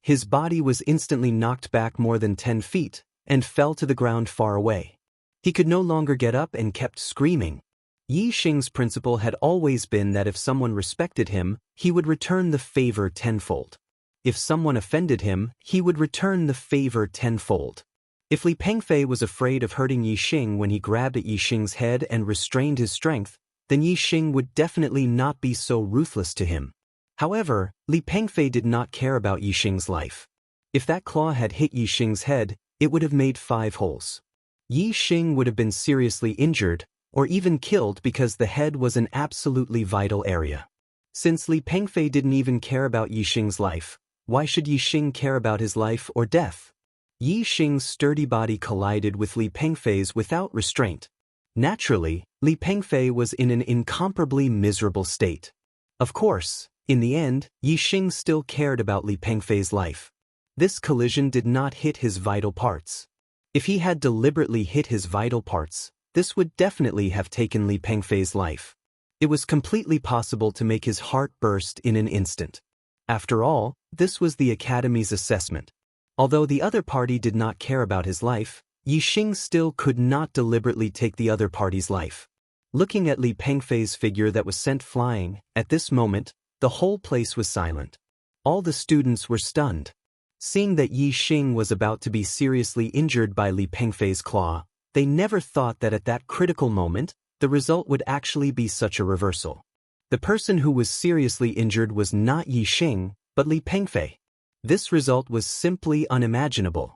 His body was instantly knocked back more than 10 feet, and fell to the ground far away. He could no longer get up and kept screaming. Yi Xing's principle had always been that if someone respected him, he would return the favor tenfold. If someone offended him, he would return the favor tenfold. If Li Pengfei was afraid of hurting Yi Xing when he grabbed at Yi Xing's head and restrained his strength, then Yi Xing would definitely not be so ruthless to him. However, Li Pengfei did not care about Yi Xing's life. If that claw had hit Yi Xing's head, it would have made 5 holes. Yi Xing would have been seriously injured, or even killed because the head was an absolutely vital area. Since Li Pengfei didn't even care about Yi Xing's life, why should Yi Xing care about his life or death? Yi Xing's sturdy body collided with Li Pengfei's without restraint. Naturally, Li Pengfei was in an incomparably miserable state. Of course, in the end, Yi Xing still cared about Li Pengfei's life. This collision did not hit his vital parts. If he had deliberately hit his vital parts, this would definitely have taken Li Pengfei's life. It was completely possible to make his heart burst in an instant. After all, this was the Academy's assessment. Although the other party did not care about his life, Yi Xing still could not deliberately take the other party's life. Looking at Li Pengfei's figure that was sent flying, at this moment, the whole place was silent. All the students were stunned. Seeing that Yi Xing was about to be seriously injured by Li Pengfei's claw, they never thought that at that critical moment, the result would actually be such a reversal. The person who was seriously injured was not Yi Xing, but Li Pengfei. This result was simply unimaginable.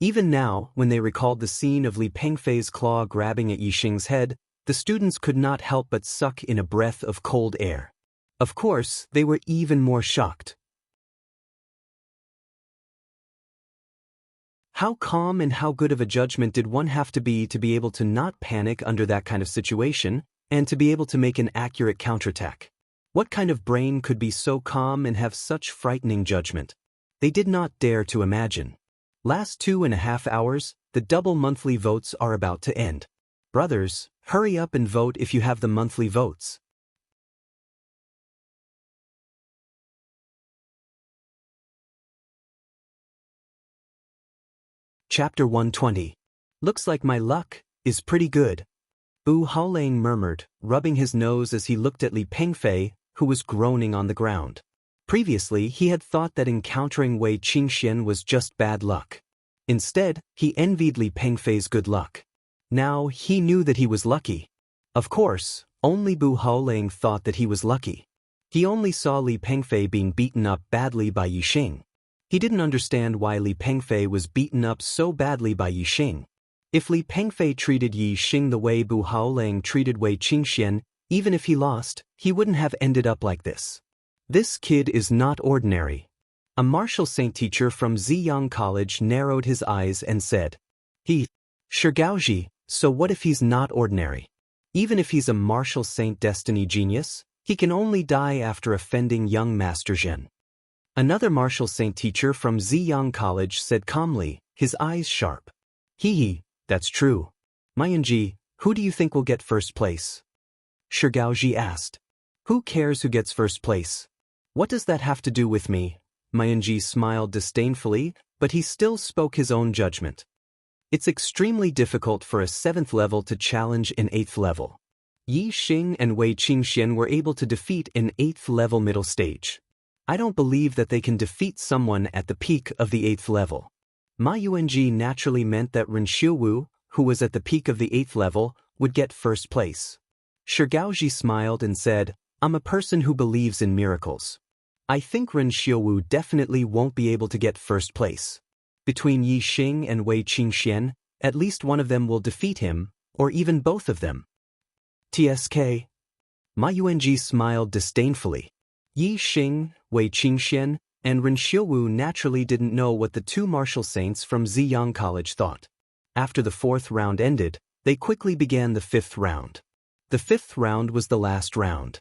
Even now, when they recalled the scene of Li Pengfei's claw grabbing at Yi Xing's head, the students could not help but suck in a breath of cold air. Of course, they were even more shocked. How calm and how good of a judgment did one have to be able to not panic under that kind of situation, and to be able to make an accurate counterattack? What kind of brain could be so calm and have such frightening judgment? They did not dare to imagine. Last 2.5 hours, the double monthly votes are about to end. Brothers, hurry up and vote if you have the monthly votes. Chapter 120. Looks like my luck is pretty good. Bu Haolang murmured, rubbing his nose as he looked at Li Pengfei, who was groaning on the ground. Previously, he had thought that encountering Wei Qingxian was just bad luck. Instead, he envied Li Pengfei's good luck. Now, he knew that he was lucky. Of course, only Bu Haolang thought that he was lucky. He only saw Li Pengfei being beaten up badly by Yixing. He didn't understand why Li Pengfei was beaten up so badly by Yixing. If Li Pengfei treated Yixing the way Bu Haolang treated Wei Qingxian, even if he lost, he wouldn't have ended up like this. This kid is not ordinary. A martial saint teacher from Ziyang College narrowed his eyes and said, Shigaoji, so what if he's not ordinary? Even if he's a martial saint destiny genius, he can only die after offending young Master Zhen. Another martial saint teacher from Ziyang College said calmly, his eyes sharp. That's true. Mayanji, who do you think will get first place? Shigaoji asked. Who cares who gets first place? What does that have to do with me? Mayanji smiled disdainfully, but he still spoke his own judgment. It's extremely difficult for a 7th level to challenge an 8th level. Yixing and Wei Qingxian were able to defeat an 8th level middle stage. I don't believe that they can defeat someone at the peak of the 8th level. Ma Yuanji naturally meant that Ren Xiuwu, who was at the peak of the 8th level, would get first place. Shigaoji smiled and said, I'm a person who believes in miracles. I think Ren Xiuwu definitely won't be able to get first place. Between Yixing and Wei Qingxian, at least one of them will defeat him, or even both of them. TSK. Ma Yuanji smiled disdainfully. Yixing, Wei Qingxian, and Ren Xiuwu naturally didn't know what the two martial saints from Ziyang College thought. After the 4th round ended, they quickly began the 5th round. The 5th round was the last round.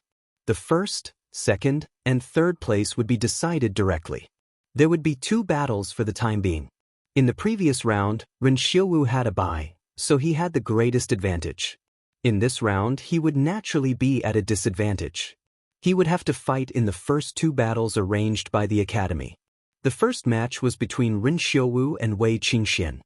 The 1st, 2nd, and 3rd place would be decided directly. There would be 2 battles for the time being. In the previous round, Ren Xiuwu had a bye, so he had the greatest advantage. In this round, he would naturally be at a disadvantage. He would have to fight in the first 2 battles arranged by the academy. The first match was between Ren Xiuwu and Wei Qingxian.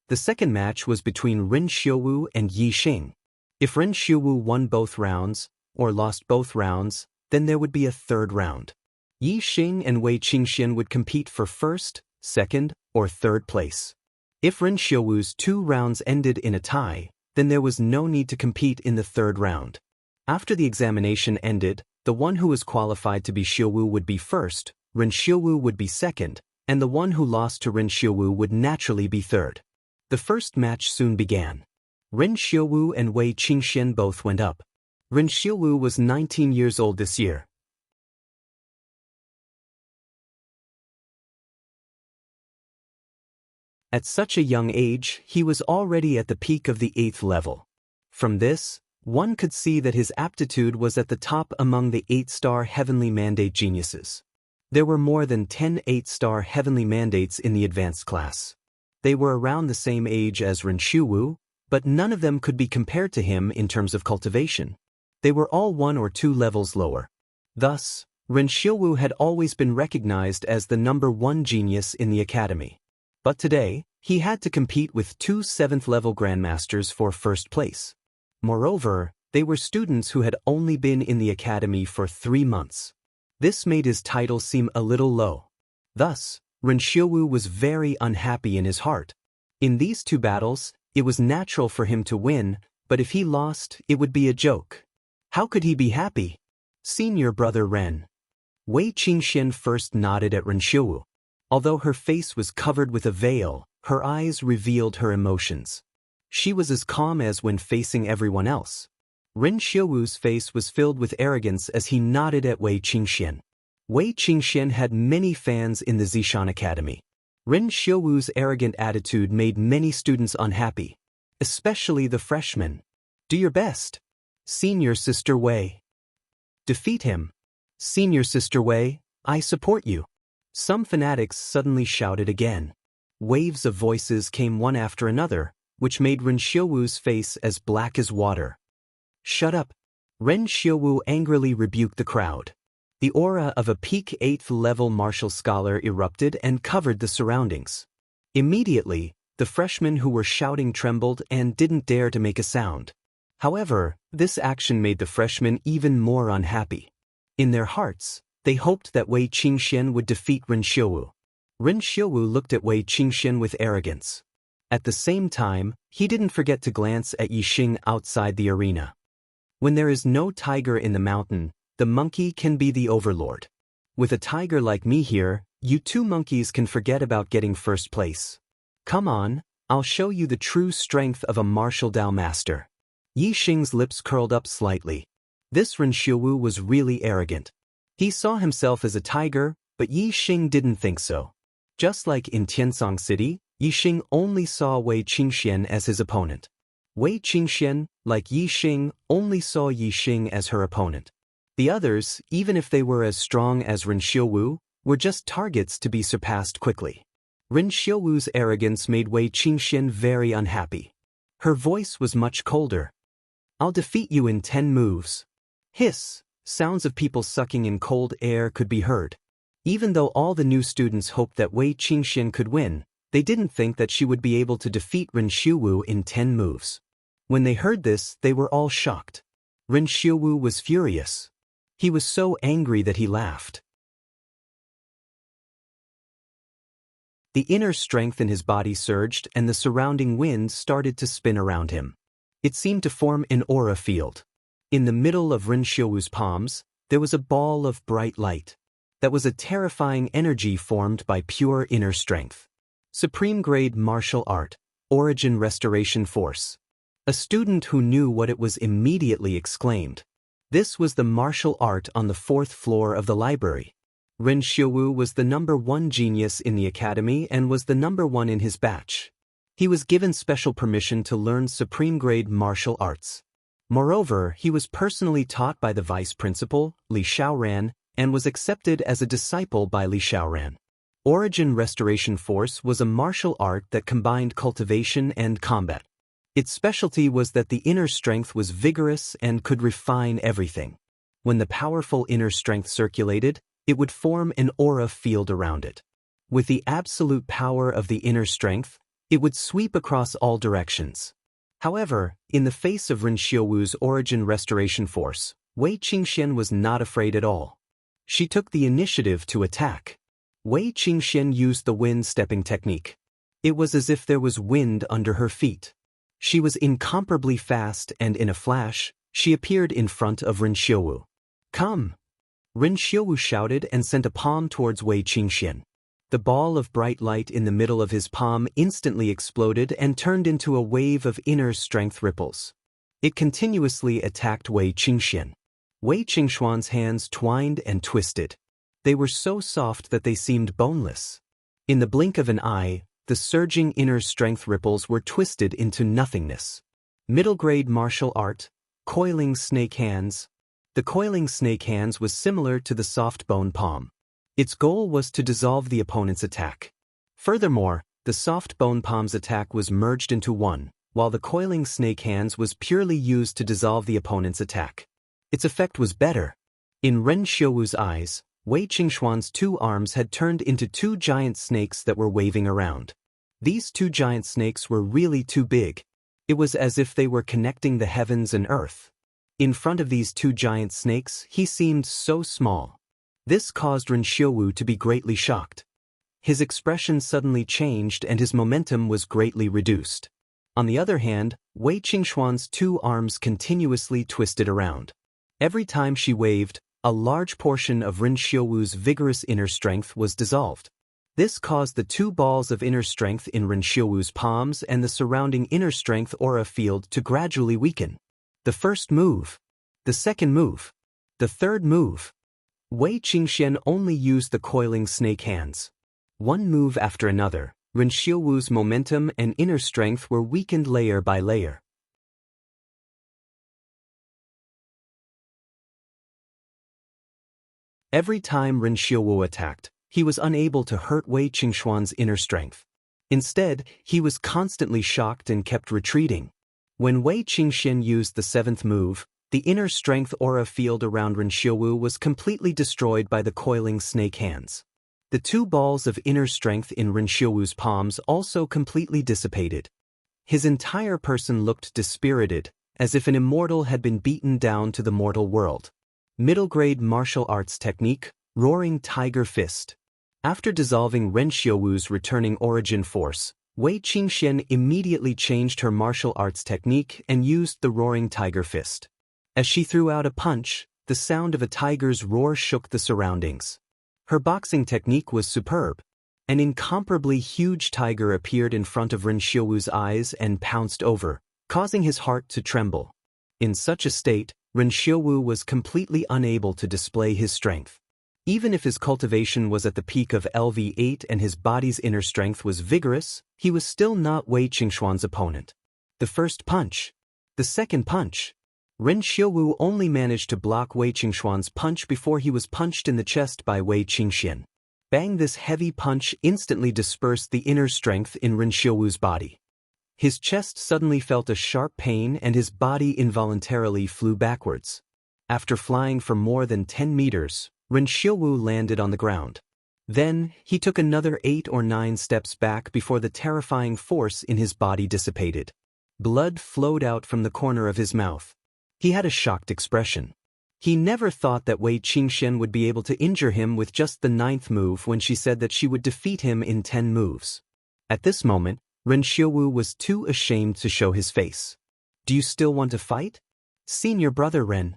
The second match was between Ren Xiuwu and Yixing. If Ren Xiuwu won both rounds, or lost both rounds, then there would be a 3rd round. Yixing and Wei Qingxian would compete for 1st, 2nd, or 3rd place. If Ren Xiuwu's 2 rounds ended in a tie, then there was no need to compete in the 3rd round. After the examination ended, the one who was qualified to be Xiuwu would be 1st, Ren Xiuwu would be 2nd, and the one who lost to Ren Xiuwu would naturally be 3rd. The first match soon began. Ren Xiuwu and Wei Qingxian both went up. Ren Xiuwu was 19 years old this year. At such a young age, he was already at the peak of the 8th level. From this, one could see that his aptitude was at the top among the 8-star heavenly mandate geniuses. There were more than 10 8-star heavenly mandates in the advanced class. They were around the same age as Ren Xiuwu, but none of them could be compared to him in terms of cultivation. They were all 1 or 2 levels lower. Thus, Ren Xiuwu had always been recognized as the number 1 genius in the academy. But today, he had to compete with 2 7th-level grandmasters for first place. Moreover, they were students who had only been in the academy for 3 months. This made his title seem a little low. Thus, Ren Xiuwu was very unhappy in his heart. In these 2 battles, it was natural for him to win, but if he lost, it would be a joke. How could he be happy? Senior brother Ren. Wei Qingxian first nodded at Ren Xiuwu. Although her face was covered with a veil, her eyes revealed her emotions. She was as calm as when facing everyone else. Ren Xiuwu's face was filled with arrogance as he nodded at Wei Qingxian. Wei Qingxian had many fans in the Zishan Academy. Ren Xiuwu's arrogant attitude made many students unhappy, especially the freshmen. Do your best. Senior Sister Wei. Defeat him. Senior Sister Wei, I support you. Some fanatics suddenly shouted again. Waves of voices came one after another, which made Ren Xiuwu's face as black as water. "Shut up!" Ren Xiuwu angrily rebuked the crowd. The aura of a peak 8th level martial scholar erupted and covered the surroundings. Immediately, the freshmen who were shouting trembled and didn't dare to make a sound. However, this action made the freshmen even more unhappy. In their hearts, they hoped that Wei Qingxian would defeat Ren Xiuwu. Ren Xiuwu looked at Wei Qingxian with arrogance. At the same time, he didn't forget to glance at Yixing outside the arena. When there is no tiger in the mountain, the monkey can be the overlord. With a tiger like me here, you two monkeys can forget about getting first place. Come on, I'll show you the true strength of a martial Dao master. Yixing's lips curled up slightly. This Ren Xiuwu was really arrogant. He saw himself as a tiger, but Yixing didn't think so. Just like in Tiansong City, Yixing only saw Wei Qingxian as his opponent. Wei Qingxian, like Yixing, only saw Yixing as her opponent. The others, even if they were as strong as Ren Xiuwu, were just targets to be surpassed quickly. Ren Xiuwu's arrogance made Wei Qingxian very unhappy. Her voice was much colder. "I'll defeat you in 10 moves. Hiss! Sounds of people sucking in cold air could be heard. Even though all the new students hoped that Wei Qingxian could win, they didn't think that she would be able to defeat Ren Xiuwu in 10 moves. When they heard this, they were all shocked. Ren Xiuwu was furious. He was so angry that he laughed. The inner strength in his body surged and the surrounding wind started to spin around him. It seemed to form an aura field. In the middle of Ren Xiuwu's palms, there was a ball of bright light. That was a terrifying energy formed by pure inner strength. Supreme Grade Martial Art, Origin Restoration Force. A student who knew what it was immediately exclaimed. This was the martial art on the 4th floor of the library. Ren Xiuwu was the #1 genius in the academy and was the #1 in his batch. He was given special permission to learn supreme grade martial arts. Moreover, he was personally taught by the vice principal, Li Xiaoran, and was accepted as a disciple by Li Xiaoran. Origin Restoration Force was a martial art that combined cultivation and combat. Its specialty was that the inner strength was vigorous and could refine everything. When the powerful inner strength circulated, it would form an aura field around it. With the absolute power of the inner strength, it would sweep across all directions. However, in the face of Ren Xiuwu's Origin Restoration Force, Wei Qingxian was not afraid at all. She took the initiative to attack. Wei Qingxian used the wind-stepping technique. It was as if there was wind under her feet. She was incomparably fast and in a flash, she appeared in front of Ren Xiuwu. "Come!" Ren Xiuwu shouted and sent a palm towards Wei Qingxian. The ball of bright light in the middle of his palm instantly exploded and turned into a wave of inner strength ripples. It continuously attacked Wei Qingxian. Wei Qingxuan's hands twined and twisted. They were so soft that they seemed boneless. In the blink of an eye, the surging inner strength ripples were twisted into nothingness. Middle grade martial art, coiling snake hands. The coiling snake hands was similar to the soft bone palm. Its goal was to dissolve the opponent's attack. Furthermore, the soft bone palm's attack was merged into one, while the coiling snake hands was purely used to dissolve the opponent's attack. Its effect was better. In Ren Xiuwu's eyes, Wei Qingxuan's 2 arms had turned into 2 giant snakes that were waving around. These 2 giant snakes were really too big. It was as if they were connecting the heavens and earth. In front of these 2 giant snakes, he seemed so small. This caused Ren Xiuwu to be greatly shocked. His expression suddenly changed and his momentum was greatly reduced. On the other hand, Wei Qingxuan's 2 arms continuously twisted around. Every time she waved, a large portion of Ren Xiuwu's vigorous inner strength was dissolved. This caused the 2 balls of inner strength in Ren Xiuwu's palms and the surrounding inner strength aura field to gradually weaken. The first move. The second move. The third move. Wei Qingxian only used the coiling snake hands. One move after another, Ren Xiuwu's momentum and inner strength were weakened layer by layer. Every time Ren Xiuwu attacked, he was unable to hurt Wei Qingxuan's inner strength. Instead, he was constantly shocked and kept retreating. When Wei Qingxian used the seventh move, the inner strength aura field around Ren Xiuwu was completely destroyed by the coiling snake hands. The two balls of inner strength in Ren Xiuwu's palms also completely dissipated. His entire person looked dispirited, as if an immortal had been beaten down to the mortal world. Middle-grade martial arts technique, Roaring Tiger Fist. After dissolving Ren Xiuwu's returning origin force, Wei Qingxian immediately changed her martial arts technique and used the Roaring Tiger Fist. As she threw out a punch, the sound of a tiger's roar shook the surroundings. Her boxing technique was superb. An incomparably huge tiger appeared in front of Ren Xiuwu's eyes and pounced over, causing his heart to tremble. In such a state, Ren Xiuwu was completely unable to display his strength. Even if his cultivation was at the peak of LV8 and his body's inner strength was vigorous, he was still not Wei Qingxuan's opponent. The first punch. The second punch. Ren Xiuwu only managed to block Wei Qingxuan's punch before he was punched in the chest by Wei Qingxian. Bang! This heavy punch instantly dispersed the inner strength in Ren Xiuwu's body. His chest suddenly felt a sharp pain and his body involuntarily flew backwards. After flying for more than 10 meters, Ren Xiuwu landed on the ground. Then, he took another 8 or 9 steps back before the terrifying force in his body dissipated. Blood flowed out from the corner of his mouth. He had a shocked expression. He never thought that Wei Qingxian would be able to injure him with just the 9th move when she said that she would defeat him in 10 moves. At this moment, Ren Xiuwu was too ashamed to show his face. "Do you still want to fight? Senior brother Ren."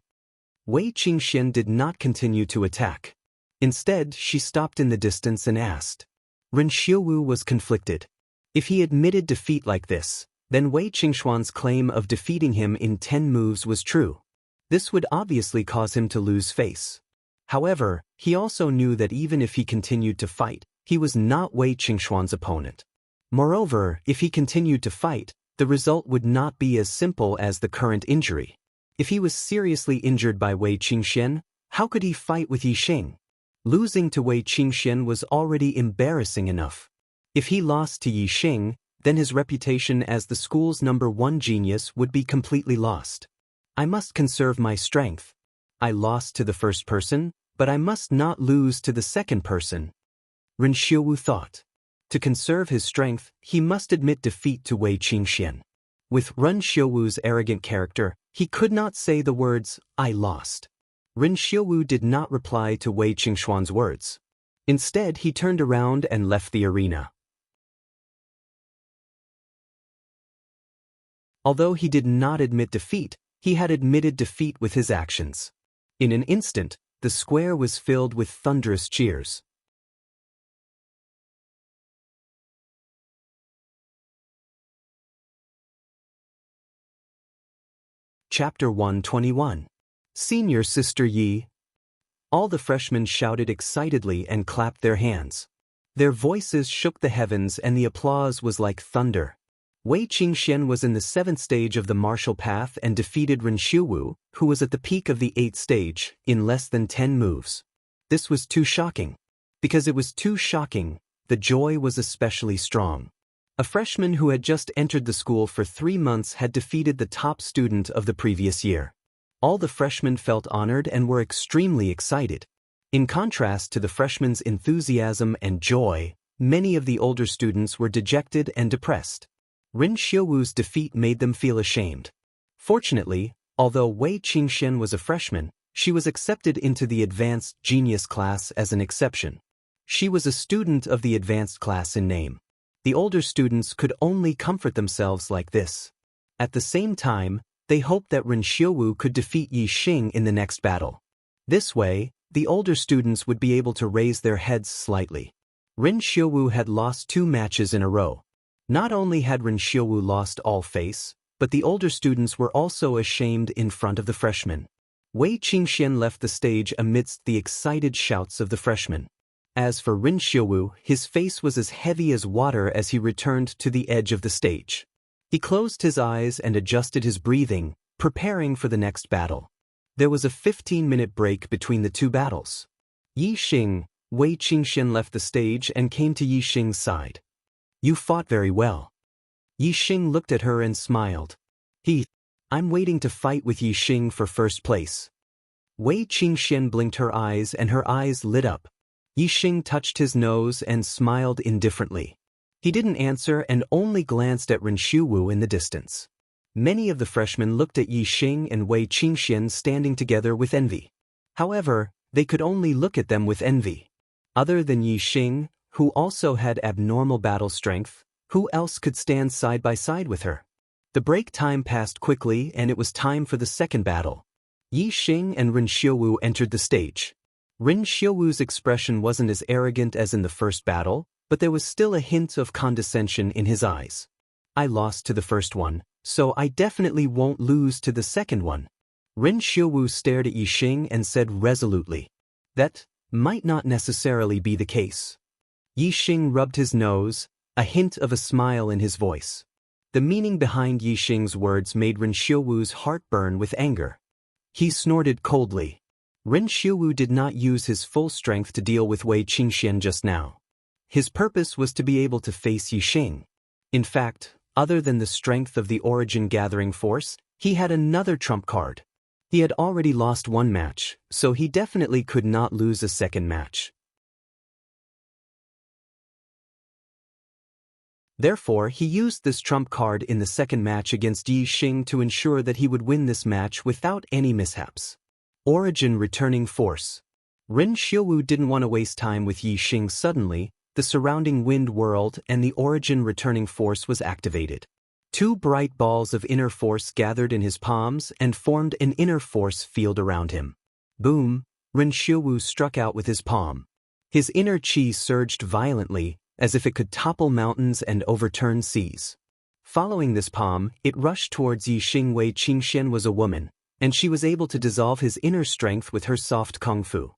Wei Qingxian did not continue to attack. Instead, she stopped in the distance and asked. Ren Xiuwu was conflicted. If he admitted defeat like this, then Wei Qingxuan's claim of defeating him in 10 moves was true. This would obviously cause him to lose face. However, he also knew that even if he continued to fight, he was not Wei Qingxuan's opponent. Moreover, if he continued to fight, the result would not be as simple as the current injury. If he was seriously injured by Wei Qingxian, how could he fight with Yixing? Losing to Wei Qingxian was already embarrassing enough. If he lost to Yixing, then his reputation as the school's #1 genius would be completely lost. I must conserve my strength. I lost to the first person, but I must not lose to the second person. Ren Xiuwu thought. To conserve his strength, he must admit defeat to Wei Qingxian. With Ren Xiuwu's arrogant character, he could not say the words, "I lost." Ren Xiuwu did not reply to Wei Qingxuan's words. Instead, he turned around and left the arena. Although he did not admit defeat, he had admitted defeat with his actions. In an instant, the square was filled with thunderous cheers. Chapter 121. Senior Sister Yi. All the freshmen shouted excitedly and clapped their hands. Their voices shook the heavens and the applause was like thunder. Wei Qingxian was in the 7th stage of the martial path and defeated Ren Xiuwu, who was at the peak of the 8th stage, in less than 10 moves. This was too shocking. Because it was too shocking, the joy was especially strong. A freshman who had just entered the school for 3 months had defeated the top student of the previous year. All the freshmen felt honored and were extremely excited. In contrast to the freshmen's enthusiasm and joy, many of the older students were dejected and depressed. Ren Xiuwu's defeat made them feel ashamed. Fortunately, although Wei Qingxian was a freshman, she was accepted into the advanced genius class as an exception. She was a student of the advanced class in name. The older students could only comfort themselves like this. At the same time, they hoped that Ren Xiuwu could defeat Yixing in the next battle. This way, the older students would be able to raise their heads slightly. Ren Xiuwu had lost 2 matches in a row. Not only had Ren Xiuwu lost all face, but the older students were also ashamed in front of the freshmen. Wei Qingxian left the stage amidst the excited shouts of the freshmen. As for Ren Xiuwu, his face was as heavy as water as he returned to the edge of the stage. He closed his eyes and adjusted his breathing, preparing for the next battle. There was a 15-minute break between the 2 battles. Yixing, Wei Qingxian left the stage and came to Yixing's side. You fought very well. Yi Xing looked at her and smiled. I'm waiting to fight with Yi Xing for first place. Wei Qingxian blinked her eyes and her eyes lit up. Yi Xing touched his nose and smiled indifferently. He didn't answer and only glanced at Ren Xiuwu in the distance. Many of the freshmen looked at Yi Xing and Wei Qingxian standing together with envy. However, they could only look at them with envy. Other than Yi Xing, who also had abnormal battle strength, who else could stand side by side with her? The break time passed quickly and it was time for the second battle. Yi Xing and Ren Xiuwu entered the stage. Ren Xiuwu's expression wasn't as arrogant as in the first battle, but there was still a hint of condescension in his eyes. I lost to the first one, so I definitely won't lose to the second one. Ren Xiuwu stared at Yi Xing and said resolutely. That might not necessarily be the case. Yi Xing rubbed his nose, a hint of a smile in his voice. The meaning behind Yi Xing's words made Ren Xiuwu's heart burn with anger. He snorted coldly. Ren Xiuwu did not use his full strength to deal with Wei Qingxian just now. His purpose was to be able to face Yi Xing. In fact, other than the strength of the Origin Gathering Force, he had another trump card. He had already lost one match, so he definitely could not lose a second match. Therefore, he used this trump card in the second match against Yi Xing to ensure that he would win this match without any mishaps. Origin Returning Force. Ren Xiuwu didn't want to waste time with Yi Xing suddenly. The surrounding wind whirled and the Origin Returning Force was activated. Two bright balls of inner force gathered in his palms and formed an inner force field around him. Boom! Ren Xiuwu struck out with his palm. His inner chi surged violently, as if it could topple mountains and overturn seas. Following this palm, it rushed towards Yi Xing. Wei Qingxian was a woman, and she was able to dissolve his inner strength with her soft kung fu.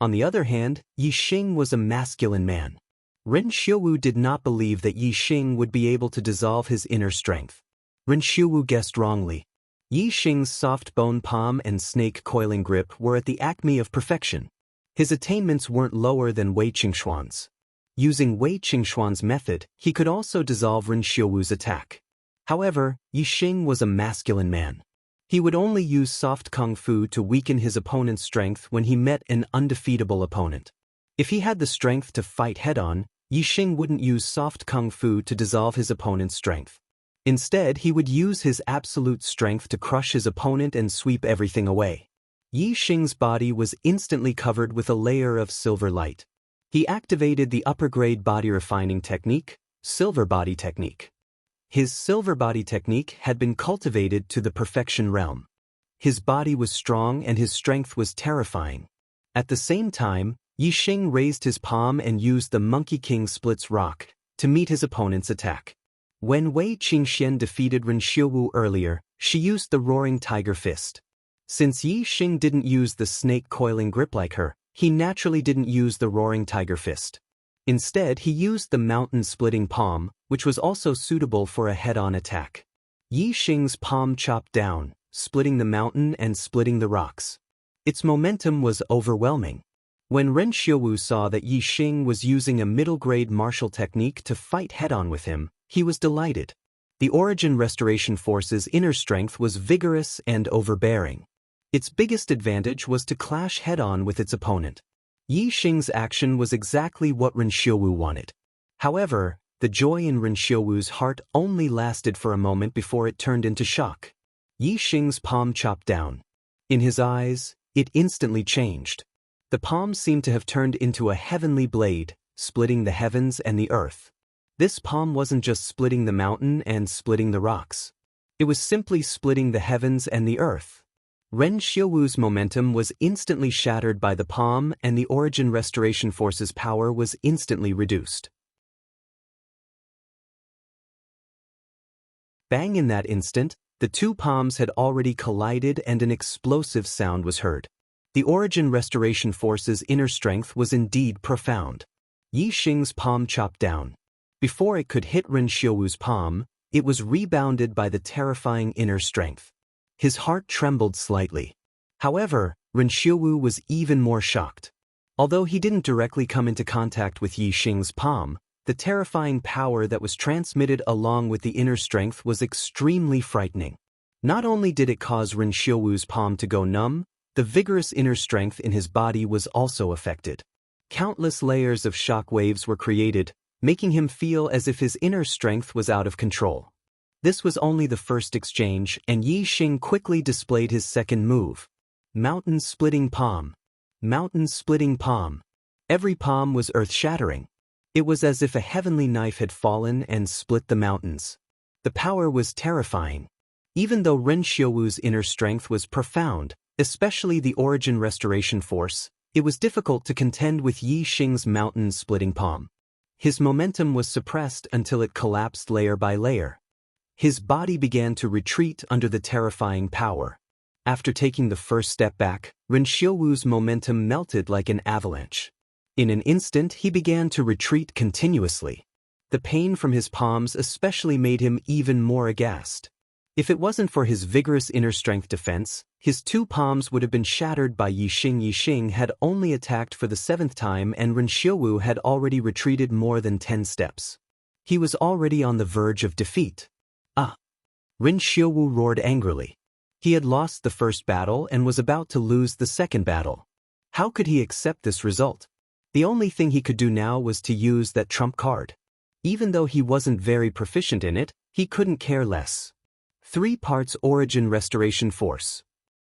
On the other hand, Yi Xing was a masculine man. Ren Xiuwu did not believe that Yi Xing would be able to dissolve his inner strength. Ren Xiuwu guessed wrongly. Yi Xing's soft bone palm and snake coiling grip were at the acme of perfection. His attainments weren't lower than Wei Qingxuan's. Using Wei Qingxuan's method, he could also dissolve Ren Xiuwu's attack. However, Yi Xing was a masculine man. He would only use soft kung fu to weaken his opponent's strength when he met an undefeatable opponent. If he had the strength to fight head-on, Yi Xing wouldn't use soft kung fu to dissolve his opponent's strength. Instead, he would use his absolute strength to crush his opponent and sweep everything away. Yi Xing's body was instantly covered with a layer of silver light. He activated the upper-grade body refining technique, Silver Body Technique. His Silver Body Technique had been cultivated to the perfection realm. His body was strong and his strength was terrifying. At the same time, Yi Xing raised his palm and used the Monkey King Splits Rock to meet his opponent's attack. When Wei Qingxian defeated Ren Xiuwu earlier, she used the Roaring Tiger Fist. Since Yi Xing didn't use the snake coiling grip like her, he naturally didn't use the Roaring Tiger Fist. Instead, he used the mountain-splitting palm, which was also suitable for a head-on attack. Yi Xing's palm chopped down, splitting the mountain and splitting the rocks. Its momentum was overwhelming. When Ren Xiuwu saw that Yi Xing was using a middle-grade martial technique to fight head-on with him, he was delighted. The Origin Restoration Force's inner strength was vigorous and overbearing. Its biggest advantage was to clash head-on with its opponent. Yi Xing's action was exactly what Ren Xiuwu wanted. However, the joy in Ren Xiuwu's heart only lasted for a moment before it turned into shock. Yi Xing's palm chopped down. In his eyes, it instantly changed. The palm seemed to have turned into a heavenly blade, splitting the heavens and the earth. This palm wasn't just splitting the mountain and splitting the rocks. It was simply splitting the heavens and the earth. Ren Xiuwu's momentum was instantly shattered by the palm and the Origin Restoration Force's power was instantly reduced. Bang! In that instant, the two palms had already collided and an explosive sound was heard. The Origin Restoration Force's inner strength was indeed profound. Yi Xing's palm chopped down. Before it could hit Ren Xiuwu's palm, it was rebounded by the terrifying inner strength. His heart trembled slightly. However, Ren Xiuwu was even more shocked. Although he didn't directly come into contact with Yi Xing's palm, The terrifying power that was transmitted along with the inner strength was extremely frightening. Not only did it cause Ren Xiaowu's palm to go numb, the vigorous inner strength in his body was also affected. Countless layers of shock waves were created, making him feel as if his inner strength was out of control. This was only the first exchange, and Yi Xing quickly displayed his second move. Mountain-splitting palm. Mountain-splitting palm. Every palm was earth-shattering. It was as if a heavenly knife had fallen and split the mountains. The power was terrifying. Even though Ren Xiaowu's inner strength was profound, especially the origin restoration force, it was difficult to contend with Yi Xing's mountain-splitting palm. His momentum was suppressed until it collapsed layer by layer. His body began to retreat under the terrifying power. After taking the first step back, Ren Xiaowu's momentum melted like an avalanche. In an instant, he began to retreat continuously. The pain from his palms especially made him even more aghast. If it wasn't for his vigorous inner strength defense, his two palms would have been shattered by Yi Xing. Yi Xing had only attacked for the 7th time, and Ren Xiaowu had already retreated more than 10 steps. He was already on the verge of defeat. Ah! Ren Xiaowu roared angrily. He had lost the first battle and was about to lose the second battle. How could he accept this result? The only thing he could do now was to use that trump card. Even though he wasn't very proficient in it, he couldn't care less. 3 parts origin restoration force.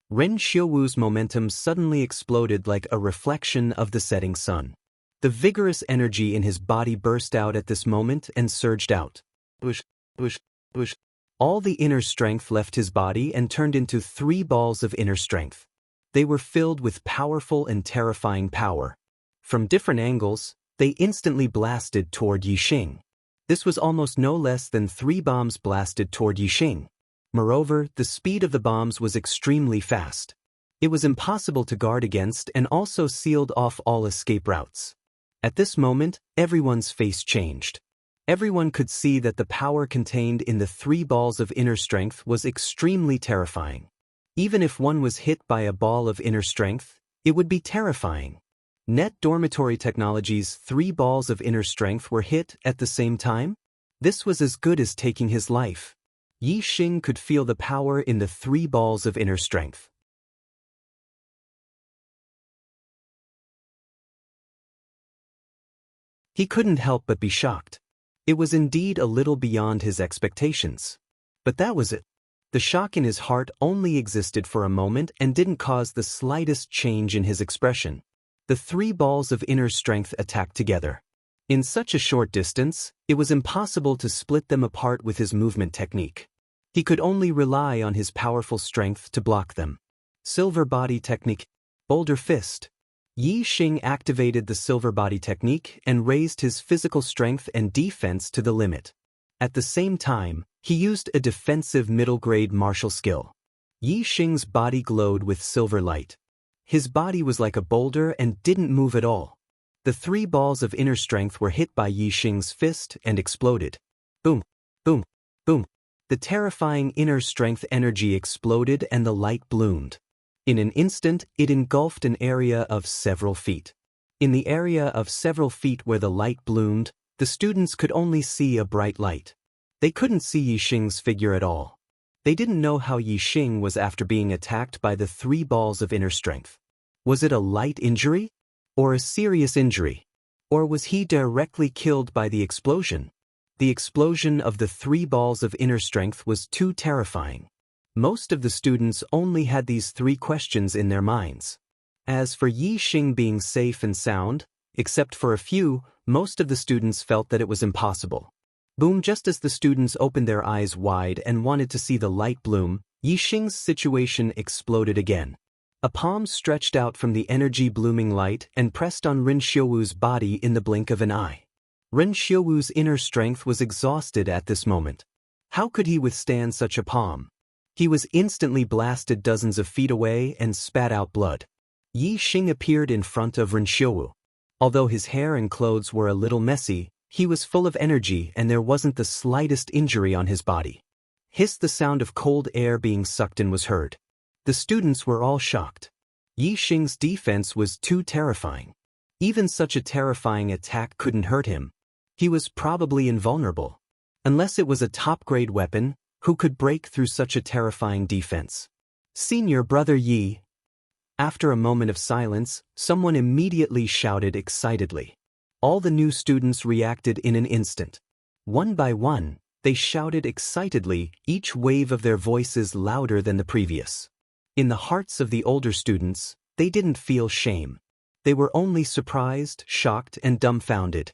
Ren Xiaowu's momentum suddenly exploded like a reflection of the setting sun. The vigorous energy in his body burst out at this moment and surged out. Push, push, push. All the inner strength left his body and turned into 3 balls of inner strength. They were filled with powerful and terrifying power. From different angles, they instantly blasted toward Yi Xing. This was almost no less than 3 bombs blasted toward Yi Xing. Moreover, the speed of the bombs was extremely fast. It was impossible to guard against and also sealed off all escape routes. At this moment, everyone's face changed. Everyone could see that the power contained in the 3 balls of inner strength was extremely terrifying. Even if one was hit by a ball of inner strength, it would be terrifying. Net Dormitory Technology's 3 balls of inner strength were hit at the same time? This was as good as taking his life. Yi Xing could feel the power in the 3 balls of inner strength. He couldn't help but be shocked. It was indeed a little beyond his expectations. But that was it. The shock in his heart only existed for a moment and didn't cause the slightest change in his expression. The 3 balls of inner strength attacked together. In such a short distance, it was impossible to split them apart with his movement technique. He could only rely on his powerful strength to block them. Silver Body Technique. Boulder Fist. Yi Xing activated the Silver Body Technique and raised his physical strength and defense to the limit. At the same time, he used a defensive middle-grade martial skill. Yi Xing's body glowed with silver light. His body was like a boulder and didn't move at all. The 3 balls of inner strength were hit by Yi Xing's fist and exploded. Boom, boom, boom. The terrifying inner strength energy exploded and the light bloomed. In an instant, it engulfed an area of several feet. In the area of several feet where the light bloomed, the students could only see a bright light. They couldn't see Yi Xing's figure at all. They didn't know how Yi Xing was after being attacked by the 3 balls of inner strength. Was it a light injury? Or a serious injury? Or was he directly killed by the explosion? The explosion of the 3 balls of inner strength was too terrifying. Most of the students only had these 3 questions in their minds. As for Yi Xing being safe and sound, except for a few, most of the students felt that it was impossible. Boom! Just as the students opened their eyes wide and wanted to see the light bloom, Yi Xing's situation exploded again. A palm stretched out from the energy-blooming light and pressed on Ren Xiaowu's body in the blink of an eye. Ren Xiaowu's inner strength was exhausted at this moment. How could he withstand such a palm? He was instantly blasted dozens of feet away and spat out blood. Yi Xing appeared in front of Ren Xiaowu. Although his hair and clothes were a little messy, he was full of energy and there wasn't the slightest injury on his body. Hiss! The sound of cold air being sucked in was heard. The students were all shocked. Yi Xing's defense was too terrifying. Even such a terrifying attack couldn't hurt him. He was probably invulnerable. Unless it was a top-grade weapon, who could break through such a terrifying defense? Senior Brother Yi. After a moment of silence, someone immediately shouted excitedly. All the new students reacted in an instant. One by one, they shouted excitedly, each wave of their voices louder than the previous. In the hearts of the older students, they didn't feel shame. They were only surprised, shocked, and dumbfounded.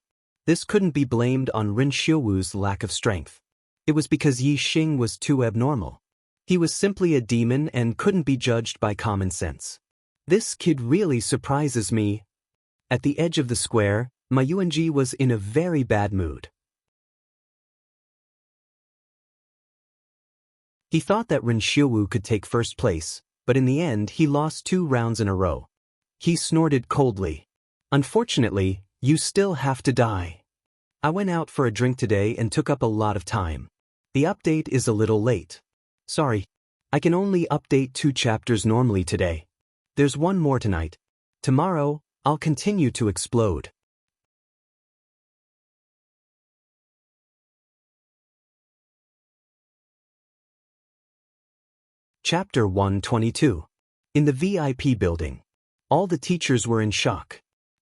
This couldn't be blamed on Ren Xiuwu's lack of strength. It was because Yi Xing was too abnormal. He was simply a demon and couldn't be judged by common sense. This kid really surprises me. At the edge of the square, Ma Yuanji was in a very bad mood. He thought that Ren Xiuwu could take first place, but in the end he lost 2 rounds in a row. He snorted coldly. Unfortunately, you still have to die. I went out for a drink today and took up a lot of time. The update is a little late. Sorry, I can only update 2 chapters normally today. There's one more tonight. Tomorrow, I'll continue to explode. Chapter 122. In the VIP building. All the teachers were in shock.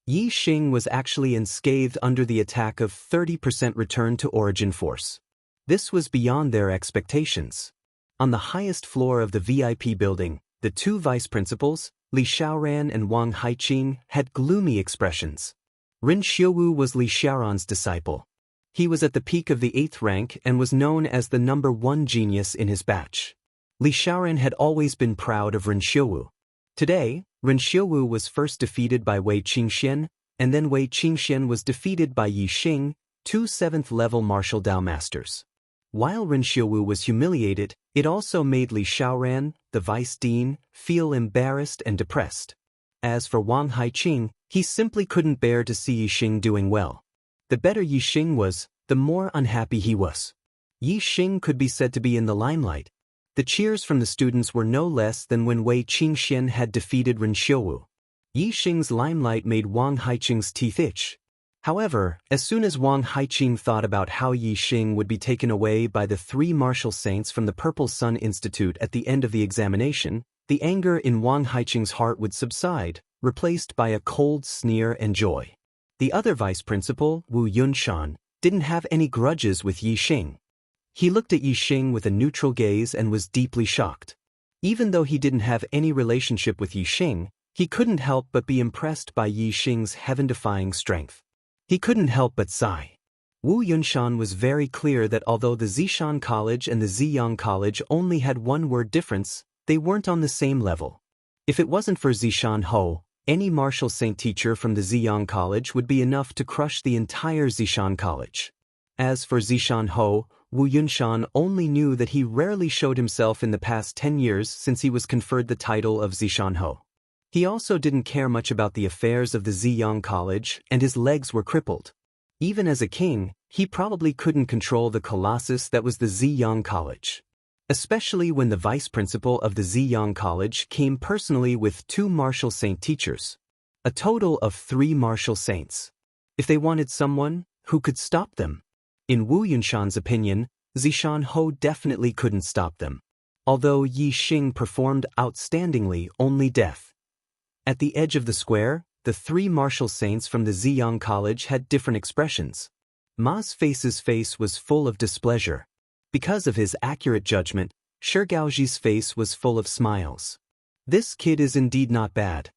Yi Xing was actually unscathed under the attack of 30% return to origin force. This was beyond their expectations. On the highest floor of the VIP building, the 2 vice principals, Li Xiaoran and Wang Haiqing, had gloomy expressions. Ren Xiuwu was Li Xiaoran's disciple. He was at the peak of the 8th rank and was known as the number 1 genius in his batch. Li Xiaoran had always been proud of Ren Xiuwu. Today, Ren Xiuwu was first defeated by Wei Qingxian, and then Wei Qingxian was defeated by Yi Xing, 2 7th-level martial Dao masters. While Ren Xiuwu was humiliated, it also made Li Xiaoran, the vice dean, feel embarrassed and depressed. As for Wang Haiqing, he simply couldn't bear to see Yi Xing doing well. The better Yi Xing was, the more unhappy he was. Yi Xing could be said to be in the limelight. The cheers from the students were no less than when Wei Qingxian had defeated Ren Xiuwu. Yi Xing's limelight made Wang Haiqing's teeth itch. However, as soon as Wang Haiqing thought about how Yi Xing would be taken away by the 3 martial saints from the Purple Sun Institute at the end of the examination, the anger in Wang Haiqing's heart would subside, replaced by a cold sneer and joy. The other vice principal, Wu Yunshan, didn't have any grudges with Yi Xing. He looked at Yi Xing with a neutral gaze and was deeply shocked. Even though he didn't have any relationship with Yi Xing, he couldn't help but be impressed by Yi Xing's heaven-defying strength. He couldn't help but sigh. Wu Yunshan was very clear that although the Zishan College and the Ziyang College only had 1 word difference, they weren't on the same level. If it wasn't for Zishan Ho, any martial saint teacher from the Ziyang College would be enough to crush the entire Zishan College. As for Zishan Ho, Wu Yunshan only knew that he rarely showed himself in the past 10 years since he was conferred the title of Zishan Ho. He also didn't care much about the affairs of the Ziyang College, and his legs were crippled. Even as a king, he probably couldn't control the colossus that was the Ziyang College. Especially when the vice principal of the Ziyang College came personally with 2 martial saint teachers. A total of 3 martial saints. If they wanted someone, who could stop them? In Wu Yunshan's opinion, Zishan Ho definitely couldn't stop them. Although Yi Xing performed outstandingly, only death. At the edge of the square, the 3 martial saints from the Ziyang College had different expressions. Ma's face was full of displeasure. Because of his accurate judgment, Shigaoji's face was full of smiles. This kid is indeed not bad.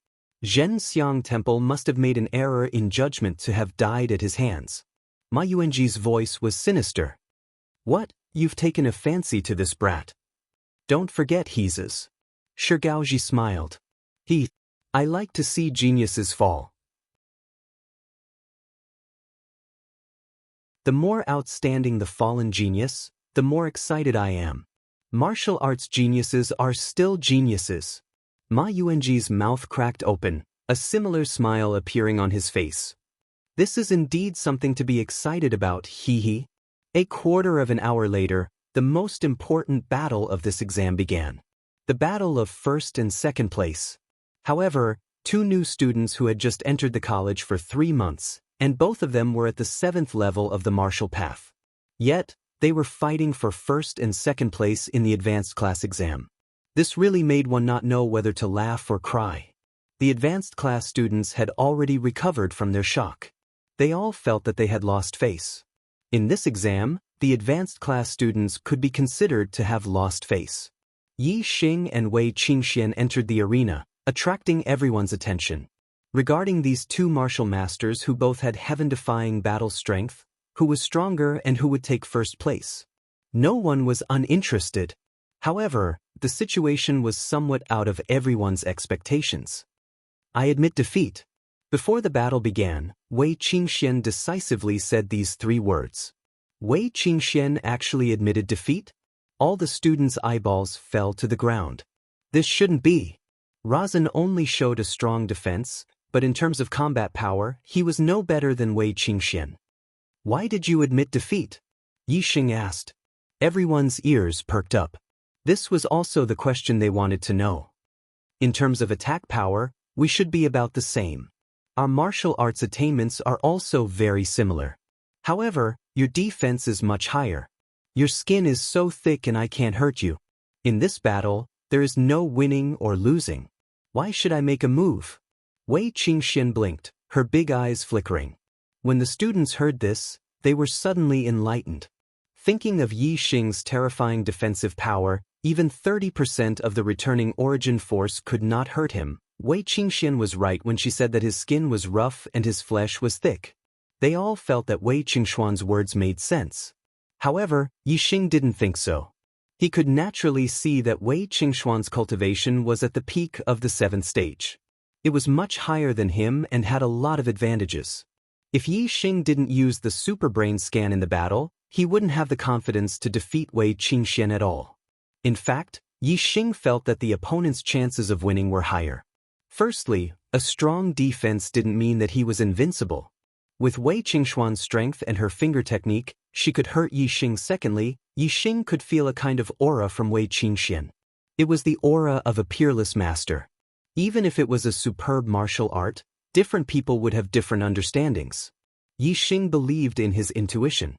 Zhenxiang Temple must have made an error in judgment to have died at his hands. Ma Yuanji's voice was sinister. What, you've taken a fancy to this brat? Don't forget Heeses. Shigaoji smiled. I like to see geniuses fall. The more outstanding the fallen genius, the more excited I am. Martial arts geniuses are still geniuses. Ma Yuanji's mouth cracked open, a similar smile appearing on his face. This is indeed something to be excited about, hee. A quarter of an hour later, the most important battle of this exam began. The battle of first and second place. However, 2 new students who had just entered the college for 3 months, and both of them were at the 7th level of the martial path. Yet, they were fighting for first and second place in the advanced class exam. This really made one not know whether to laugh or cry. The advanced class students had already recovered from their shock. They all felt that they had lost face. In this exam, the advanced class students could be considered to have lost face. Yi Xing and Wei Qingxian entered the arena, attracting everyone's attention. Regarding these two martial masters who both had heaven-defying battle strength, who was stronger and who would take first place? No one was uninterested. However, the situation was somewhat out of everyone's expectations. I admit defeat. Before the battle began, Wei Qingxian decisively said these 3 words. Wei Qingxian actually admitted defeat? All the students' eyeballs fell to the ground. This shouldn't be. Razin only showed a strong defense, but in terms of combat power, he was no better than Wei Qingxian. Why did you admit defeat? Yi Xing asked. Everyone's ears perked up. This was also the question they wanted to know. In terms of attack power, we should be about the same. Our martial arts attainments are also very similar. However, your defense is much higher. Your skin is so thick and I can't hurt you. In this battle, there is no winning or losing. Why should I make a move? Wei Qingxian blinked, her big eyes flickering. When the students heard this, they were suddenly enlightened. Thinking of Yi Xing's terrifying defensive power, even 30% of the returning origin force could not hurt him. Wei Qingxian was right when she said that his skin was rough and his flesh was thick. They all felt that Wei Qingshuan's words made sense. However, Yi Xing didn't think so. He could naturally see that Wei Qingshuan's cultivation was at the peak of the 7th stage. It was much higher than him and had a lot of advantages. If Yi Xing didn't use the super brain scan in the battle, he wouldn't have the confidence to defeat Wei Qingxian at all. In fact, Yi Xing felt that the opponent's chances of winning were higher. Firstly, a strong defense didn't mean that he was invincible. With Wei Qingshuan's strength and her finger technique, she could hurt Yi Xing. Secondly, Yi Xing could feel a kind of aura from Wei Qingxian. It was the aura of a peerless master. Even if it was a superb martial art, different people would have different understandings. Yi Xing believed in his intuition.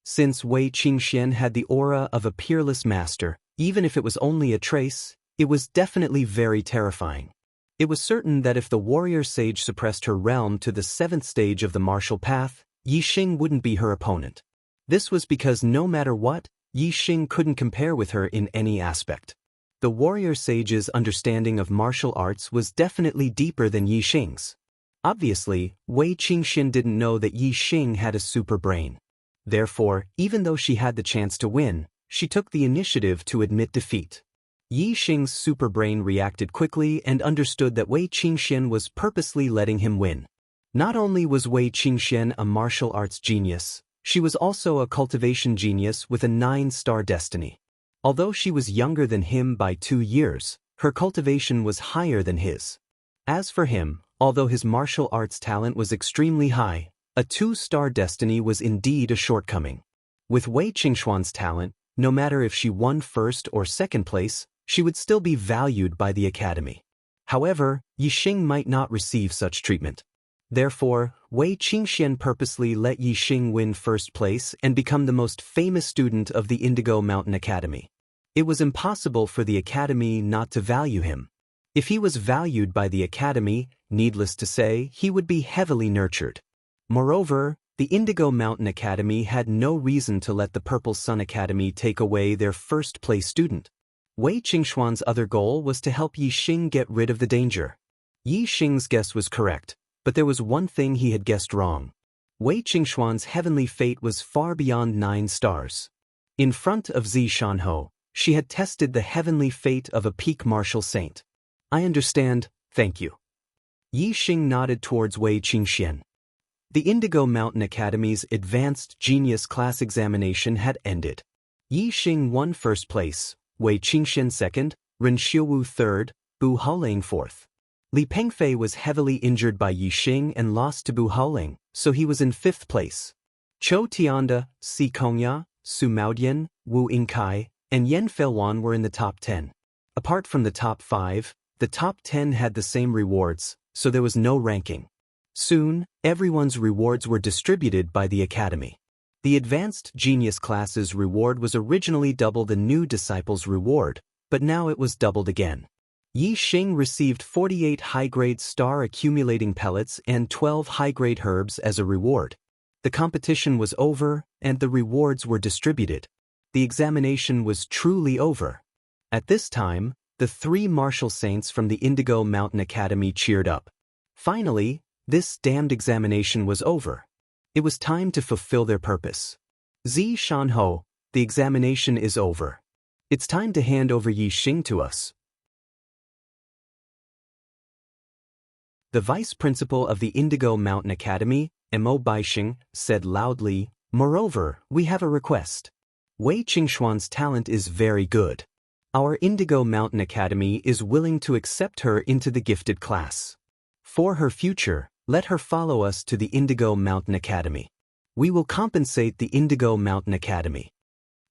Since Wei Qingxian had the aura of a peerless master, even if it was only a trace, it was definitely very terrifying. It was certain that if the warrior sage suppressed her realm to the 7th stage of the martial path, Yi Xing wouldn't be her opponent. This was because no matter what, Yi Xing couldn't compare with her in any aspect. The warrior sage's understanding of martial arts was definitely deeper than Yi Xing's. Obviously, Wei Qingxian didn't know that Yi Xing had a super brain. Therefore, even though she had the chance to win, she took the initiative to admit defeat. Yi Xing's super brain reacted quickly and understood that Wei Qingxian was purposely letting him win. Not only was Wei Qingxian a martial arts genius, she was also a cultivation genius with a 9-star destiny. Although she was younger than him by 2 years, her cultivation was higher than his. As for him, although his martial arts talent was extremely high, a 2-star destiny was indeed a shortcoming. With Wei Qingshuan's talent, no matter if she won 1st or 2nd place, she would still be valued by the academy. However, Yi Xing might not receive such treatment. Therefore, Wei Qingxian purposely let Yi Xing win 1st place and become the most famous student of the Indigo Mountain Academy. It was impossible for the academy not to value him. If he was valued by the academy, needless to say, he would be heavily nurtured. Moreover, the Indigo Mountain Academy had no reason to let the Purple Sun Academy take away their 1st place student. Wei Qingshuan's other goal was to help Yi Xing get rid of the danger. Yi Xing's guess was correct, but there was one thing he had guessed wrong. Wei Qingshuan's heavenly fate was far beyond 9 stars. In front of Zi Shanhou, she had tested the heavenly fate of a peak martial saint. I understand, thank you. Yi Xing nodded towards Wei Qingxian. The Indigo Mountain Academy's Advanced Genius Class examination had ended. Yi Xing won 1st place, Wei Qingxian 2nd, Ren Xiuwu 3rd, Bu Haoling 4th. Li Pengfei was heavily injured by Yi Xing and lost to Bu Haoling, so he was in 5th place. Chou Tianda, Si Kongya, Su Maodian, Wu Yingkai, and Yan Feilwan were in the top 10. Apart from the top 5, the top 10 had the same rewards, so there was no ranking. Soon, everyone's rewards were distributed by the academy. The Advanced Genius class's reward was originally double the new disciple's reward, but now it was doubled again. Yi Xing received 48 high-grade star accumulating pellets and 12 high-grade herbs as a reward. The competition was over, and the rewards were distributed. The examination was truly over. At this time, the 3 martial saints from the Indigo Mountain Academy cheered up. Finally, this damned examination was over. It was time to fulfill their purpose. Zi Shanho, the examination is over. It's time to hand over Yi Xing to us. The vice principal of the Indigo Mountain Academy, Mo Baixing, said loudly, "Moreover, we have a request. Wei Qingxuan's talent is very good. Our Indigo Mountain Academy is willing to accept her into the gifted class. For her future, let her follow us to the Indigo Mountain Academy. We will compensate the Indigo Mountain Academy."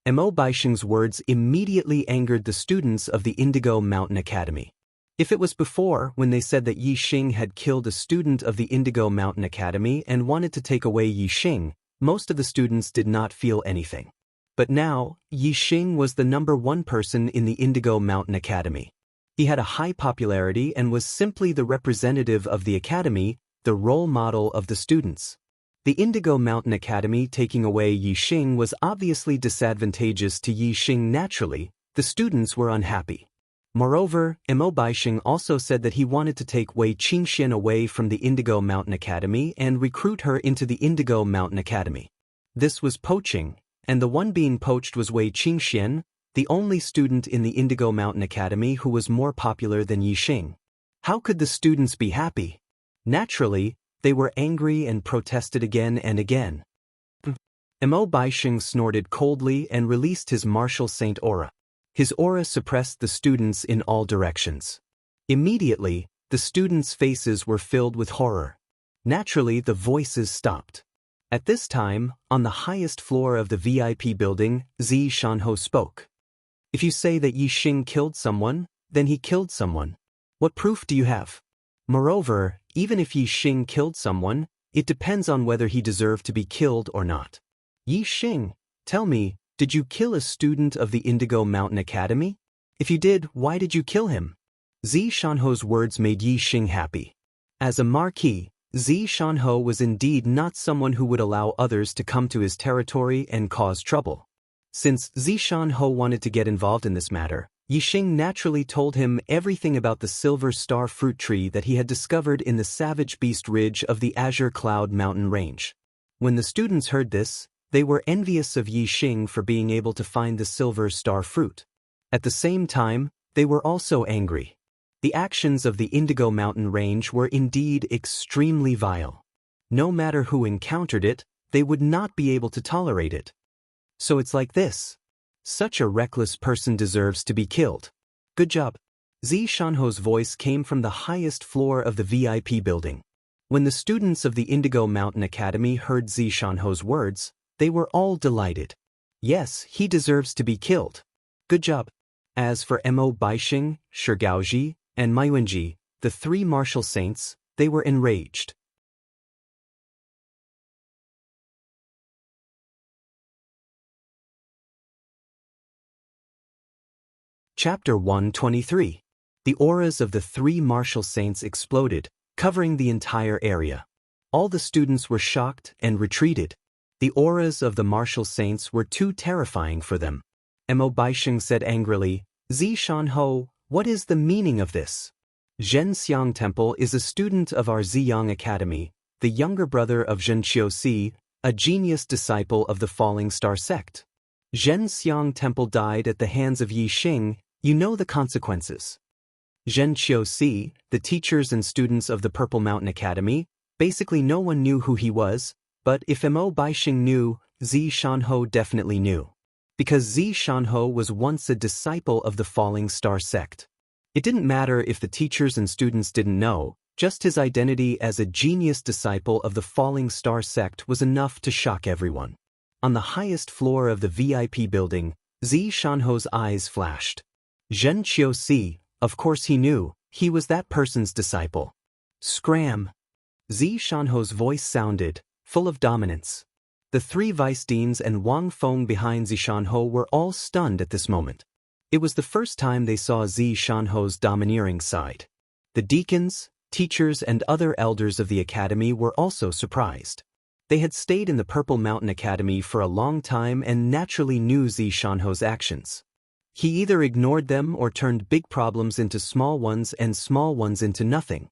Mo Baixing's words immediately angered the students of the Indigo Mountain Academy. If it was before, when they said that Yi Xing had killed a student of the Indigo Mountain Academy and wanted to take away Yi Xing, most of the students did not feel anything. But now, Yi Xing was the #1 person in the Indigo Mountain Academy. He had a high popularity and was simply the representative of the academy, the role model of the students. The Indigo Mountain Academy taking away Yi Xing was obviously disadvantageous to Yi Xing. Naturally, the students were unhappy. Moreover, Mo Baixing also said that he wanted to take Wei Qingxian away from the Indigo Mountain Academy and recruit her into the Indigo Mountain Academy. This was poaching, and the one being poached was Wei Qingxian, the only student in the Indigo Mountain Academy who was more popular than Yi Xing. How could the students be happy? Naturally, they were angry and protested again and again. Mo Baixing snorted coldly and released his martial saint aura. His aura suppressed the students in all directions. Immediately, the students' faces were filled with horror. Naturally, the voices stopped. At this time, on the highest floor of the VIP building, Zi Shanho spoke. "If you say that Yi Xing killed someone, then he killed someone. What proof do you have? Moreover, even if Yi Xing killed someone, it depends on whether he deserved to be killed or not. Yi Xing, tell me, did you kill a student of the Indigo Mountain Academy? If you did, why did you kill him?" Zi Shanho's words made Yi Xing happy. As a marquis, Zi Shanho was indeed not someone who would allow others to come to his territory and cause trouble. Since Zi Shanho wanted to get involved in this matter, Yi Xing naturally told him everything about the Silver Star fruit tree that he had discovered in the Savage Beast Ridge of the Azure Cloud Mountain Range. When the students heard this, they were envious of Yi Xing for being able to find the Silver Star fruit. At the same time, they were also angry. The actions of the Indigo Mountain Range were indeed extremely vile. No matter who encountered it, they would not be able to tolerate it. So it's like this. Such a reckless person deserves to be killed. Good job. Zi Shanho's voice came from the highest floor of the VIP building. When the students of the Indigo Mountain Academy heard Zi Shanho's words, they were all delighted. Yes, he deserves to be killed. Good job. As for Mo Baixing, Shigaoji, and Maiwenji, the 3 martial saints, they were enraged. Chapter 123. The auras of the 3 martial saints exploded, covering the entire area. All the students were shocked and retreated. The auras of the martial saints were too terrifying for them. Mo Baixing said angrily, "Zi Shanho, what is the meaning of this?" Zhenxiang Temple is a student of our Ziyang Academy, the younger brother of Zhen Qiuxi, a genius disciple of the Falling Star sect. Zhenxiang Temple died at the hands of Yi Xing. You know the consequences. Zhen Qiuxi, the teachers and students of the Purple Mountain Academy, basically no one knew who he was, but if Mo Baixing knew, Zi Shanho definitely knew. Because Zi Shanho was once a disciple of the Falling Star sect. It didn't matter if the teachers and students didn't know, just his identity as a genius disciple of the Falling Star sect was enough to shock everyone. On the highest floor of the VIP building, Zi Shanho's eyes flashed. Zhen Qiusi, of course he knew, he was that person's disciple. Scram! Zi Shanho's voice sounded, full of dominance. The three vice-deans and Wang Feng behind Zi Shanho were all stunned at this moment. It was the first time they saw Zi Shanho's domineering side. The deacons, teachers and other elders of the academy were also surprised. They had stayed in the Purple Mountain Academy for a long time and naturally knew Zi Shanho's actions. He either ignored them or turned big problems into small ones and small ones into nothing.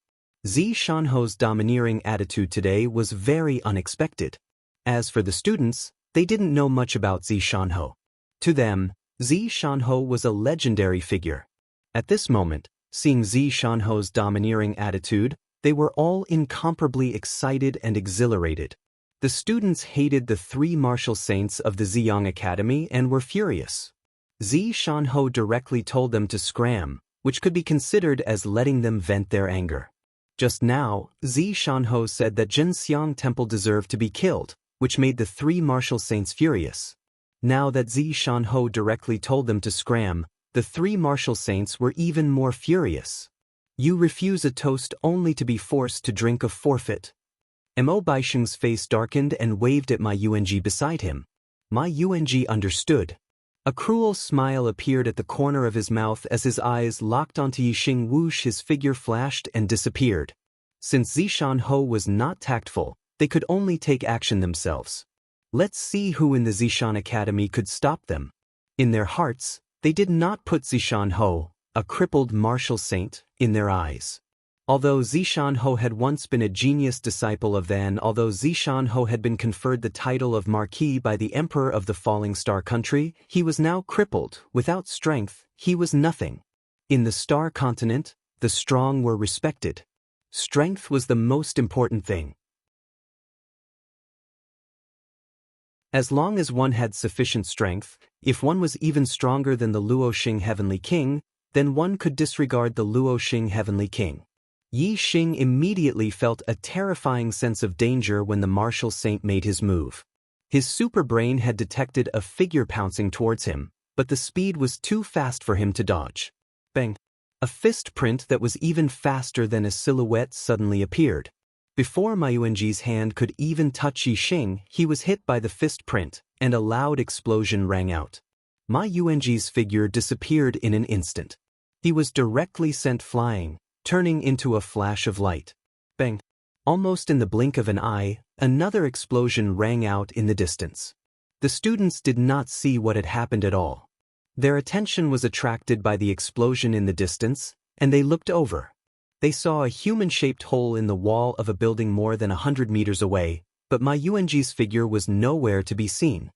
Zi Shanho's domineering attitude today was very unexpected. As for the students, they didn't know much about Zi Shanho. To them, Zi Shanho was a legendary figure. At this moment, seeing Zi Shanho's domineering attitude, they were all incomparably excited and exhilarated. The students hated the three martial saints of the Ziyang Academy and were furious. Zi Shanho directly told them to scram, which could be considered as letting them vent their anger. Just now, Zi Shanho said that Jinxiang Temple deserved to be killed, which made the three martial saints furious. Now that Zi Shanho directly told them to scram, the three martial saints were even more furious. You refuse a toast only to be forced to drink a forfeit. Mo Baisheng's face darkened and waved at Ma Yuanji beside him. Ma Yuanji understood. A cruel smile appeared at the corner of his mouth as his eyes locked onto Yixing. Whoosh, his figure flashed and disappeared. Since Zi Shanho was not tactful, they could only take action themselves. Let's see who in the Zishan Academy could stop them. In their hearts, they did not put Zi Shanho, a crippled martial saint, in their eyes. Although Zi Shanho had once been a genius disciple of although Zi Shanho had been conferred the title of Marquis by the Emperor of the Falling Star Country, he was now crippled. Without strength, he was nothing. In the Star Continent, the strong were respected. Strength was the most important thing. As long as one had sufficient strength, if one was even stronger than the Luoxing Heavenly King, then one could disregard the Luoxing Heavenly King. Yi Xing immediately felt a terrifying sense of danger when the martial saint made his move. His super brain had detected a figure pouncing towards him, but the speed was too fast for him to dodge. Bang! A fist print that was even faster than a silhouette suddenly appeared. Before Ma Yuanji's hand could even touch Yi Xing, he was hit by the fist print, and a loud explosion rang out. Ma Yuanji's figure disappeared in an instant. He was directly sent flying, turning into a flash of light. Bang! Almost in the blink of an eye, another explosion rang out in the distance. The students did not see what had happened at all. Their attention was attracted by the explosion in the distance, and they looked over. They saw a human-shaped hole in the wall of a building more than 100 meters away, but Ma Yuanji's figure was nowhere to be seen.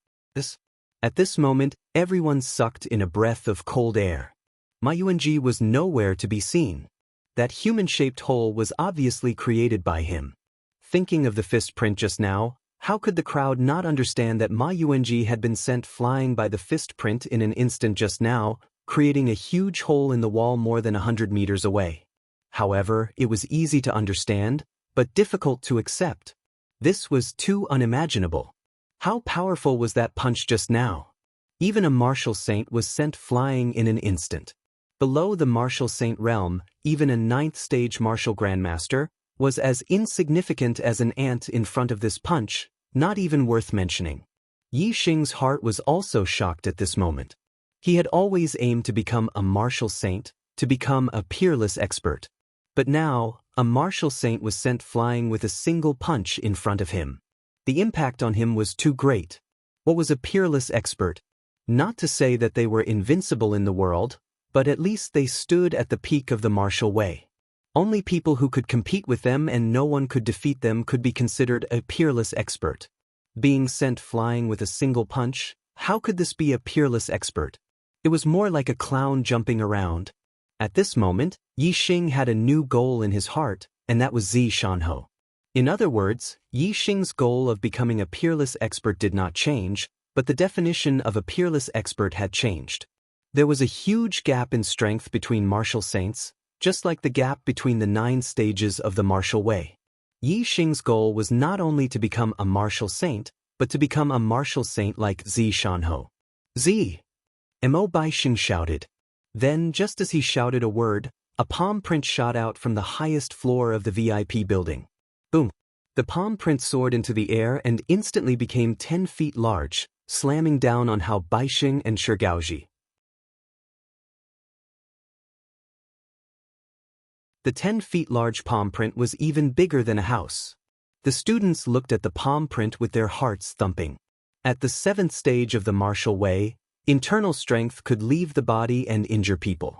At this moment, everyone sucked in a breath of cold air. Ma Yuanji was nowhere to be seen. That human-shaped hole was obviously created by him. Thinking of the fist print just now, how could the crowd not understand that Ma Yuanji had been sent flying by the fist print in an instant just now, creating a huge hole in the wall more than 100 meters away? However, it was easy to understand, but difficult to accept. This was too unimaginable. How powerful was that punch just now? Even a martial saint was sent flying in an instant. Below the martial saint realm, even a 9th-stage martial grandmaster was as insignificant as an ant in front of this punch, not even worth mentioning. Yi Xing's heart was also shocked at this moment. He had always aimed to become a martial saint, to become a peerless expert. But now, a martial saint was sent flying with a single punch in front of him. The impact on him was too great. What was a peerless expert? Not to say that they were invincible in the world, but at least they stood at the peak of the martial way. Only people who could compete with them and no one could defeat them could be considered a peerless expert. Being sent flying with a single punch, how could this be a peerless expert? It was more like a clown jumping around. At this moment, Yi Xing had a new goal in his heart, and that was Zi Shanho. In other words, Yi Xing's goal of becoming a peerless expert did not change, but the definition of a peerless expert had changed. There was a huge gap in strength between martial saints, just like the gap between the 9 stages of the martial way. Yi Xing's goal was not only to become a martial saint, but to become a martial saint like Zi Shanho. Zi! Mo Baixing shouted. Then, just as he shouted a word, a palm print shot out from the highest floor of the VIP building. Boom! The palm print soared into the air and instantly became 10 feet large, slamming down on Hao Baixing and Shi Gaoji. The 10 feet large palm print was even bigger than a house. The students looked at the palm print with their hearts thumping. At the 7th stage of the martial way, internal strength could leave the body and injure people.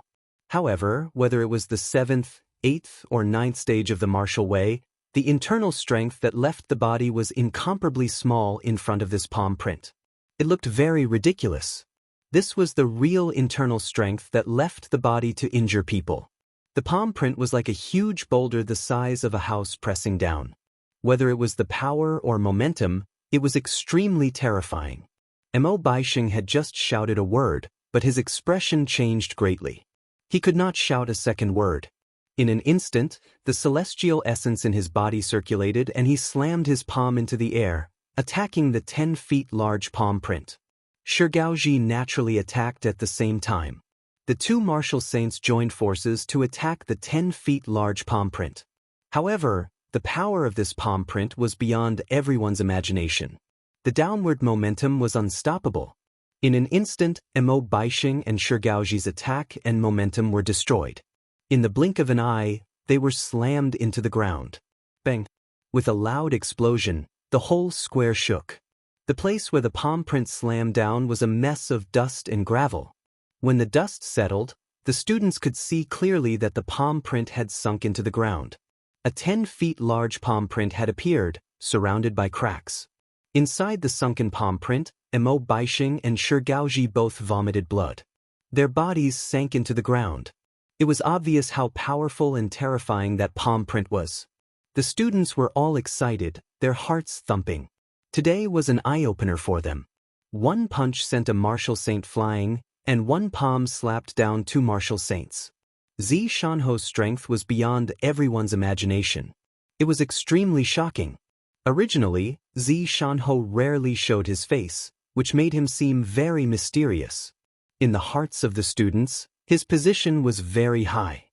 However, whether it was the 7th, 8th, or 9th stage of the martial way, the internal strength that left the body was incomparably small in front of this palm print. It looked very ridiculous. This was the real internal strength that left the body to injure people. The palm print was like a huge boulder the size of a house pressing down. Whether it was the power or momentum, it was extremely terrifying. Mo Baixing had just shouted a word, but his expression changed greatly. He could not shout a second word. In an instant, the celestial essence in his body circulated and he slammed his palm into the air, attacking the 10 feet large palm print. Shi Gaoji naturally attacked at the same time. The two martial saints joined forces to attack the 10 feet large palm print. However, the power of this palm print was beyond everyone's imagination. The downward momentum was unstoppable. In an instant, Mo Baixing and Shi Gaoji's attack and momentum were destroyed. In the blink of an eye, they were slammed into the ground. Bang! With a loud explosion, the whole square shook. The place where the palm print slammed down was a mess of dust and gravel. When the dust settled, the students could see clearly that the palm print had sunk into the ground. A 10 feet large palm print had appeared, surrounded by cracks. Inside the sunken palm print, Mo Baixing and Shi Gaoji both vomited blood. Their bodies sank into the ground. It was obvious how powerful and terrifying that palm print was. The students were all excited, their hearts thumping. Today was an eye-opener for them. One punch sent a martial saint flying, and one palm slapped down two martial saints. Zi Shanho's strength was beyond everyone's imagination. It was extremely shocking. Originally, Zi Shanho rarely showed his face, which made him seem very mysterious. In the hearts of the students, his position was very high.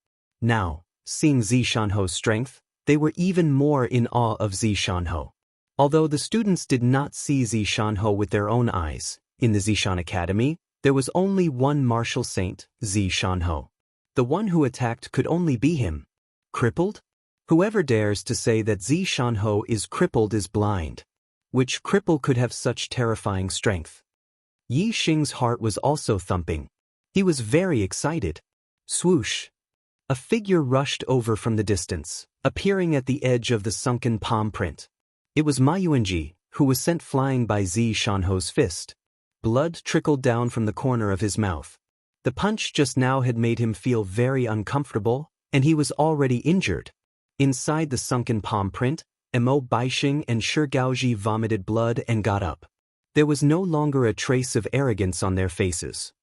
Now, seeing Zi Shanho's strength, they were even more in awe of Zi Shanho. Although the students did not see Zi Shanho with their own eyes, in the Zishan Academy, there was only one martial saint, Zi Shanho. The one who attacked could only be him. Crippled? Whoever dares to say that Zi Shanho is crippled is blind. Which cripple could have such terrifying strength? Yi Xing's heart was also thumping. He was very excited. Swoosh! A figure rushed over from the distance, appearing at the edge of the sunken palm print. It was Ma Yuanji, who was sent flying by Zi Shanho's fist. Blood trickled down from the corner of his mouth. The punch just now had made him feel very uncomfortable, and he was already injured. Inside the sunken palm print, Mo Baixing and Shi Gaoji vomited blood and got up. There was no longer a trace of arrogance on their faces.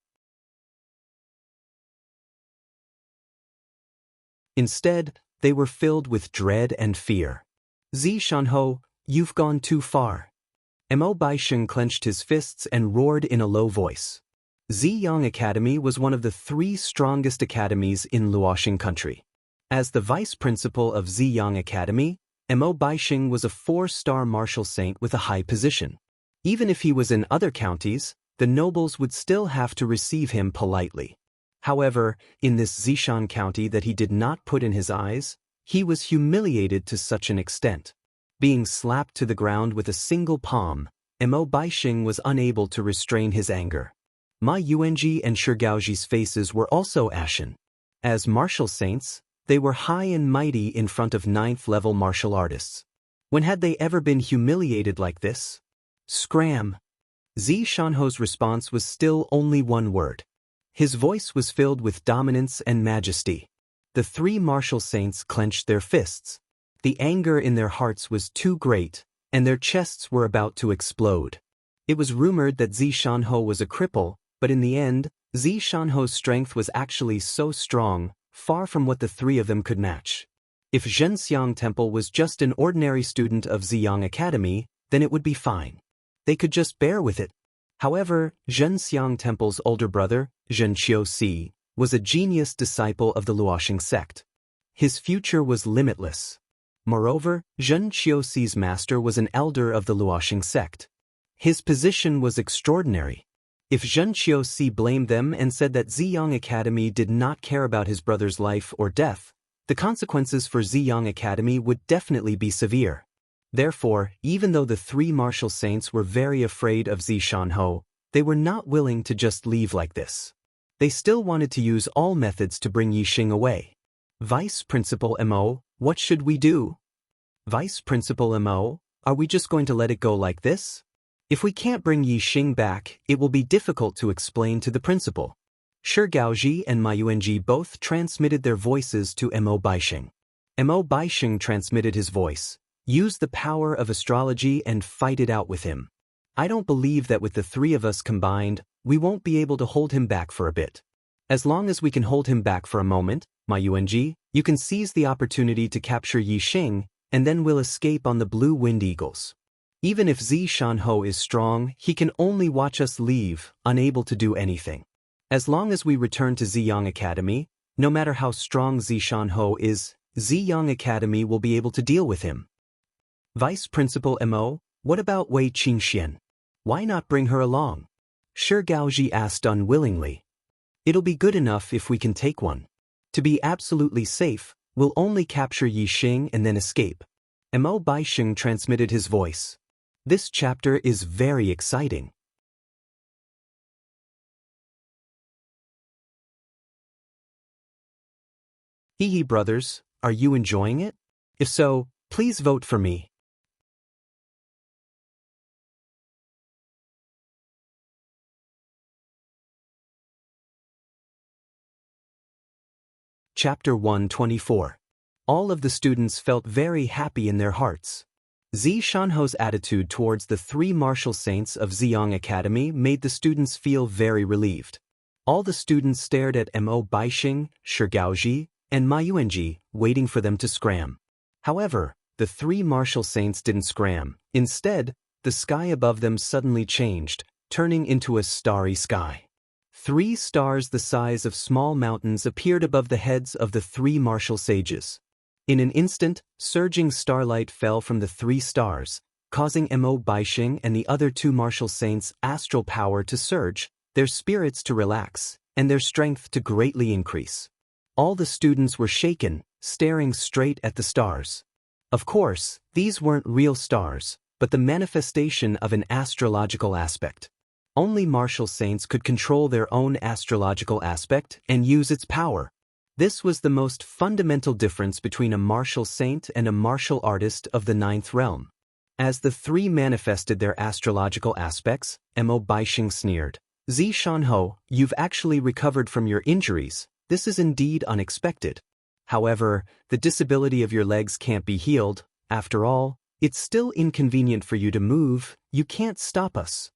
Instead, they were filled with dread and fear. Zi Shanho, you've gone too far. Mo Baixing clenched his fists and roared in a low voice. Ziyang Academy was one of the 3 strongest academies in Luoxing country. As the vice principal of Ziyang Academy, Mo Baixing was a 4-star martial saint with a high position. Even if he was in other counties, the nobles would still have to receive him politely. However, in this Zishan county that he did not put in his eyes, he was humiliated to such an extent. Being slapped to the ground with a single palm, Mo Baixing was unable to restrain his anger. Ma Yuanji and Shi Gaoji's faces were also ashen. As martial saints, they were high and mighty in front of 9th-level martial artists. When had they ever been humiliated like this? Scram! Zi Shanho's response was still only one word. His voice was filled with dominance and majesty. The 3 martial saints clenched their fists. The anger in their hearts was too great, and their chests were about to explode. It was rumored that Zi Shanho was a cripple, but in the end, Zi Shanho's strength was actually so strong, far from what the 3 of them could match. If Zhenxiang Temple was just an ordinary student of Ziyang Academy, then it would be fine. They could just bear with it. However, Zhenxiang Temple's older brother, Zhenqiu Si, was a genius disciple of the Luoxing sect. His future was limitless. Moreover, Zhen Qiuxi's master was an elder of the Luoxing sect. His position was extraordinary. If Zhen Qiuxi blamed them and said that Ziyang Academy did not care about his brother's life or death, the consequences for Ziyang Academy would definitely be severe. Therefore, even though the three martial saints were very afraid of Zi Shanhou, they were not willing to just leave like this. They still wanted to use all methods to bring Yixing away. Vice Principal Mo, what should we do? Vice Principal Mo, are we just going to let it go like this? If we can't bring Yixing back, it will be difficult to explain to the principal. Shi Gaoji and Ma Yuanji both transmitted their voices to Mo Baixing. Mo Baixing transmitted his voice. Use the power of astrology and fight it out with him. I don't believe that with the three of us combined, we won't be able to hold him back for a bit. As long as we can hold him back for a moment, Ma Yuanji, you can seize the opportunity to capture Yixing, and then we'll escape on the Blue Wind Eagles. Even if Zi Shanhou is strong, he can only watch us leave, unable to do anything. As long as we return to Ziyang Academy, no matter how strong Zi Shanhou is, Ziyang Academy will be able to deal with him. Vice Principal Mo, what about Wei Qingxian? Why not bring her along? Shi Gaoji asked unwillingly. It'll be good enough if we can take one. To be absolutely safe, we'll only capture Yixing and then escape. Mo Baixing transmitted his voice. This chapter is very exciting. Hehe brothers, are you enjoying it? If so, please vote for me. Chapter 124. All of the students felt very happy in their hearts. Zi Shanhou's attitude towards the three martial saints of Ziyang Academy made the students feel very relieved. All the students stared at Mo Baixing, Shi Gaoji, and Ma Yuanji, waiting for them to scram. However, the three martial saints didn't scram. Instead, the sky above them suddenly changed, turning into a starry sky. 3 stars the size of small mountains appeared above the heads of the 3 martial sages. In an instant, surging starlight fell from the 3 stars, causing Mo Baixing and the other 2 martial saints' astral power to surge, their spirits to relax, and their strength to greatly increase. All the students were shaken, staring straight at the stars. Of course, these weren't real stars, but the manifestation of an astrological aspect. Only martial saints could control their own astrological aspect and use its power. This was the most fundamental difference between a martial saint and a martial artist of the 9th realm. As the 3 manifested their astrological aspects, Mo Baixing sneered. Zi Shanhou, you've actually recovered from your injuries. This is indeed unexpected. However, the disability of your legs can't be healed. After all, it's still inconvenient for you to move. You can't stop us.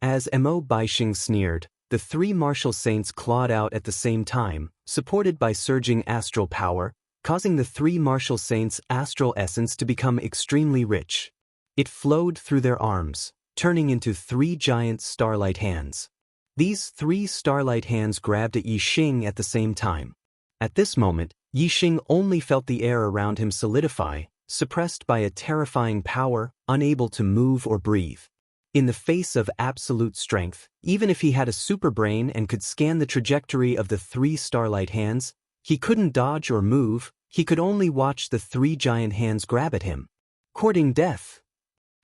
As Mo Baixing sneered, the 3 martial saints clawed out at the same time, supported by surging astral power, causing the 3 martial saints' astral essence to become extremely rich. It flowed through their arms, turning into 3 giant starlight hands. These 3 starlight hands grabbed at Yixing at the same time. At this moment, Yixing only felt the air around him solidify, suppressed by a terrifying power, unable to move or breathe. In the face of absolute strength, even if he had a super brain and could scan the trajectory of the 3 starlight hands, he couldn't dodge or move. He could only watch the 3 giant hands grab at him. Courting death.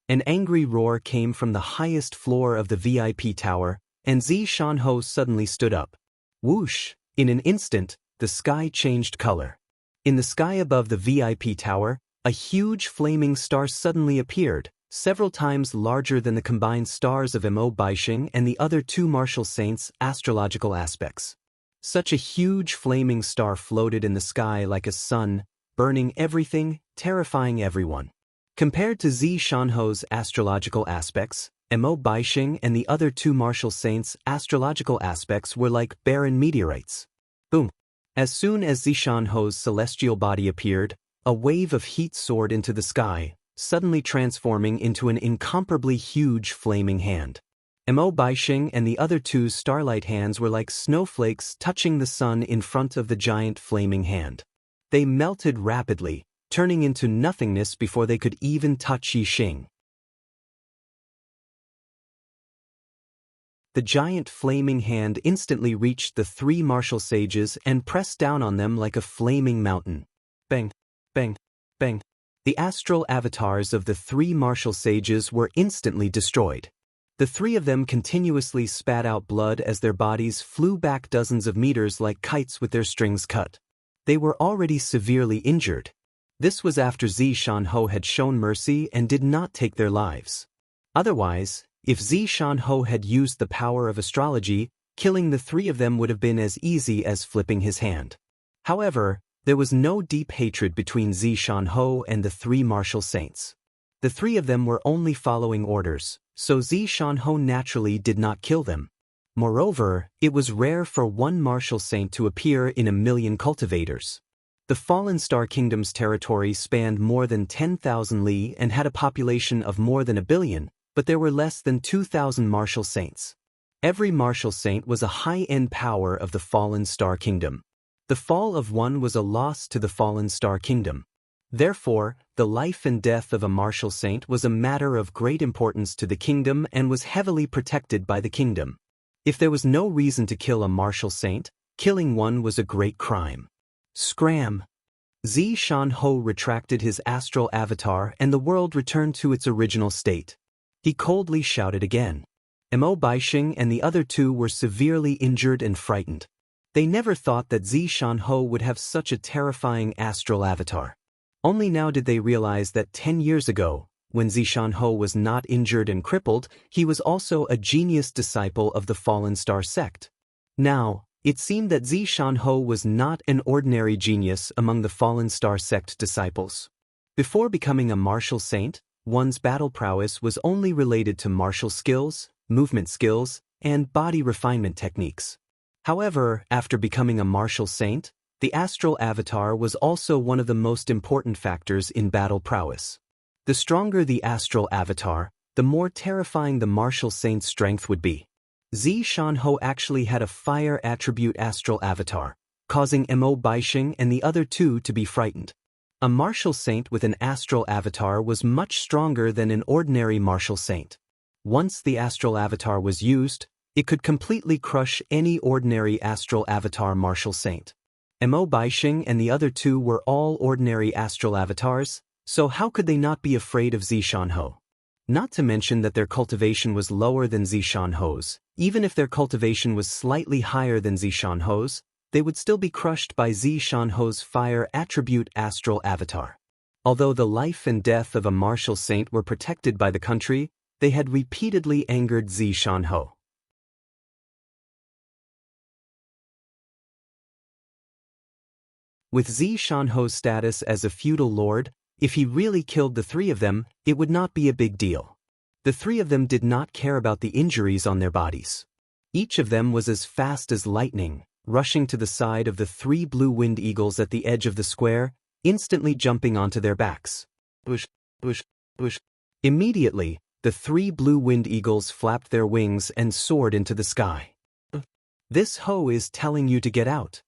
An angry roar came from the highest floor of the VIP tower, and Zi Shanhou suddenly stood up. Whoosh! In an instant, the sky changed color. In the sky above the VIP tower, a huge flaming star suddenly appeared, several times larger than the combined stars of Mo Baixing and the other 2 martial saints' astrological aspects. Such a huge flaming star floated in the sky like a sun, burning everything, terrifying everyone. Compared to Zi Shanhou's astrological aspects, Mo Baixing and the other 2 martial saints' astrological aspects were like barren meteorites. Boom! As soon as Zi Shanhou's celestial body appeared, a wave of heat soared into the sky, suddenly transforming into an incomparably huge flaming hand. Mo Baixing and the other two's starlight hands were like snowflakes touching the sun in front of the giant flaming hand. They melted rapidly, turning into nothingness before they could even touch Yixing. The giant flaming hand instantly reached the three martial sages and pressed down on them like a flaming mountain. Bang, bang, bang. The astral avatars of the three martial sages were instantly destroyed. The three of them continuously spat out blood as their bodies flew back dozens of meters like kites with their strings cut. They were already severely injured. This was after Zi Shanho had shown mercy and did not take their lives. Otherwise, if Zi Shanho had used the power of astrology, killing the three of them would have been as easy as flipping his hand. However, there was no deep hatred between Zi Shanho and the three martial saints. The three of them were only following orders, so Zi Shanho naturally did not kill them. Moreover, it was rare for one martial saint to appear in 1,000,000 cultivators. The Fallen Star Kingdom's territory spanned more than 10,000 li and had a population of more than 1,000,000,000, but there were less than 2,000 martial saints. Every martial saint was a high-end power of the Fallen Star Kingdom. The fall of one was a loss to the Fallen Star Kingdom. Therefore, the life and death of a martial saint was a matter of great importance to the kingdom and was heavily protected by the kingdom. If there was no reason to kill a martial saint, killing one was a great crime. Scram! Zi Shanho retracted his astral avatar and the world returned to its original state. He coldly shouted again. Mo Baixing and the other two were severely injured and frightened. They never thought that Zi Shanho would have such a terrifying astral avatar. Only now did they realize that 10 years ago, when Zi Shanho was not injured and crippled, he was also a genius disciple of the Fallen Star sect. Now, it seemed that Zi Shanho was not an ordinary genius among the Fallen Star sect disciples. Before becoming a martial saint, one's battle prowess was only related to martial skills, movement skills, and body refinement techniques. However, after becoming a martial saint, the astral avatar was also one of the most important factors in battle prowess. The stronger the astral avatar, the more terrifying the martial saint's strength would be. Zi Shanho actually had a fire attribute astral avatar, causing Mo Baixing and the other two to be frightened. A martial saint with an astral avatar was much stronger than an ordinary martial saint. Once the astral avatar was used, it could completely crush any ordinary astral avatar martial saint. Mo Baixing and the other two were all ordinary astral avatars, so how could they not be afraid of Zi Shanho? Not to mention that their cultivation was lower than Zi Shanho's. Even if their cultivation was slightly higher than Zi Shanho's, they would still be crushed by Zi Shanho's fire attribute astral avatar. Although the life and death of a martial saint were protected by the country, they had repeatedly angered Zi Shanho. With Zi Shanho's status as a feudal lord, if he really killed the three of them, it would not be a big deal. The three of them did not care about the injuries on their bodies. Each of them was as fast as lightning, rushing to the side of the three blue wind eagles at the edge of the square, instantly jumping onto their backs. Bush, bush, bush. Immediately, the three blue wind eagles flapped their wings and soared into the sky. This Ho is telling you to get out.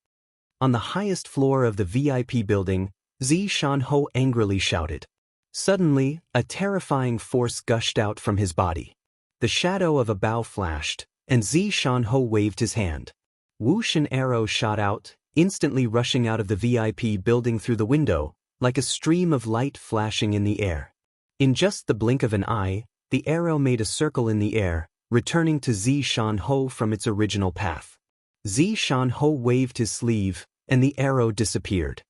On the highest floor of the VIP building, Zi Shanho angrily shouted. Suddenly, a terrifying force gushed out from his body. The shadow of a bow flashed, and Zi Shanho waved his hand. Whoosh, an arrow shot out, instantly rushing out of the VIP building through the window, like a stream of light flashing in the air. In just the blink of an eye, the arrow made a circle in the air, returning to Zi Shanho from its original path. Zi Shanho waved his sleeve, and the arrow disappeared.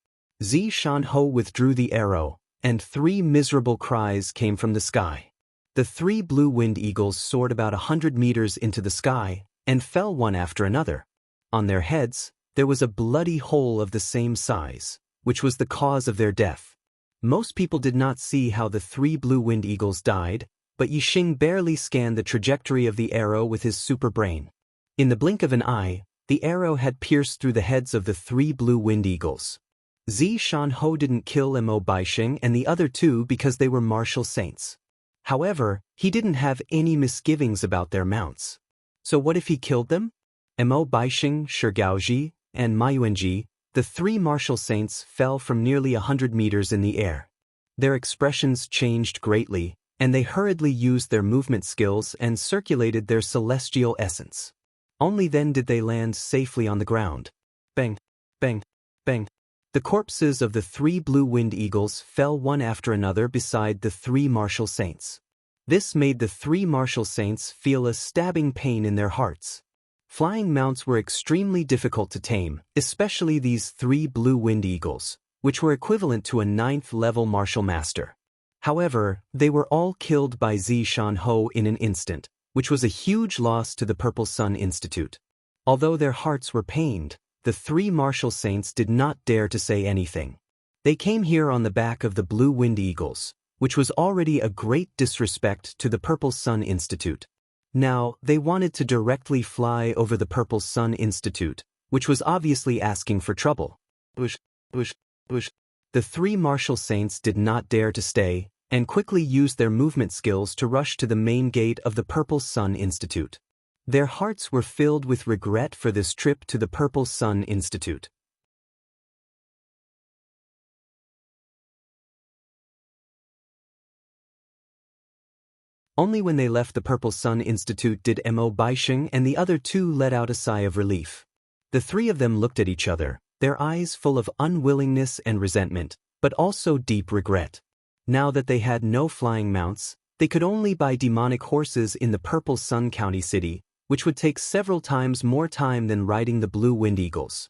Zi Shanho withdrew the arrow, and three miserable cries came from the sky. The three blue wind eagles soared about 100 meters into the sky, and fell one after another. On their heads, there was a bloody hole of the same size, which was the cause of their death. Most people did not see how the three blue wind eagles died, but Yixing barely scanned the trajectory of the arrow with his super brain. In the blink of an eye, the arrow had pierced through the heads of the three blue wind eagles. Zi Shanho didn't kill Mo Baixing and the other two because they were martial saints. However, he didn't have any misgivings about their mounts. So what if he killed them? Mo Baixing, Shigaoji, and Mayuanji, the three martial saints, fell from nearly 100 meters in the air. Their expressions changed greatly, and they hurriedly used their movement skills and circulated their celestial essence. Only then did they land safely on the ground. Bang, bang, bang. The corpses of the three blue-winged eagles fell one after another beside the three martial saints. This made the three martial saints feel a stabbing pain in their hearts. Flying mounts were extremely difficult to tame, especially these three blue-winged eagles, which were equivalent to a 9th-level martial master. However, they were all killed by Zishan-ho in an instant, which was a huge loss to the Purple Sun Institute. Although their hearts were pained, the three martial saints did not dare to say anything. They came here on the back of the blue-winged eagles, which was already a great disrespect to the Purple Sun Institute. Now, they wanted to directly fly over the Purple Sun Institute, which was obviously asking for trouble. Bush. The three martial saints did not dare to stay, and quickly used their movement skills to rush to the main gate of the Purple Sun Institute. Their hearts were filled with regret for this trip to the Purple Sun Institute. Only when they left the Purple Sun Institute did Mo Baixing and the other two let out a sigh of relief. The three of them looked at each other, their eyes full of unwillingness and resentment, but also deep regret. Now that they had no flying mounts, they could only buy demonic horses in the Purple Sun County City, which would take several times more time than riding the blue-winged eagles.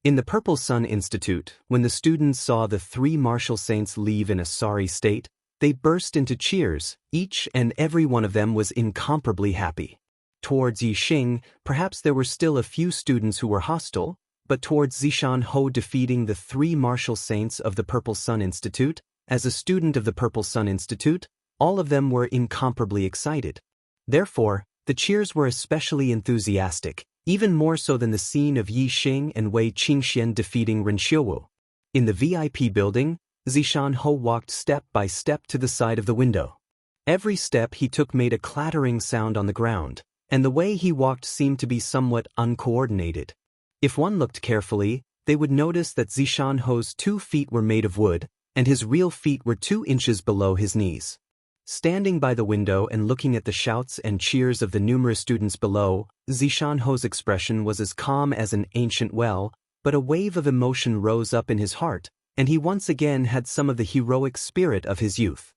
In the Purple Sun Institute, when the students saw the three martial saints leave in a sorry state, they burst into cheers. Each and every one of them was incomparably happy. Towards Yixing, perhaps there were still a few students who were hostile, but towards Zishan-ho defeating the three martial saints of the Purple Sun Institute, as a student of the Purple Sun Institute, all of them were incomparably excited. Therefore, the cheers were especially enthusiastic, even more so than the scene of Yixing and Wei Qingxian defeating Renxiuwu. In the VIP building, Zishan-ho walked step by step to the side of the window. Every step he took made a clattering sound on the ground, and the way he walked seemed to be somewhat uncoordinated. If one looked carefully, they would notice that Zishan-ho's 2 feet were made of wood, and his real feet were 2 inches below his knees. Standing by the window and looking at the shouts and cheers of the numerous students below, Zishan-ho's expression was as calm as an ancient well, but a wave of emotion rose up in his heart, and he once again had some of the heroic spirit of his youth.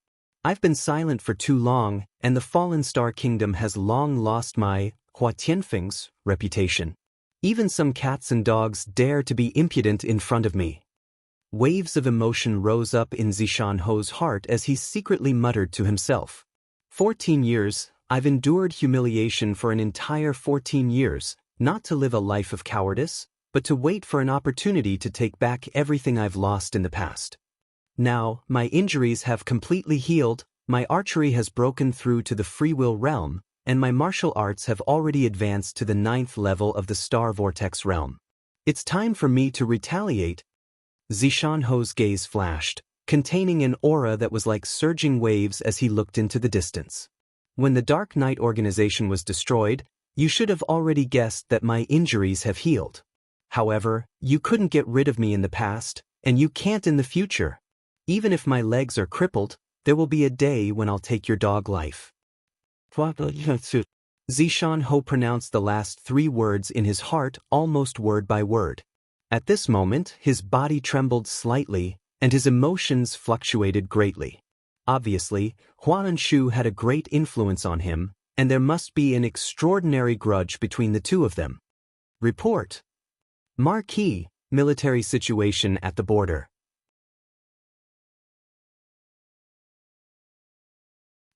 I've been silent for too long, and the Fallen Star Kingdom has long lost my Hua Tianfeng's reputation. Even some cats and dogs dare to be impudent in front of me. Waves of emotion rose up in Zishan-ho's heart as he secretly muttered to himself. 14 years, I've endured humiliation for an entire 14 years, not to live a life of cowardice, but to wait for an opportunity to take back everything I've lost in the past. Now, my injuries have completely healed, my archery has broken through to the free will realm, and my martial arts have already advanced to the 9th level of the Star Vortex realm. It's time for me to retaliate. Zishan-ho's gaze flashed, containing an aura that was like surging waves as he looked into the distance. When the Dark Knight organization was destroyed, you should have already guessed that my injuries have healed. However, you couldn't get rid of me in the past, and you can't in the future. Even if my legs are crippled, there will be a day when I'll take your dog life. Zishan-ho pronounced the last 3 words in his heart almost word by word. At this moment, his body trembled slightly, and his emotions fluctuated greatly. Obviously, Huan Shu had a great influence on him, and there must be an extraordinary grudge between the two of them. Report. Marquis, military situation at the border.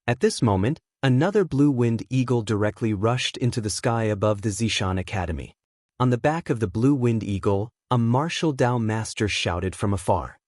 At this moment, another blue-winged eagle directly rushed into the sky above the Zishan Academy. On the back of the blue-winged eagle, a martial Dao master shouted from afar.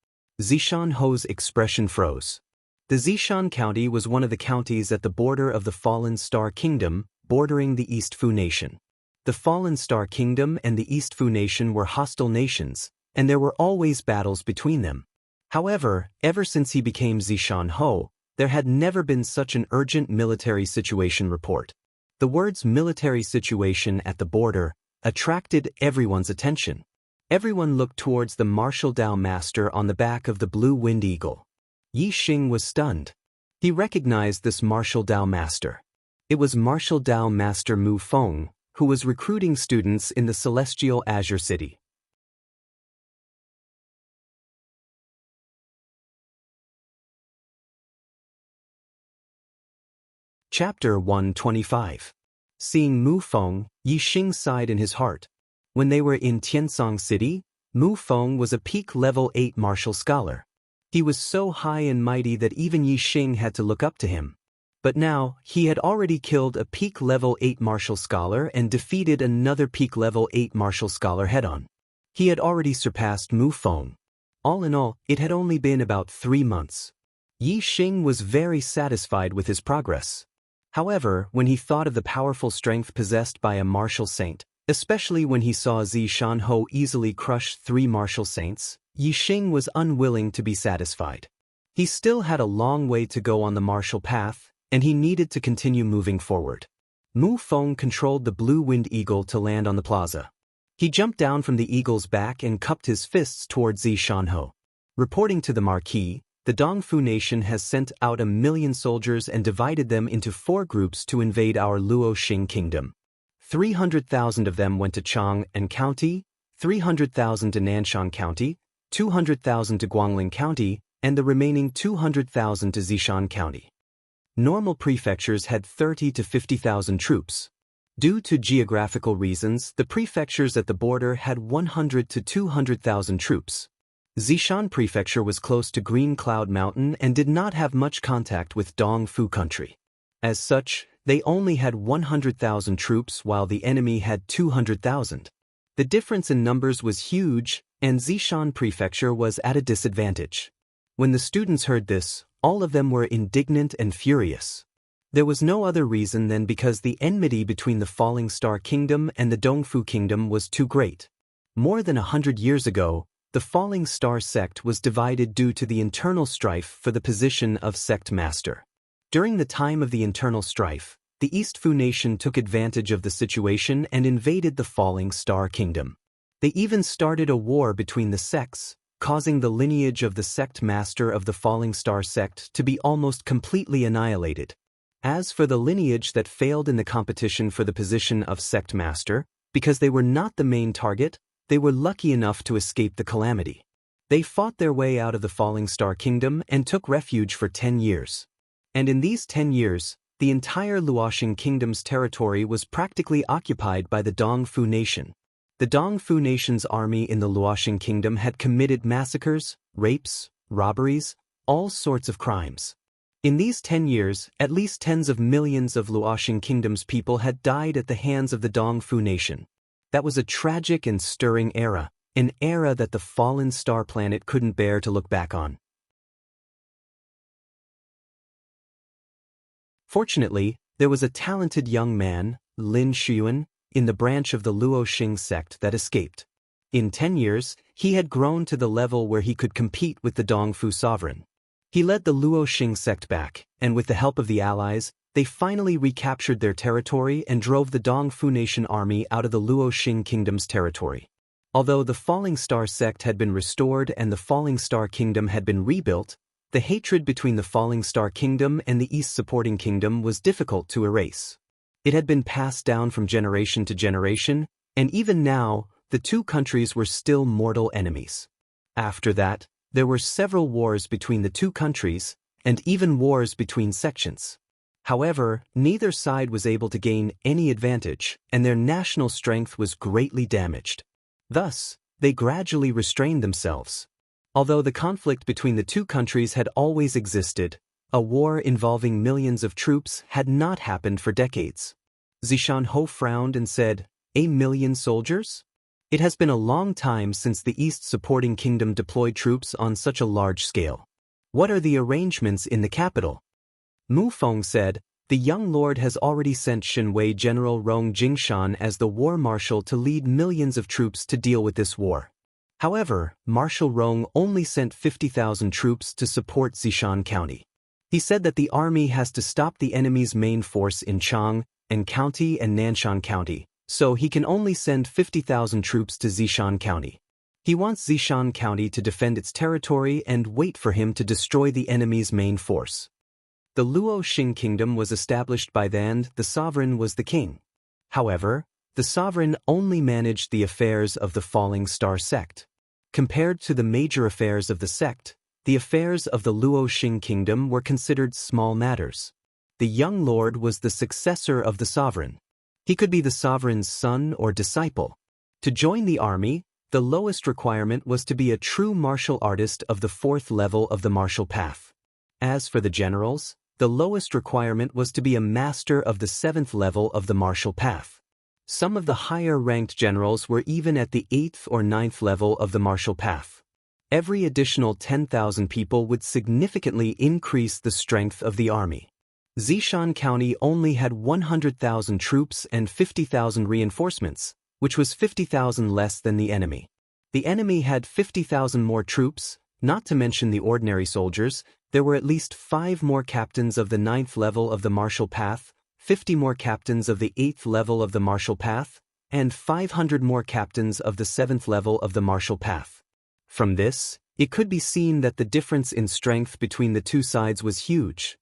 Zishan-ho's expression froze. The Zishan County was one of the counties at the border of the Fallen Star Kingdom, bordering the East Fu Nation. The Fallen Star Kingdom and the East Fu Nation were hostile nations, and there were always battles between them. However, ever since he became Zishan-ho, there had never been such an urgent military situation report. The words military situation at the border attracted everyone's attention. Everyone looked towards the Martial Dao Master on the back of the Blue Wind Eagle. Yi Xing was stunned. He recognized this Martial Dao Master. It was Martial Dao Master Mu Feng, who was recruiting students in the Celestial Azure City. Chapter 125. Seeing Mu Feng, Yi Xing sighed in his heart. When they were in Tiansong City, Mu Feng was a peak level 8 martial scholar. He was so high and mighty that even Yi Xing had to look up to him. But now, he had already killed a peak level 8 martial scholar and defeated another peak level 8 martial scholar head-on. He had already surpassed Mu Feng. All in all, it had only been about 3 months. Yi Xing was very satisfied with his progress. However, when he thought of the powerful strength possessed by a martial saint, especially when he saw Zishan easily crush 3 martial saints, Yi Xing was unwilling to be satisfied. He still had a long way to go on the martial path, and he needed to continue moving forward. Mu Feng controlled the Blue Wind Eagle to land on the plaza. He jumped down from the eagle's back and cupped his fists towards Zishan. Reporting to the Marquis, the Dongfu nation has sent out 1 million soldiers and divided them into 4 groups to invade our Luoxing kingdom. 300,000 of them went to Chang'an County, 300,000 to Nanshan County, 200,000 to Guangling County, and the remaining 200,000 to Zishan County. Normal prefectures had 30 to 50,000 troops. Due to geographical reasons, the prefectures at the border had 100 to 200,000 troops. Zishan Prefecture was close to Green Cloud Mountain and did not have much contact with Dongfu country. As such, they only had 100,000 troops while the enemy had 200,000. The difference in numbers was huge, and Zishan Prefecture was at a disadvantage. When the students heard this, all of them were indignant and furious. There was no other reason than because the enmity between the Falling Star Kingdom and the Dongfu Kingdom was too great. More than 100 years ago, the Falling Star sect was divided due to the internal strife for the position of sect master. During the time of the internal strife, the East Fu nation took advantage of the situation and invaded the Falling Star Kingdom. They even started a war between the sects, causing the lineage of the sect master of the Falling Star sect to be almost completely annihilated. As for the lineage that failed in the competition for the position of sect master, because they were not the main target, they were lucky enough to escape the calamity. They fought their way out of the Falling Star Kingdom and took refuge for 10 years. And in these 10 years, the entire Luoxing Kingdom's territory was practically occupied by the Dongfu nation. The Dongfu nation's army in the Luoxing Kingdom had committed massacres, rapes, robberies, all sorts of crimes. In these 10 years, at least tens of millions of Luoxing Kingdom's people had died at the hands of the Dongfu nation. That was a tragic and stirring era, an era that the fallen star planet couldn't bear to look back on. Fortunately, there was a talented young man, Lin Xuyuan, in the branch of the Luoxing sect that escaped. In 10 years, he had grown to the level where he could compete with the Dongfu sovereign. He led the Luoxing sect back, and with the help of the allies, they finally recaptured their territory and drove the Dongfu nation army out of the Luoxing kingdom's territory. Although the Falling Star sect had been restored and the Falling Star kingdom had been rebuilt, the hatred between the Falling Star kingdom and the East supporting kingdom was difficult to erase. It had been passed down from generation to generation, and even now, the two countries were still mortal enemies. After that, there were several wars between the two countries, and even wars between sections. However, neither side was able to gain any advantage, and their national strength was greatly damaged. Thus, they gradually restrained themselves. Although the conflict between the two countries had always existed, a war involving millions of troops had not happened for decades. Zishan frowned and said, "A million soldiers? It has been a long time since the East supporting kingdom deployed troops on such a large scale. What are the arrangements in the capital?" Mu Feng said, "The young lord has already sent Shenwei General Rong Jingshan as the war marshal to lead millions of troops to deal with this war. However, Marshal Rong only sent 50,000 troops to support Zishan County. He said that the army has to stop the enemy's main force in Chang'an County and Nanshan County, so he can only send 50,000 troops to Zishan County. He wants Zishan County to defend its territory and wait for him to destroy the enemy's main force. The Luo Xing kingdom was established by then. The sovereign was the king. However, the sovereign only managed the affairs of the Falling Star sect. Compared to the major affairs of the sect, the affairs of the Luo Xing kingdom were considered small matters. The young lord was the successor of the sovereign. He could be the sovereign's son or disciple. To join the army, the lowest requirement was to be a true martial artist of the 4th level of the martial path. As for the generals, the lowest requirement was to be a master of the 7th level of the martial path. Some of the higher-ranked generals were even at the 8th or 9th level of the martial path. Every additional 10,000 people would significantly increase the strength of the army. Zishan County only had 100,000 troops and 50,000 reinforcements, which was 50,000 less than the enemy. The enemy had 50,000 more troops, not to mention the ordinary soldiers. There were at least 5 more captains of the 9th level of the martial path, 50 more captains of the 8th level of the martial path, and 500 more captains of the 7th level of the martial path. From this, it could be seen that the difference in strength between the two sides was huge.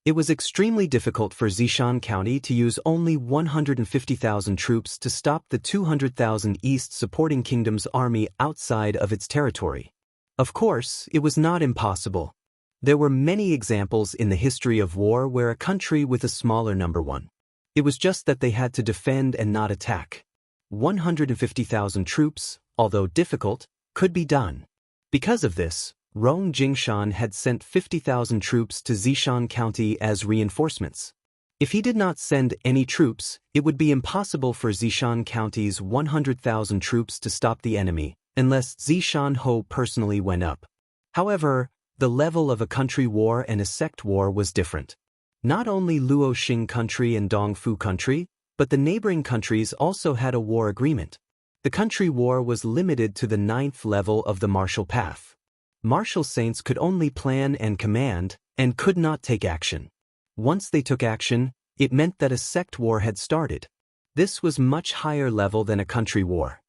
It was extremely difficult for Zishan County to use only 150,000 troops to stop the 200,000 East supporting kingdom's army outside of its territory. Of course, it was not impossible. There were many examples in the history of war where a country with a smaller number won. It was just that they had to defend and not attack. 150,000 troops, although difficult, could be done. Because of this, Rong Jingshan had sent 50,000 troops to Zishan County as reinforcements. If he did not send any troops, it would be impossible for Zishan County's 100,000 troops to stop the enemy, unless Zishan Ho personally went up. However, the level of a country war and a sect war was different. Not only Luo Xing country and Dongfu country, but the neighboring countries also had a war agreement. The country war was limited to the 9th level of the martial path. Martial saints could only plan and command, and could not take action. Once they took action, it meant that a sect war had started. This was much higher level than a country war.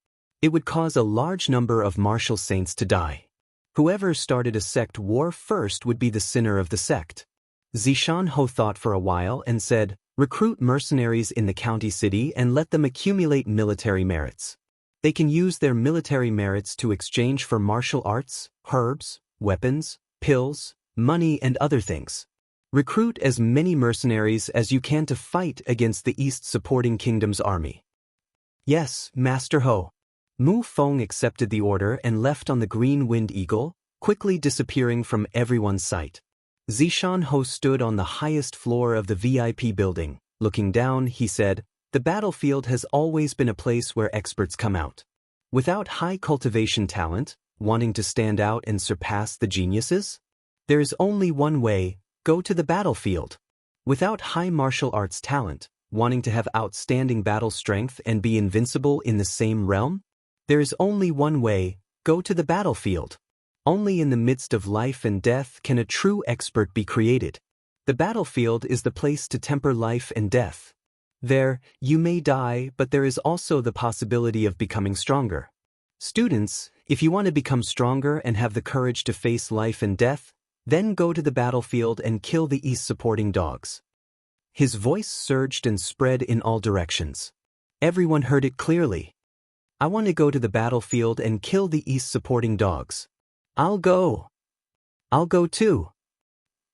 It would cause a large number of martial saints to die. Whoever started a sect war first would be the sinner of the sect. Zishan Ho thought for a while and said, "Recruit mercenaries in the county city and let them accumulate military merits. They can use their military merits to exchange for martial arts, herbs, weapons, pills, money and other things. Recruit as many mercenaries as you can to fight against the East supporting kingdom's army." "Yes, Master Ho." Mu Feng accepted the order and left on the Green Wind Eagle, quickly disappearing from everyone's sight. Zishan Ho stood on the highest floor of the VIP building. Looking down, he said, "The battlefield has always been a place where experts come out. Without high cultivation talent, wanting to stand out and surpass the geniuses? There is only one way: go to the battlefield. Without high martial arts talent, wanting to have outstanding battle strength and be invincible in the same realm? There is only one way: go to the battlefield. Only in the midst of life and death can a true expert be created. The battlefield is the place to temper life and death. There, you may die, but there is also the possibility of becoming stronger. Students, if you want to become stronger and have the courage to face life and death, then go to the battlefield and kill the East supporting dogs." His voice surged and spread in all directions. Everyone heard it clearly. "I want to go to the battlefield and kill the East supporting dogs. I'll go. I'll go too."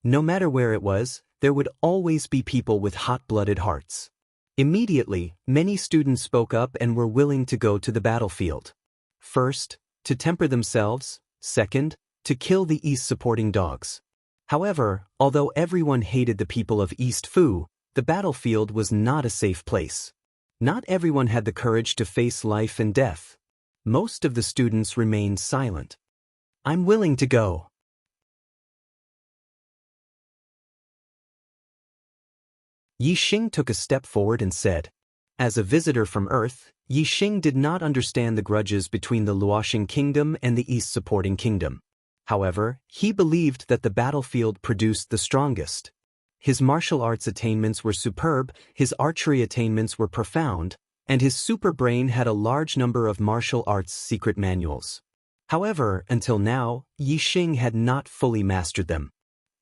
No matter where it was, there would always be people with hot-blooded hearts. Immediately, many students spoke up and were willing to go to the battlefield. First, to temper themselves. Second, to kill the East supporting dogs. However, although everyone hated the people of East Fu, the battlefield was not a safe place. Not everyone had the courage to face life and death. Most of the students remained silent. "I'm willing to go." Yi Xing took a step forward and said, "As a visitor from Earth, Yi Xing did not understand the grudges between the Luoxing kingdom and the East supporting kingdom. However, he believed that the battlefield produced the strongest. His martial arts attainments were superb, his archery attainments were profound, and his super brain had a large number of martial arts secret manuals. However, until now, Yi Xing had not fully mastered them.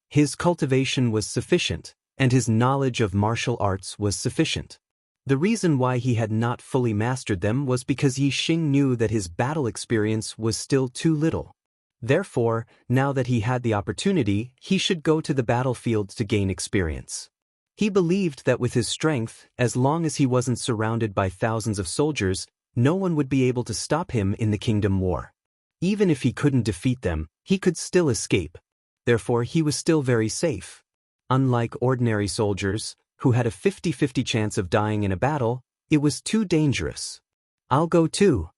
His cultivation was sufficient, and his knowledge of martial arts was sufficient. The reason why he had not fully mastered them was because Yi Xing knew that his battle experience was still too little. Therefore, now that he had the opportunity, he should go to the battlefield to gain experience. He believed that with his strength, as long as he wasn't surrounded by thousands of soldiers, no one would be able to stop him in the Kingdom War. Even if he couldn't defeat them, he could still escape. Therefore, he was still very safe. Unlike ordinary soldiers, who had a 50-50 chance of dying in a battle, it was too dangerous. "I'll go too."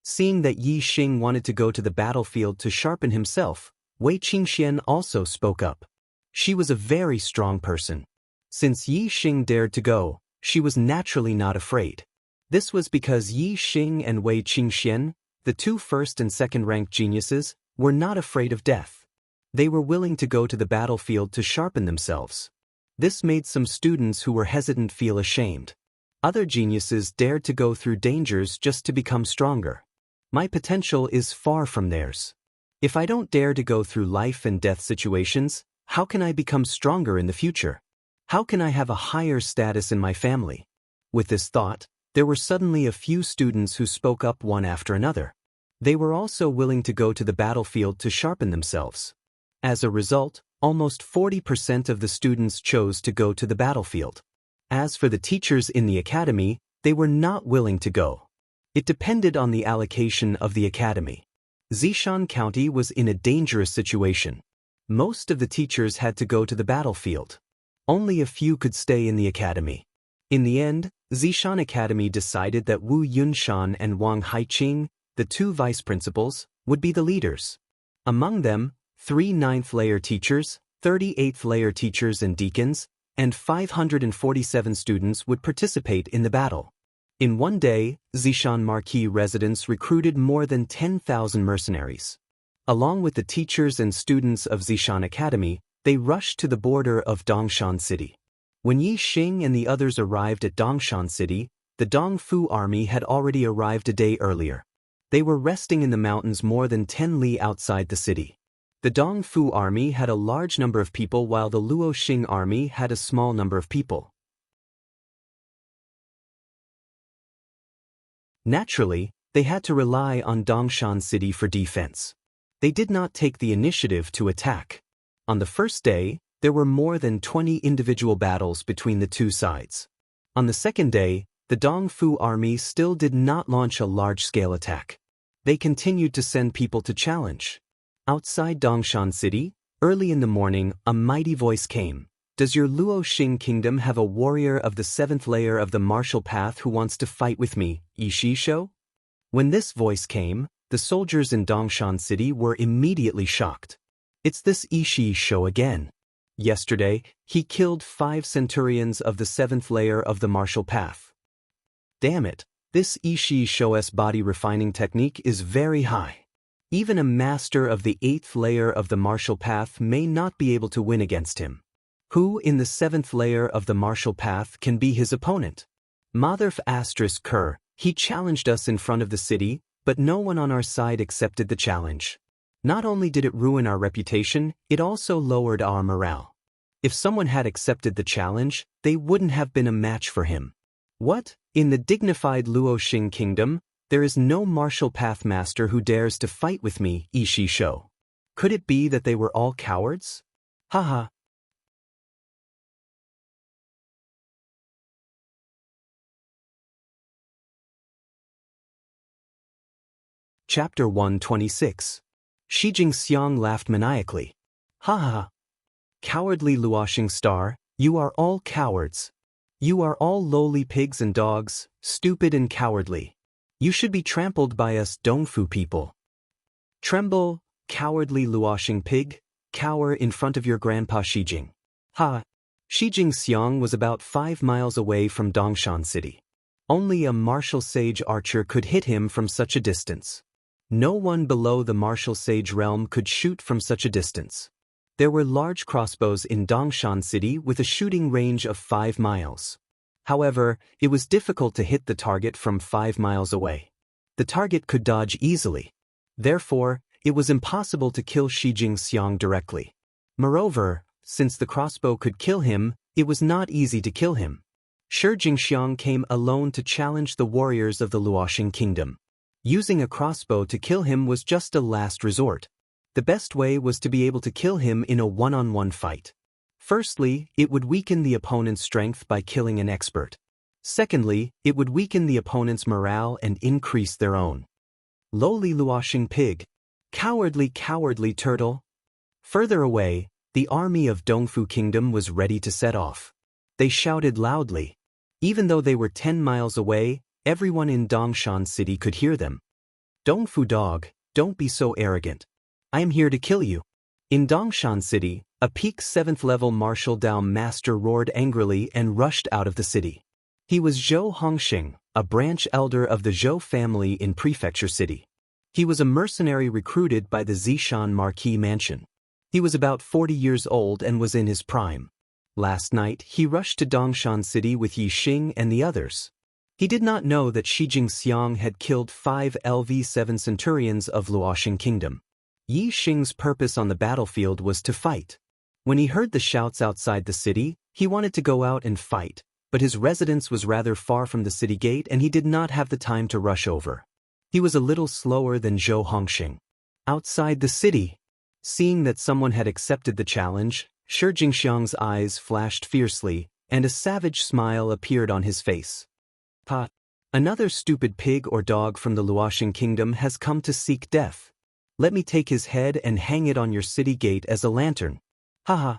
Seeing that Yi Xing wanted to go to the battlefield to sharpen himself, Wei Qingxian also spoke up. She was a very strong person. Since Yi Xing dared to go, she was naturally not afraid. This was because Yi Xing and Wei Qingxian, the two first and second-ranked geniuses, were not afraid of death. They were willing to go to the battlefield to sharpen themselves. This made some students who were hesitant feel ashamed. Other geniuses dared to go through dangers just to become stronger. My potential is far from theirs. If I don't dare to go through life and death situations, how can I become stronger in the future? How can I have a higher status in my family? With this thought, there were suddenly a few students who spoke up one after another. They were also willing to go to the battlefield to sharpen themselves. As a result, almost 40% of the students chose to go to the battlefield. As for the teachers in the academy, they were not willing to go. It depended on the allocation of the academy. Zishan County was in a dangerous situation. Most of the teachers had to go to the battlefield. Only a few could stay in the academy. In the end, Zishan Academy decided that Wu Yunshan and Wang Haiqing, the two vice principals, would be the leaders. Among them, 3 ninth-layer teachers, 38th-layer teachers and deacons, and 547 students would participate in the battle. In one day, Zishan Marquis residents recruited more than 10,000 mercenaries. Along with the teachers and students of Zishan Academy, they rushed to the border of Dongshan City. When Yi Xing and the others arrived at Dongshan City, the Dongfu army had already arrived a day earlier. They were resting in the mountains more than 10 li outside the city. The Dongfu army had a large number of people while the Luoxing army had a small number of people. Naturally, they had to rely on Dongshan City for defense. They did not take the initiative to attack. On the first day, there were more than 20 individual battles between the two sides. On the second day, the Dongfu army still did not launch a large-scale attack. They continued to send people to challenge. Outside Dongshan City, early in the morning, a mighty voice came. "Does your Luoxing kingdom have a warrior of the 7th layer of the martial path who wants to fight with me, Ishisho?" When this voice came, the soldiers in Dongshan City were immediately shocked. It's this Ishisho again. Yesterday, he killed 5 centurions of the 7th layer of the martial path. Damn it, this Ishisho's body refining technique is very high. Even a master of the 8th layer of the martial path may not be able to win against him. Who in the 7th layer of the martial path can be his opponent? Motherf asterisk Kerr, he challenged us in front of the city, but no one on our side accepted the challenge. Not only did it ruin our reputation, it also lowered our morale. If someone had accepted the challenge, they wouldn't have been a match for him. What? In the dignified Luoxing kingdom, there is no martial path master who dares to fight with me, Ishisho. Could it be that they were all cowards? Haha. Chapter 126. Shi Jingxiang laughed maniacally. Ha ha. Cowardly Luoxing star, you are all cowards. You are all lowly pigs and dogs, stupid and cowardly. You should be trampled by us Dongfu people. Tremble, cowardly Luoxing pig, cower in front of your grandpa Shijing. Ha! Shi Jingxiang was about 5 miles away from Dongshan City. Only a martial sage archer could hit him from such a distance. No one below the martial sage realm could shoot from such a distance. There were large crossbows in Dongshan City with a shooting range of 5 miles. However, it was difficult to hit the target from 5 miles away. The target could dodge easily. Therefore, it was impossible to kill Shi Jingxiang directly. Moreover, since the crossbow could kill him, it was not easy to kill him. Shi Jingxiang came alone to challenge the warriors of the Luoxing kingdom. Using a crossbow to kill him was just a last resort. The best way was to be able to kill him in a one-on-one fight. Firstly, it would weaken the opponent's strength by killing an expert. Secondly, it would weaken the opponent's morale and increase their own. Lowly Luoxing pig. Cowardly turtle. Further away, the army of Dongfu Kingdom was ready to set off. They shouted loudly. Even though they were 10 miles away, everyone in Dongshan City could hear them. Dongfu dog, don't be so arrogant. I am here to kill you. In Dongshan City, a peak 7th level martial Dao master roared angrily and rushed out of the city. He was Zhou Hongxing, a branch elder of the Zhou family in Prefecture City. He was a mercenary recruited by the Zishan Marquis Mansion. He was about 40 years old and was in his prime. Last night, he rushed to Dongshan City with Yi Xing and the others. He did not know that Shi Jingxiang had killed 5 LV7 centurions of Luoxing Kingdom. Yi Xing's purpose on the battlefield was to fight. When he heard the shouts outside the city, he wanted to go out and fight, but his residence was rather far from the city gate and he did not have the time to rush over. He was a little slower than Zhou Hongxing. Outside the city, seeing that someone had accepted the challenge, Shi Jingxiang's eyes flashed fiercely, and a savage smile appeared on his face. Pa! Another stupid pig or dog from the Luoxing Kingdom has come to seek death. Let me take his head and hang it on your city gate as a lantern. Haha.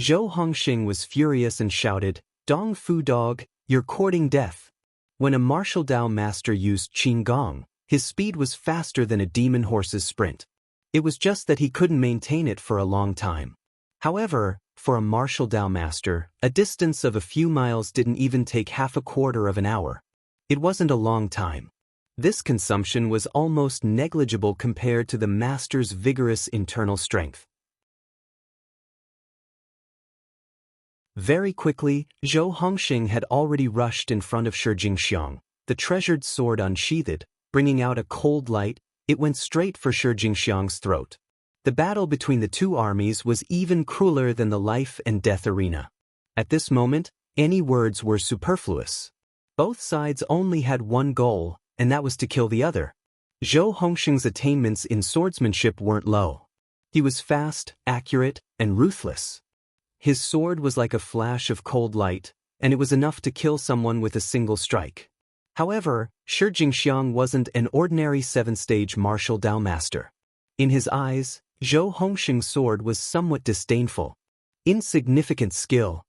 Zhou Hongxing was furious and shouted, Dong Fu dog, you're courting death. When a martial Dao master used Qin Gong, his speed was faster than a demon horse's sprint. It was just that he couldn't maintain it for a long time. However, for a martial Dao master, a distance of a few miles didn't even take half a quarter of an hour. It wasn't a long time. This consumption was almost negligible compared to the master's vigorous internal strength. Very quickly, Zhou Hongxing had already rushed in front of Shi Jingxiang, the treasured sword unsheathed, bringing out a cold light. It went straight for Shi Jingxiang's throat. The battle between the two armies was even crueler than the life and death arena. At this moment, any words were superfluous. Both sides only had one goal, and that was to kill the other. Zhou Hongxing's attainments in swordsmanship weren't low. He was fast, accurate, and ruthless. His sword was like a flash of cold light, and it was enough to kill someone with a single strike. However, Shi Jingxiang wasn't an ordinary 7th-stage martial Dao master. In his eyes, Zhou Hongxing's sword was somewhat disdainful. Insignificant skill.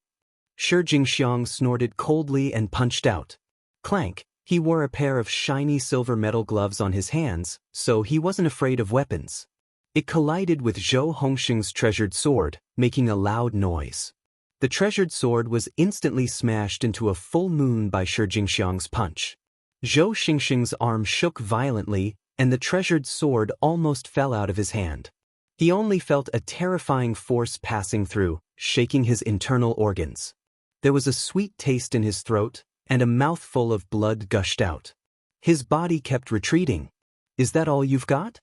Shi Jingxiang snorted coldly and punched out. Clank. He wore a pair of shiny silver metal gloves on his hands, so he wasn't afraid of weapons. It collided with Zhou Hongxing's treasured sword, making a loud noise. The treasured sword was instantly smashed into a full moon by Shi Jingxiang's punch. Zhou Xingxing's arm shook violently, and the treasured sword almost fell out of his hand. He only felt a terrifying force passing through, shaking his internal organs. There was a sweet taste in his throat, and a mouthful of blood gushed out. His body kept retreating. Is that all you've got?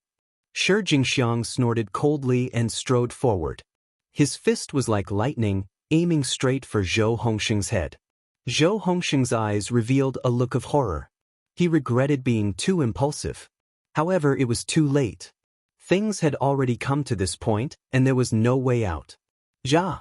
Shi Jingxiang snorted coldly and strode forward. His fist was like lightning, aiming straight for Zhou Hongxing's head. Zhou Hongxing's eyes revealed a look of horror. He regretted being too impulsive. However, it was too late. Things had already come to this point, and there was no way out. Ja!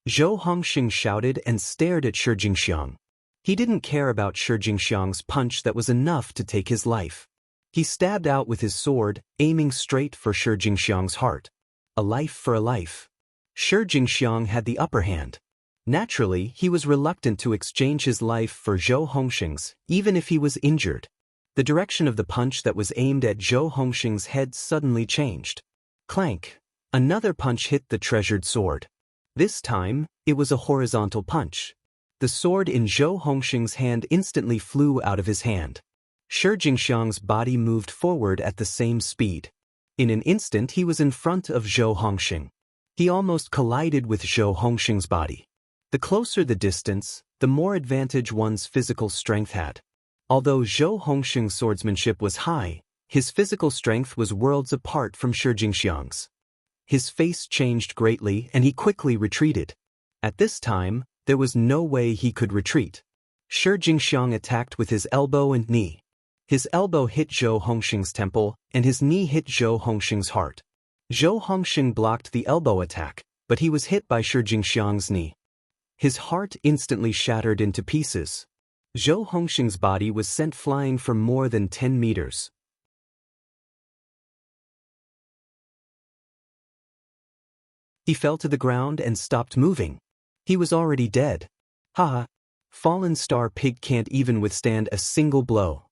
Zhou Hongxing shouted and stared at Shi Jingxiang. He didn't care about Shi Jingxiang's punch that was enough to take his life. He stabbed out with his sword, aiming straight for Shi Jingxiang's heart. A life for a life. Shi Jingxiang had the upper hand. Naturally, he was reluctant to exchange his life for Zhou Hongxing's, even if he was injured. The direction of the punch that was aimed at Zhou Hongxing's head suddenly changed. Clank! Another punch hit the treasured sword. This time, it was a horizontal punch. The sword in Zhou Hongxing's hand instantly flew out of his hand. Shi Jingxiang's body moved forward at the same speed. In an instant he was in front of Zhou Hongxing. He almost collided with Zhou Hongxing's body. The closer the distance, the more advantage one's physical strength had. Although Zhou Hongxing's swordsmanship was high, his physical strength was worlds apart from Shi Jingxiang's. His face changed greatly and he quickly retreated. At this time, there was no way he could retreat. Shi Jingxiang attacked with his elbow and knee. His elbow hit Zhou Hongxing's temple, and his knee hit Zhou Hongxing's heart. Zhou Hongxing blocked the elbow attack, but he was hit by Shi Jingxiang's knee. His heart instantly shattered into pieces. Zhou Hongxing's body was sent flying for more than 10 meters. He fell to the ground and stopped moving. He was already dead. Ha! Fallen Star Pig can't even withstand a single blow.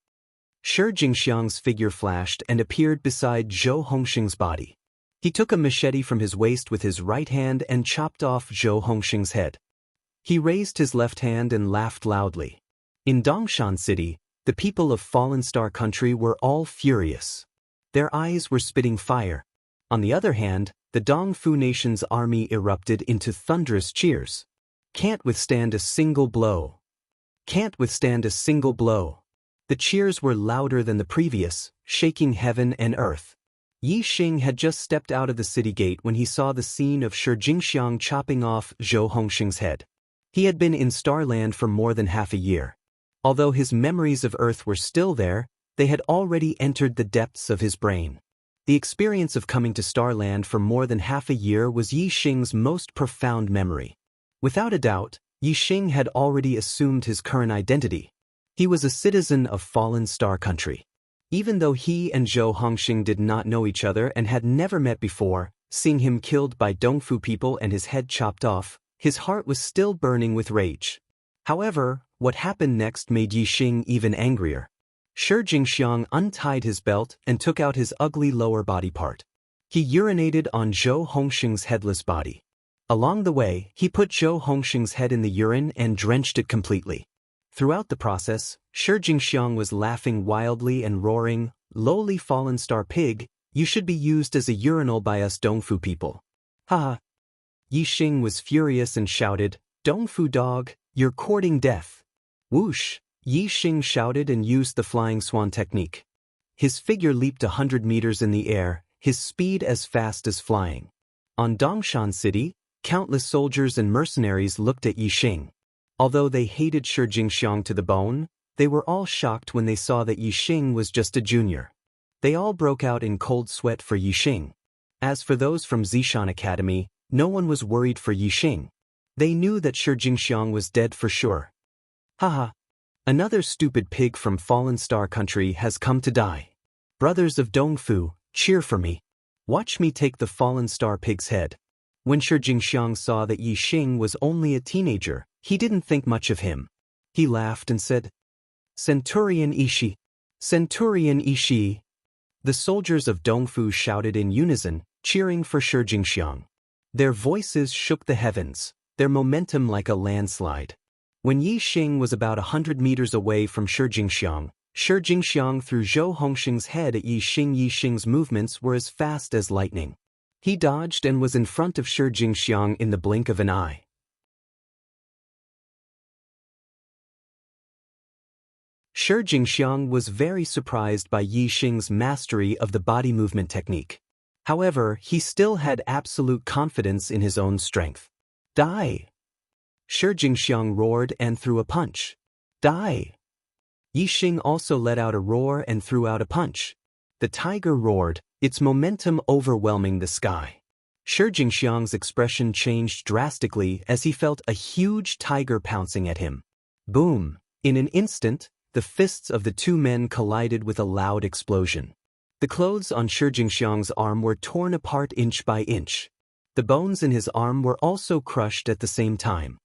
Shi Jingxiang's figure flashed and appeared beside Zhou Hongxing's body. He took a machete from his waist with his right hand and chopped off Zhou Hongxing's head. He raised his left hand and laughed loudly. In Dongshan City, the people of Fallen Star Country were all furious. Their eyes were spitting fire. On the other hand, the Dongfu Nation's army erupted into thunderous cheers. Can't withstand a single blow. Can't withstand a single blow. The cheers were louder than the previous, shaking heaven and earth. Yi Xing had just stepped out of the city gate when he saw the scene of Shi Jingxiang chopping off Zhou Hongxing's head. He had been in Starland for more than half a year. Although his memories of Earth were still there, they had already entered the depths of his brain. The experience of coming to Starland for more than half a year was Yi Xing's most profound memory. Without a doubt, Yi Xing had already assumed his current identity. He was a citizen of Fallen Star Country. Even though he and Zhou Hongxing did not know each other and had never met before, seeing him killed by Dongfu people and his head chopped off, his heart was still burning with rage. However, what happened next made Yi Xing even angrier. Shi Jingxiang untied his belt and took out his ugly lower body part. He urinated on Zhou Hongxing's headless body. Along the way, he put Zhou Hongxing's head in the urine and drenched it completely. Throughout the process, Shi Jingxiang was laughing wildly and roaring, "Lowly Fallen Star Pig, you should be used as a urinal by us Dongfu people." Ha! Yi Xing was furious and shouted, "Dongfu dog, you're courting death." Whoosh! Yi Xing shouted and used the flying swan technique. His figure leaped 100 meters in the air, his speed as fast as flying. On Dongshan City, countless soldiers and mercenaries looked at Yi Xing. Although they hated Shi Jingxiang to the bone, they were all shocked when they saw that Yi Xing was just a junior. They all broke out in cold sweat for Yi Xing. As for those from Zishan Academy, no one was worried for Yi Xing. They knew that Shi Jingxiang was dead for sure. Haha! Another stupid pig from Fallen Star Country has come to die. Brothers of Dongfu, cheer for me. Watch me take the Fallen Star Pig's head. When Shi Jingxiang saw that Yi Xing was only a teenager, he didn't think much of him. He laughed and said, "Centurion Ishi! Centurion Ishi!" The soldiers of Dongfu shouted in unison, cheering for Shi Jingxiang. Their voices shook the heavens, their momentum like a landslide. When Yi Xing was about 100 meters away from Shi Jingxiang threw Zhou Hongxing's head at Yi Xing. Yi Xing's movements were as fast as lightning. He dodged and was in front of Shi Jingxiang in the blink of an eye. Shi Jingxiang was very surprised by Yi Xing's mastery of the body movement technique. However, he still had absolute confidence in his own strength. Die! Shi Jingxiang roared and threw a punch. Die! Yi Xing also let out a roar and threw out a punch. The tiger roared, its momentum overwhelming the sky. Shi Jingxiang's expression changed drastically as he felt a huge tiger pouncing at him. Boom! In an instant, the fists of the two men collided with a loud explosion. The clothes on Shi Jingxiang's arm were torn apart inch by inch. The bones in his arm were also crushed at the same time.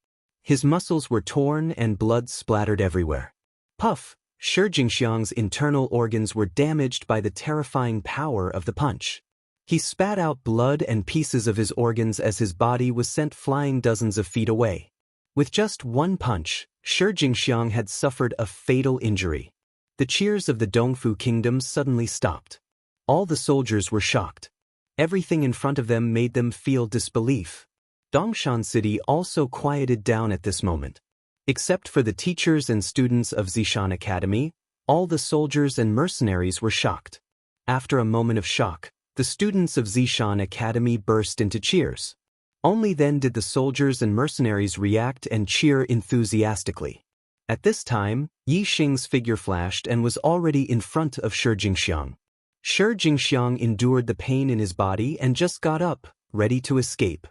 His muscles were torn and blood splattered everywhere. Puff! Shi Jingxiang's internal organs were damaged by the terrifying power of the punch. He spat out blood and pieces of his organs as his body was sent flying dozens of feet away. With just one punch, Shi Jingxiang had suffered a fatal injury. The cheers of the Dongfu kingdom suddenly stopped. All the soldiers were shocked. Everything in front of them made them feel disbelief. Dongshan City also quieted down at this moment. Except for the teachers and students of Zishan Academy, all the soldiers and mercenaries were shocked. After a moment of shock, the students of Zishan Academy burst into cheers. Only then did the soldiers and mercenaries react and cheer enthusiastically. At this time, Yi Xing's figure flashed and was already in front of Shi Jingxiang. Shi Jingxiang endured the pain in his body and just got up, ready to escape.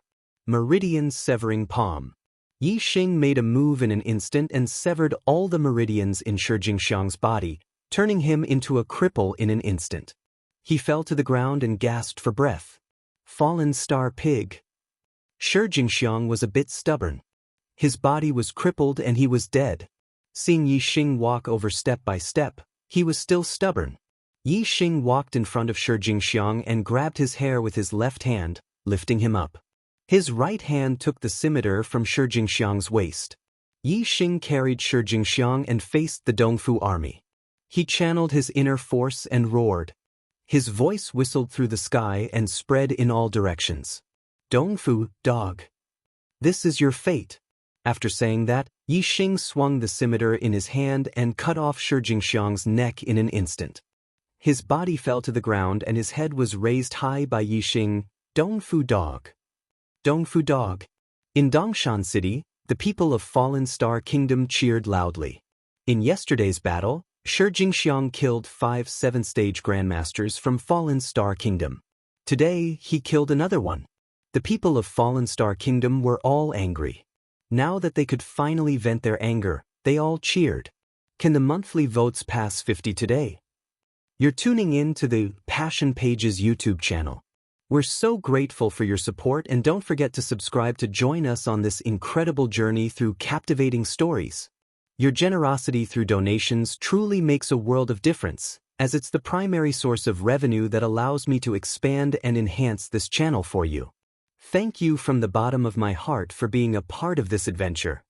Meridians severing palm. Yi Xing made a move in an instant and severed all the meridians in Shi Jingxiang's body, turning him into a cripple in an instant. He fell to the ground and gasped for breath. Fallen star pig. Shi Jingxiang was a bit stubborn. His body was crippled and he was dead. Seeing Yi Xing walk over step by step, he was still stubborn. Yi Xing walked in front of Shi Jingxiang and grabbed his hair with his left hand, lifting him up. His right hand took the scimitar from Shi Jingxiang's waist. Yi Xing carried Shi Jingxiang and faced the Dongfu army. He channeled his inner force and roared. His voice whistled through the sky and spread in all directions. Dongfu, dog. This is your fate. After saying that, Yi Xing swung the scimitar in his hand and cut off Shi Jingxiang's neck in an instant. His body fell to the ground and his head was raised high by Yi Xing. Dongfu dog. Dongfu dog. In Dongshan City, the people of Fallen Star Kingdom cheered loudly. In yesterday's battle, Shi Jingxiang killed 5 7th-stage grandmasters from Fallen Star Kingdom. Today, he killed another one. The people of Fallen Star Kingdom were all angry. Now that they could finally vent their anger, they all cheered. Can the monthly votes pass 50 today? You're tuning in to the Passion Pages YouTube channel. We're so grateful for your support and don't forget to subscribe to join us on this incredible journey through captivating stories. Your generosity through donations truly makes a world of difference, as it's the primary source of revenue that allows me to expand and enhance this channel for you. Thank you from the bottom of my heart for being a part of this adventure.